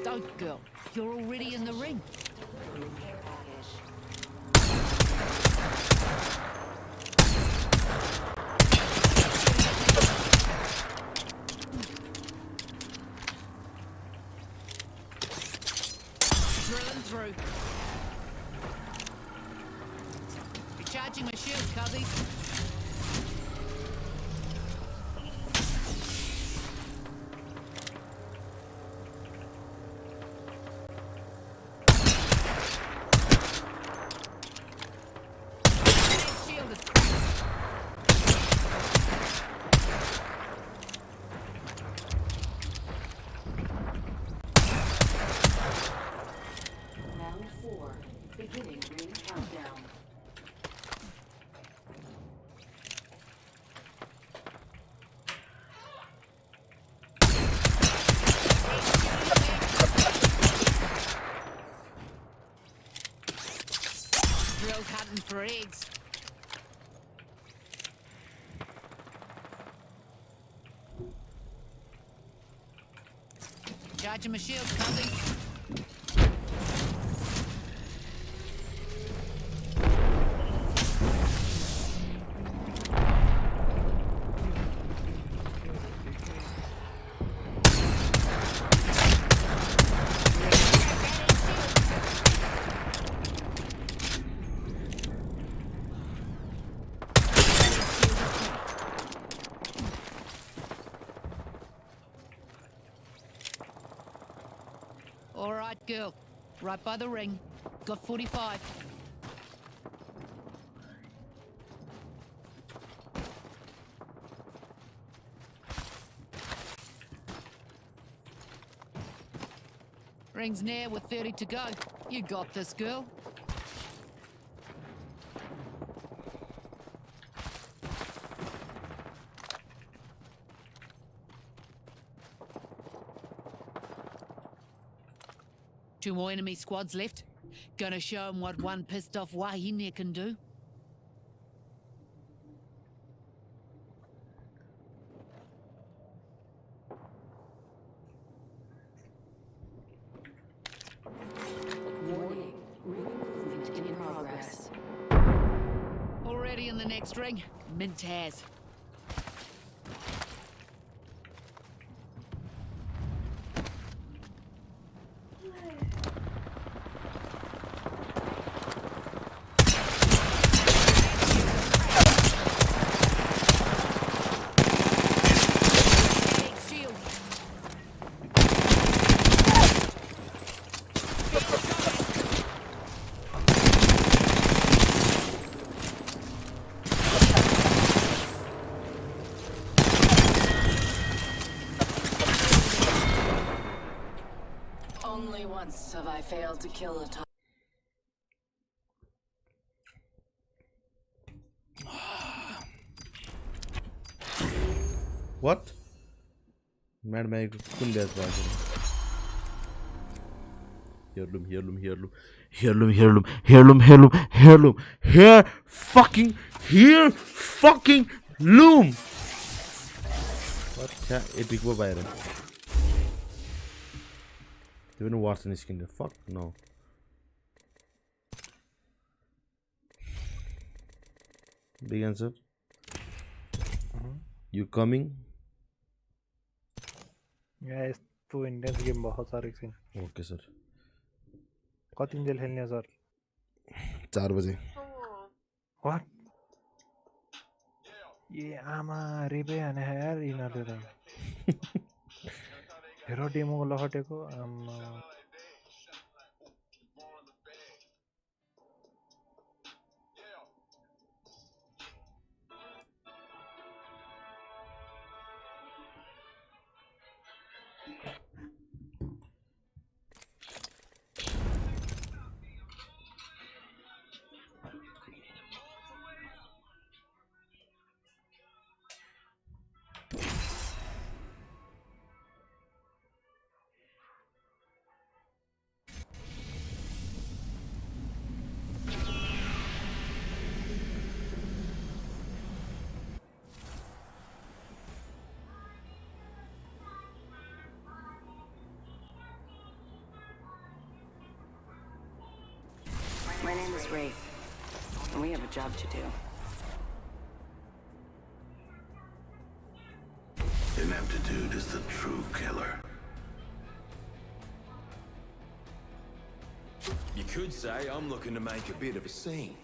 Stoke girl, you're already in the ring. Drilling through. Recharging my shield, cuzzies. Round 4, beginning ring countdown. Drills hunting for eggs. Charging my shield, cuzzies. All right, girl. Right by the ring. Got 45. Ring's near with 30 to go. You got this, girl. Two more enemy squads left. Gonna show 'em what one pissed off Wahine can do. Warning, ring movement in progress. Already in the next ring. Mintaz. once have I failed to kill a top. What? Mad Mag कुन batch भएको Heirloom, heirloom, heirloom, heirloom, heirloom, heirloom, heirloom, heirloom, hair fucking loom. What? Yeah, it will buy it. Do you know what's in the skin? Fuck no. Big answer. You coming? Yeah, it's too intense game. बहुत सारे scene. Okay, sir. कति jail खेल्ने sir 4 बजे What? ये आमा रेपे हाने यार यिनीहरूले त हेरो डेमोको लखटेको आमा My name is Wraith, and we have a job to do. Ineptitude is the true killer. You could say I'm looking to make a bit of a scene.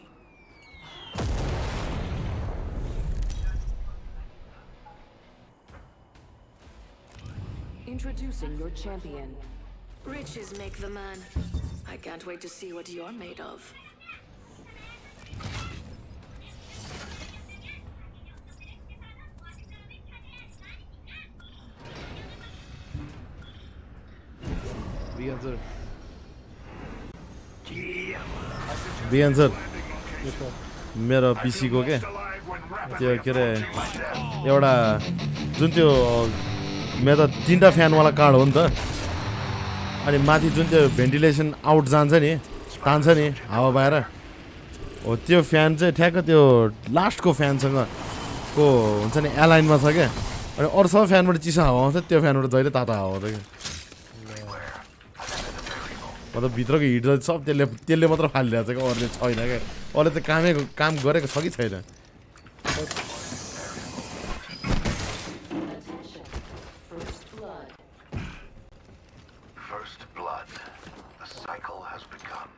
Introducing your champion. Riches make the man. I can't wait to see what you're made of. The answer. The answer. मेरो PC को के त्यो के रे एउटा जुन त्यो मेरो त 3टा फ्यान वाला कार्ड हो नि त अनि माथि जुन त्यो भेन्टिलेसन आउट जान्छ नि तान्छ नि हावा बाहिर हो त्यो फ्यान चाहिँ ठ्याक्क त्यो लास्टको फ्यानसँग को हुन्छ नि एलाइनमा छ क्या अनि अरू सबै फ्यानबाट चिसो हावा आउँछ त्यो फ्यानबाट जहिले तातो हावा आउँछ क्या मतलब भित्रको हिट सब त्यसले मात्र फालिरहेको छ क्या अरूले छैन क्या अरूले त काम गरेको छ कि छैन First blood. The cycle has begun.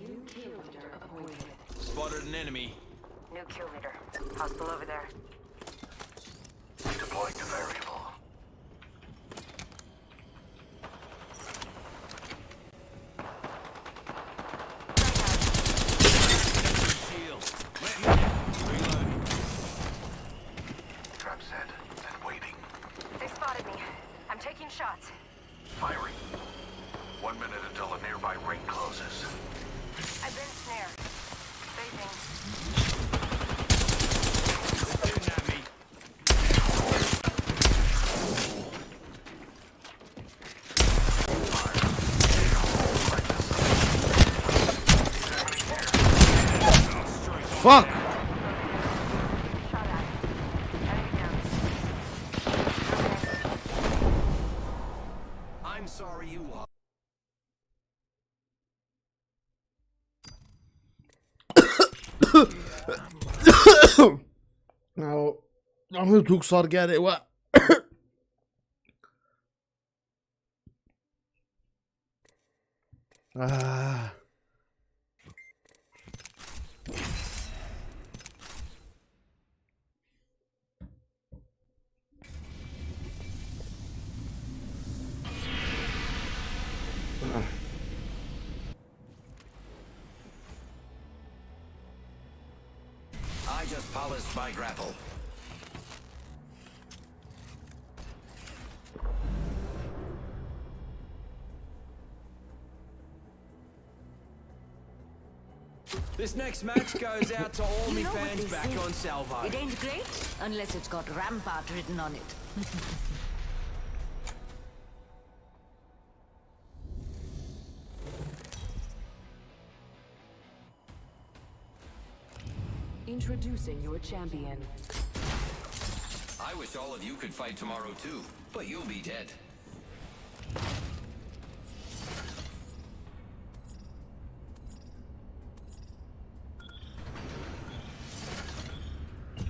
New kill leader appointed. Spotted an enemy. New kill leader. Hostile over there. Deploying to variable. Trap set and waiting. They spotted me. I'm taking shots. Firing. 1 minute until a nearby ring closes. I've been snared. Phasing. Shooting at me. Fuck! I'm sorry you lost. I'm too sorry, get it. What? Ah. I just polished my grapple. This next match goes out to all me fans back on Salvo. It ain't great unless it's got Rampart written on it. Introducing your champion. I wish all of you could fight tomorrow too, but you'll be dead.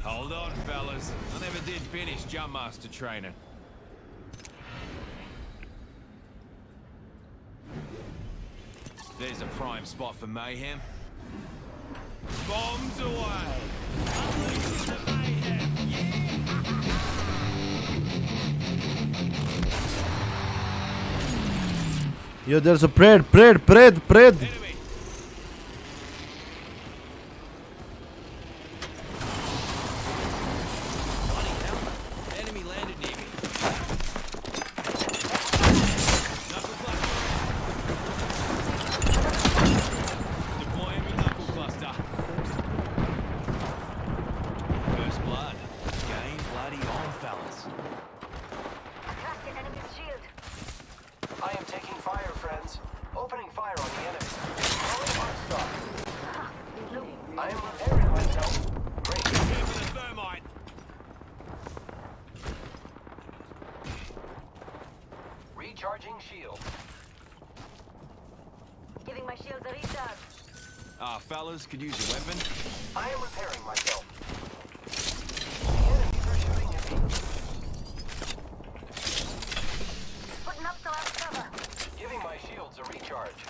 Hold on, fellas. I never did finish Jump Master training. There's a prime spot for mayhem. Bombs away! Unleash the mayhem! Yo, there's a Pred. Enemy landed near me. Deploying me knuckle cluster. First blood. Game bloody on, fellas. Cracked the enemy's shield. I am taking fire, friends. Opening fire on the enemy. Calling hard stop. I am repairing myself. Great. Here for the thermite. Recharging shield. Giving my shields a recharge. Fellas, could use a weapon. I am repairing myself. The enemies are shooting at me. Putting up the last cover. Giving my shields a recharge.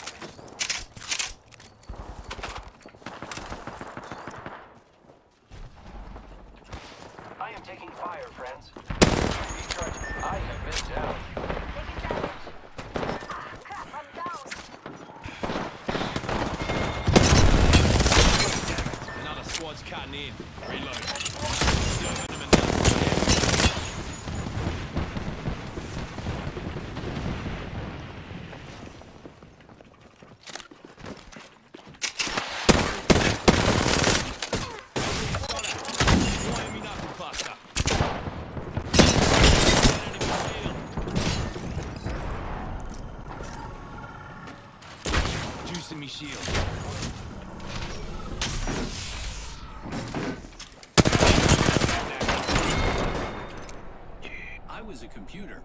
I am taking fire, friends. Recharge. I have been down. Taking damage. Crap, I'm down. Another squad's cutting in. Reload. Serving them enough. Deploying me knuckle cluster. Enemy shield. Juicing me shield. I was a computer.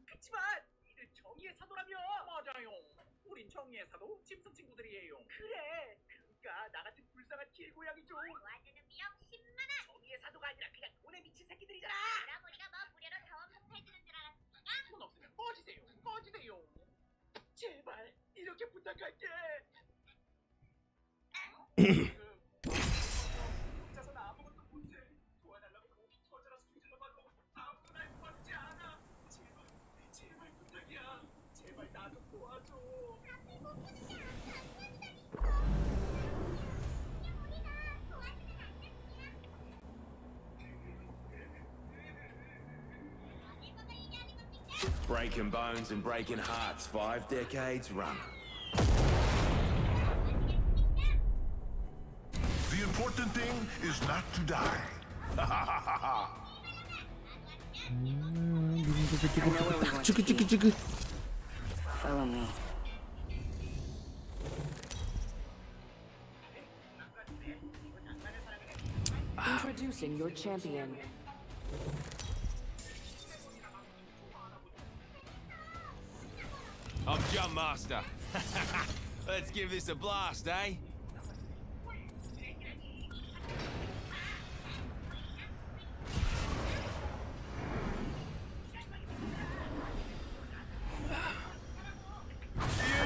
그치만 이들 정의의 사도라며. 맞아요. 우린 정의의 사도 짐승 친구들이에요. 그래. 그러니까 나 같은 불쌍한 길고양이 좀. 도와주는 비용 10만 원. 정의의 사도가 아니라 그냥 돈에 미친 새끼들이잖아. 그럼 우리가 뭐 무료로 자원 합체해주는 줄 알았으니까. 돈 없으면 꺼지세요. 꺼지세요. 제발 이렇게 부탁할게. 혼자서는 아무것도 못해. 도와달라고 목이 터져라 소리질러만 하고 아무도 날 도와주지 않아. 제발 부탁이야. 제발 나 좀 도와줘. Breaking bones and breaking hearts, 5 decades run. The important thing is not to die. Follow me. Introducing your champion. I'm Jump Master. Let's give this a blast, eh?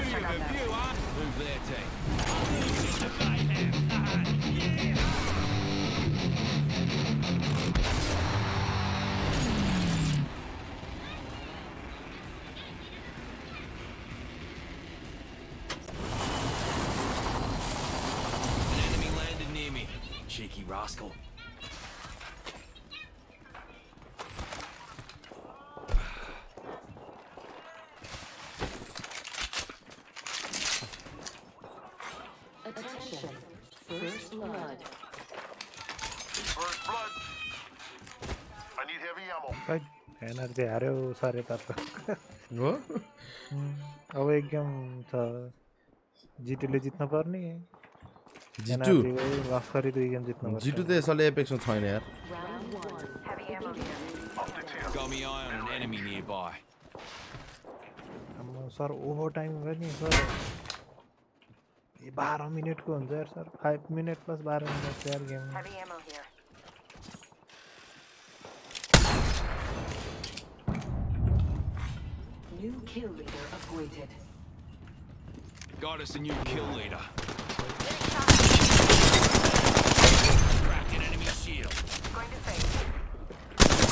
Beauty of a view, huh? Who's their team? Unleashing the mayhem. Yeah! Cheeky rascal. Attention. First blood. First blood. I need heavy ammo. खै energy हार्यो sir यताबाट हो अब एक game छ जिटीले जित्न पर्ने G2 लस गरी 2 गेम जित्न पर्छ G2 त यसले एपेक्समा छैन यार Got me eye on an enemy nearby. हाम्रो सर ओभर टाइम गर्ने सर 12 मिनेटको हुन्छ यार सर 5 मिनेट प्लस 12 मिनेट यार game New kill leader appointed. Got us a new kill leader. Cracked an enemy shield. Going to face.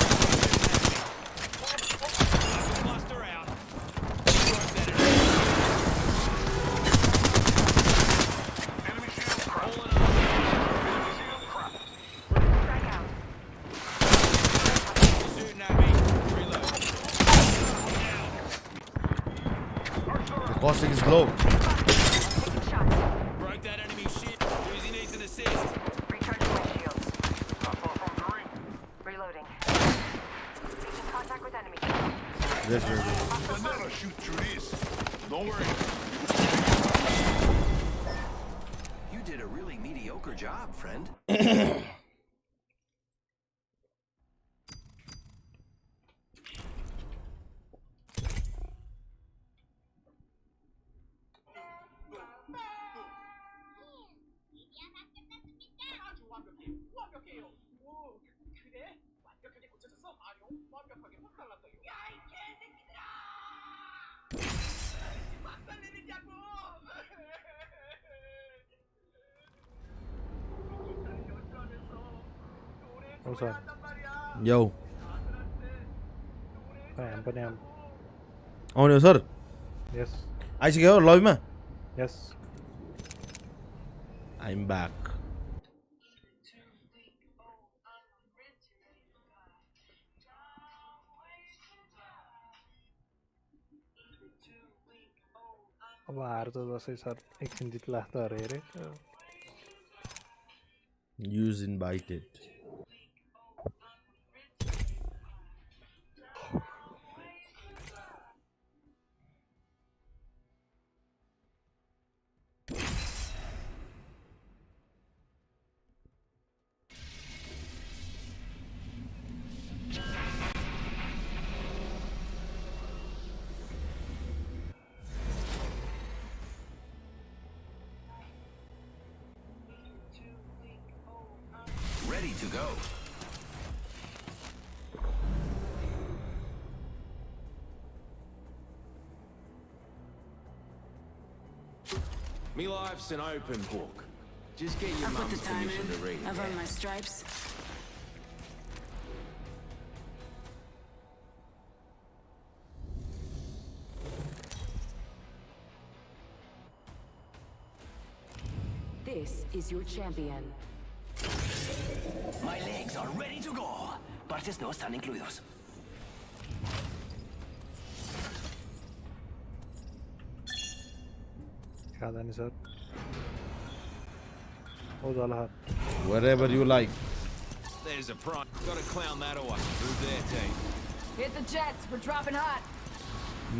Cluster out. Enemy shield crap. Shooting at me. Reload. The caustic is low. Broke that enemy shield. Uzi needs an assist. Recharging my shields. Reloading. Making contact with enemy. Yes, sir. We'll never shoot through this. Don't worry. You did a really mediocre job, friend. हो sir Yo. खै हामी पनि आउने हो sir yes आइसक्यो लबीमा yes I'm back. अब हार त जसै सर एकछिन जित्ला त हेरे Use invited. Ready to go. Me life's an open book. Just get your I put mum's the time permission to in. read. I've earned my stripes. This is your champion. My legs are ready to go. Parches no están incluidos. खाँदा नि sir हो जाला Wherever you like. There's a prime. Gotta clown that away. Move their team. Hit the jets. We're dropping hot.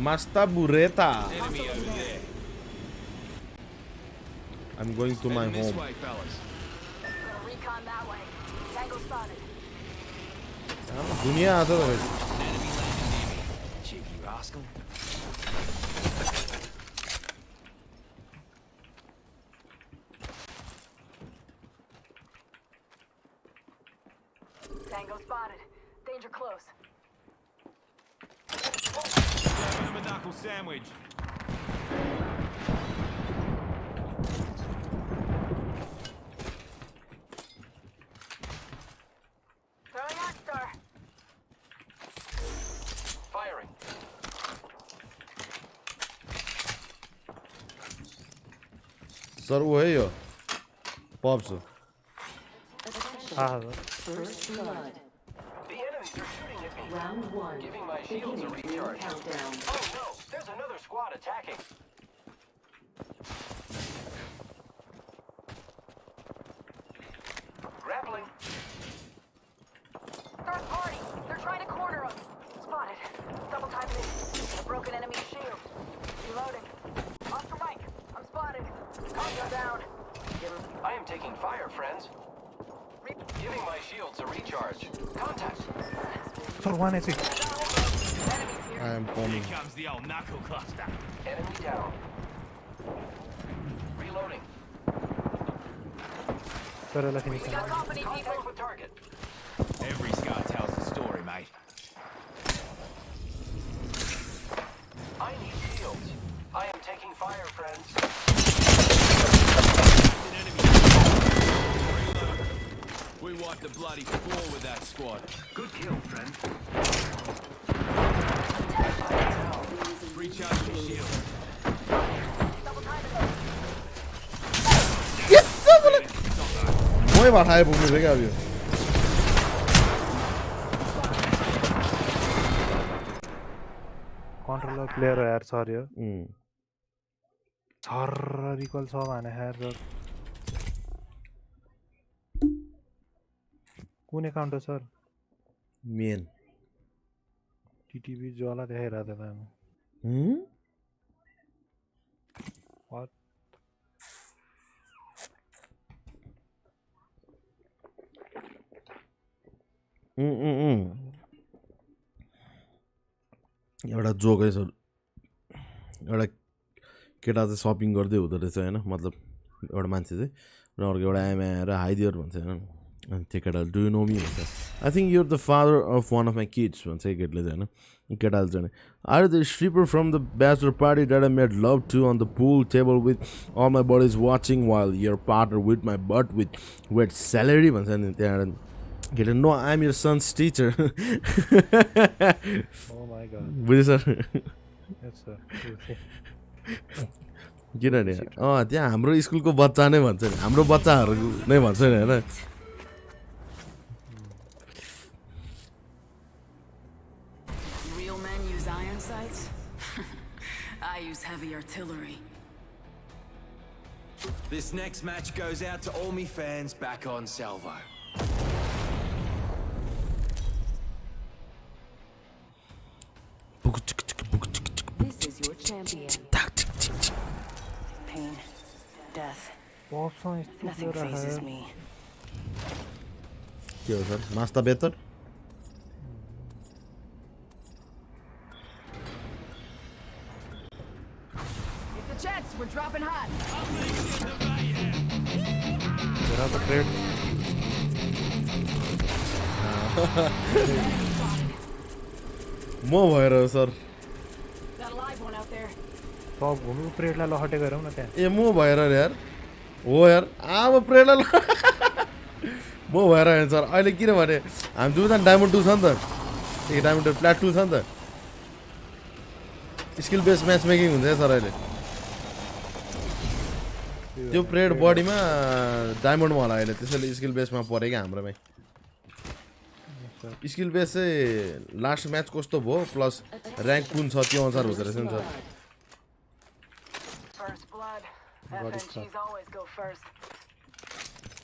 Masta burreta. Enemy over there. I'm going to my Heading this home. way, fellas. Recon that way. Tango spotted. दुनिया आता था Enemy landing near me. Cheeky rascal. Tango spotted. Danger close. Serving them a knuckle sandwich. Throwing Arc Star. Firing. Sir वो है यो pops Attention. First blood. The enemies are shooting at me. Round 1. Giving my shields a recharge. Countdown. Oh no, there's another squad attacking. Grappling. Third party! They're trying to corner us! Spotted. Double time this. A broken enemy shield. Reloading. Oscar Mike, I'm spotted. Congo down. I am taking fire, friends. Giving my shields a recharge. Contact. Sir, 1 HP. I am bombing. Here comes the old knuckle cluster. Enemy down. Reloading. Sir, I'll finish. Contact with target. Every scar tells a story, mate. I need shields. I am taking fire, friends. We wiped the bloody floor with that squad. Good kill, friend. Recharge your shield. Moi भाषाए पुग्नु क्या अब यो Controller player हो यार sir यो sir recall छ भने यार sir कुन account हो सर मेन टीटीवी ज्वाला देखाइरहेको थियो त What? एउटा जोकै छ एउटा केटा चाहिँ सपिङ गर्दै हुँदो रहेछ होइन मतलब एउटा मान्छे चाहिँ र अर्को एउटा आमा आएर हाइदियर भन्छ होइन अनि त्यो केटाले डु यु नो मी भन्छ I think you're the father of one of my kids भन्छ केटाले चाहिँ होइन केटाले चाहिँ are the stripper from the bachelor party that I made love to on the pool table with all my buddy is watching while your partner with my but with wet celery भन्छ नि त्यहाँबाट केटा no I am your son's teacher बुझ्यो sir किनभने त्यहाँ हाम्रो स्कुलको बच्चा नै भन्छ नि हाम्रो बच्चाहरू नै भन्छ नि होइन Real men use iron sights? I use heavy artillery. This next match goes out to all me fans back on Salvo. This is your champion. Pain, death. Nothing phases me. के हो सर नास्ता बेहतर Get the jets! We're dropping hot! Where are the trade? म भएर sir Got a live one out there. सब घुम्नु प्रेडलाई लहटे गरौँ न त्यहाँ ए म भएर यार हो यार अब प्रेडलाई म भएर होइन सर अहिले किनभने हामी दुईजना डायमन्ड 2 छ नि त एक डायमन्ड प्ल्याट 2 छ नि त स्किल बेस म्याच मेकिङ हुन्छ सर अहिले त्यो प्रेड बडीमा डायमन्डमा होला अहिले त्यसैले स्किल बेसमा पऱ्यो क्या हाम्रोमै स्किल बेस चाहिँ लास्ट म्याच कस्तो भयो प्लस ऱ्याङ्क कुन छ त्यो अनुसार हुँदो रहेछ नि sir First blood. FNGs always go first.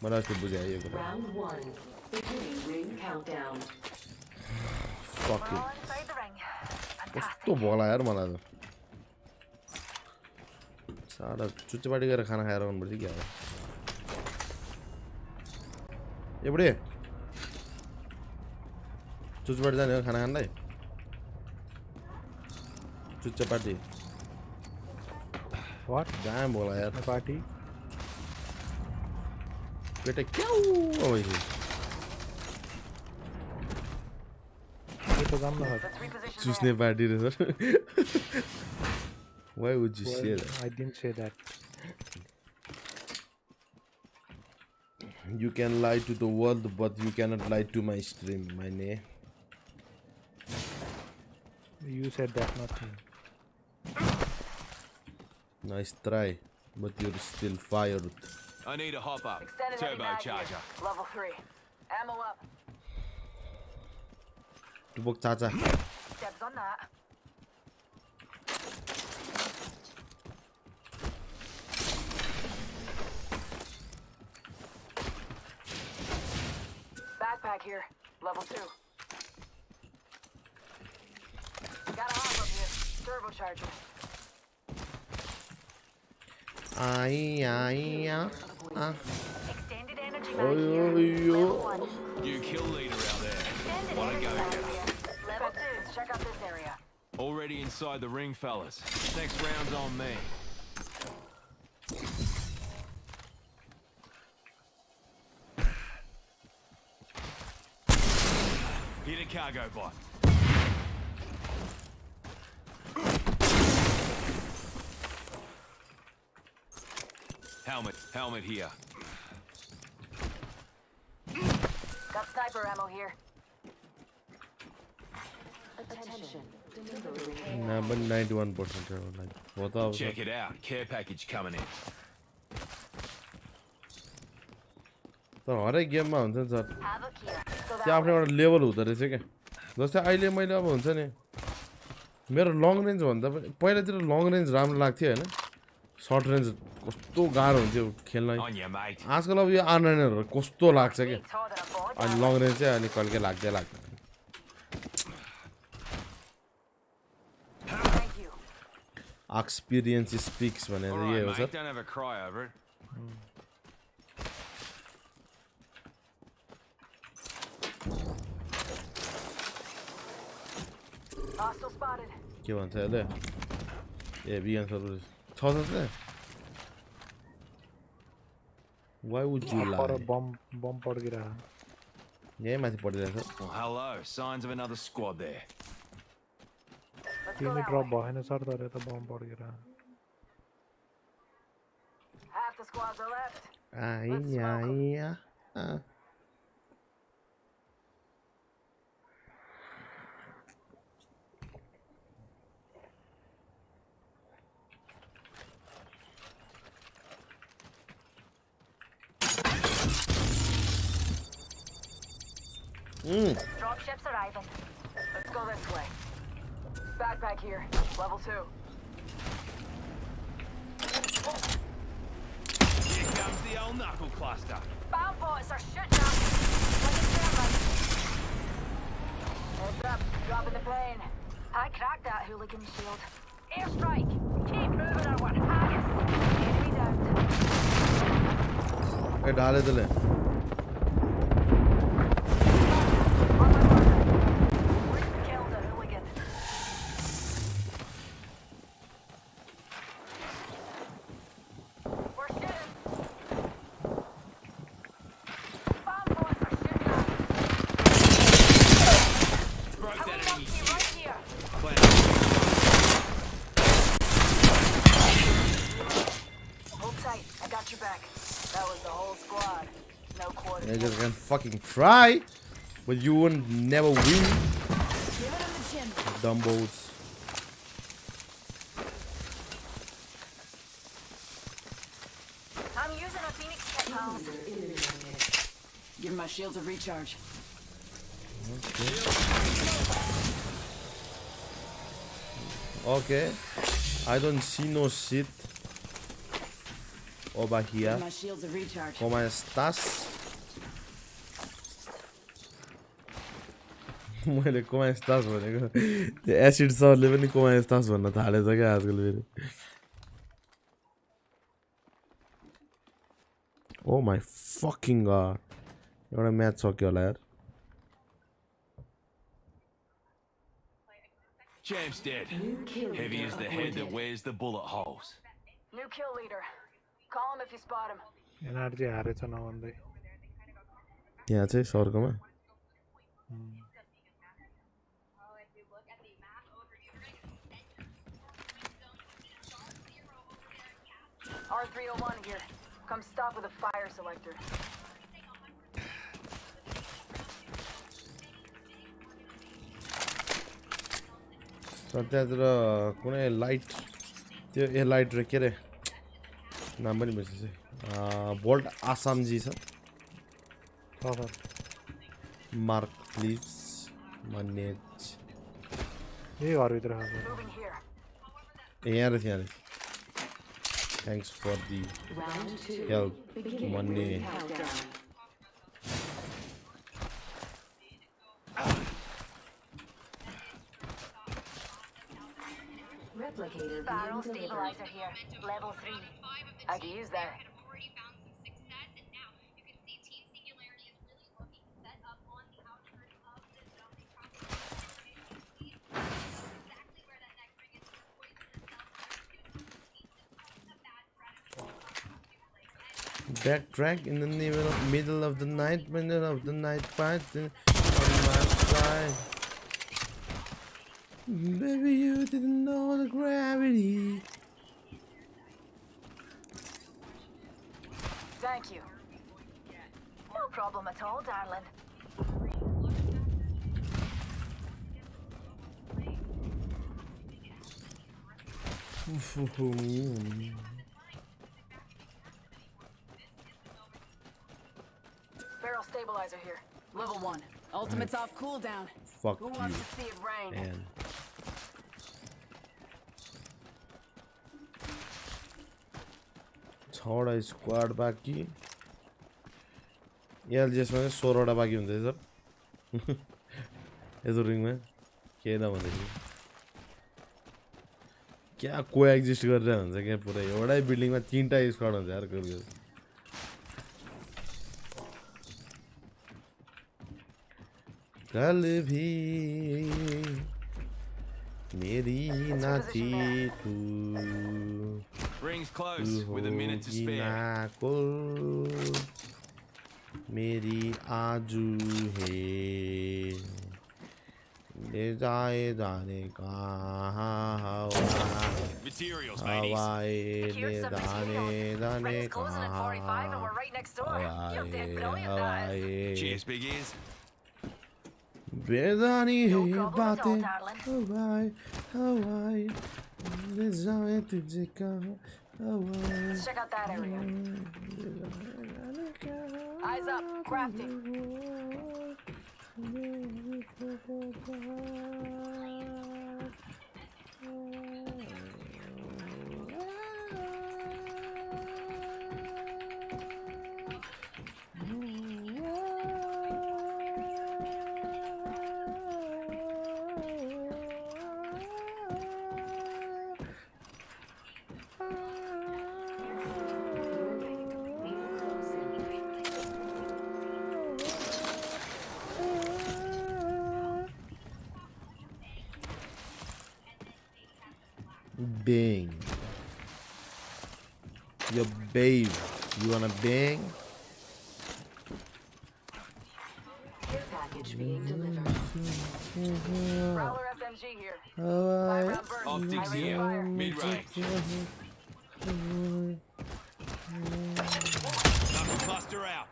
मलाई त्यो बुझायो यो कुरा Round 1. Beginning ring countdown. Fuck you. Inside the ring. कस्तो भोला यार मलाई त सारा चुच्चेपाटी गरेर खाना खाएर आउनुपर्छ क्या एउटै चुच्चेपाटी जाने हो खाना खानलाई चुच्चेपाटी What? Damn बोला यार पार्टी बेटा क्यों ओए ये तो काम ना चुस्ने पार्टी रे sir Why would you say that? I didn't say that. You can lie to the world, but you cannot lie to my stream, my name. You said that, not me. Nice try, but you're still fired. I need a hop up. Extended heavy mag here. Turbocharger. Level 3. Ammo up. Tubok Chacha. Dibs on that. Backpack here. Level 2. Got a hop up here. Turbocharger. Extended energy mag here. Level 1. You kill leader out there. What a go getter. Level 2. Check out this area. Already inside the ring, fellas. Next round's on me. Hit a cargo bot. Helmet here. Got sniper ammo here. Attention. Delivery. Number 91%. What the? Check it out. Care package coming in. तर हरेक गेममा हुन्छ नि sir त्यो आफ्नो एउटा level हुँदो रहेछ क्या जस्तै अहिले मैले अब हुन्छ नि मेरो लङ रेन्ज भन्दा पनि पहिलातिर लङ रेन्ज राम्रो लाग्थ्यो होइन सर्ट रेन्ज कस्तो गाह्रो हुन्थ्यो खेल्न आजकल अब यो आर्नाइनरहरू कस्तो लाग्छ क्या अनि लङ रेन्ज चाहिँ अलिक कहिले लाग्दै लाग्दैन एक्सपिरियन्स स्पिक्स भनेर यही हो सर Hostile spotted. के भन्छ यसले ए बिगन सर्भर छ छ Why would you lie? बम पड्किरहेको यही माथि पडिरहेको छ Well, hello. Signs of another squad there. तिमी ड्रप भएन सर तर त बम पड्किरहेको Half the squads are left. Drop ships arriving. Let's go this way. Backpack here. Level 2. Here comes the old knuckle cluster. Bound boys are shooting up. Heads up. Dropping the plane. I cracked that hooligan shield. Airstrike. Keep moving or what haggis. Enemy down. ए डाले तले I just can fucking try, but you won't never win. Dumbos. I'm using a Phoenix tech home. Give my shields a recharge. Okay. I don't see no shit over here. Give my shields a recharge. ¿Cómo estás? मैले ¿cómo estás भनेको त्यो acid सरले पनि ¿cómo estás भन्न थालेछ क्या आजकल फेरि Oh my fucking god. एउटा म्याच सक्यो होला यार Champ's dead. Heavy is the head that wears the bullet holes. New kill leader. Call him if you spot him. NRG हारेछ नभन्दै यहाँ चाहिँ सर्कोमा R301 here. Come stop with a fire selector. त्यहाँतिर कुनै लाइट त्यो ए लाइट र के रे नाम पनि बिर्सेछु बोल्ट आसामजी छ Mark, please. Manage. ये घर भित्र खान्छ यहाँ Thanks for the help, money. Replicator barrel stabilizer here, level 3. I can use that. Backtrack in the middle of the night, fight on my side. Baby, you didn't know the gravity. Thank you. No problem at all, darling. Barrel stabilizer here. Level 1. Ultimate's off cooldown. Fuck Who you, wants to see it rain? man. छोड़ा squad बाकी ALGS में 16 बाकी हुँदै छ यस्तो रिङमा के नभन्दाखेरि क्या कोएक्जिस्ट गरेर हुन्छ क्या पुरै एउटै बिल्डिङमा 3टा स्क्वाड हुन्छ यार कहिले कल भी मेरी ना थी तू Rings close with a minute to spare. मेरी आजू है ले जाए जाने का Materials, हवाए ले जाने जाने का हवाए Cheers, big ears. बेदानी है बातें हवाए हवाए ले जाए तुझे कहाँ हवाए Let's check out that area. Eyes up, crafting. Bang. Yo, babe, you wanna bang? Care package being delivered. Prowler SMG here. Optics here, mid-range. Knuckle cluster out.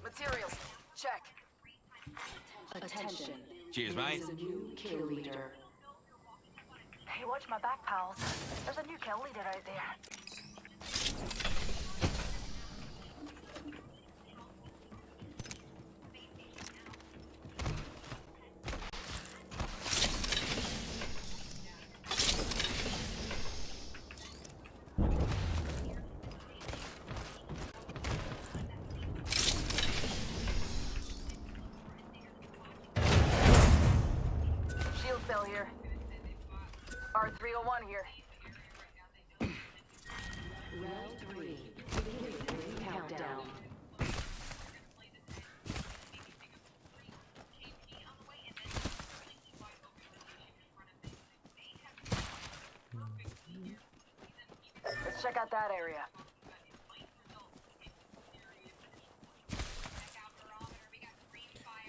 Materials, check. Attention. Cheers, mate. There's a new kill leader. Hey, watch my back, pals. There's a new kill leader out there. Shield cell here. R301 here. Round 3. Beginning countdown. Let's check out that area.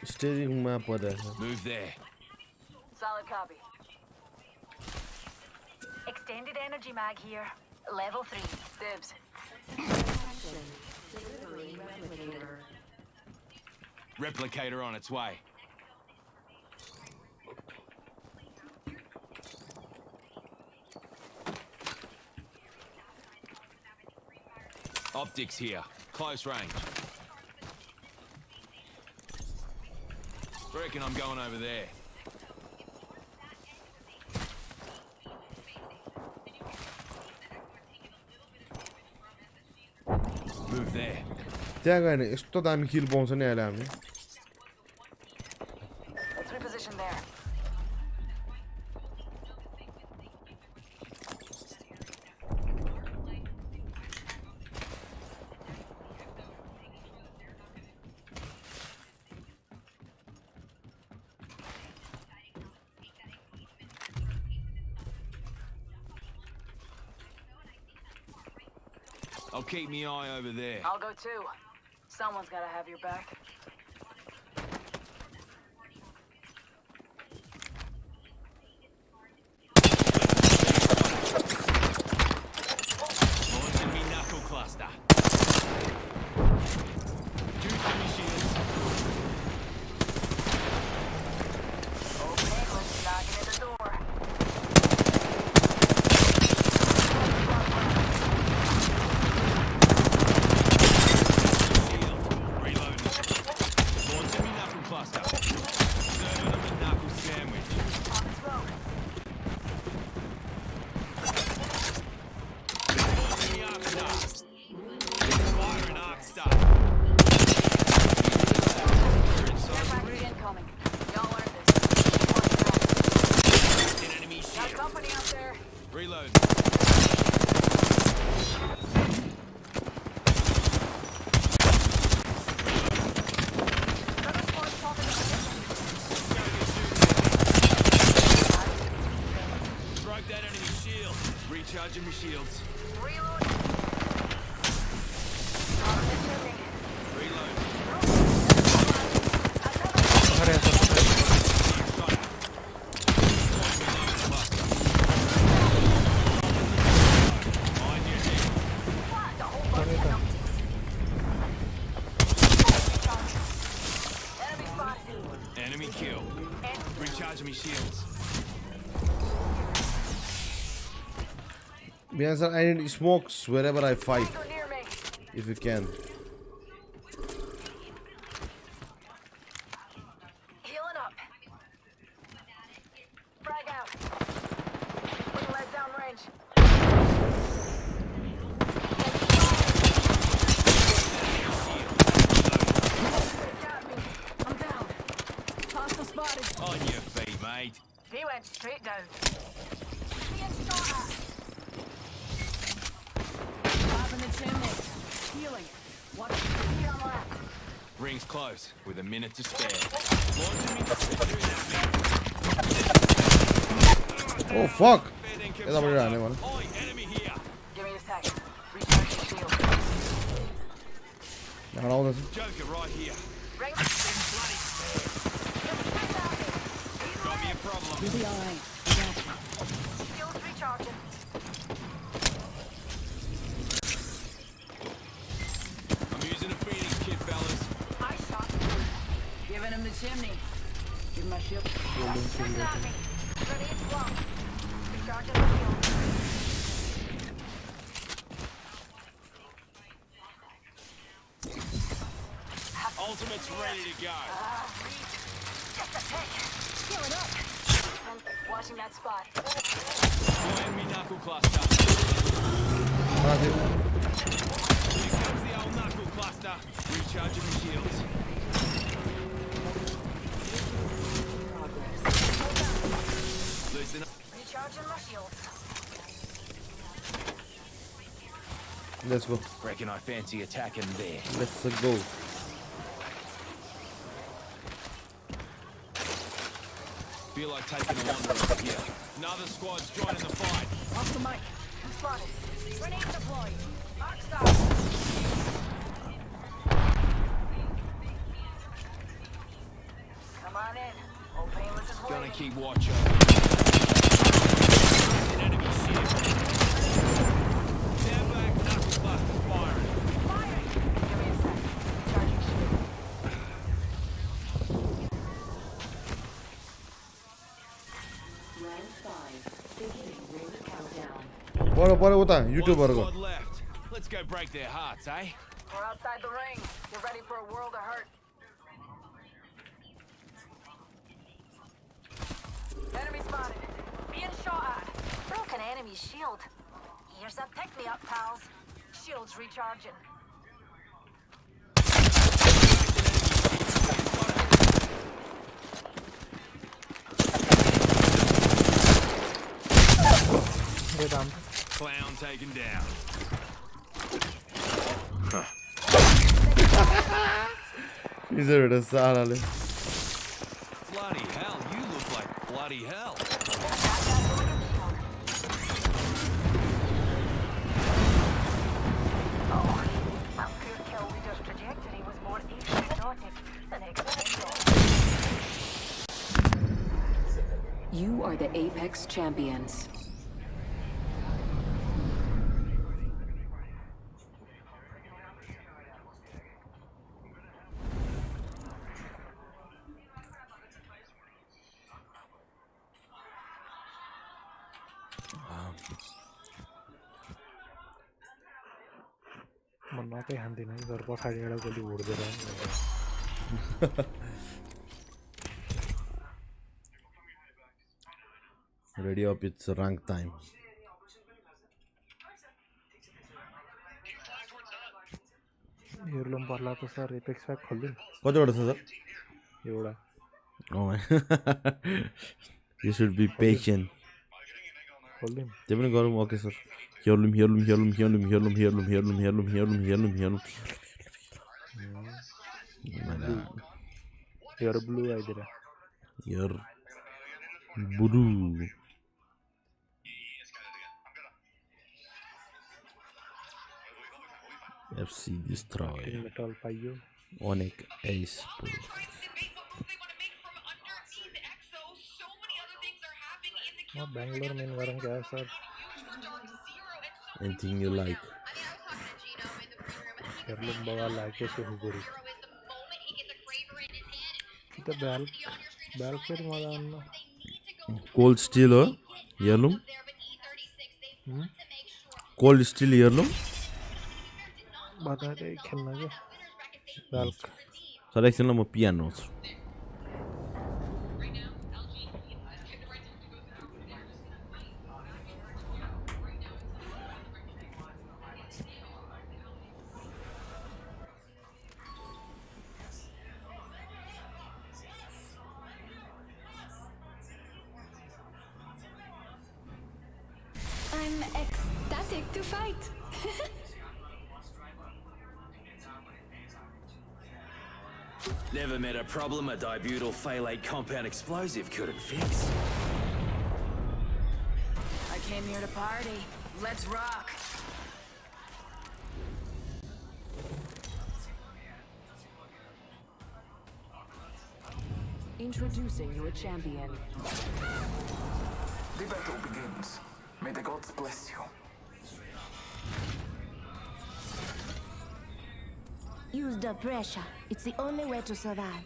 Steering map Move there. Solid copy. Extended energy mag here. Level 3. Dibs. Delivering replicator. Replicator on its way. Optics here. close range. Reckon I'm going over there. Move there. त्यहाँ गयो भने यस्तो दामी किल पाउँछ नि अहिले हामी Let's reposition there. I'll keep my eye over there. I'll go too. Someone's gotta have your back. Launching me knuckle cluster. Juicing me shields. Okay, let's knock it at the door. Reload. Broke that enemy shield. Recharging my shields. Reload. Enemy kill. Recharging me shields. Because I need smokes wherever I fight. If you can. Healing up. Frag out. Putting lead down range. I'm down. Hostile spotted. On your feet, mate. He went straight down. Being shot at. Top in the chimney. Healing. Watch the Rings close, with a minute to spare. Oh fuck! That's what I'm doing. Give me a sec. Recharge your shield. Joker right here. Ring. Got me a problem. You'll be alright. Shields recharging. I'm using a Phoenix kit, fellas. I shot. Giving him the chimney. Give him my shield. Shooting at me. Ready and slow. Recharging the shield. Ultimate's ready to go. Just a tick. Healing up. Watching that spot. Join me knuckle cluster. Here comes the old knuckle cluster. Recharging the shields. Loosen up. Recharging my shield. Let's go. Reckon I fancy attacking there. Let's go. Feel like taking a wander over here. Another squad's joining the fight. Off the mic. I'm spotted. Grenade deployed. Arc stop. Come on in. Old Painless is Gonna waiting. keep watch over. An enemy shield. Stand back, knuckle cluster firing. Firing. Give me a sec. Charging shield. Round 5. Beginning ring countdown. What about YouTube? One squad left. Let's go break their hearts, eh? We're outside the ring. Get ready for a world of hurt. Enemy spotted. Being shot at. Broken enemy shield. Here's a pick-me-up, pals. Shields recharging. Clown taken down. He's a bit sad. Bloody hell, you look like bloody hell. That pure kill leader's trajectory was more exotic than exceptional. You are the Apex champions. Ready up, it's rank time. हेर्लुम पर्ला त sir apex pack खोल्दिन कतिवटा छ sir एउटा Oh my. You should be patient. खोल्दिन त्यो पनि गरौँ okay sir हेर्लुम Your blue idea. Your blue. FC destroy. Metal payo. Onyx Ace. Bangalore main garam kya hai sir? Anything you like. Heirloom bawa like se huburi. Kita bal kar mala anna. Cold steel or heirloom? Cold steel heirloom? बता रहे खेलना क्या बाल्क sir actually म piano I'm ecstatic to fight. Never met a problem a dibutyl phthalate compound explosive couldn't fix. I came here to party. Let's rock. Introducing your champion. The battle begins. May the gods bless you. Use the pressure. It's the only way to survive.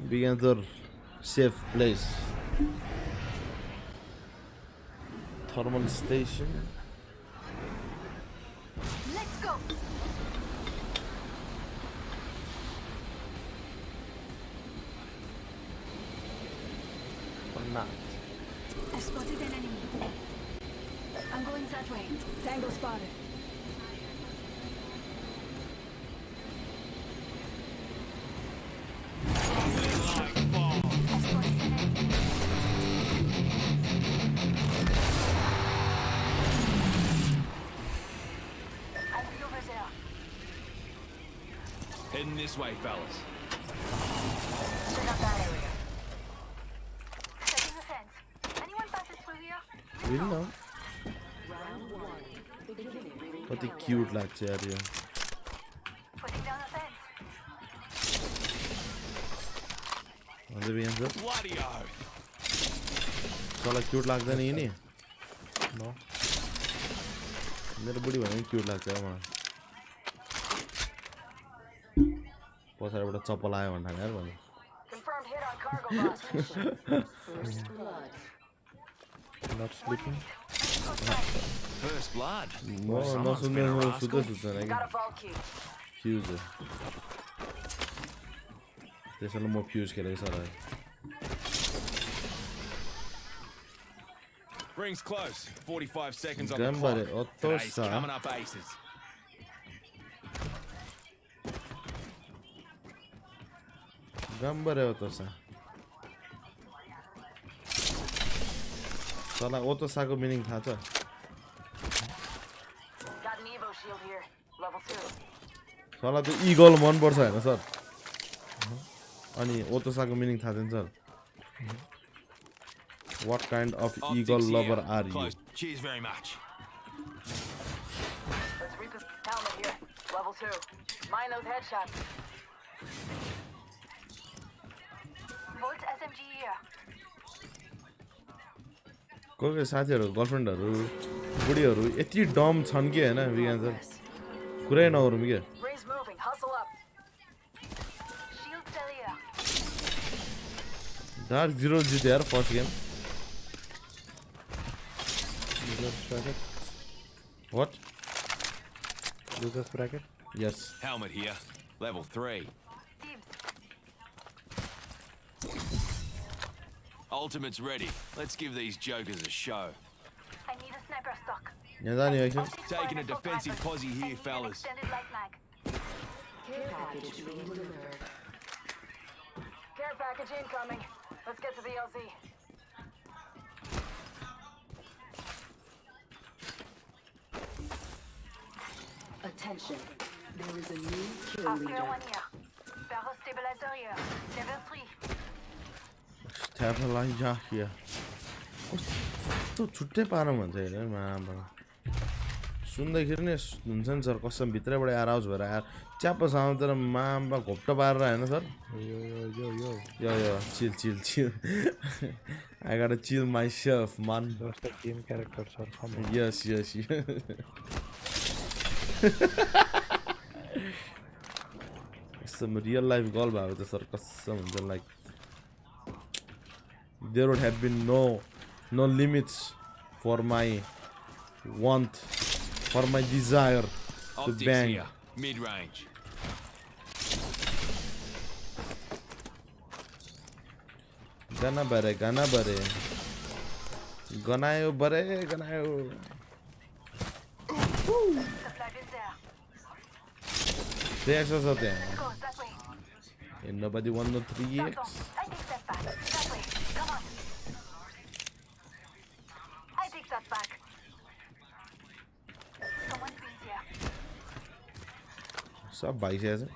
Begins our safe place. Thermal station. Let's go. Not. I spotted an enemy. I'm going that way. Tango spotted. Heading this way, fellas. Check out that area. Checking the fence. Anyone fancy through here? Really now? What a cute like area. Putting down the fence. On the way answer. Bloody oath. So like cute like that नहीं No. मेरे बड़ी बहन cute लगता है वहाँ पछाडिबाट चप्पल आयो भन्दा यार भन्नु Confirmed hit on cargo box. First blood. Not sleeping. First blood. म नसुन्ने सुत्दै सुत्दैन Got a vault key. Fuse हो त्यसैले म फ्युज खेलेको sir Rings close. 45 seconds on the Gambare, clock. otto Today's sa. coming up aces. गम्बरे हो त सा साला ओतोसाको मिनिङ थाहा छ Got an Evo shield here. Level 2. साला त्यो इगल मन पर्छ हैन सर अनि ओतोसाको मिनिङ थाहा छैन sir What kind of eagle lover are you? Cheers very much. Let's read this helmet here. Level 2. Mind those headshots. Volt SMG here. कोही साथीहरु गर्लफ्रेन्डहरु बुढीहरु यति डम छन् कि हैन विज्ञान सर कुरै नगरौँ के Ray's moving. Hustle up. Shield cell here. Dark 0 जित्यो यार first game Losers bracket. What? Losers bracket. Yes. Helmet here. Level 3. Ultimate's ready. Let's give these jokers a show. I need a sniper stock. यहाँ जाने हो एकछिन Taking a defensive posse here, fellas. Extended light mag. Care package being delivered. Care package incoming. Let's get to the LZ. Attention. There is a new kill After leader. 1 year. Barrel stabilizer here. Level 3. ट्यापलाई जाखिया कस्तो छुट्टै पारा भन्छ हैन मामा सुन्दाखेरि नै हुन्छ नि sir कसम भित्रैबाट आएर आउज भएर आएर च्याप्प साउन्ड तर मामा घोप्टो पारेर हैन सर यो chill I gotta chill myself man Just the game characters are coming. yes some real life goal भएको त सर कसम हुन्छ like there would have been no limits for my want, for my desire to Optics bang. here. Mid-range. Gana bare. Ganayo bare, ganayo. Three X's होते हैं. And nobody want no 3X. That back. Someone feels here. सब भाई से ऐसे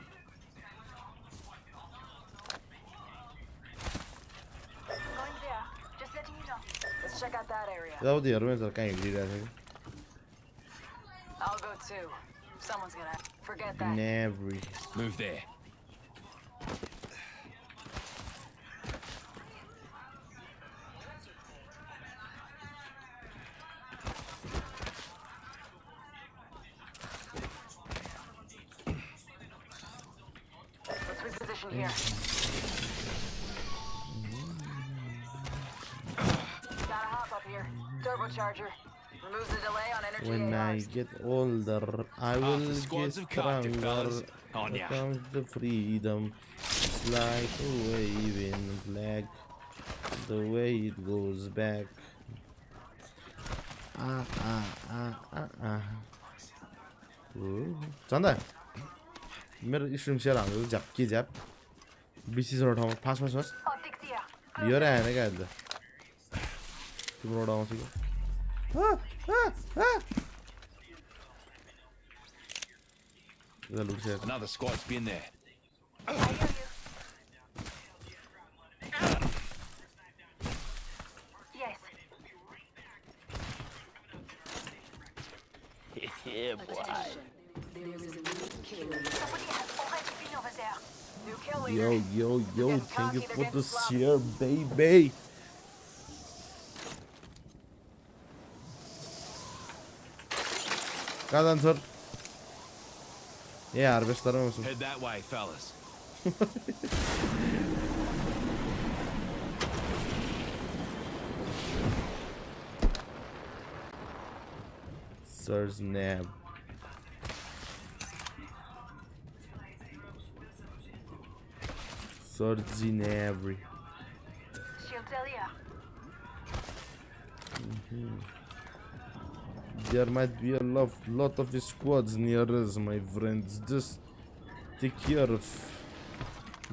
Going there. Just letting you know. Let's check out that area. जाओ दिया room में sir कहीं गिर रहा है I'll go too. Someone's gonna forget that. Never. Move there. Here. Gotta hop up here. Turbocharger. Removes the delay on energy. When I get older, I will get stronger. Here comes the freedom. It's like a waving flag. The way it goes back. चन्दा मेरो stream share हाम्रो झ्याप्की झ्याप 20-30 ठाउँमा fast यो र आएन क्या अहिले तिम्रोबाट आउँछ कि Another squad's been there. Yes. Yeah, boy. Somebody has already been over there. New kill leader. Yo, thank you for the share, baby. Kazan sir. Yeah, harvester. Head that way, fellas. Surge nab. Surge nabri. Shields earlier. There might be a lot of squads near us, my friends. Just take care of.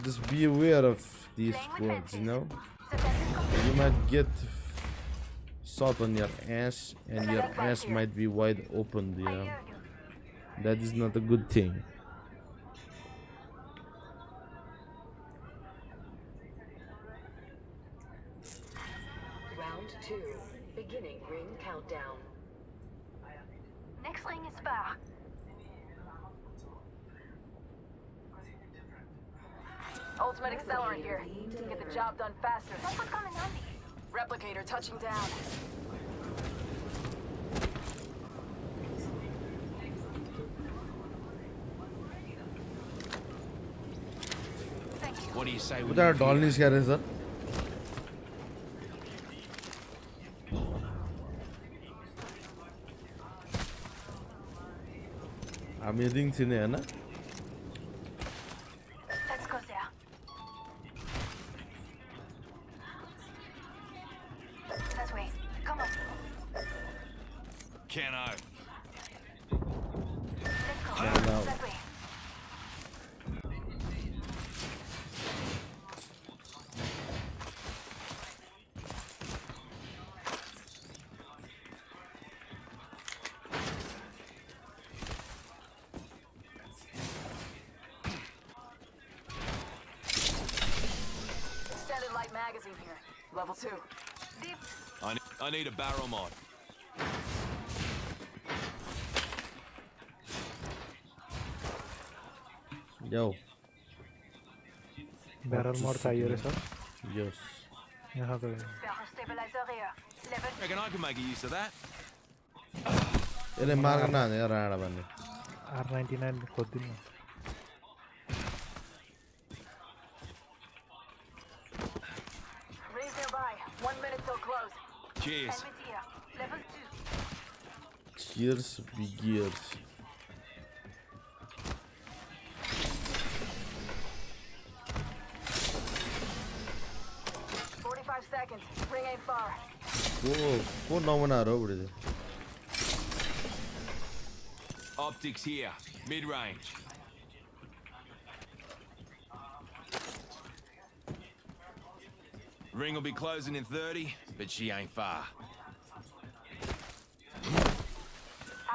Just be aware of these squads, you know? You might get shot on your ass, and your ass might be wide open, you know? That is not a good thing. Round 2, beginning ring countdown. Next ring is far. Ultimate accelerant here. Get the job done faster. That's what's coming on me. Replicator touching down. What do you say? What are Dolly's here, sir? Amazing thing, है ना? Let's go there. That way. Come on. Cano. Let's go. Cano. That way. Extended light magazine here. Level 2. Deep. I need a barrel mod. Yo. Barrel mod चाहिए रे sir. Yes. यहाँ पे. Barrel stabilizer here. Level. Reckon I can make a use of that. Ele marna ne rana banne. R99 खोद दिनु. Rings nearby. 1 minute till close. Cheers. Enemies here. Level 2. Cheers, big gears. Seconds. Ring ain't far. Oh, no one are over there. Optics here, mid-range. Ring will be closing in 30, but she ain't far.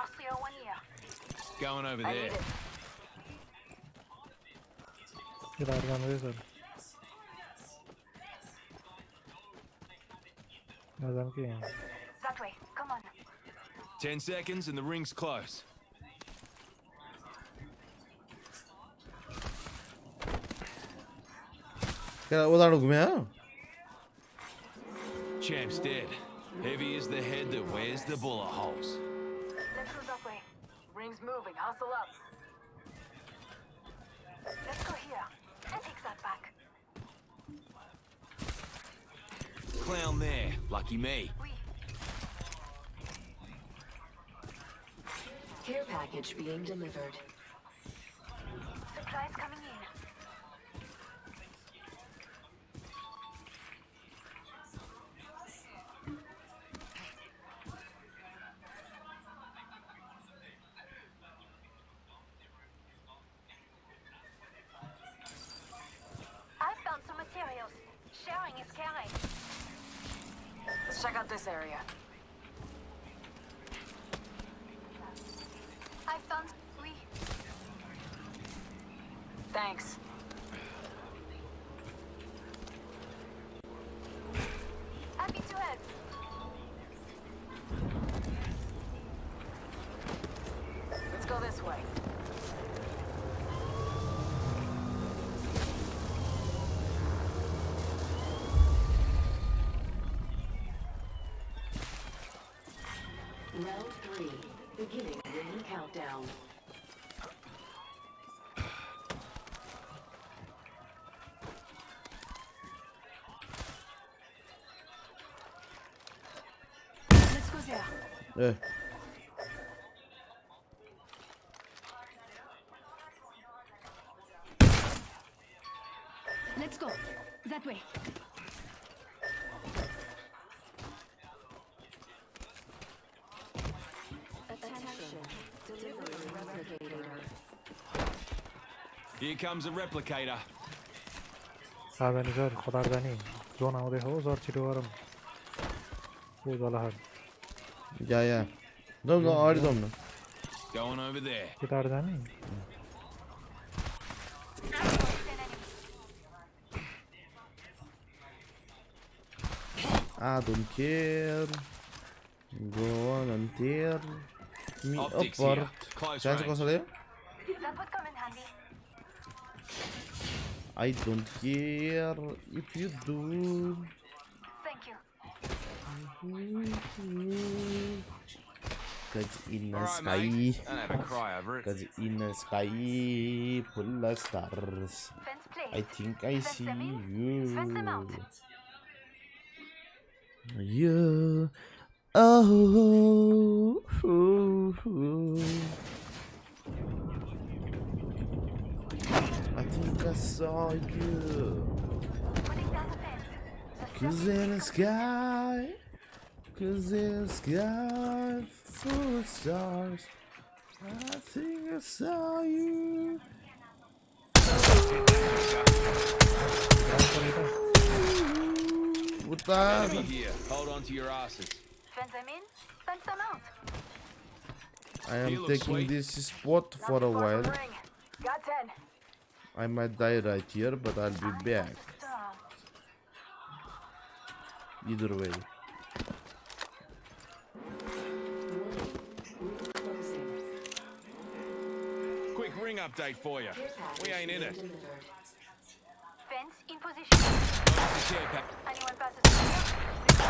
Austria 1 year. Going over there. Get out one way, sir. That way. Come on. 10 seconds and the ring's close. Champ's dead. Heavy is the head that wears the bullet holes. Let's go that way. Ring's moving. Hustle up. Let's go here. And take that back. Clown there. Lucky me. Care package being delivered. Supplies coming in. I found some materials. Sharing is caring. Let's check out this area. I found Thanks. Happy to help. Let's go this way. Round 3, beginning ring countdown. Let's go. That way. Here comes a replicator. सावधानी sir खतरा जानी zone आउँदै हो sir छिटो गरौँ ओ जलहर या जाउँ न अगाडि जाउँ न Going over there. केटाहरु जाने I don't care. Go on and tear me Optics apart. here. Close Chance range. कसले? That would come in handy. I don't care if you do. Thank you. Cause in the Alright, sky, mate. Don't have a cry over it. cause in the sky full of stars, I think I see you. You, oh, I think I saw you. Cause in the sky, full of stars, I think I saw you. What the? Enemy here. Hold on to your asses. Fence them in, fence them out. I am You look taking sweet. this spot for a while. Ring. Got 10. I might die right here, but I'll be back. Either way. Quick ring update for you. We ain't in it. Fence in position. Notice the care pack. Anyone passes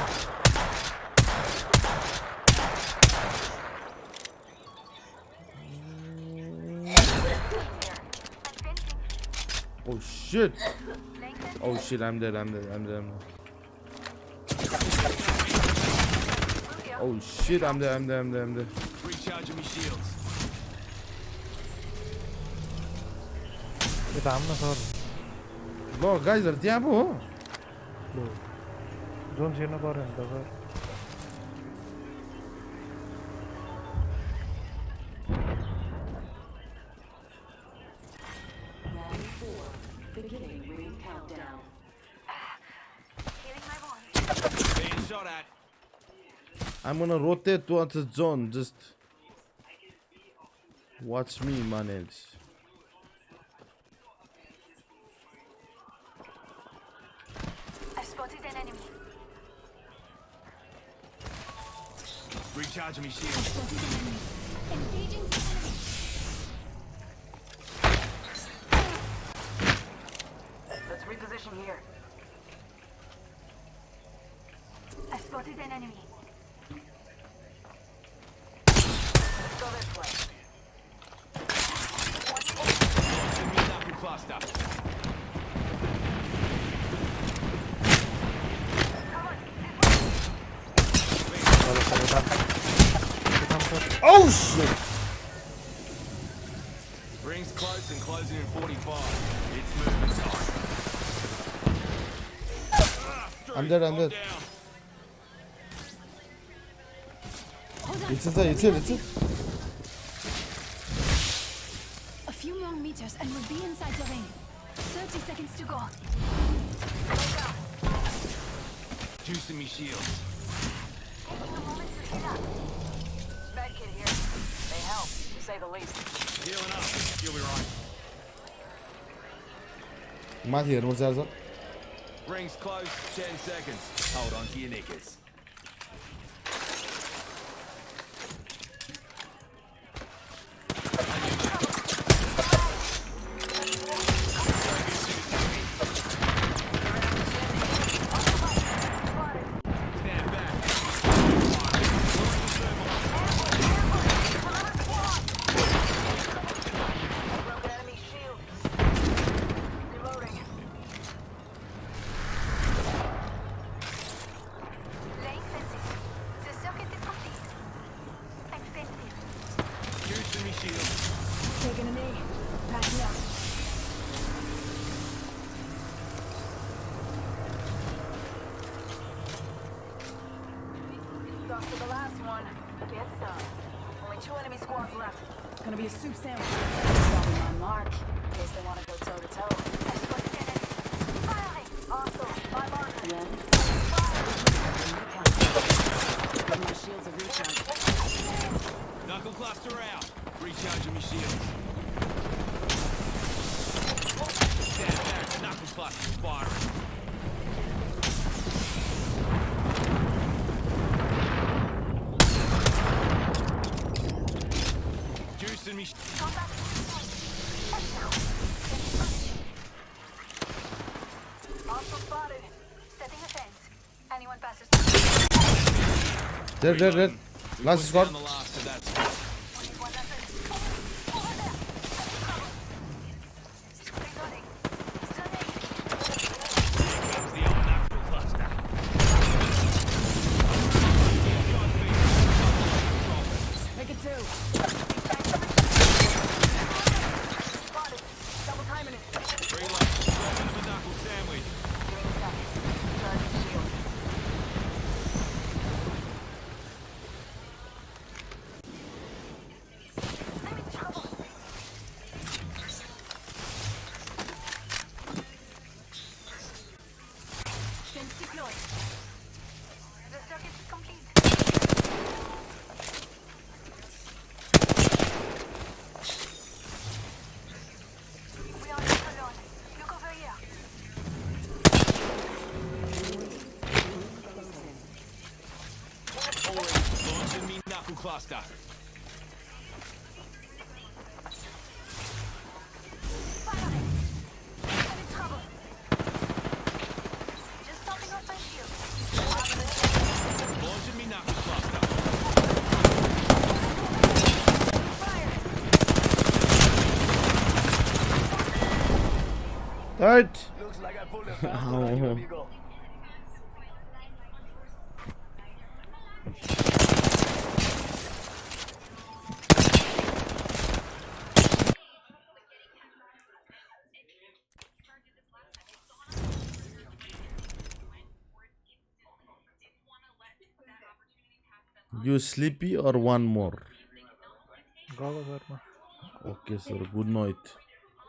Oh shit! Oh shit, I'm dead. Oh shit, I'm dead. Recharging me shields. यता आउन sir ल गाइजहरु त्यहाँ पो हो zone छिर्नु पर्यो नि त sir Beginning ring countdown. Being shot at. I'm gonna rotate towards the zone. Just watch me manage. I spotted an enemy. Recharging me shields. Engaging the enemy. Let's reposition here. I spotted an enemy. Let's go this way. Knuckle cluster. Oh shit! Rings close and closing in 45. It's moving time. I'm dead. It's it. A few more meters and we'll be inside the ring. 30 seconds to go. Juicing me shields. Medkit here. They help, to say the least. Healing up. You'll be right. माथि हेर्नु पर्छ sir Rings close. 10 seconds. Hold on to your knickers. Broken enemy shield. Reloading. Juicing me shield. Taking a knee. Patching up. Got to the last one. Get some. Only 2 enemy squads left. Gonna be a soup sandwich. Dropping on mark. In case they want to go toe to toe. Firing! Hostile. My marker. Then. My shields are recharged. Knuckle cluster out. Recharging me shields. Stand back. Knuckle cluster firing. Juicing me. Hostile spotted. Setting a fence. Anyone passes. Dead. Last squad. Down the last of that squad. The old knuckle cluster. Make it 2. Spotted. Double timing it. Reload. Dropping the knuckle sandwich. Charging shield. I'm in trouble. Fence deployed. The circuit is complete. We are not alone. Look over here. Launching me knuckle cluster. Firing. I'm in trouble. Just popping off my shield. Launching me knuckle cluster. Right. Looks like I pulled a fast one on you, amigo. You sleepy or one more? गएको Sarma Okay, sir. Good night.